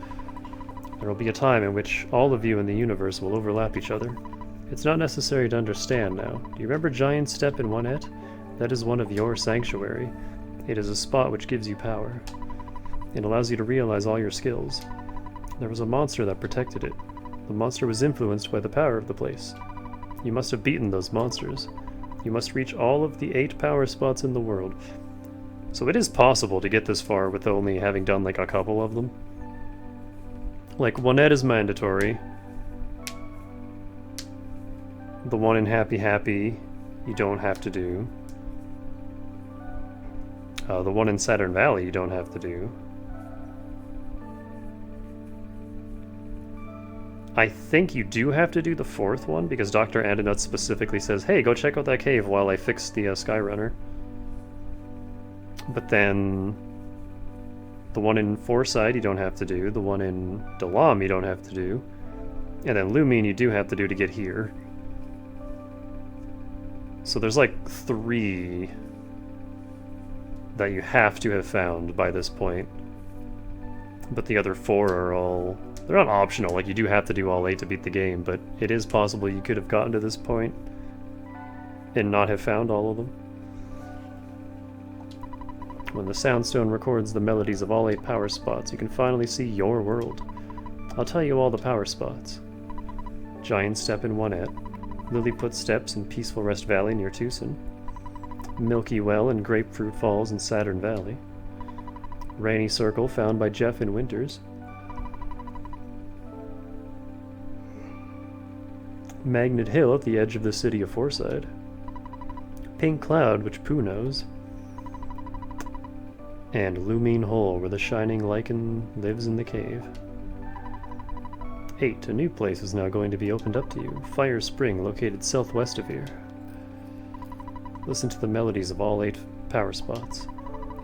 There will be a time in which all of you in the universe will overlap each other. It's not necessary to understand now. Do you remember Giant Step in 1-et? That is one of your sanctuary. It is a spot which gives you power. It allows you to realize all your skills. There was a monster that protected it. The monster was influenced by the power of the place. You must have beaten those monsters. You must reach all of the 8 power spots in the world. So it is possible to get this far with only having done like a couple of them. Like 1-et is mandatory. The one in Happy Happy you don't have to do. The one in Saturn Valley you don't have to do. I think you do have to do the 4th one, because Dr. Andanut specifically says, hey, go check out that cave while I fix the Skyrunner. But then the one in Forside you don't have to do, the one in Dalam you don't have to do, and then Lumine you do have to do to get here. So there's like 3 that you have to have found by this point. But the other 4 are all... they're not optional, like you do have to do all 8 to beat the game, but it is possible you could have gotten to this point and not have found all of them. When the Soundstone records the melodies of all 8 power spots, you can finally see your world. I'll tell you all the power spots. Giant Step in 1-et, Lilliput Steps in Peaceful Rest Valley near Tucson, Milky Well and Grapefruit Falls in Saturn Valley, Rainy Circle found by Jeff in Winters, Magnet Hill at the edge of the city of Forside, Pink Cloud, which Pooh knows, and Lumine Hole, where the shining lichen lives in the cave. 8. A new place is now going to be opened up to you. Fire Spring, located southwest of here. Listen to the melodies of all 8 power spots.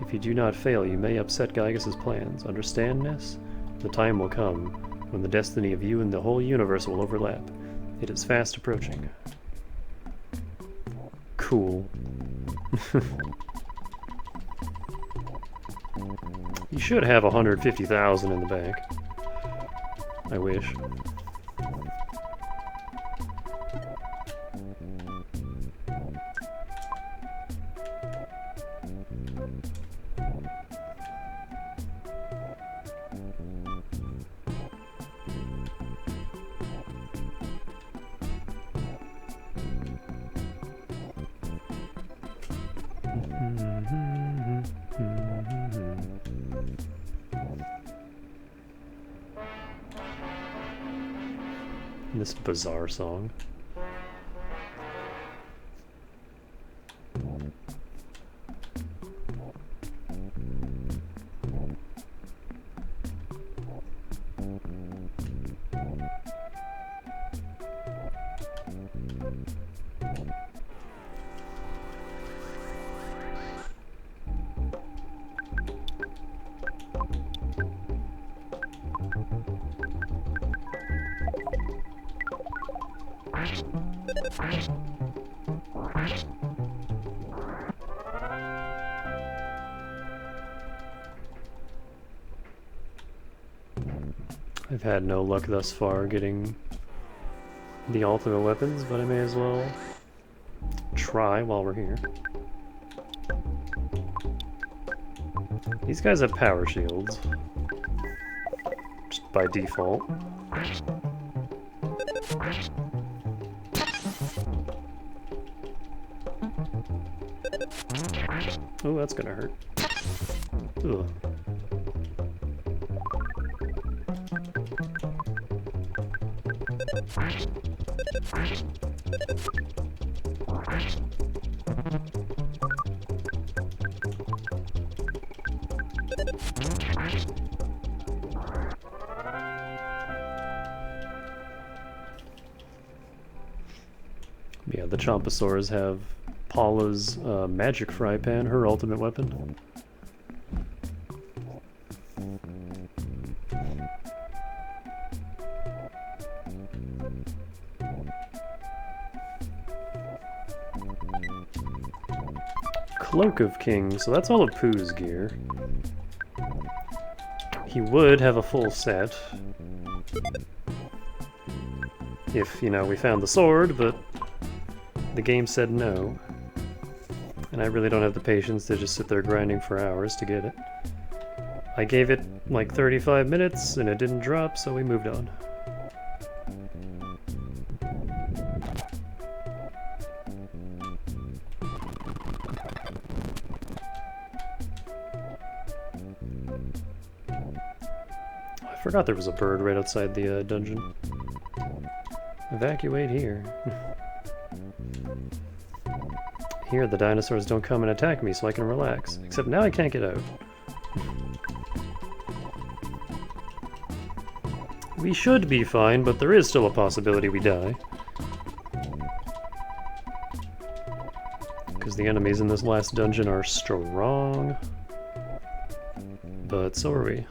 If you do not fail, you may upset Gygas's plans. Understand, Ness? The time will come when the destiny of you and the whole universe will overlap. It is fast approaching. Cool. You should have 150,000 in the bank. I wish. This bizarre song. I've had no luck thus far getting the ultimate weapons, but I may as well try while we're here. These guys have power shields, just by default. Oh, that's gonna hurt. Ugh. Yeah, the Chomposaurs have Paula's magic fry pan, her ultimate weapon. Cloak of Kings, so that's all of Pooh's gear. He would have a full set. If, you know, we found the sword, but the game said no. And I really don't have the patience to just sit there grinding for hours to get it. I gave it like 35 minutes and it didn't drop, so we moved on. I forgot there was a bird right outside the dungeon. Evacuate here. Here, the dinosaurs don't come and attack me, so I can relax. Except now I can't get out. We should be fine, but there is still a possibility we die. Because the enemies in this last dungeon are strong. But so are we.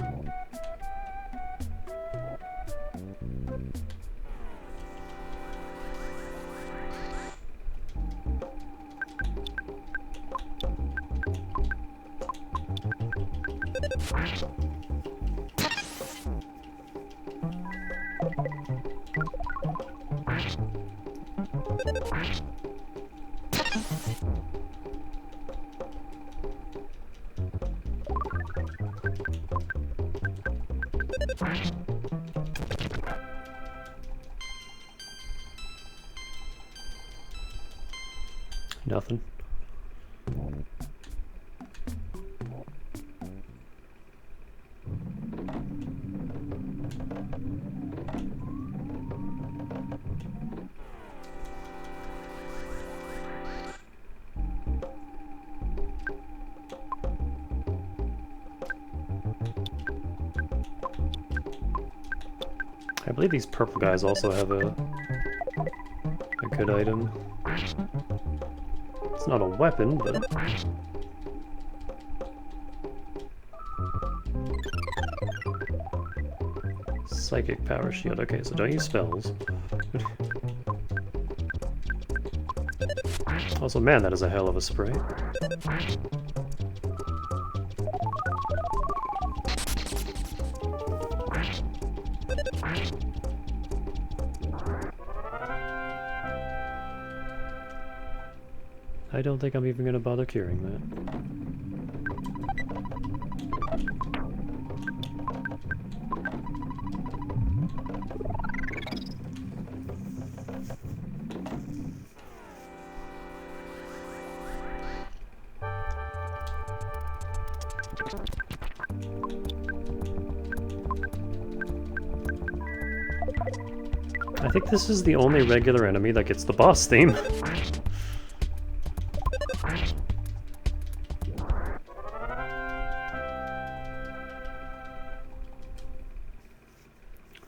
Nothing. I believe these purple guys also have a good item. It's not a weapon, but... Psychic power shield. Okay, so don't use spells. Also, man, that is a hell of a spray. I don't think I'm even going to bother curing that. I think this is the only regular enemy that gets the boss theme.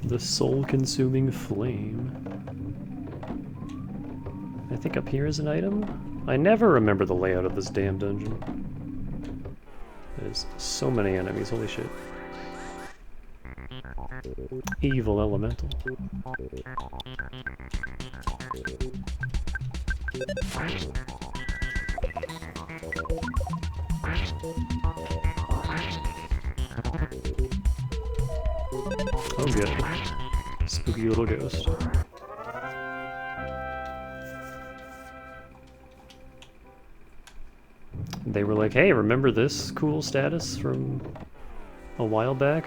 The soul-consuming flame. I think up here is an item? I never remember the layout of this damn dungeon. There's so many enemies, holy shit. Evil elemental. Oh good. Spooky little ghost. They were like, hey, remember this cool status from a while back?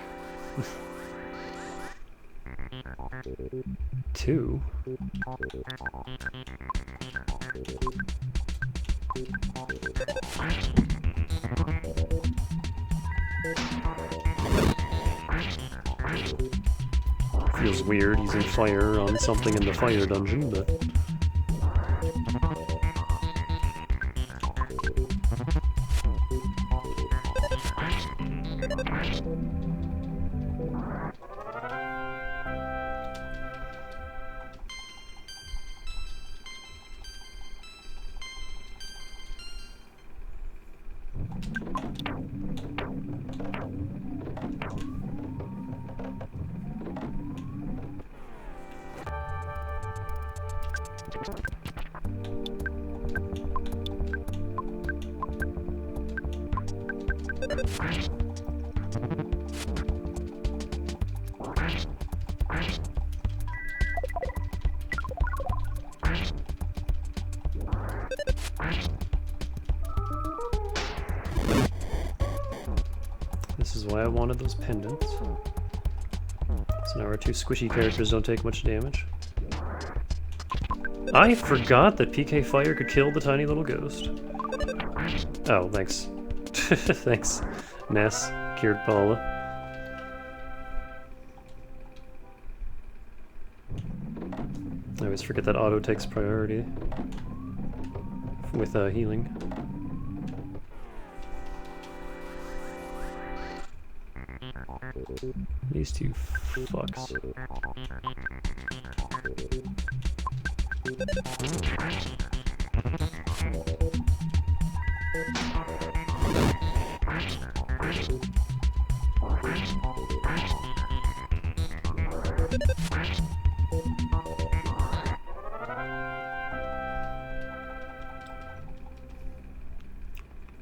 2. Feels weird using fire on something in the fire dungeon, but... of those pendants. So now our two squishy characters don't take much damage. I forgot that PK Fire could kill the tiny little ghost. Oh, thanks. Thanks, Ness. Cured Paula. I always forget that auto takes priority with healing. These two fucks.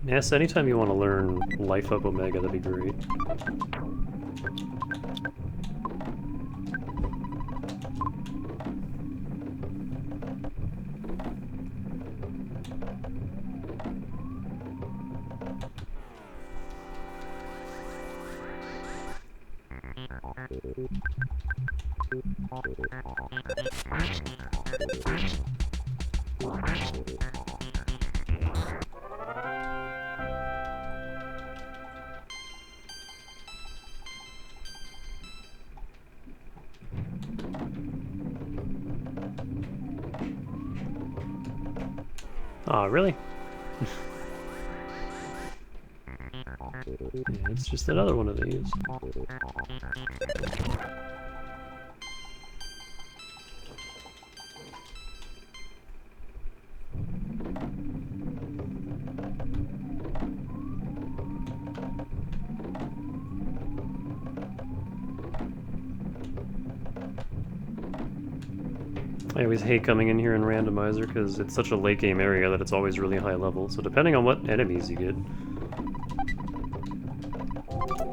Yes, anytime you want to learn Life Up Omega, that'd be great. Aw, really? Yeah, it's just another one of these. I always hate coming in here in randomizer because it's such a late game area that it's always really high level, so depending on what enemies you get,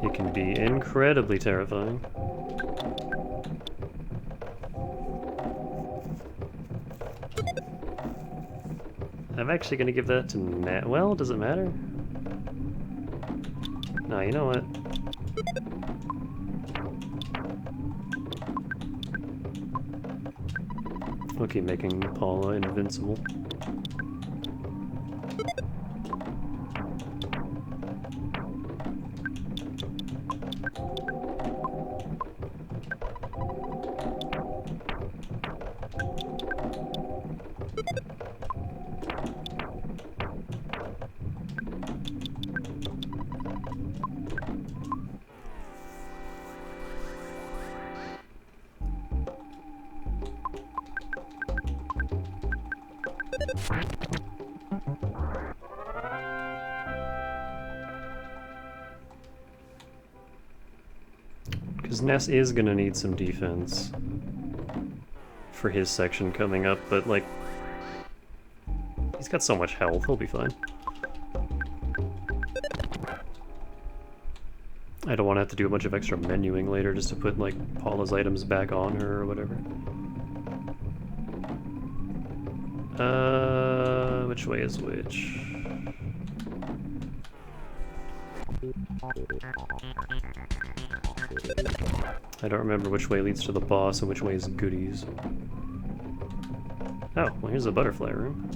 it can be incredibly terrifying. I'm actually gonna give that to Nat. Well, does it matter? No, you know what? We'll keep making Paula invincible. Because Ness is gonna need some defense for his section coming up, but like, he's got so much health, he'll be fine. I don't want to have to do a bunch of extra menuing later just to put like Paula's items back on her or whatever. Which way is which? I don't remember which way leads to the boss and which way is goodies. Oh, well here's the butterfly room.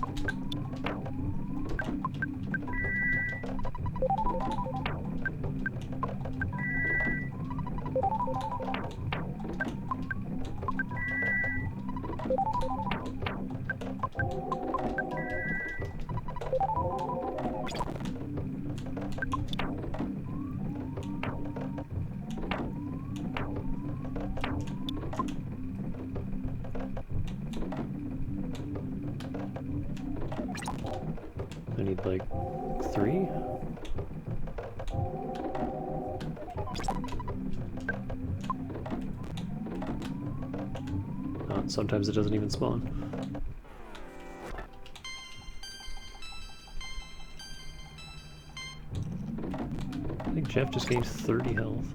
I need like 3? Oh, sometimes it doesn't even spawn. I think Jeff just gained 30 health.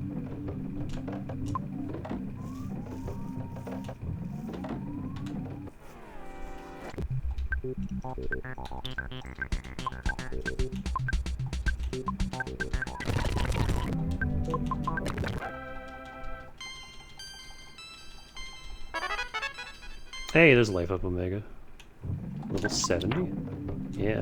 Hey, there's life up Omega. Level 70? Yeah.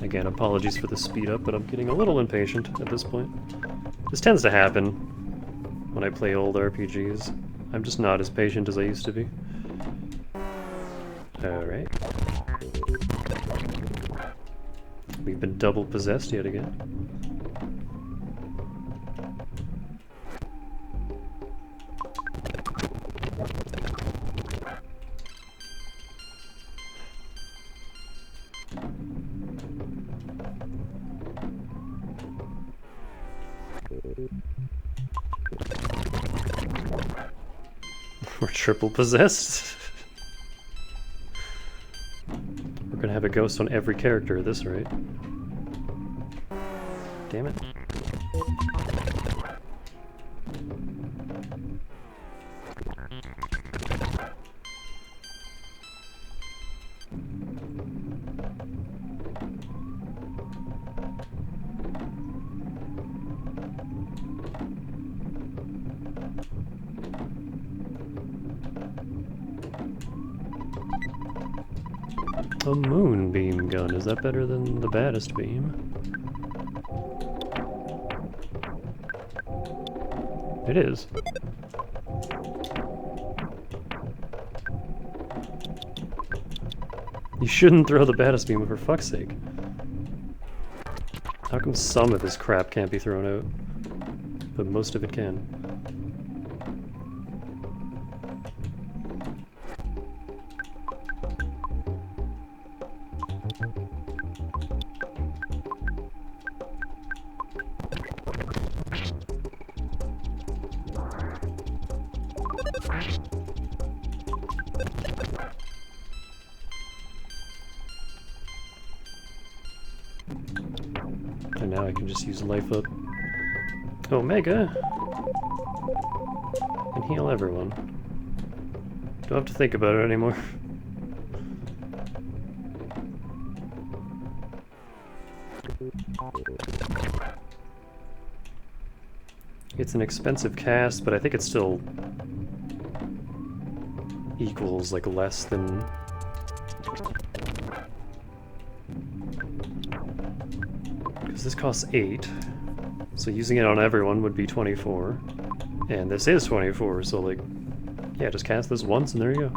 Again, apologies for the speed up, but I'm getting a little impatient at this point. This tends to happen when I play old RPGs. I'm just not as patient as I used to be. Alright. We've been double possessed yet again. We're triple possessed. We're gonna have a ghost on every character at this rate. Damn it. A moonbeam gun, is that better than the baddest beam? It is. You shouldn't throw the baddest beam for fuck's sake. How come some of this crap can't be thrown out, but most of it can? And now I can just use life up Omega and heal everyone. Don't have to think about it anymore. It's an expensive cast, but I think it still equals like less than this costs 8, so using it on everyone would be 24, and this is 24, so like, yeah, just cast this once and there you go.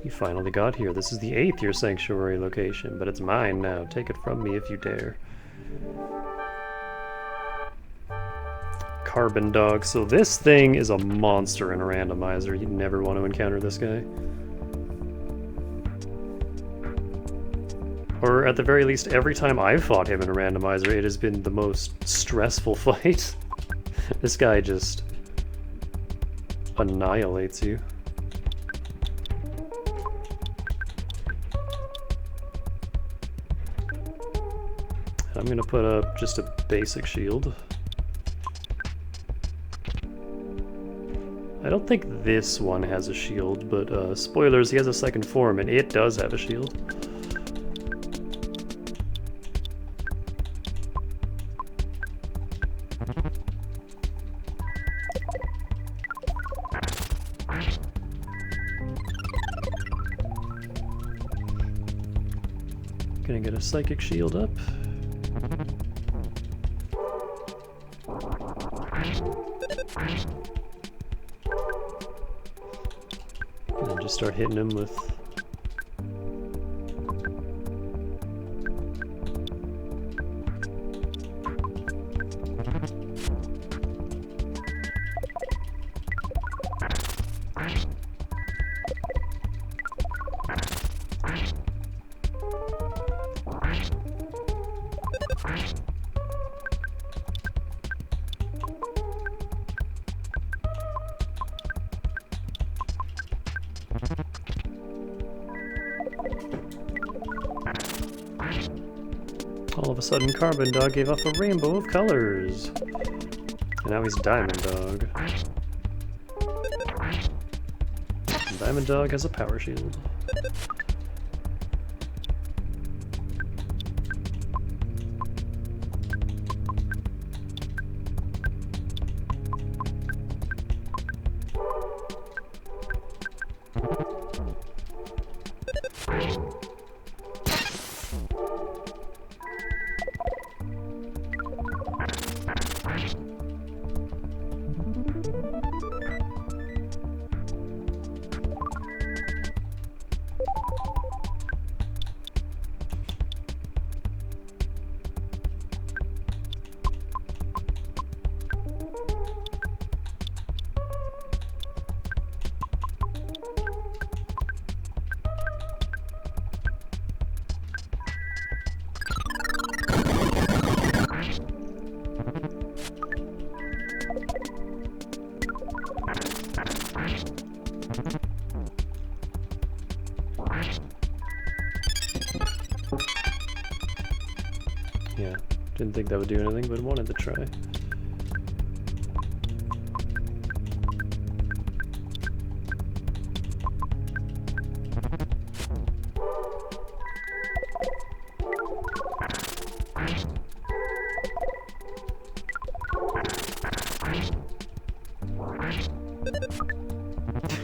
You finally got here. This is the 8th Year Sanctuary location, but it's mine now. Take it from me if you dare. Carbon Dog. So this thing is a monster in a randomizer. You'd never want to encounter this guy. Or at the very least, every time I've fought him in a randomizer, it has been the most stressful fight. This guy just annihilates you. I'm gonna put up just a basic shield. I don't think this one has a shield, but spoilers, he has a second form, and it does have a shield. Gonna get a psychic shield up. And then just start hitting him with all of a sudden, Carbon Dog gave off a rainbow of colors. And now he's Diamond Dog. Diamond Dog has a power shield. Yeah, didn't think that would do anything, but wanted to try.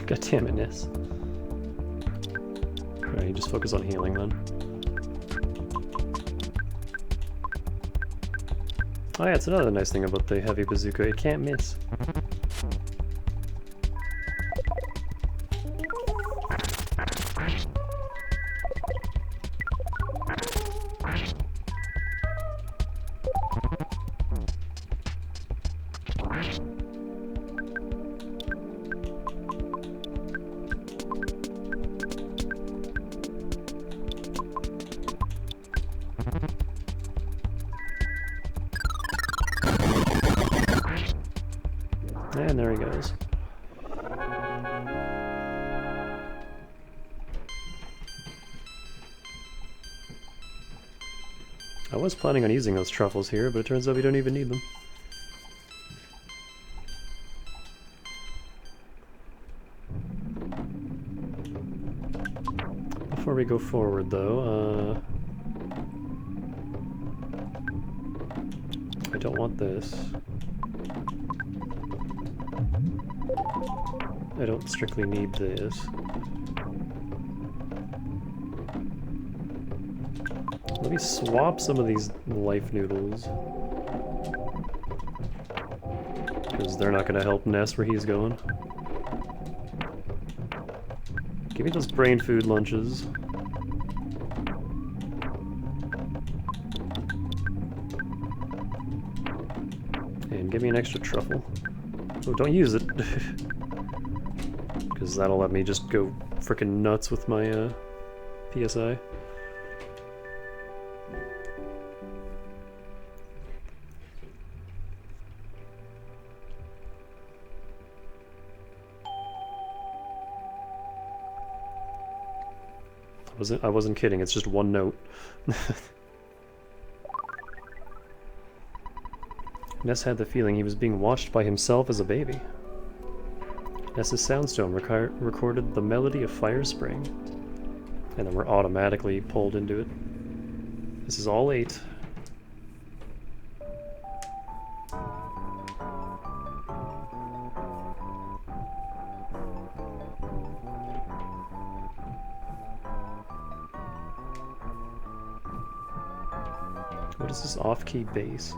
God damn it, Ness. Right, just focus on healing then. Oh yeah, it's another nice thing about the heavy bazooka, it can't miss. And there he goes. I was planning on using those truffles here, but it turns out we don't even need them. Before we go forward though, I don't want this. I don't strictly need this. Let me swap some of these life noodles. Because they're not going to help Ness where he's going. Give me those brain food lunches. And give me an extra truffle. Oh, don't use it. Because that'll let me just go frickin' nuts with my PSI. I wasn't kidding, it's just one note. Ness had the feeling he was being watched by himself as a baby. Ness's soundstone recorded the melody of Fire Spring, and then we're automatically pulled into it. This is all 8. What is this off-key bass?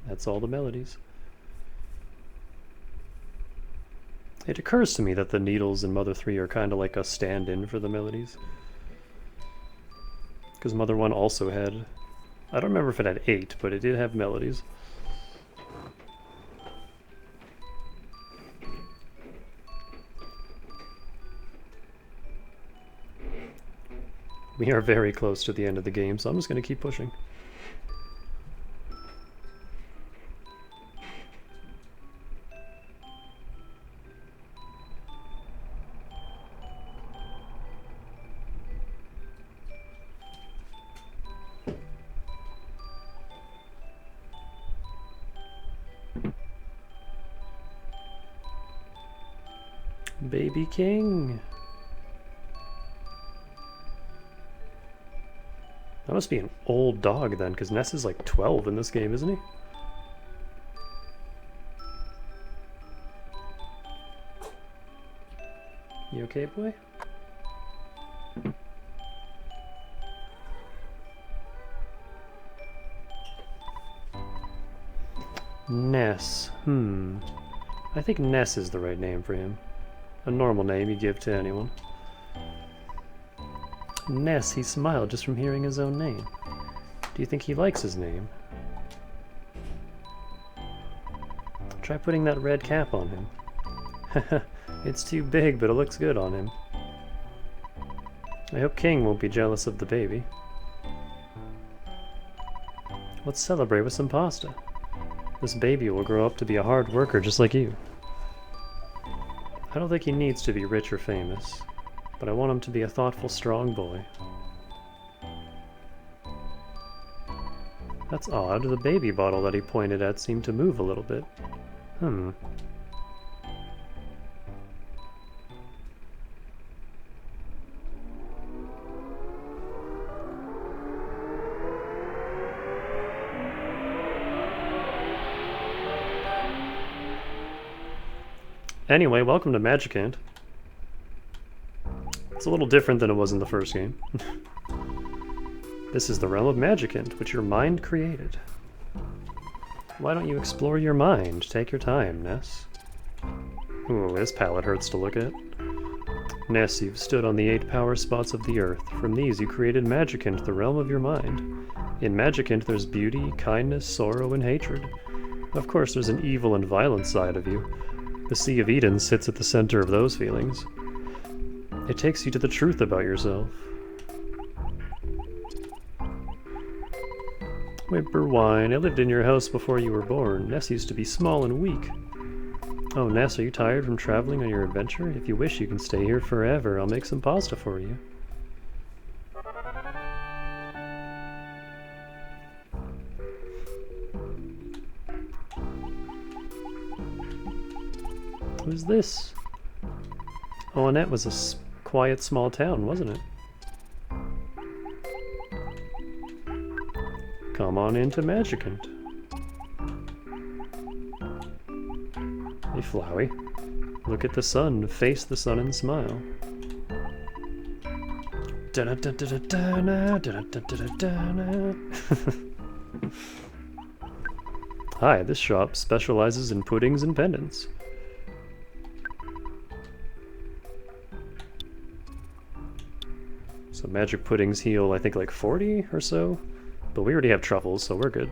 That's all the melodies. It occurs to me that the needles in Mother 3 are kind of like a stand-in for the melodies. Because Mother 1 also had... I don't remember if it had 8, but it did have melodies. We are very close to the end of the game, so I'm just going to keep pushing. Baby King. That must be an old dog then, because Ness is like 12 in this game, isn't he? You okay, boy? Ness. I think Ness is the right name for him. A normal name you give to anyone. Ness, he smiled just from hearing his own name. Do you think he likes his name? Try putting that red cap on him. It's too big, but it looks good on him. I hope King won't be jealous of the baby. Let's celebrate with some pasta. This baby will grow up to be a hard worker just like you. I don't think he needs to be rich or famous, but I want him to be a thoughtful, strong boy. That's odd. The baby bottle that he pointed at seemed to move a little bit. Anyway, welcome to Magicant. It's a little different than it was in the first game. This is the realm of Magicant, which your mind created. Why don't you explore your mind? Take your time, Ness. Ooh, this palette hurts to look at. Ness, you've stood on the 8 power spots of the earth. From these you created Magicant, the realm of your mind. In Magicant there's beauty, kindness, sorrow, and hatred. Of course there's an evil and violent side of you. The Sea of Eden sits at the center of those feelings. It takes you to the truth about yourself. Whimper whine, I lived in your house before you were born. Ness used to be small and weak. Oh, Ness, are you tired from traveling on your adventure? If you wish, you can stay here forever. I'll make some pasta for you. Who's this? Oh, Annette was a quiet small town, wasn't it? Come on into Magicant. Hey, Flowey. Look at the sun, face the sun and smile. Hi, this shop specializes in puddings and pendants. So magic puddings heal, I think, like 40 or so. But we already have truffles, so we're good.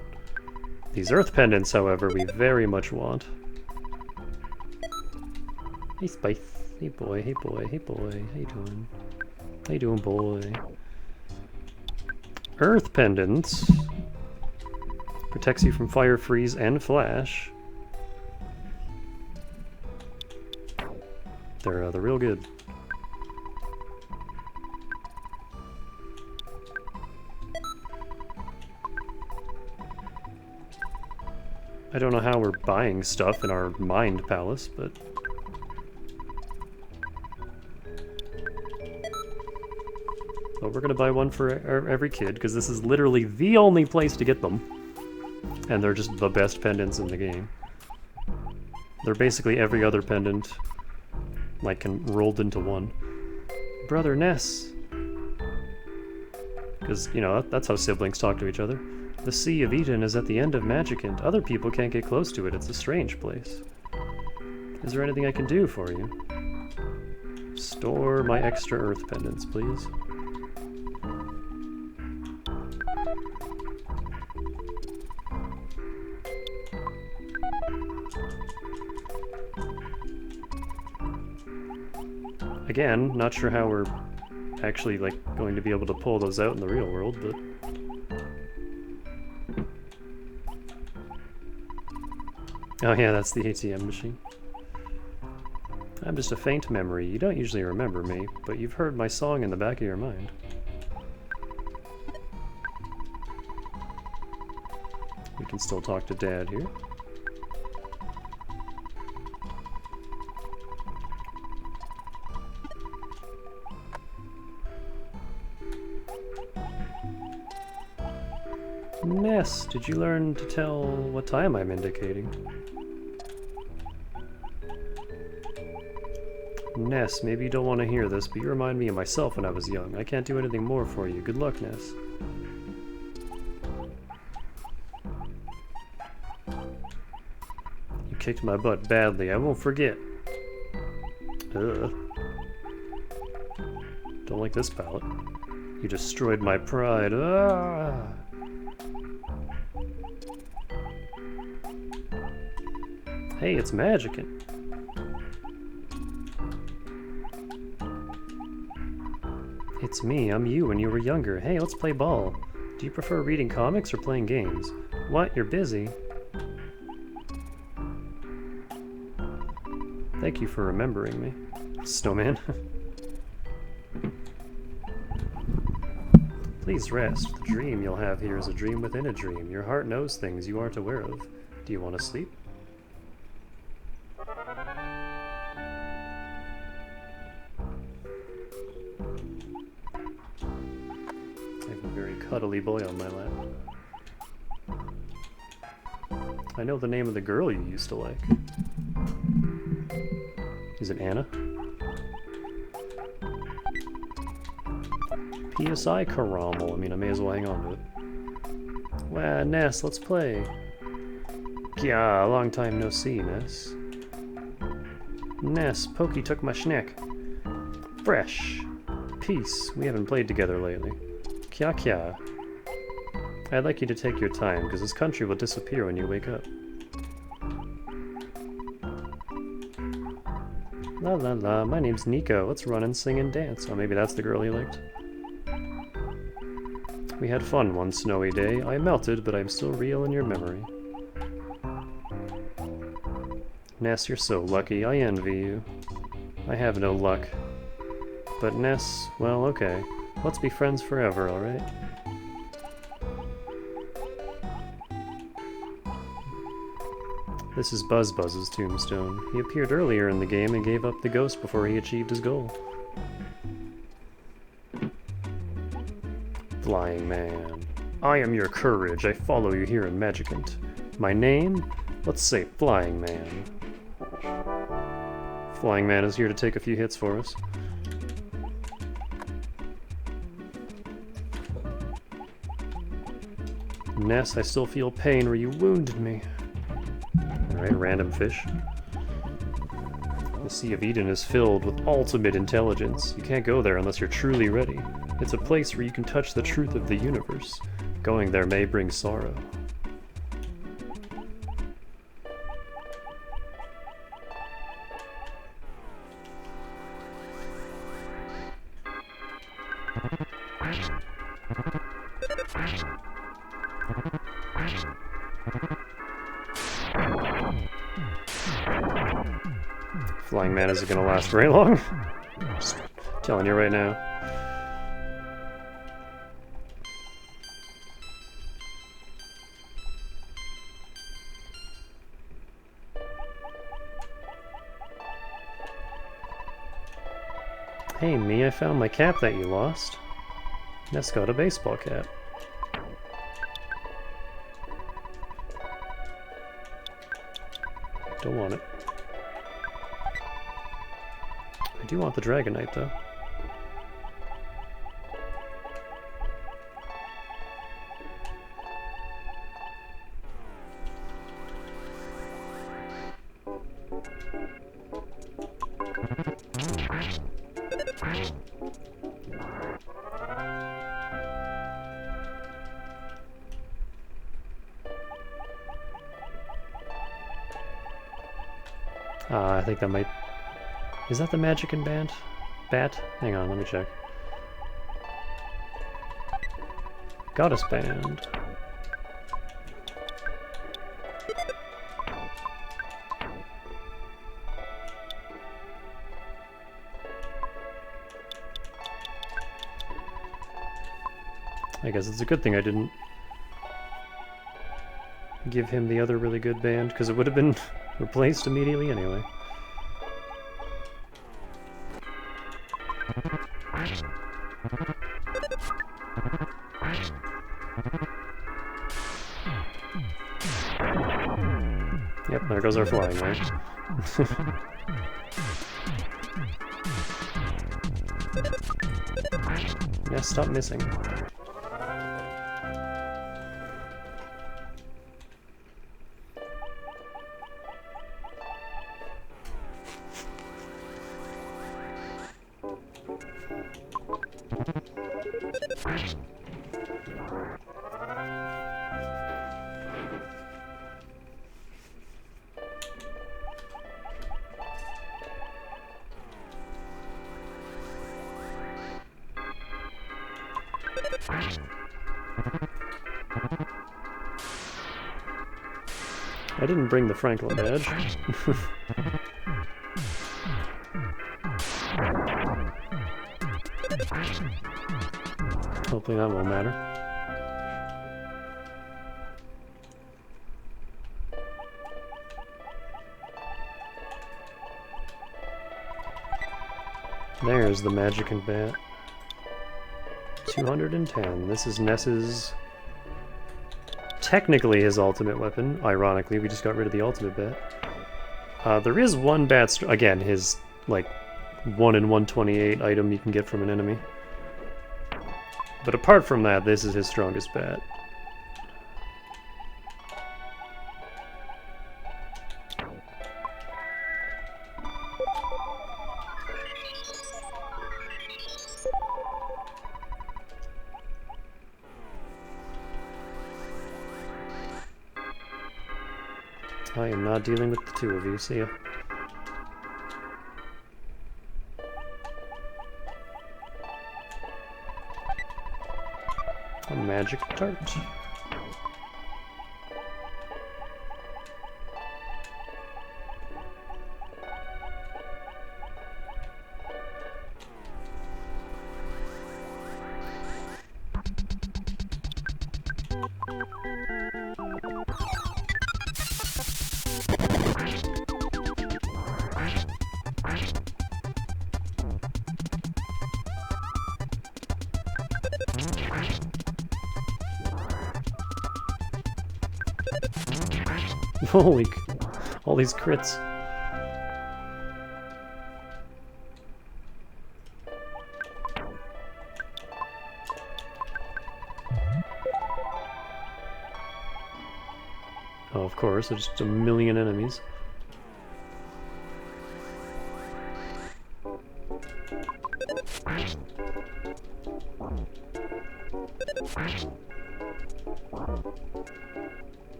These earth pendants, however, we very much want. Hey, Spice. Hey, boy. Hey, boy. Hey, boy. How you doing? How you doing, boy? Earth pendants. Protects you from fire, freeze, and flash. They're real good. I don't know how we're buying stuff in our mind palace, but... Well, we're gonna buy one for every kid, because this is literally the only place to get them. And they're just the best pendants in the game. They're basically every other pendant, like, rolled into one. Brother Ness! Because, you know, that's how siblings talk to each other. The Sea of Eden is at the end of Magicant. Other people can't get close to it. It's a strange place. Is there anything I can do for you? Store my extra earth pendants, please. Again, not sure how we're actually, like, going to be able to pull those out in the real world, but... Oh yeah, that's the ATM machine. I'm just a faint memory. You don't usually remember me, but you've heard my song in the back of your mind. We can still talk to Dad here. Ness, did you learn to tell what time I'm indicating? Ness, maybe you don't want to hear this, but you remind me of myself when I was young. I can't do anything more for you. Good luck, Ness. You kicked my butt badly. I won't forget. Ugh. Don't like this palette. You destroyed my pride. Ah! Hey, it's magicking. It's me, I'm you when you were younger. Hey, let's play ball. Do you prefer reading comics or playing games? What, you're busy? Thank you for remembering me, Snowman. Please rest. The dream you'll have here is a dream within a dream. Your heart knows things you aren't aware of. Do you want to sleep? Cuddly boy on my lap. I know the name of the girl you used to like. Is it Anna? PSI caramel. I mean, I may as well hang on to it. Wow, Ness, let's play. Yeah, long time no see, Ness. Ness, Pokey took my schneck. Fresh. Peace. We haven't played together lately. Kya kya. I'd like you to take your time, because this country will disappear when you wake up. La la la, my name's Nico. Let's run and sing and dance. Oh, maybe that's the girl he liked. We had fun one snowy day. I melted, but I'm still real in your memory. Ness, you're so lucky. I envy you. I have no luck. But Ness, well, okay. Let's be friends forever, alright? This is Buzz's tombstone. He appeared earlier in the game and gave up the ghost before he achieved his goal. Flying Man. I am your courage. I follow you here in Magicant. My name? Let's say Flying Man. Flying Man is here to take a few hits for us. Ness, I still feel pain where you wounded me. Alright, random fish. The Sea of Eden is filled with ultimate intelligence. You can't go there unless you're truly ready. It's a place where you can touch the truth of the universe. Going there may bring sorrow. Flying Man isn't gonna last very long. Just telling you right now. Hey, me, I found my cap that you lost. Ness got a baseball cap. Don't want it. I do want the Dragonite, though. I think that might... Is that the Magicant band? Bat? Hang on, let me check. Goddess Band. I guess it's a good thing I didn't give him the other really good band, because it would have been replaced immediately anyway. Yep, there goes our flying ray. Yeah, stop missing. I didn't bring the Franklin badge. Hopefully that won't matter. There's the Magicant bat. 210. This is Ness's... technically his ultimate weapon. Ironically, we just got rid of the ultimate bat. There is one bat... again, his, like, 1 in 128 item you can get from an enemy. But apart from that, this is his strongest bat. I am not dealing with the two of you, see ya. A magic tart. Holy, all these crits. Oh, of course, there's just a million enemies.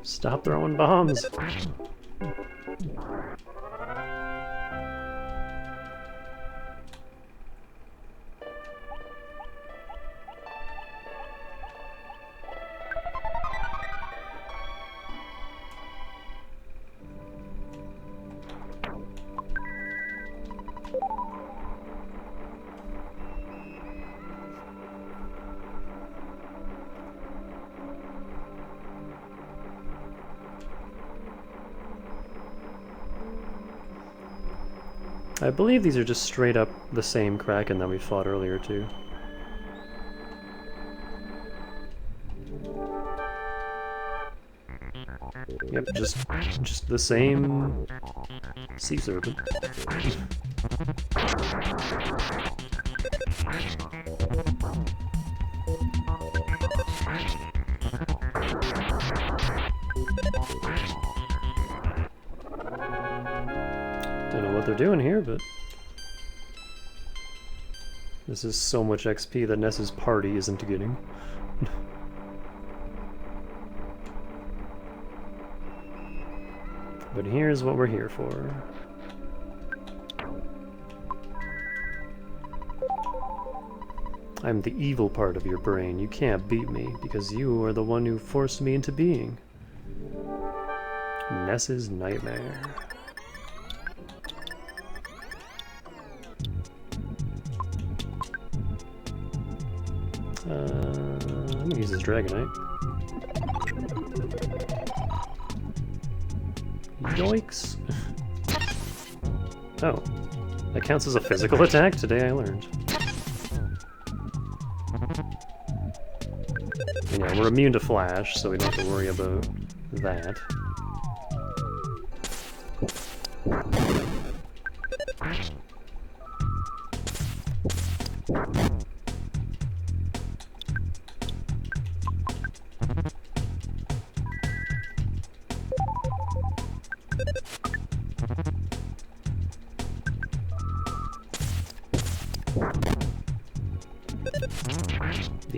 Stop throwing bombs! I believe these are just straight up the same Kraken that we fought earlier too. Yep, just the same sea serpent. Don't know what they're doing here, but this is so much XP that Ness's party isn't getting. But here's what we're here for. I'm the evil part of your brain. You can't beat me, because you are the one who forced me into being. Ness's nightmare. I'm gonna use this Dragonite. Yoinks! Oh, that counts as a physical attack? Today I learned. And yeah, we're immune to flash, so we don't have to worry about that. The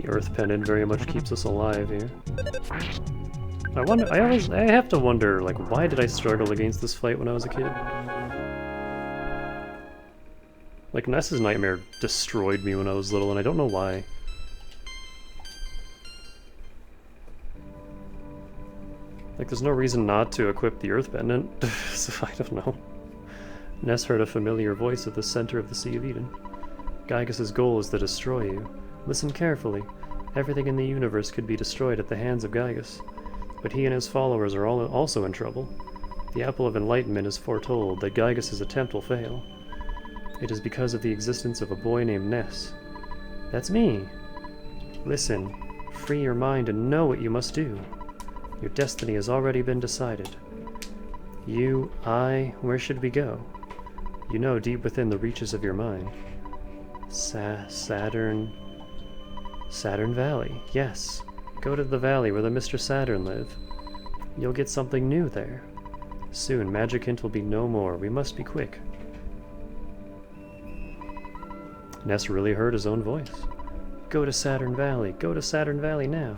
Earth pendant very much keeps us alive here. I have to wonder, like, why did I struggle against this fight when I was a kid? Like, Ness's Nightmare destroyed me when I was little, and I don't know why. Like, there's no reason not to equip the Earth pendant, so I don't know. Ness heard a familiar voice at the center of the Sea of Eden. Gygas's goal is to destroy you. Listen carefully. Everything in the universe could be destroyed at the hands of Gygas. But he and his followers are also in trouble. The Apple of Enlightenment is foretold that Gygas's attempt will fail. It is because of the existence of a boy named Ness. That's me. Listen. Free your mind and know what you must do. Your destiny has already been decided. You, where should we go? You know deep within the reaches of your mind. Saturn Valley, yes. Go to the valley where the Mr. Saturn live. You'll get something new there. Soon, Magic Hint will be no more. We must be quick. Ness really heard his own voice. Go to Saturn Valley. Go to Saturn Valley now.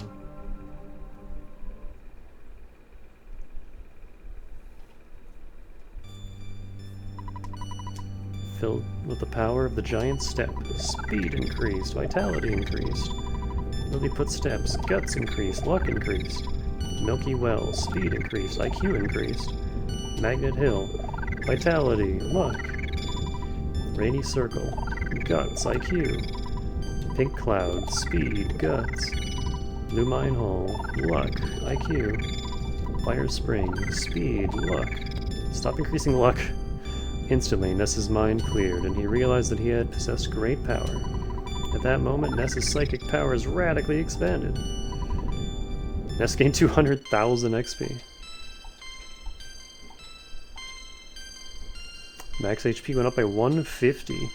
Filled with the power of the giant step. Speed increased, vitality increased. Lilliput steps, guts increased, luck increased. Milky Well, speed increased, IQ increased. Magnet Hill, vitality, luck. Rainy Circle, guts, IQ. Pink Cloud, speed, guts. Blue Mine Hole, luck, IQ. Fire Spring, speed, luck. Stop increasing luck. Instantly, Ness's mind cleared, and he realized that he had possessed great power. At that moment, Ness's psychic powers radically expanded. Ness gained 200,000 XP. Max HP went up by 150.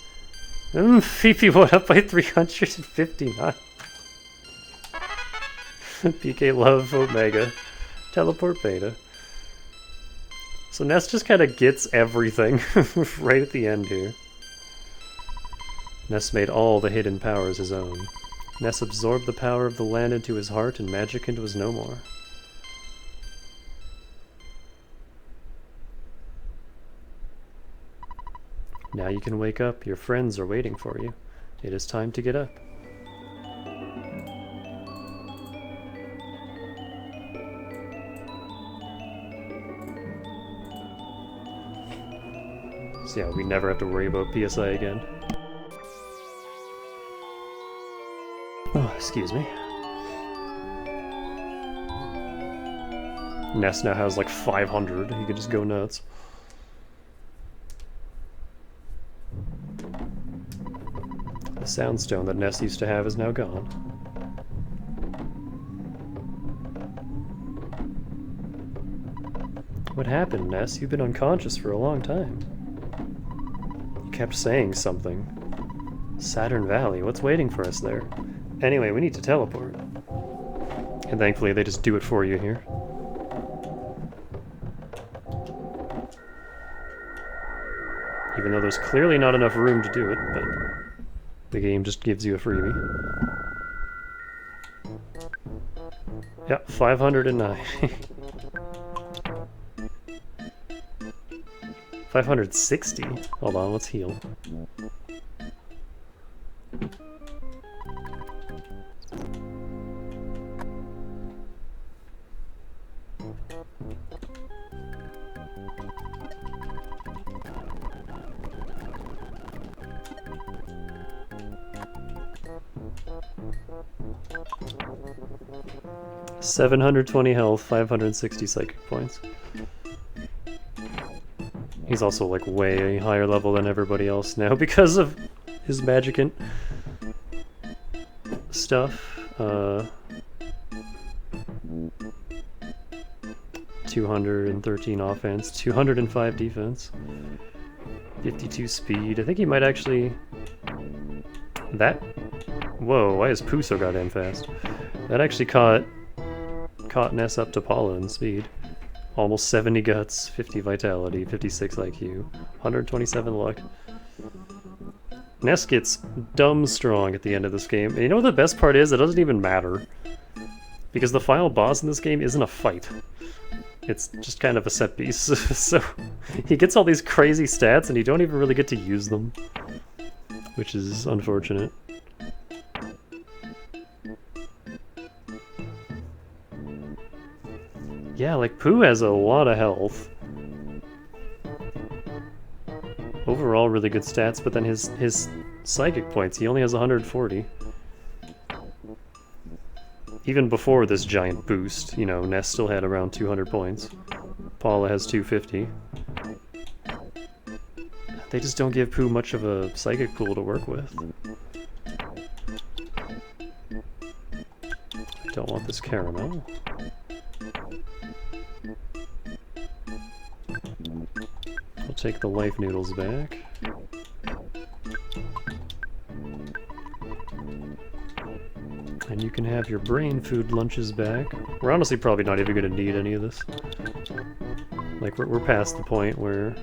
PP went up by 359. PK Love Omega. Teleport Beta. So Ness just kind of gets everything right at the end here. Ness made all the hidden powers his own. Ness absorbed the power of the land into his heart, and Magic Hint was no more. Now you can wake up. Your friends are waiting for you. It is time to get up. So yeah, we never have to worry about PSI again. Oh, excuse me. Ness now has like 500. He could just go nuts. The soundstone that Ness used to have is now gone. What happened, Ness? You've been unconscious for a long time. You kept saying something. Saturn Valley, what's waiting for us there? Anyway, we need to teleport. And thankfully they just do it for you here. Even though there's clearly not enough room to do it, but the game just gives you a freebie. Yeah, 509. 560? Hold on, let's heal. $720 health, 560 psychic points. He's also like way higher level than everybody else now because of his Magicant stuff. 213 offense, 205 defense, 52 speed. I think he might actually... That... Whoa, why is Pooh so goddamn fast? That actually caught Ness up to Paula in speed. Almost 70 guts, 50 vitality, 56 IQ, 127 luck. Ness gets dumb strong at the end of this game. And you know what the best part is? It doesn't even matter. Because the final boss in this game isn't a fight. It's just kind of a set piece. So he gets all these crazy stats and you don't even really get to use them. Which is unfortunate. Yeah, like, Pooh has a lot of health. Overall, really good stats, but then his psychic points, he only has 140. Even before this giant boost, you know, Ness still had around 200 points. Paula has 250. They just don't give Pooh much of a psychic pool to work with. I don't want this caramel. I'll take the life noodles back. And you can have your brain food lunches back. We're honestly probably not even going to need any of this. Like, we're past the point where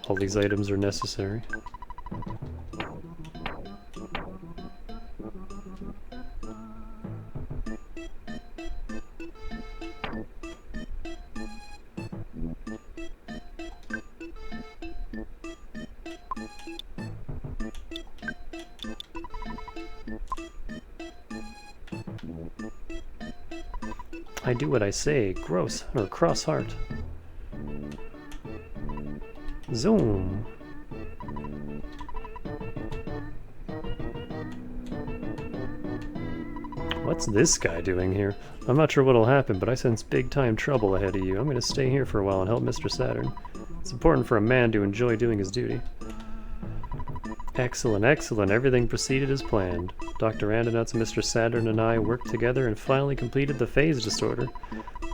all these items are necessary. I do what I say, gross, or cross heart. Zoom. What's this guy doing here? I'm not sure what'll happen, but I sense big time trouble ahead of you. I'm gonna stay here for a while and help Mr. Saturn. It's important for a man to enjoy doing his duty. Excellent, excellent. Everything proceeded as planned. Dr. Andonuts, Mr. Saturn, and I worked together and finally completed the phase disorder.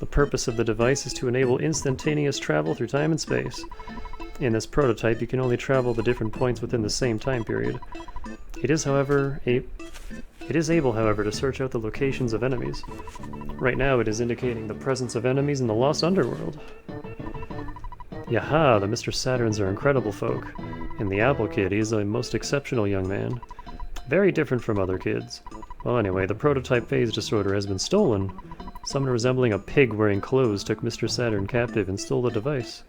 The purpose of the device is to enable instantaneous travel through time and space. In this prototype, you can only travel the different points within the same time period. It is able, however, to search out the locations of enemies. Right now, it is indicating the presence of enemies in the Lost Underworld. Yaha, the Mr. Saturns are incredible folk. And the Apple Kid, he is a most exceptional young man. Very different from other kids. Well, anyway, the prototype phase disorder has been stolen. Someone resembling a pig wearing clothes took Mr. Saturn captive and stole the device.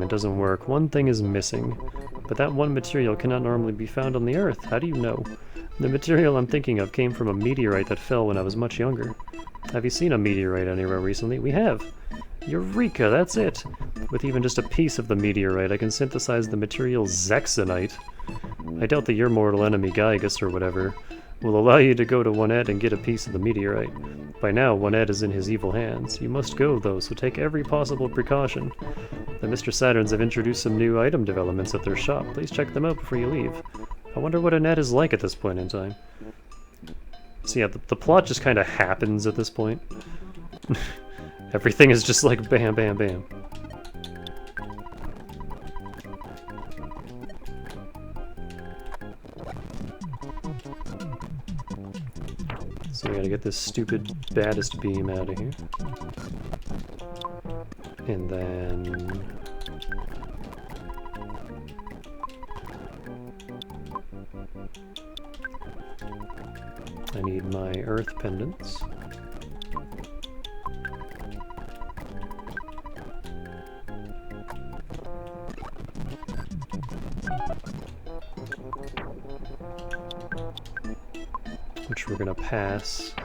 It doesn't work. One thing is missing. But that one material cannot normally be found on the Earth. How do you know? The material I'm thinking of came from a meteorite that fell when I was much younger. Have you seen a meteorite anywhere recently? We have. Eureka, that's it! With even just a piece of the meteorite, I can synthesize the material Zexonite. I doubt that your mortal enemy, Gygus or whatever, will allow you to go to 1Ed and get a piece of the meteorite. By now, 1Ed is in his evil hands. You must go, though, so take every possible precaution. The Mr. Saturns have introduced some new item developments at their shop. Please check them out before you leave. I wonder what 1Ed is like at this point in time. So yeah, the plot just kind of happens at this point. Everything is just like bam, bam, bam. So we gotta get this stupid baddest beam out of here. And then... I need my Earth pendants. Which we're gonna pass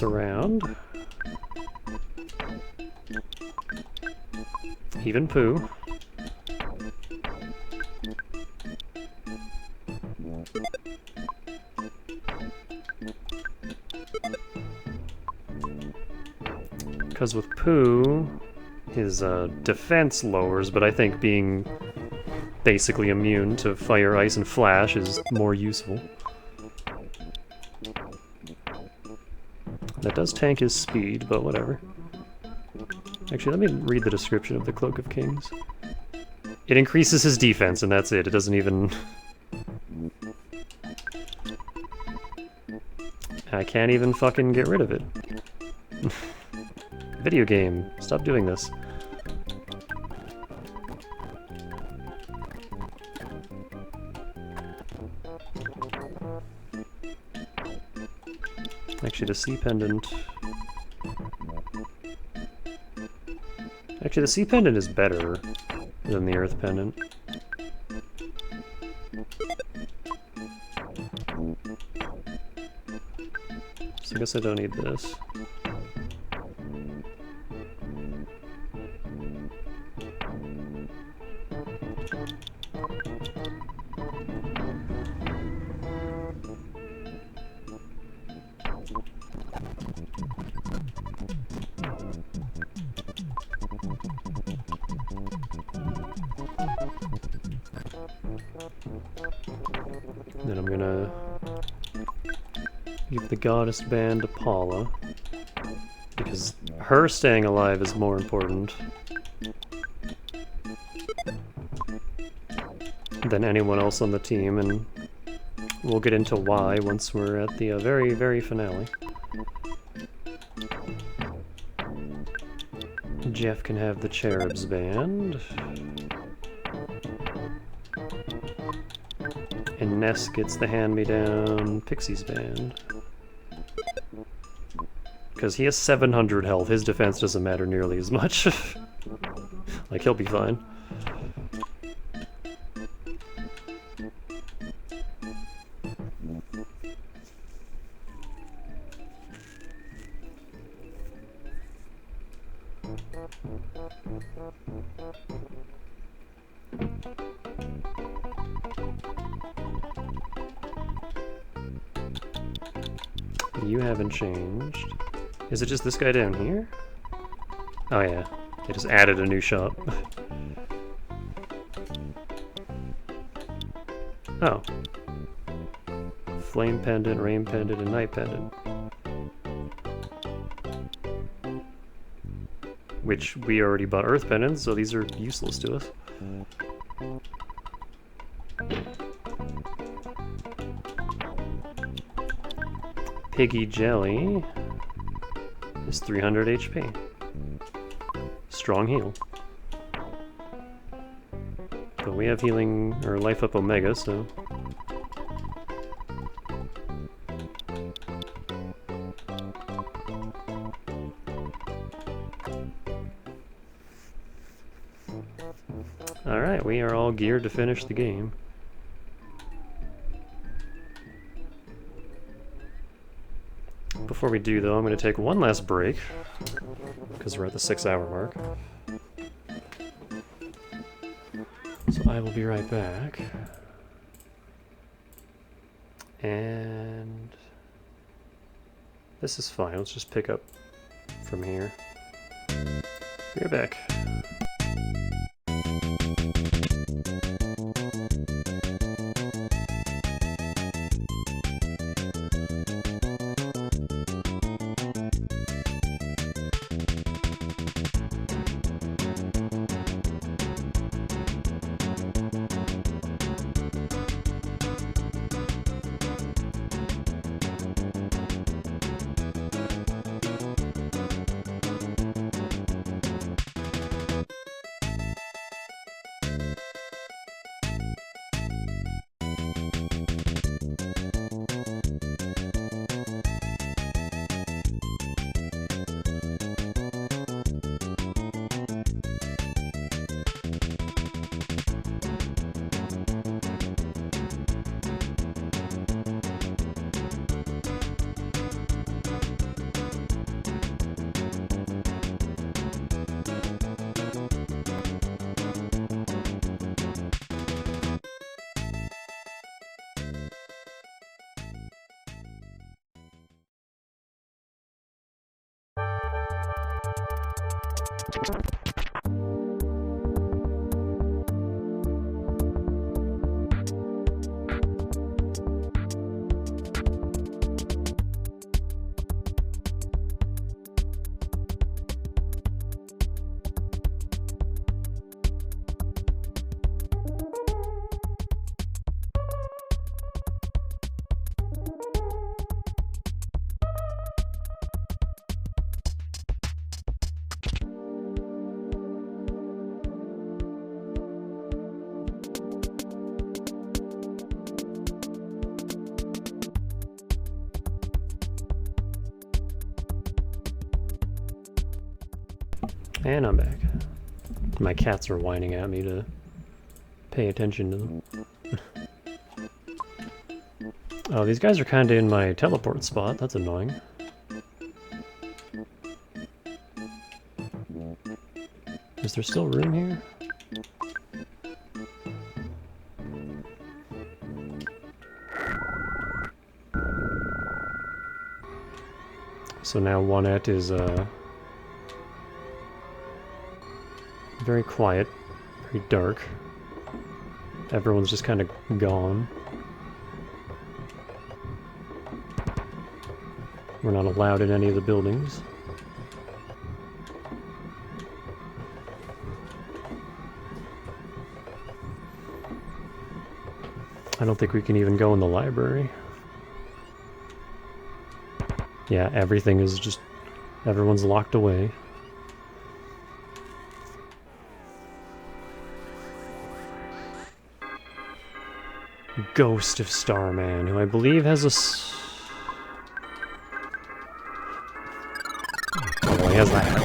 around. Even Pooh. Because with Pooh, his defense lowers, but I think being basically immune to fire, ice, and flash is more useful. That does tank his speed, but whatever. Actually, let me read the description of the Cloak of Kings. It increases his defense, and that's it. It doesn't even... I can't even fucking get rid of it. Video game, stop doing this. Actually, the Sea Pendant... Actually, the Sea Pendant is better than the Earth Pendant. So I guess I don't need this. Then I'm gonna give the Goddess Band to Paula, because her staying alive is more important than anyone else on the team, and we'll get into why once we're at the very, very finale. Jeff can have the Cherub's Band. And Ness gets the hand-me-down Pixie's Band. Because he has 700 health, his defense doesn't matter nearly as much. Like, he'll be fine. You haven't changed. Is it just this guy down here? Oh yeah, they just added a new shop. Oh. Flame Pendant, Rain Pendant, and Night Pendant. Which we already bought Earth Pendants, so these are useless to us. Piggy Jelly is 300 HP. Strong heal. But we have healing, or life up Omega, so... Alright, we are all geared to finish the game. Before we do, though, I'm going to take one last break, because we're at the 6-hour mark. So I will be right back. And... this is fine, let's just pick up from here. Be right back. And I'm back. My cats are whining at me to pay attention to them. Oh, these guys are kinda in my teleport spot. That's annoying. Is there still room here? So now 1-et is very quiet, very dark. Everyone's just kind of gone. We're not allowed in any of the buildings. I don't think we can even go in the library. Yeah, everything is just... everyone's locked away. Ghost of Starman, who I believe has a... oh, well, he has that.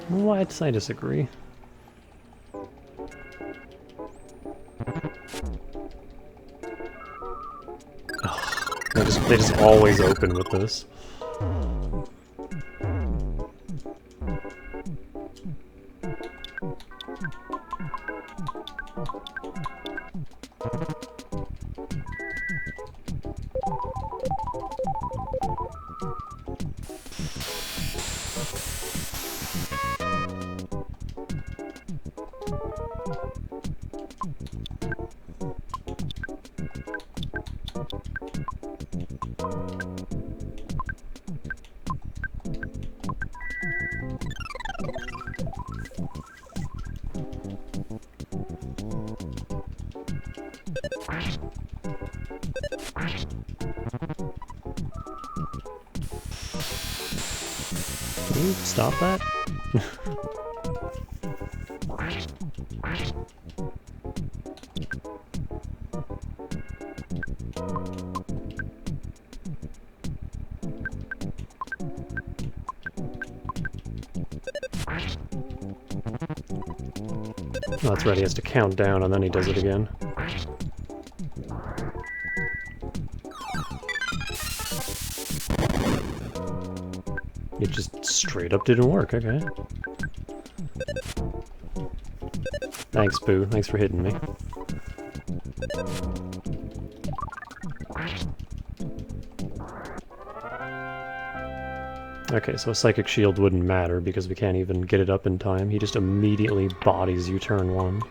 What? I disagree. Ugh, they just always open with this. Can you stop that? Oh, that's right, he has to count down and then he does it again. It just straight up didn't work, okay. Thanks, Boo. Thanks for hitting me. Okay, so a Psychic Shield wouldn't matter because we can't even get it up in time. He just immediately bodies you turn 1.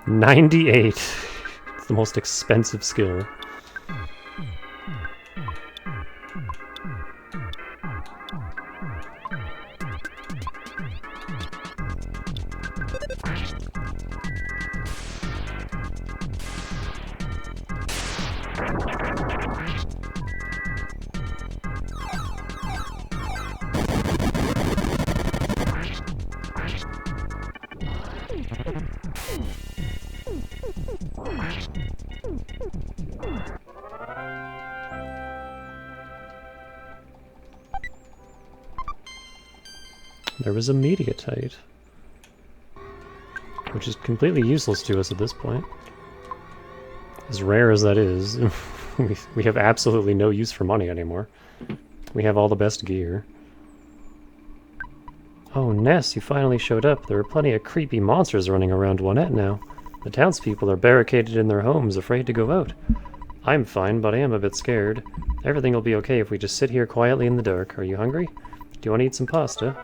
$98. It's the most expensive skill. There was a Mediatite, which is completely useless to us at this point. As rare as that is, we have absolutely no use for money anymore. We have all the best gear. Oh, Ness, you finally showed up. There are plenty of creepy monsters running around Juanette now. The townspeople are barricaded in their homes, afraid to go out. I'm fine, but I am a bit scared. Everything will be okay if we just sit here quietly in the dark. Are you hungry? Do you want to eat some pasta?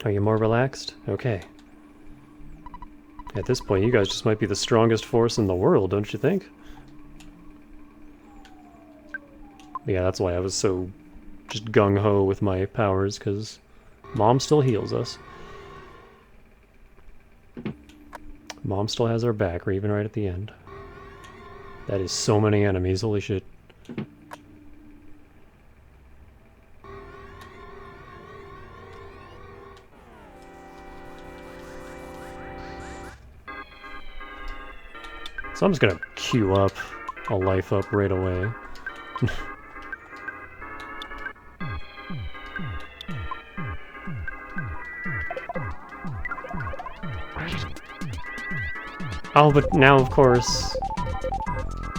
Are you more relaxed? Okay. At this point, you guys just might be the strongest force in the world, don't you think? Yeah, that's why I was so just gung-ho with my powers, because Mom still heals us. Mom still has our back, or even right at the end. That is so many enemies, holy shit. So I'm just gonna queue up a life up right away. Oh, but now, of course,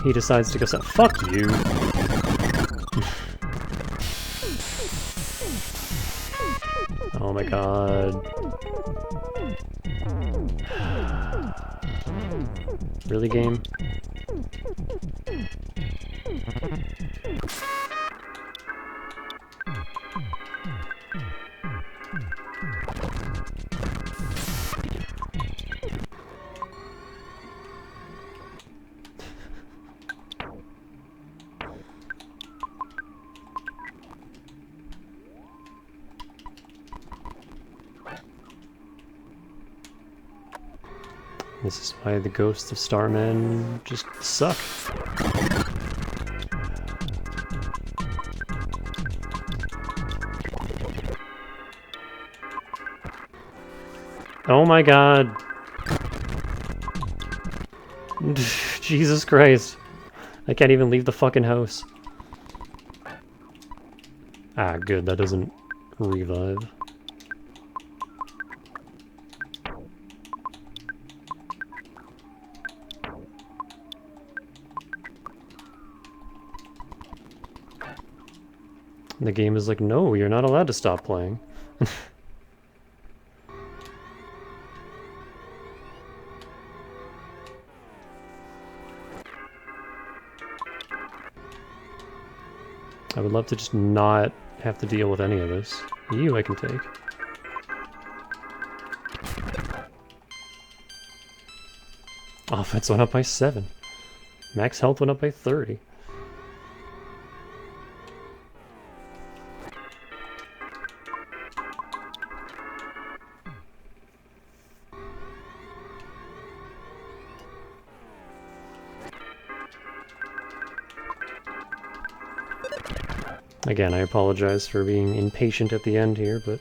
he decides to go set. Fuck you! Oh my god. Really, game? This is why the ghosts of Starmen just suck. Oh my god. Jesus Christ. I can't even leave the fucking house. Ah, good, that doesn't revive. The game is like, no, you're not allowed to stop playing. I would love to just not have to deal with any of this. You I can take. Offense went up by 7. Max health went up by 30. Again, I apologize for being impatient at the end here, but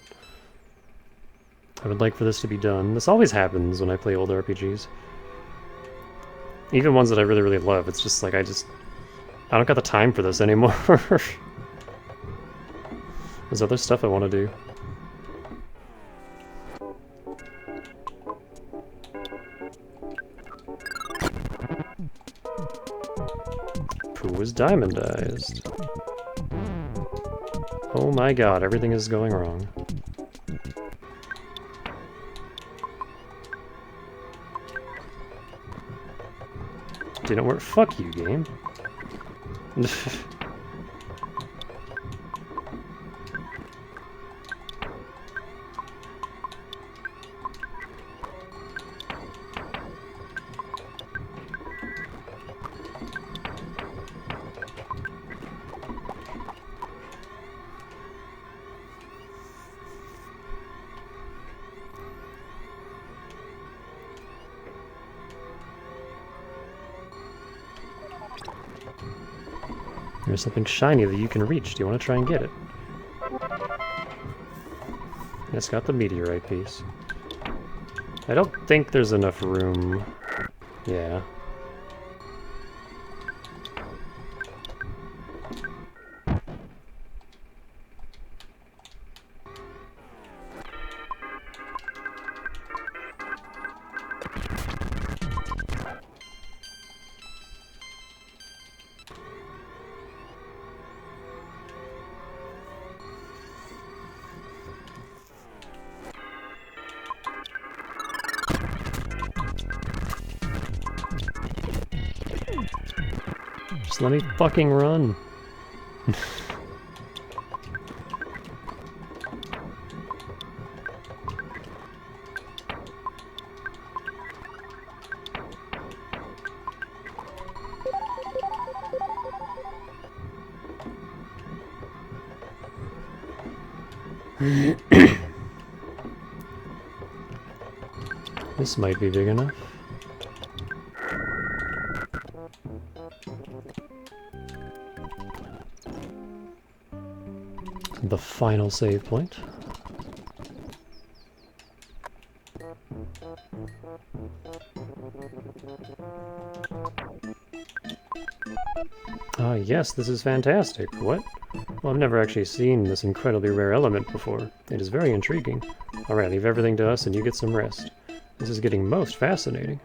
I would like for this to be done. This always happens when I play old RPGs. Even ones that I really, really love, it's just like I don't got the time for this anymore. There's other stuff I want to do. Pooh is diamondized. Oh my god, everything is going wrong. Didn't work. Fuck you, game. There's something shiny that you can reach. Do you want to try and get it? It's got the meteorite piece. I don't think there's enough room. Yeah. Just let me fucking run. This might be big enough. The final save point. Ah, yes, this is fantastic. What? Well, I've never actually seen this incredibly rare element before. It is very intriguing. Alright, leave everything to us and you get some rest. This is getting most fascinating.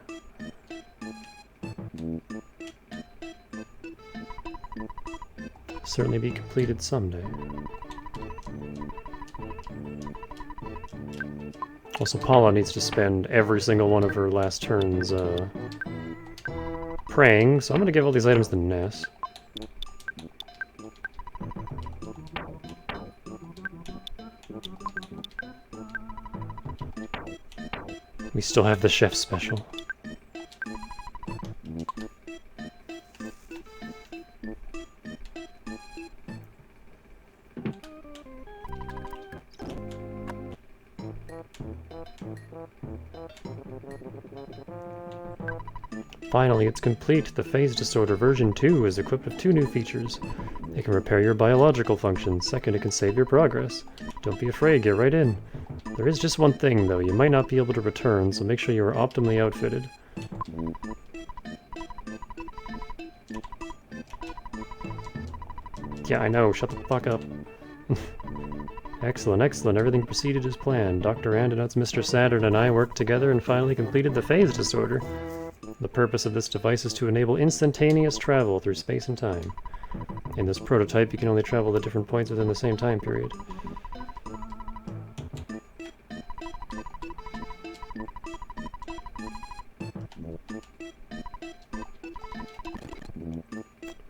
Certainly be completed someday. Also, Paula needs to spend every single one of her last turns praying, so I'm gonna give all these items to Ness. We still have the chef special. Finally, it's complete. The Phase Disorder version 2 is equipped with 2 new features. It can repair your biological functions. Second, it can save your progress. Don't be afraid, get right in. There is just one thing, though. You might not be able to return, so make sure you are optimally outfitted. Yeah, I know. Shut the fuck up. Excellent, excellent. Everything proceeded as planned. Dr. Andonauts, Mr. Saturn, and I worked together and finally completed the Phase Disorder. The purpose of this device is to enable instantaneous travel through space and time. In this prototype, you can only travel to different points within the same time period.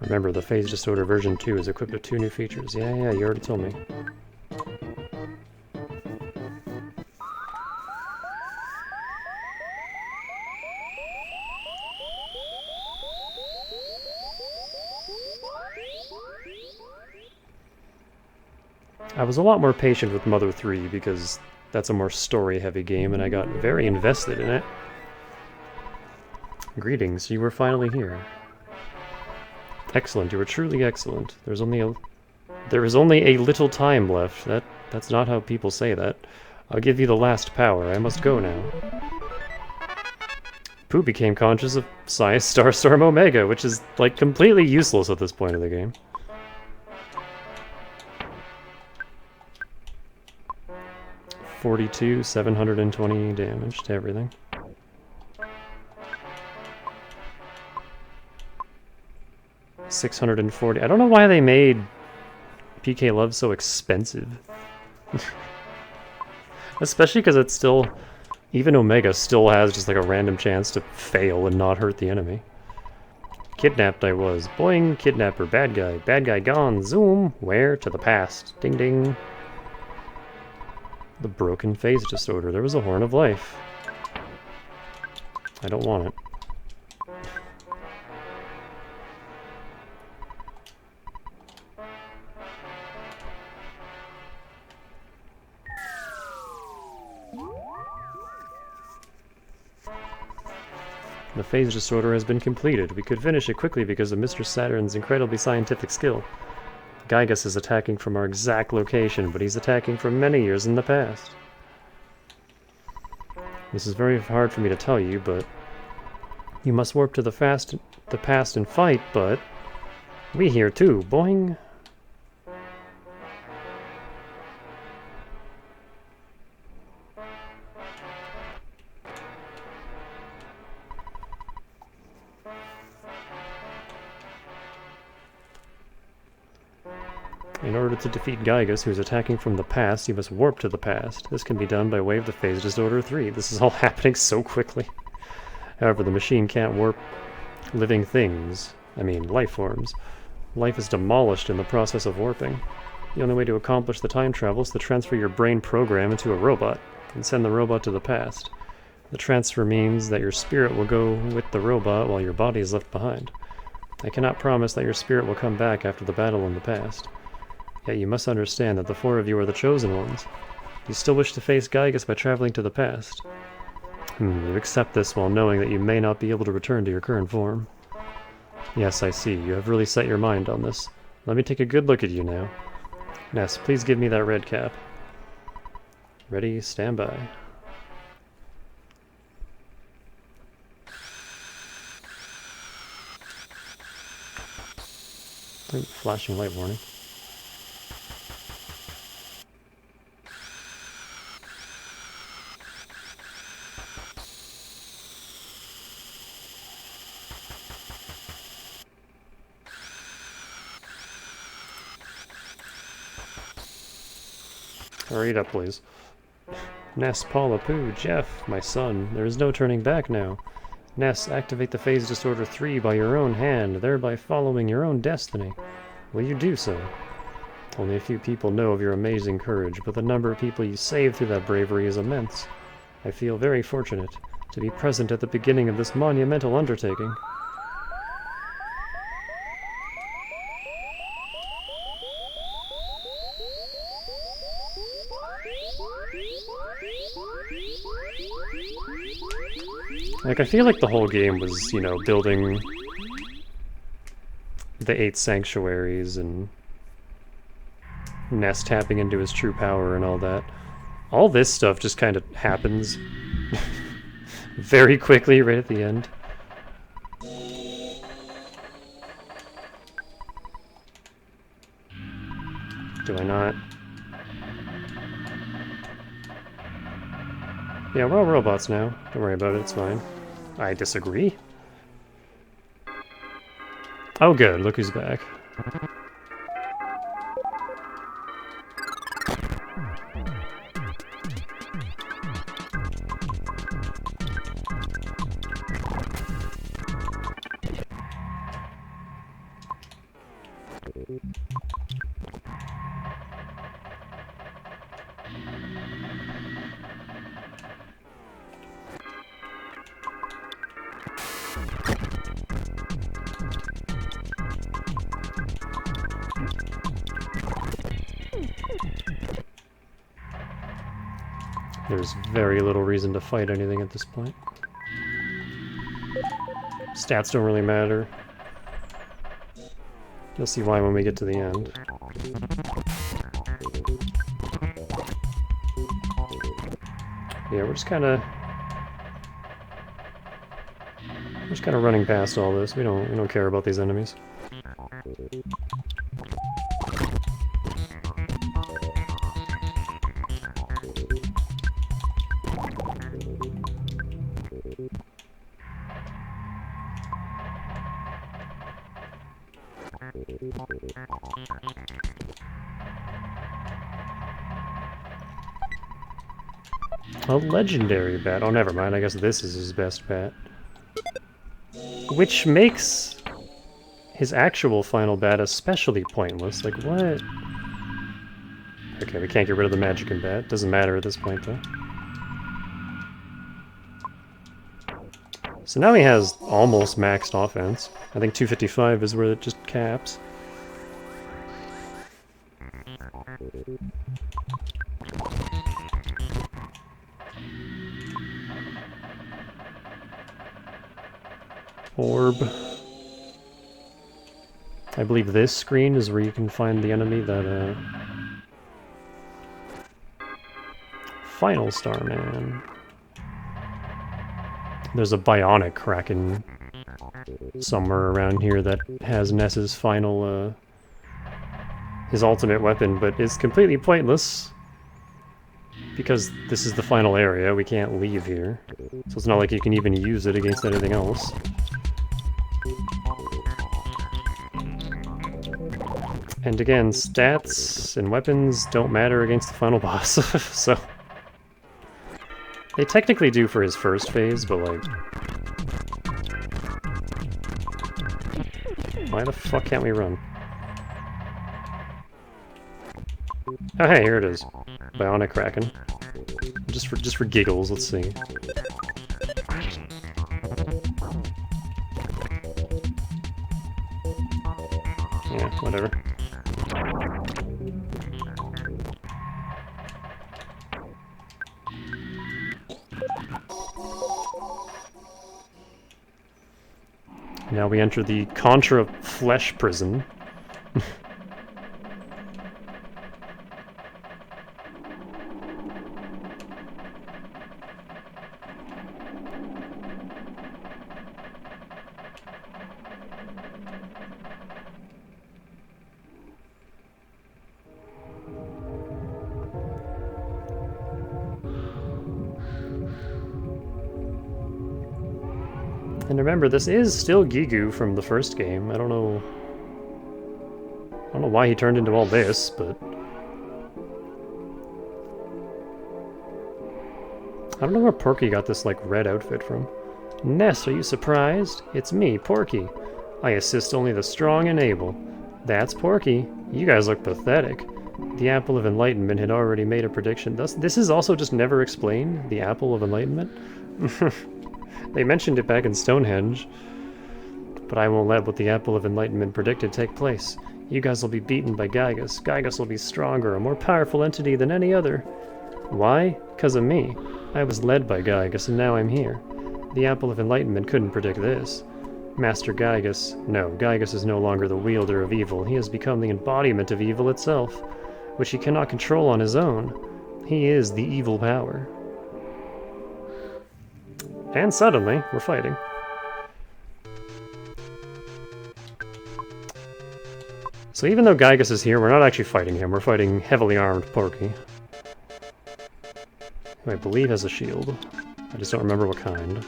Remember, the Phase Disorder version 2 is equipped with 2 new features. Yeah, you already told me. I was a lot more patient with Mother 3 because that's a more story-heavy game and I got very invested in it. Greetings, you were finally here. Excellent, you were truly excellent. There is only a little time left. That's not how people say that. I'll give you the last power. I must go now. Pooh became conscious of Starstorm Omega, which is, like, completely useless at this point of the game. $42, 720 damage to everything. $640. I don't know why they made PK Love so expensive. Especially because it's still... Even Omega still has just like a random chance to fail and not hurt the enemy. Kidnapped I was. Boing, kidnapper, bad guy. Bad guy gone. Zoom. Where? To the past. Ding ding. The broken phase disorder. There was a horn of life. I don't want it. The phase disorder has been completed. We could finish it quickly because of Mr. Saturn's incredibly scientific skill. Gygus is attacking from our exact location, but he's attacking from many years in the past. This is very hard for me to tell you, but you must warp to the past and fight, but we here too, boing. In order to defeat Gygus, who is attacking from the past, you must warp to the past. This can be done by way of the Phase Disorder 3. This is all happening so quickly. However, the machine can't warp living things. I mean, life forms. Life is demolished in the process of warping. The only way to accomplish the time travel is to transfer your brain program into a robot, and send the robot to the past. The transfer means that your spirit will go with the robot while your body is left behind. I cannot promise that your spirit will come back after the battle in the past. Yet you must understand that the four of you are the chosen ones. You still wish to face Gygas by traveling to the past. You accept this while knowing that you may not be able to return to your current form. Yes, I see. You have really set your mind on this. Let me take a good look at you now. Ness, please give me that red cap. Ready, stand by. Flashing light warning. Hurry it up, please. Ness, Paula, Pooh, Jeff, my son, there is no turning back now. Ness, activate the Phase Disorder 3 by your own hand, thereby following your own destiny. Will you do so? Only a few people know of your amazing courage, but the number of people you saved through that bravery is immense. I feel very fortunate to be present at the beginning of this monumental undertaking. Like, I feel like the whole game was, you know, building the 8 sanctuaries and Ness tapping into his true power and all that. All this stuff just kind of happens very quickly right at the end. Do I not? Yeah, we're all robots now. Don't worry about it, it's fine. I disagree. Oh good, look who's back. There's very little reason to fight anything at this point. Stats don't really matter. You'll see why when we get to the end. Yeah, we're just kind of running past all this. We don't care about these enemies. A legendary bat. Oh, never mind. I guess this is his best bat. Which makes his actual final bat especially pointless. Like, what? Okay, we can't get rid of the magic in bat. Doesn't matter at this point, though. So now he has almost maxed offense. I think 255 is where it just caps. Orb. I believe this screen is where you can find the enemy that, Final Starman. There's a bionic Kraken somewhere around here that has Ness's final, his ultimate weapon, but it's completely pointless. Because this is the final area, we can't leave here. So it's not like you can even use it against anything else. And again, stats and weapons don't matter against the final boss, so... They technically do for his first phase, but like... Why the fuck can't we run? Oh hey, here it is. Bionic Kraken. Just for giggles, let's see. Yeah, whatever. Now we enter the Contra Flesh Prison. And remember, this is still Gigu from the first game. I don't know why he turned into all this, but I don't know where Porky got this, like, red outfit from. Ness, are you surprised? It's me, Porky. I assist only the strong and able. That's Porky. You guys look pathetic. The Apple of Enlightenment had already made a prediction. Thus, this is also just never explained, the Apple of Enlightenment? They mentioned it back in Stonehenge. But I won't let what the Apple of Enlightenment predicted take place. You guys will be beaten by Gygus. Gygus will be stronger, a more powerful entity than any other. Why? 'Cause of me. I was led by Gygus, and now I'm here. The Apple of Enlightenment couldn't predict this. Master Gygus... No, Gygus is no longer the wielder of evil. He has become the embodiment of evil itself, which he cannot control on his own. He is the evil power. And suddenly, we're fighting. So even though Gygus is here, we're not actually fighting him. We're fighting heavily armed Porky, who I believe has a shield. I just don't remember what kind.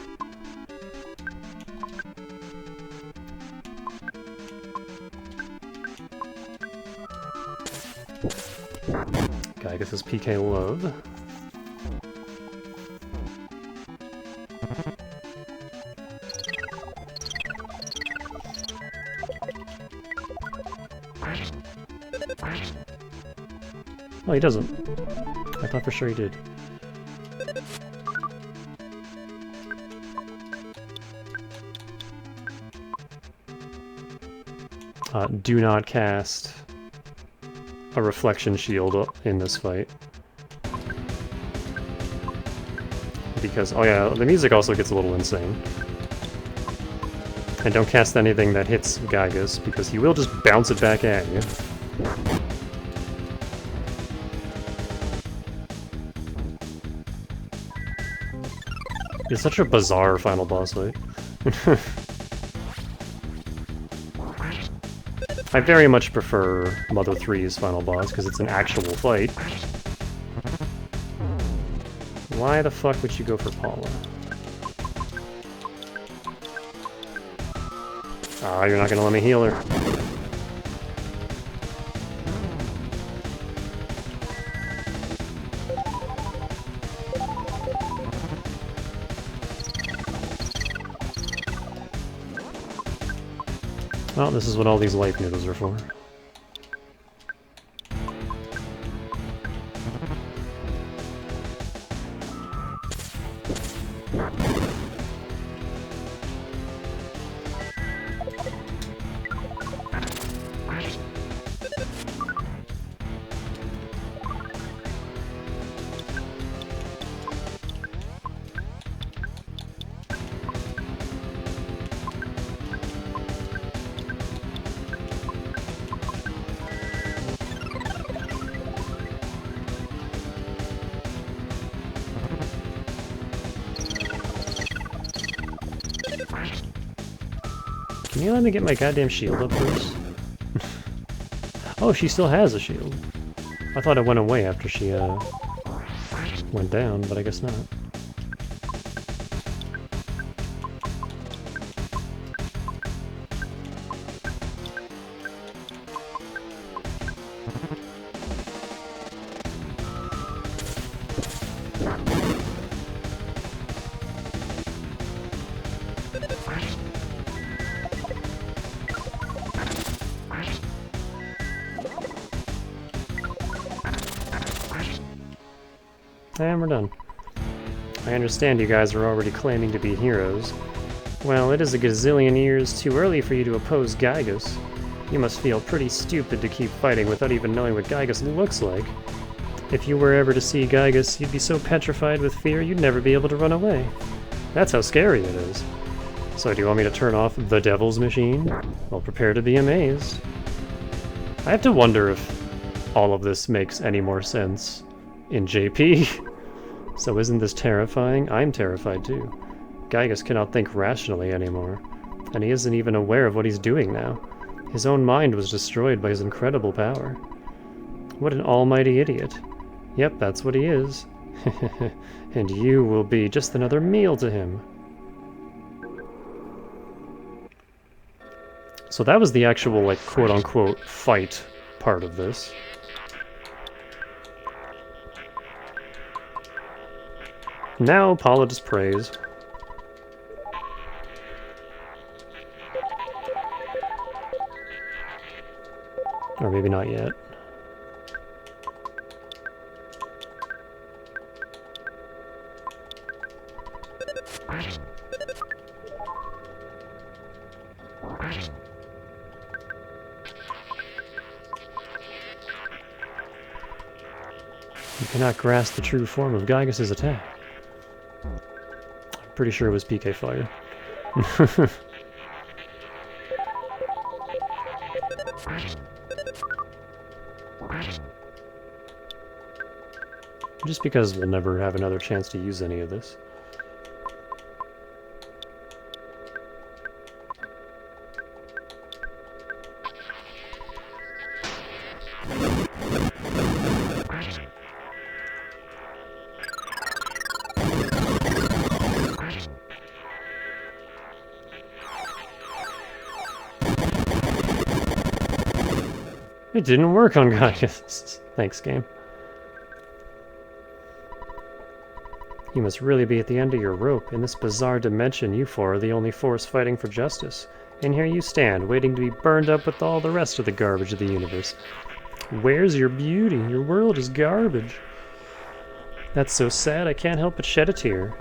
Gygus has PK Love. Oh, he doesn't. I thought for sure he did. Do not cast a reflection shield in this fight. Because, oh yeah, the music also gets a little insane. And don't cast anything that hits Gygus, because he will just bounce it back at you. It's such a bizarre final boss fight. I very much prefer Mother 3's final boss, because it's an actual fight. Why the fuck would you go for Paula? Ah, you're not gonna let me heal her. Well, this is what all these life noodles are for. Can you let me get my goddamn shield up first? Oh, she still has a shield. I thought it went away after she, went down, but I guess not. And we're done. I understand you guys are already claiming to be heroes. Well, it is a gazillion years too early for you to oppose Gygus. You must feel pretty stupid to keep fighting without even knowing what Gygus looks like. If you were ever to see Gygus, you'd be so petrified with fear you'd never be able to run away. That's how scary it is. So do you want me to turn off the Devil's Machine? Well, prepare to be amazed. I have to wonder if all of this makes any more sense in JP. So isn't this terrifying? I'm terrified too. Gygus cannot think rationally anymore, and he isn't even aware of what he's doing now. His own mind was destroyed by his incredible power. What an almighty idiot. Yep, that's what he is. And you will be just another meal to him. So that was the actual, like, quote-unquote fight part of this. Now Paula just prays. Or maybe not yet. You cannot grasp the true form of Gygus' attack. I'm pretty sure it was PK Fire. Just because we'll never have another chance to use any of this. It didn't work on Gygus. Thanks, game. You must really be at the end of your rope. In this bizarre dimension, you four are the only force fighting for justice. And here you stand, waiting to be burned up with all the rest of the garbage of the universe. Where's your beauty? Your world is garbage. That's so sad, I can't help but shed a tear.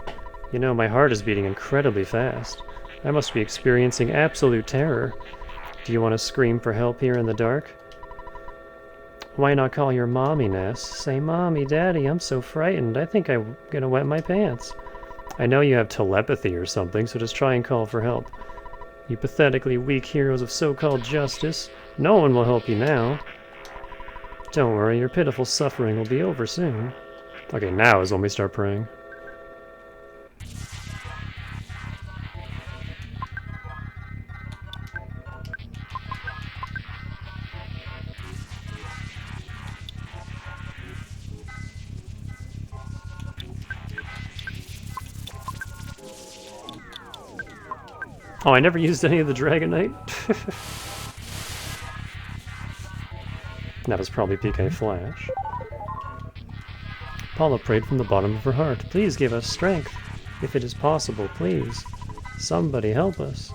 You know, my heart is beating incredibly fast. I must be experiencing absolute terror. Do you want to scream for help here in the dark? Why not call your mommy, Ness? Say, Mommy, Daddy, I'm so frightened. I think I'm gonna wet my pants. I know you have telepathy or something, so just try and call for help. You pathetically weak heroes of so-called justice. No one will help you now. Don't worry, your pitiful suffering will be over soon. Okay, now is when we start praying. Oh, I never used any of the Dragonite? That was probably PK Flash. Paula prayed from the bottom of her heart. Please give us strength. If it is possible, please. Somebody help us.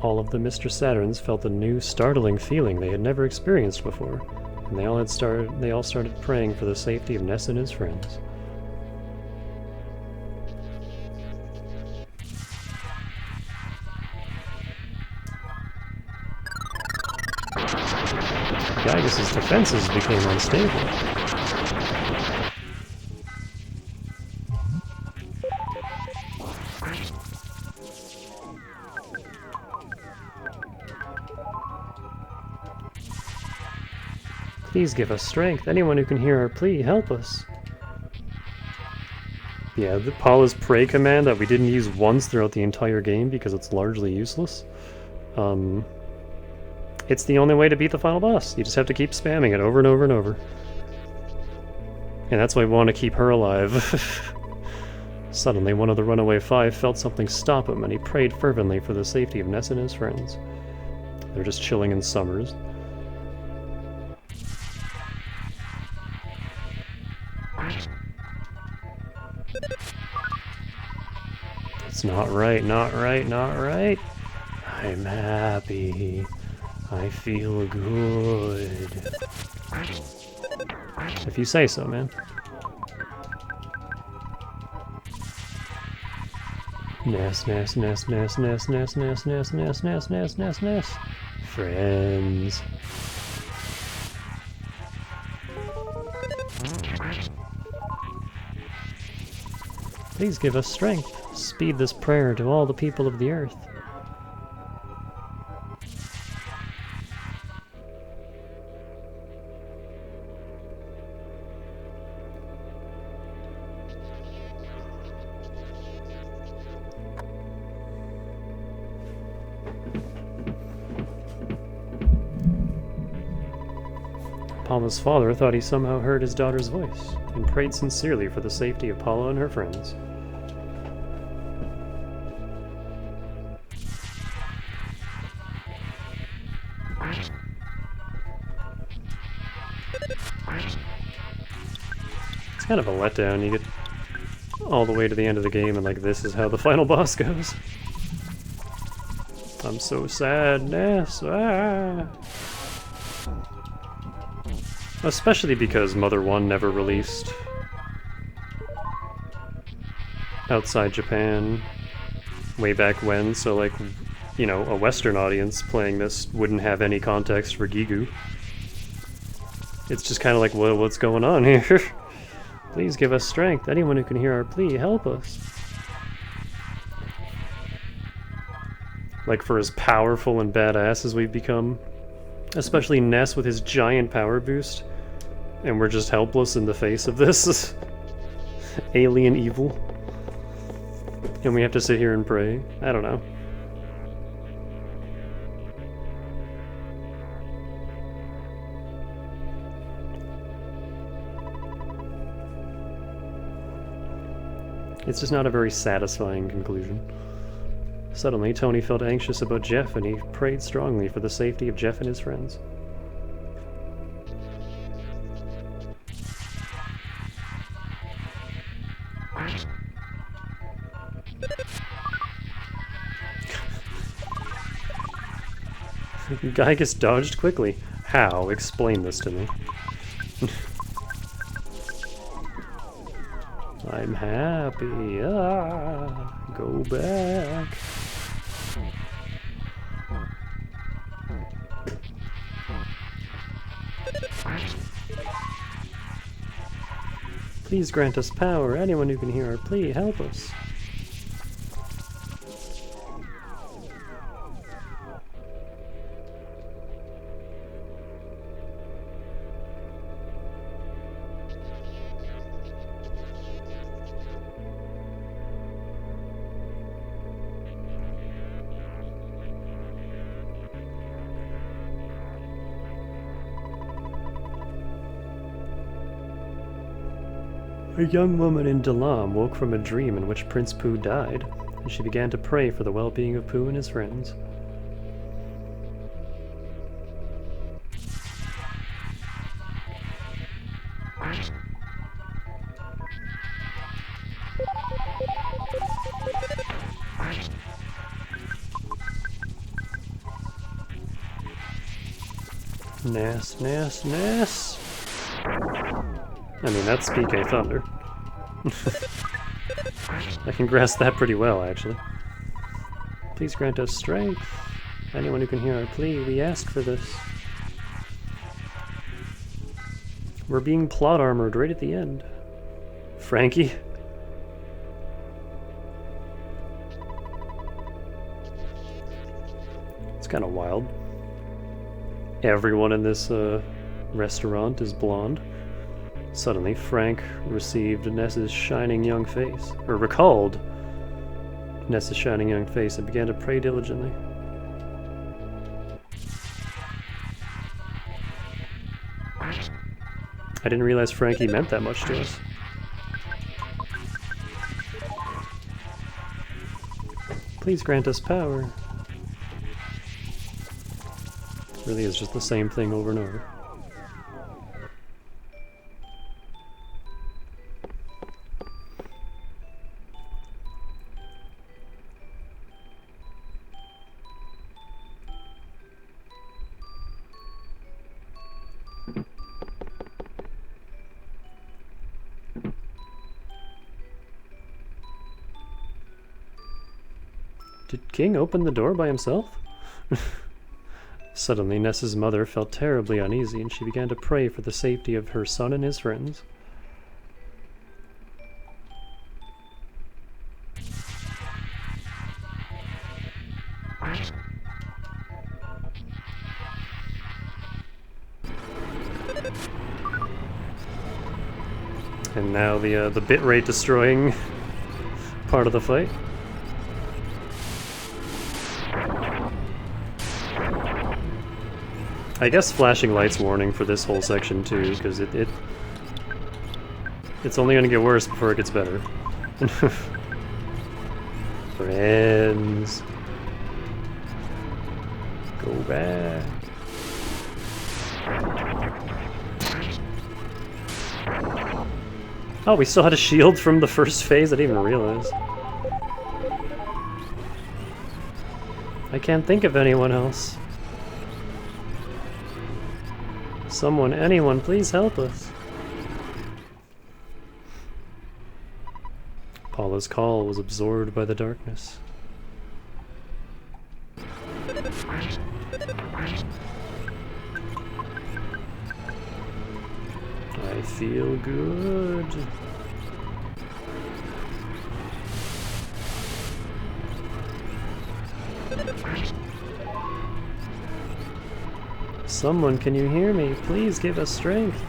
All of the Mr. Saturns felt a new, startling feeling they had never experienced before, and they all started praying for the safety of Ness and his friends. Gygus' defenses became unstable. Please give us strength. Anyone who can hear our plea, help us. Yeah, the Paula's pray command that we didn't use once throughout the entire game because it's largely useless. It's the only way to beat the final boss. You just have to keep spamming it over and over and over. And that's why we want to keep her alive. Suddenly, one of the runaway five felt something stop him, and he prayed fervently for the safety of Ness and his friends. They're just chilling in Summers. It's not right, not right, not right. I'm happy. I feel good. If you say so, man. Ness, Ness, Ness, Ness, Ness, Ness, Ness, Ness, Ness, Ness, Ness, Ness, Ness. Friends. Please give us strength. Speed this prayer to all the people of the earth. Paula's father thought he somehow heard his daughter's voice, and prayed sincerely for the safety of Paula and her friends. It's kind of a letdown. You get all the way to the end of the game and like this is how the final boss goes. I'm so sad, Ness. Ah. Especially because Mother 1 never released outside Japan way back when, so like, you know, a Western audience playing this wouldn't have any context for Gigu. It's just kind of like, well, what's going on here? Please give us strength. Anyone who can hear our plea, help us. Like, for as powerful and badass as we've become, especially Ness with his giant power boost, and we're just helpless in the face of this alien evil. And we have to sit here and pray. I don't know. It's just not a very satisfying conclusion. Suddenly, Tony felt anxious about Jeff, and he prayed strongly for the safety of Jeff and his friends. Giygas dodged quickly. How? Explain this to me. I'm happy. Ah, go back. Please grant us power. Anyone who can hear our plea, help us. A young woman in Dalam woke from a dream in which Prince Pooh died, and she began to pray for the well-being of Pooh and his friends. Ness, Ness, Ness! I mean, that's PK Thunder. I can grasp that pretty well, actually. Please grant us strength. Anyone who can hear our plea, we ask for this. We're being plot armored right at the end. Frankie? It's kind of wild. Everyone in this restaurant is blonde. Suddenly, Frank received Ness's shining young face, or recalled Ness's shining young face, and began to pray diligently. I didn't realize Frankie meant that much to us. Please grant us power. Really is just the same thing over and over. Did King open the door by himself? Suddenly, Ness's mother felt terribly uneasy, and she began to pray for the safety of her son and his friends. And now the bitrate destroying part of the fight. I guess flashing lights warning for this whole section too, because it's only gonna get worse before it gets better. Friends, go back. Oh, we still had a shield from the first phase? I didn't even realize. I can't think of anyone else. Someone, anyone, please help us. Paula's call was absorbed by the darkness. I feel good. Someone, can you hear me? Please give us strength.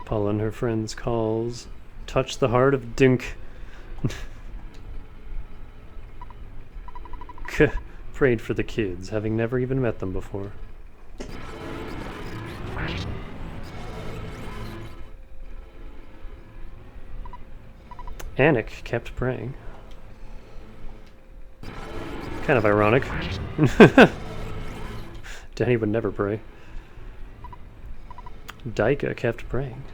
Paula and her friends' calls touch the heart of Dunk. Prayed for the kids, having never even met them before. Anik kept praying. Kind of ironic. Danny would never pray. Daika kept praying.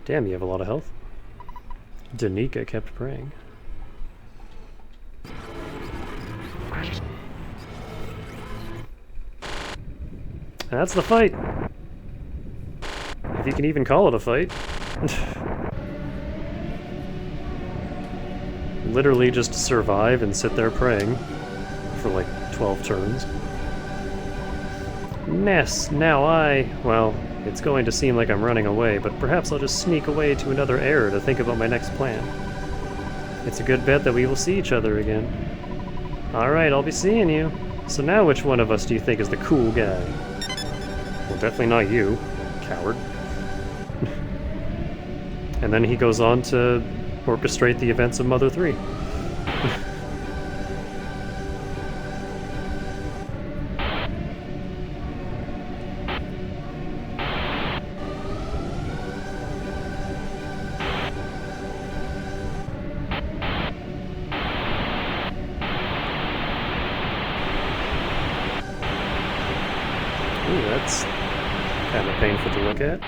Damn, you have a lot of health. Danica kept praying. That's the fight. If you can even call it a fight. Literally just survive and sit there praying for like 12 turns. Ness, now well, it's going to seem like I'm running away, but perhaps I'll just sneak away to another era to think about my next plan. It's a good bet that we will see each other again. Alright, I'll be seeing you. So now which one of us do you think is the cool guy? Well, definitely not you, coward. And then he goes on to orchestrate the events of Mother 3. Ooh, that's kind of painful to look at.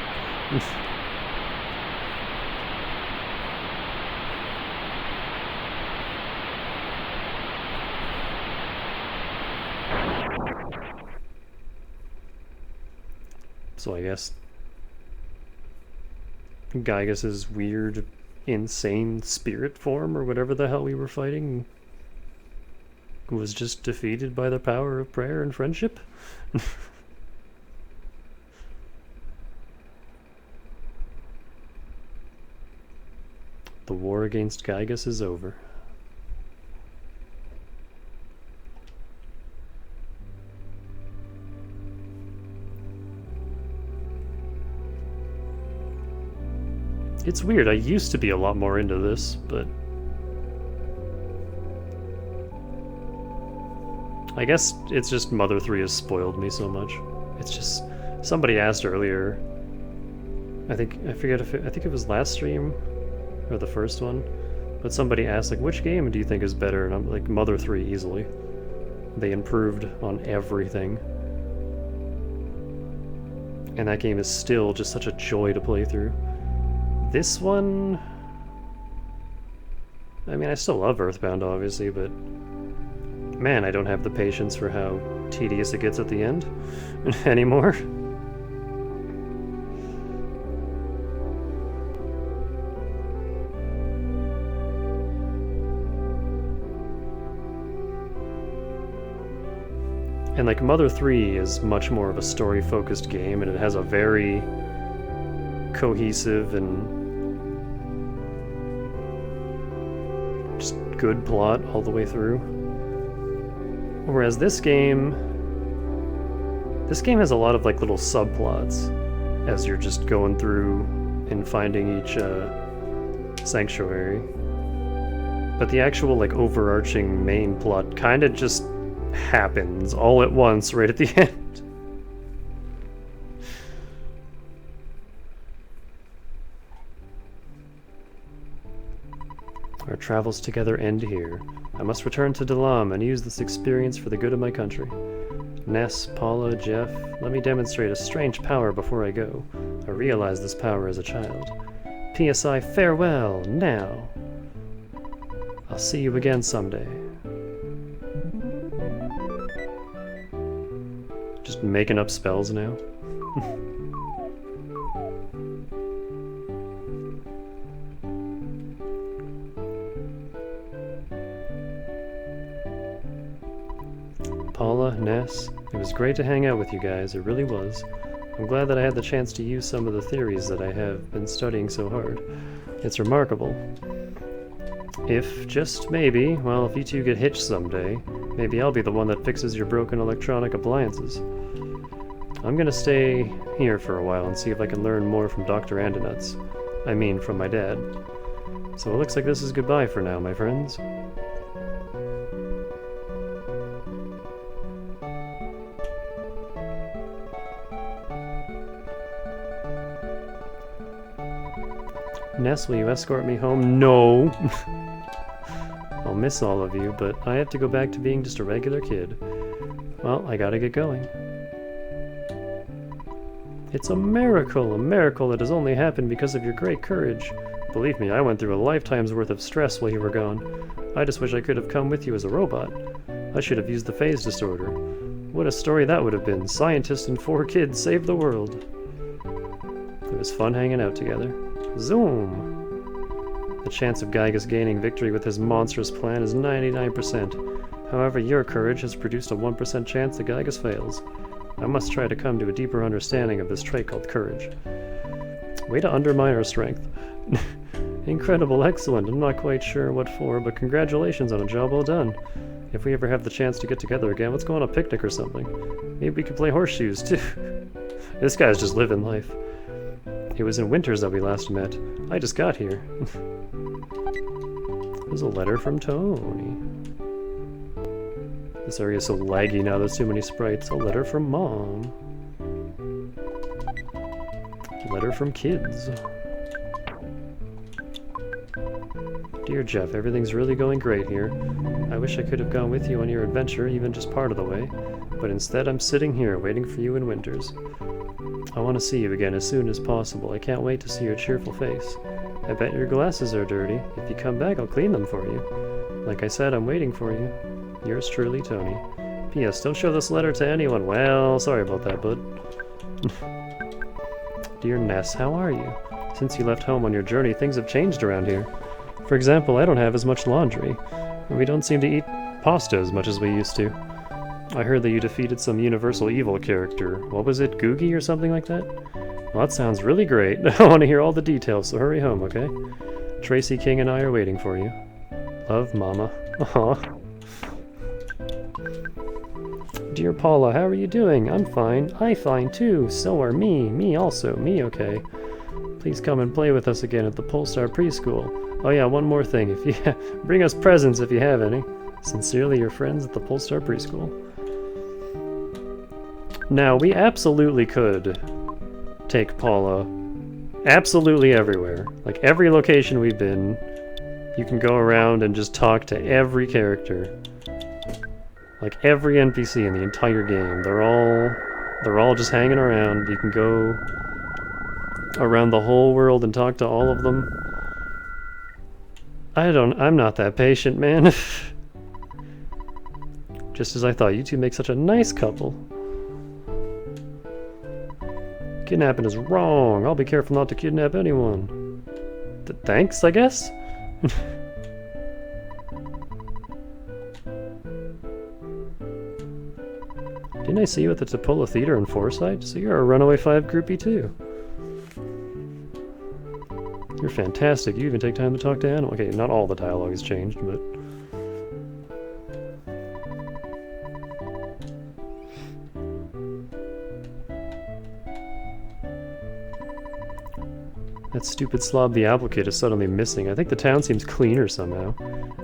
So I guess Gygas's weird, insane spirit form, or whatever the hell we were fighting, was just defeated by the power of prayer and friendship? The war against Gygas is over. It's weird, I used to be a lot more into this, but I guess it's just Mother 3 has spoiled me so much. It's just... Somebody asked earlier... I think it was last stream, or the first one, but somebody asked, like, which game do you think is better? And I'm like, Mother 3 easily. They improved on everything. And that game is still just such a joy to play through. This one... I mean, I still love EarthBound, obviously, but... Man, I don't have the patience for how tedious it gets at the end anymore. And like Mother 3 is much more of a story-focused game, and it has a very cohesive and just good plot all the way through. Whereas this game has a lot of like little subplots as you're just going through and finding each sanctuary. But the actual like overarching main plot kind of just happens all at once right at the end. Our travels together end here. I must return to Dalam and use this experience for the good of my country. Ness, Paula, Jeff, let me demonstrate a strange power before I go. I realized this power as a child. PSI, farewell, now. I'll see you again someday. Just making up spells now. Paula, Ness, it was great to hang out with you guys, it really was. I'm glad that I had the chance to use some of the theories that I have been studying so hard. It's remarkable. If, just maybe, well, if you two get hitched someday, maybe I'll be the one that fixes your broken electronic appliances. I'm gonna stay here for a while and see if I can learn more from Dr. Andonuts. I mean, from my dad. So it looks like this is goodbye for now, my friends. Ness, will you escort me home? No! I'll miss all of you, but I have to go back to being just a regular kid. Well, I gotta get going. It's a miracle that has only happened because of your great courage. Believe me, I went through a lifetime's worth of stress while you were gone. I just wish I could have come with you as a robot. I should have used the phase disorder. What a story that would have been. Scientists and 4 kids saved the world. It was fun hanging out together. Zoom! The chance of Gygas gaining victory with his monstrous plan is 99%. However, your courage has produced a 1% chance that Gygas fails. I must try to come to a deeper understanding of this trait called courage. Way to undermine our strength. Incredible, excellent. I'm not quite sure what for, but congratulations on a job well done. If we ever have the chance to get together again, let's go on a picnic or something. Maybe we could play horseshoes, too. This guy's just living life. It was in Winters that we last met. I just got here. There's a letter from Tony. This area is so laggy now, there's too many sprites. A letter from Mom. Letter from kids. Dear Jeff, everything's really going great here. I wish I could have gone with you on your adventure, even just part of the way. But instead I'm sitting here, waiting for you in Winters. I want to see you again as soon as possible. I can't wait to see your cheerful face. I bet your glasses are dirty. If you come back, I'll clean them for you. Like I said, I'm waiting for you. Yours truly, Tony. P.S. Don't show this letter to anyone. Well, sorry about that, bud. Dear Ness, how are you? Since you left home on your journey, things have changed around here. For example, I don't have as much laundry. And we don't seem to eat pasta as much as we used to. I heard that you defeated some universal evil character. What was it, Googie or something like that? Well, that sounds really great. I want to hear all the details, so hurry home, okay? Tracy King and I are waiting for you. Love, Mama. Aw. Dear Paula, how are you doing? I'm fine. I fine too. So are me. Me also. Me okay. Please come and play with us again at the Polestar Preschool. Oh yeah, one more thing. If you bring us presents if you have any. Sincerely, your friends at the Polestar Preschool. Now, we absolutely could take Paula absolutely everywhere. Like, every location we've been, you can go around and just talk to every character. Like, every NPC in the entire game. They're all just hanging around. You can go around the whole world and talk to all of them. I'm not that patient, man. Just as I thought, you two make such a nice couple. Kidnapping is wrong. I'll be careful not to kidnap anyone. Thanks, I guess? Didn't I see you at the Tupola Theater in Forsyth? So you're a Runaway 5 groupie too. You're fantastic. You even take time to talk to animals. Okay, not all the dialogue has changed, but... That stupid slob the Apple Kid is suddenly missing. I think the town seems cleaner somehow.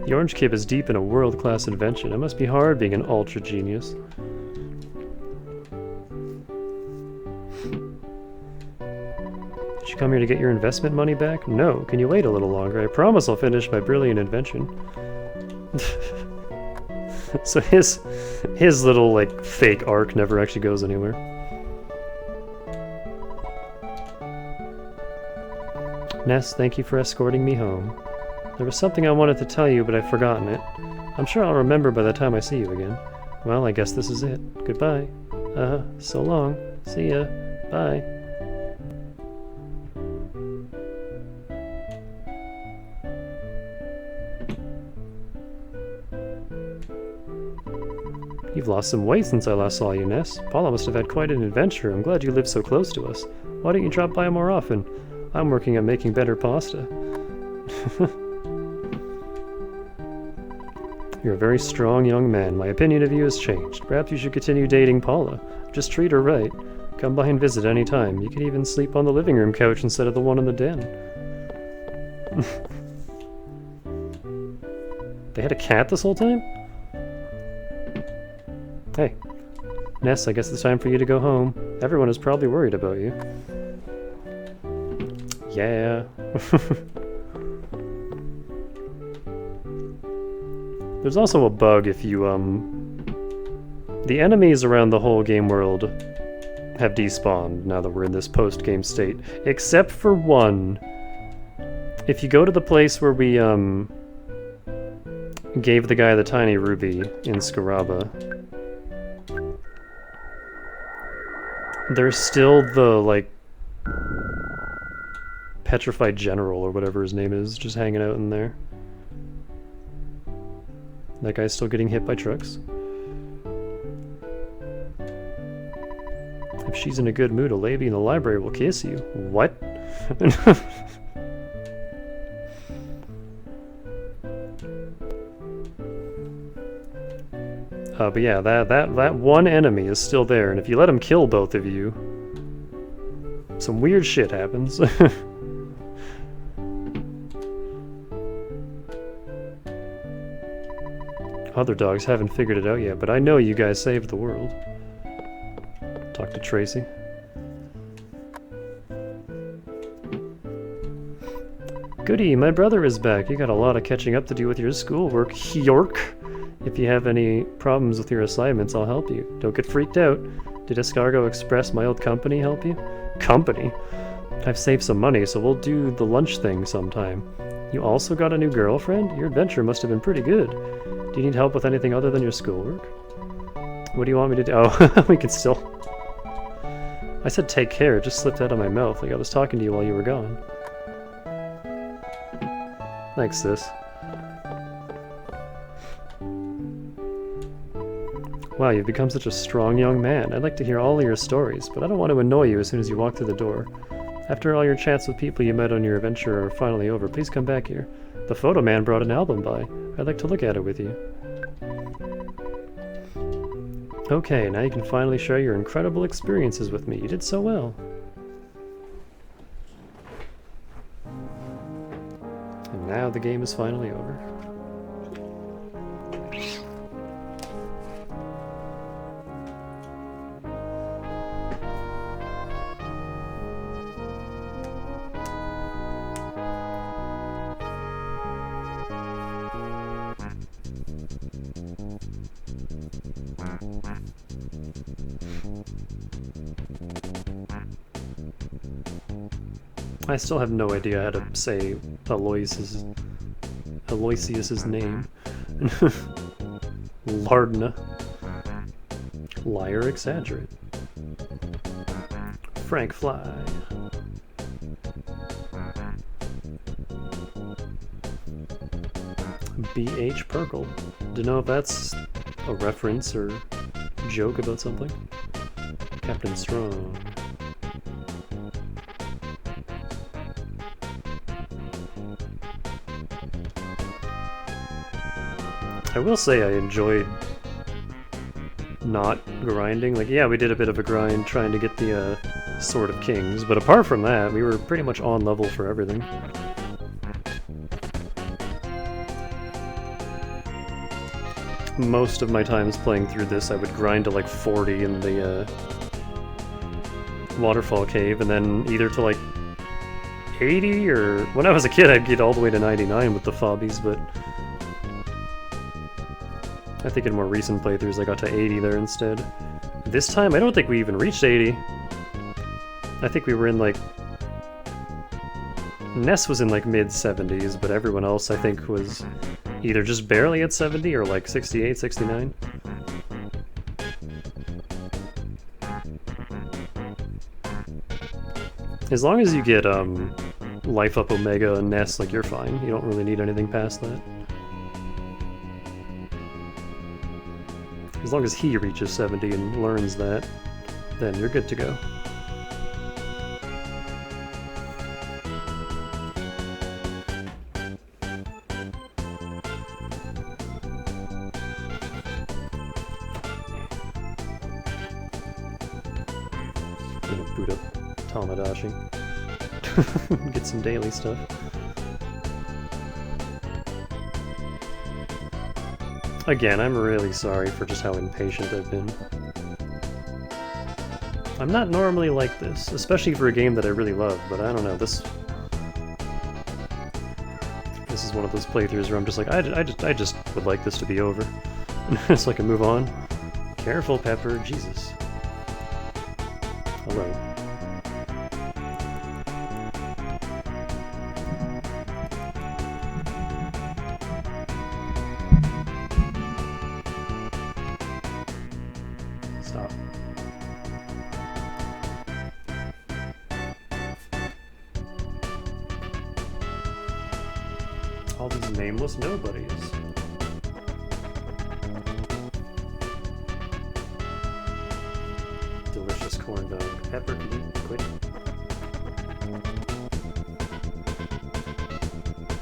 The Orange Kid is deep in a world-class invention. It must be hard being an ultra genius. Did you come here to get your investment money back? No. Can you wait a little longer? I promise I'll finish my brilliant invention. So his little, like, fake arc never actually goes anywhere. Ness, thank you for escorting me home. There was something I wanted to tell you, but I've forgotten it. I'm sure I'll remember by the time I see you again. Well, I guess this is it. Goodbye. So long. See ya. Bye. You've lost some weight since I last saw you, Ness. Paula must have had quite an adventure. I'm glad you live so close to us. Why don't you drop by more often? I'm working on making better pasta. You're a very strong young man. My opinion of you has changed. Perhaps you should continue dating Paula. Just treat her right. Come by and visit any time. You can even sleep on the living room couch instead of the one in the den. They had a cat this whole time? Hey. Ness, I guess it's time for you to go home. Everyone is probably worried about you. Yeah. There's also a bug if you, the enemies around the whole game world have despawned now that we're in this post-game state. Except for one. If you go to the place where we, gave the guy the tiny ruby in Scaraba, there's still the, like, petrified general or whatever his name is just hanging out in there. That guy's still getting hit by trucks. If she's in a good mood, a lady in the library will kiss you. What? But yeah, that one enemy is still there, and if you let him kill both of you, some weird shit happens. Other dogs haven't figured it out yet, but I know you guys saved the world. Talk to Tracy. Goody, my brother is back. You got a lot of catching up to do with your schoolwork, York. If you have any problems with your assignments, I'll help you. Don't get freaked out. Did Escargo Express, my old company, help you? Company? I've saved some money, so we'll do the lunch thing sometime. You also got a new girlfriend? Your adventure must have been pretty good. Do you need help with anything other than your schoolwork? What do you want me to do? Oh, we can still... I said take care, it just slipped out of my mouth, like I was talking to you while you were gone. Thanks, sis. Wow, you've become such a strong young man. I'd like to hear all of your stories, but I don't want to annoy you as soon as you walk through the door. After all your chats with people you met on your adventure are finally over, please come back here. The photo man brought an album by. I'd like to look at it with you. Okay, now you can finally share your incredible experiences with me. You did so well. And now the game is finally over. I still have no idea how to say Aloysius's name. Lardna. Liar exaggerate. Frank Fly. B.H. Perkle. Don't know if that's a reference or joke about something. Captain Strong. I will say I enjoyed not grinding. Like, yeah, we did a bit of a grind trying to get the Sword of Kings, but apart from that, we were pretty much on level for everything. Most of my times playing through this, I would grind to like 40 in the Waterfall Cave, and then either to like 80, or when I was a kid I'd get all the way to 99 with the fobbies, but I think in more recent playthroughs I got to 80 there instead. This time I don't think we even reached 80. I think we were in like... Ness was in like mid-70s, but everyone else I think was either just barely at 70 or like 68, 69. As long as you get Life Up Omega and Ness, like, you're fine. You don't really need anything past that. As long as he reaches 70 and learns that, then you're good to go. I'm gonna boot up Tamadashi. Get some daily stuff. Again, I'm really sorry for just how impatient I've been. I'm not normally like this, especially for a game that I really love, but I don't know, this is one of those playthroughs where I'm just like, I just would like this to be over. So I can move on. Careful, Pepper, Jesus. Hello. Stop. All these nameless nobodies. Delicious corn dog. Pepper, can you quit?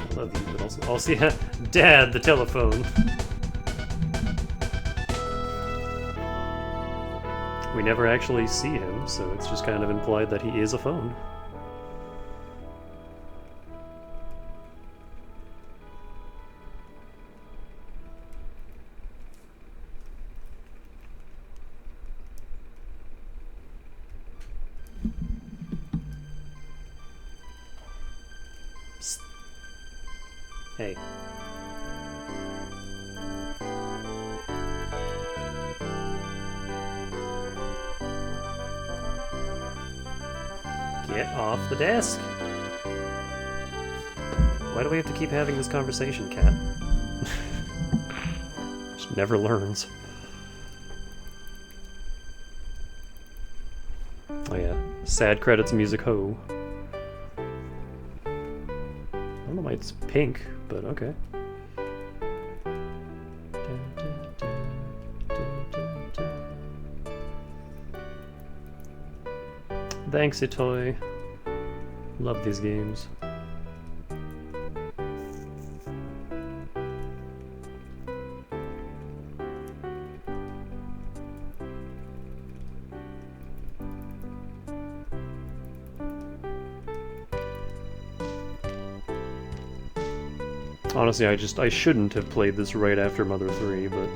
I love you, but also yeah, Dad, the telephone. We never actually see him, so it's just kind of implied that he is a phone. Psst. Hey. Get off the desk! Why do we have to keep having this conversation, cat? Just never learns. Oh yeah, sad credits music ho. I don't know why it's pink, but okay. Thanks, Itoy. Love these games. Honestly, I shouldn't have played this right after Mother 3, but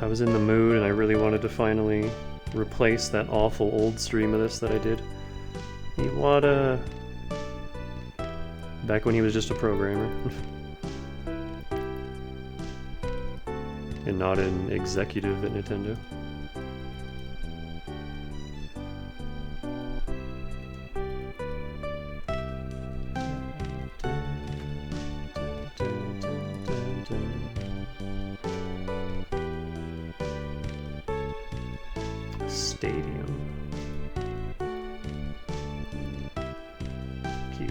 I was in the mood and I really wanted to finally replace that awful old stream of this that I did. Iwata. Back when he was just a programmer. and not an executive at Nintendo. Stadium. Cute.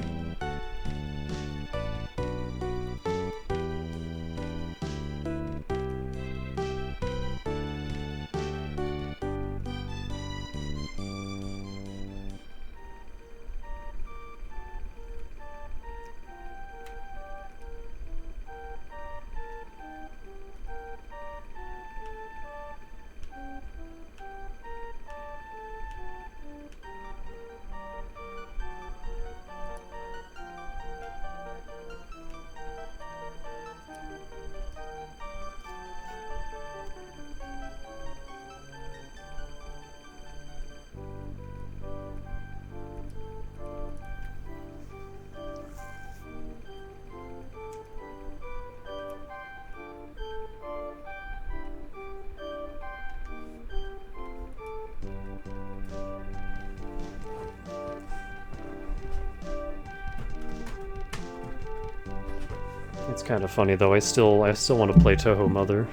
It's kind of funny though. I still want to play Touhou Mother,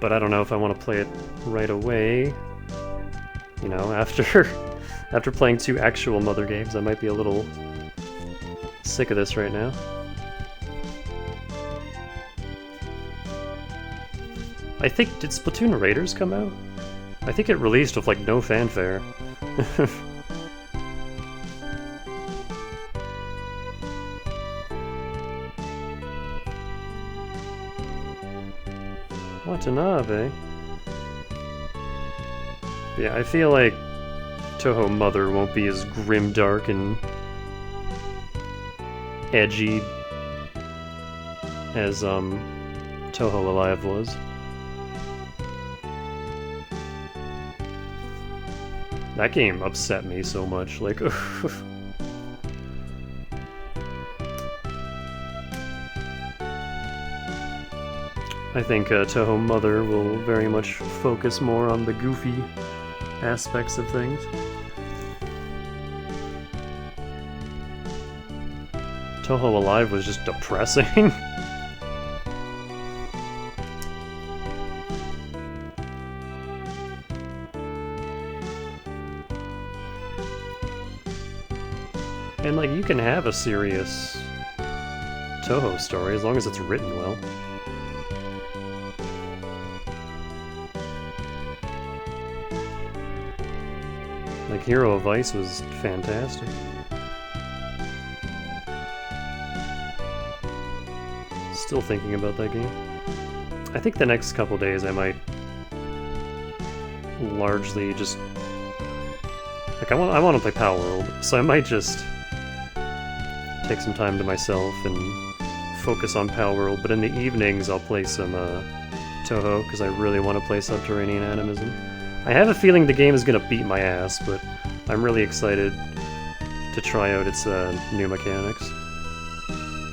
but I don't know if I want to play it right away. You know, after playing 2 actual Mother games, I might be a little sick of this right now. I think, did Splatoon Raiders come out? I think it released with like no fanfare. Watanabe. Yeah, I feel like Touhou Mother won't be as grimdark and edgy as Touhou Alive was. That game upset me so much, like I think Touhou Mother will very much focus more on the goofy aspects of things. Touhou Alive was just depressing. And like, you can have a serious Touhou story as long as it's written well. Like, Hero of Ice was fantastic. Still thinking about that game. I think the next couple days I might largely just... Like, I want to play Power World, so I might just take some time to myself and focus on Power World, but in the evenings I'll play some Touhou, because I really want to play Subterranean Animism. I have a feeling the game is going to beat my ass, but I'm really excited to try out its new mechanics.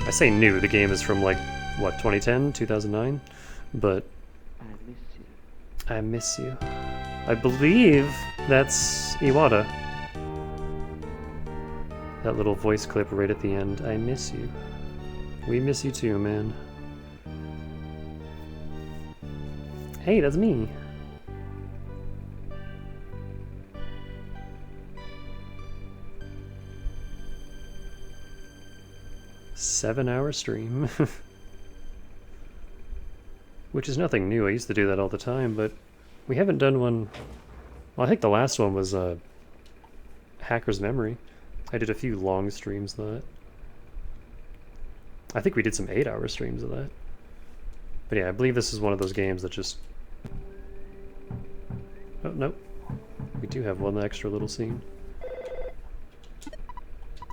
I say new, the game is from like, what, 2010, 2009? But... I miss you. I believe that's Iwata. That little voice clip right at the end. I miss you. We miss you too, man. Hey, that's me. Seven-hour stream. Which is nothing new, I used to do that all the time, but we haven't done one... Well, I think the last one was Hacker's Memory. I did a few long streams of that. I think we did some 8-hour streams of that. But yeah, I believe this is one of those games that just... Oh, nope. We do have one extra little scene.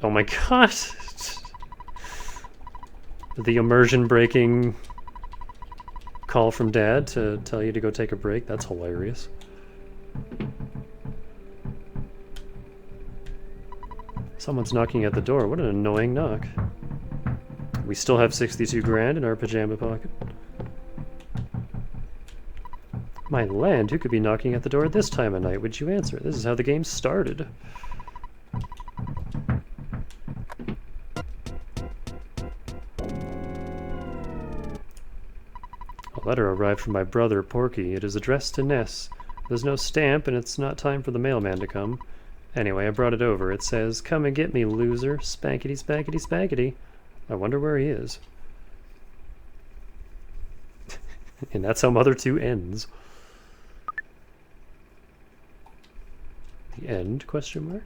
Oh my god! The immersion-breaking call from Dad to tell you to go take a break. That's hilarious. Someone's knocking at the door. What an annoying knock. We still have 62 grand in our pajama pocket. My land, who could be knocking at the door at this time of night? Would you answer? This is how the game started. A letter arrived from my brother, Porky. It is addressed to Ness. There's no stamp, and it's not time for the mailman to come. Anyway, I brought it over. It says, "Come and get me, loser. Spankety, spankety, spankety." I wonder where he is. And that's how Mother 2 ends. The end, question mark?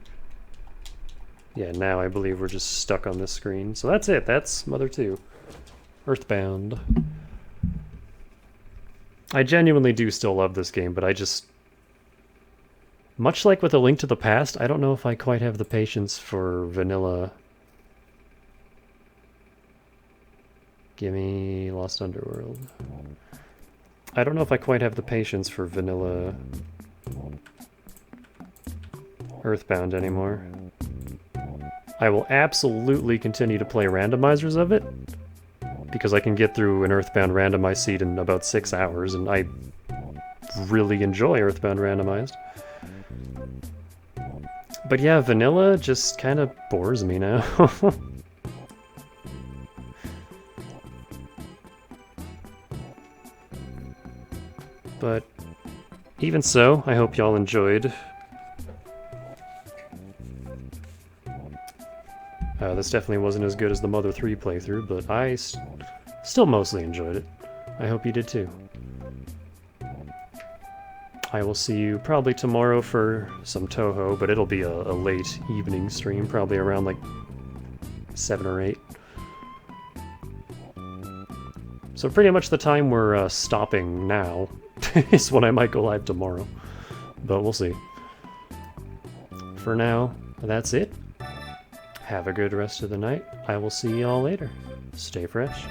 Yeah, now I believe we're just stuck on this screen. So that's it. That's Mother 2. Earthbound. I genuinely do still love this game, but I just... Much like with A Link to the Past, I don't know if I quite have the patience for vanilla. Gimme Lost Underworld. I don't know if I quite have the patience for vanilla Earthbound anymore. I will absolutely continue to play randomizers of it, because I can get through an Earthbound randomized seed in about 6 hours, and I really enjoy Earthbound randomized. But yeah, vanilla just kind of bores me now. But even so, I hope y'all enjoyed. This definitely wasn't as good as the Mother 3 playthrough, but I still mostly enjoyed it. I hope you did too. I will see you probably tomorrow for some Toho, but it'll be a late evening stream, probably around like 7 or 8. So pretty much the time we're stopping now is when I might go live tomorrow, but we'll see. For now, that's it. Have a good rest of the night. I will see y'all later. Stay fresh.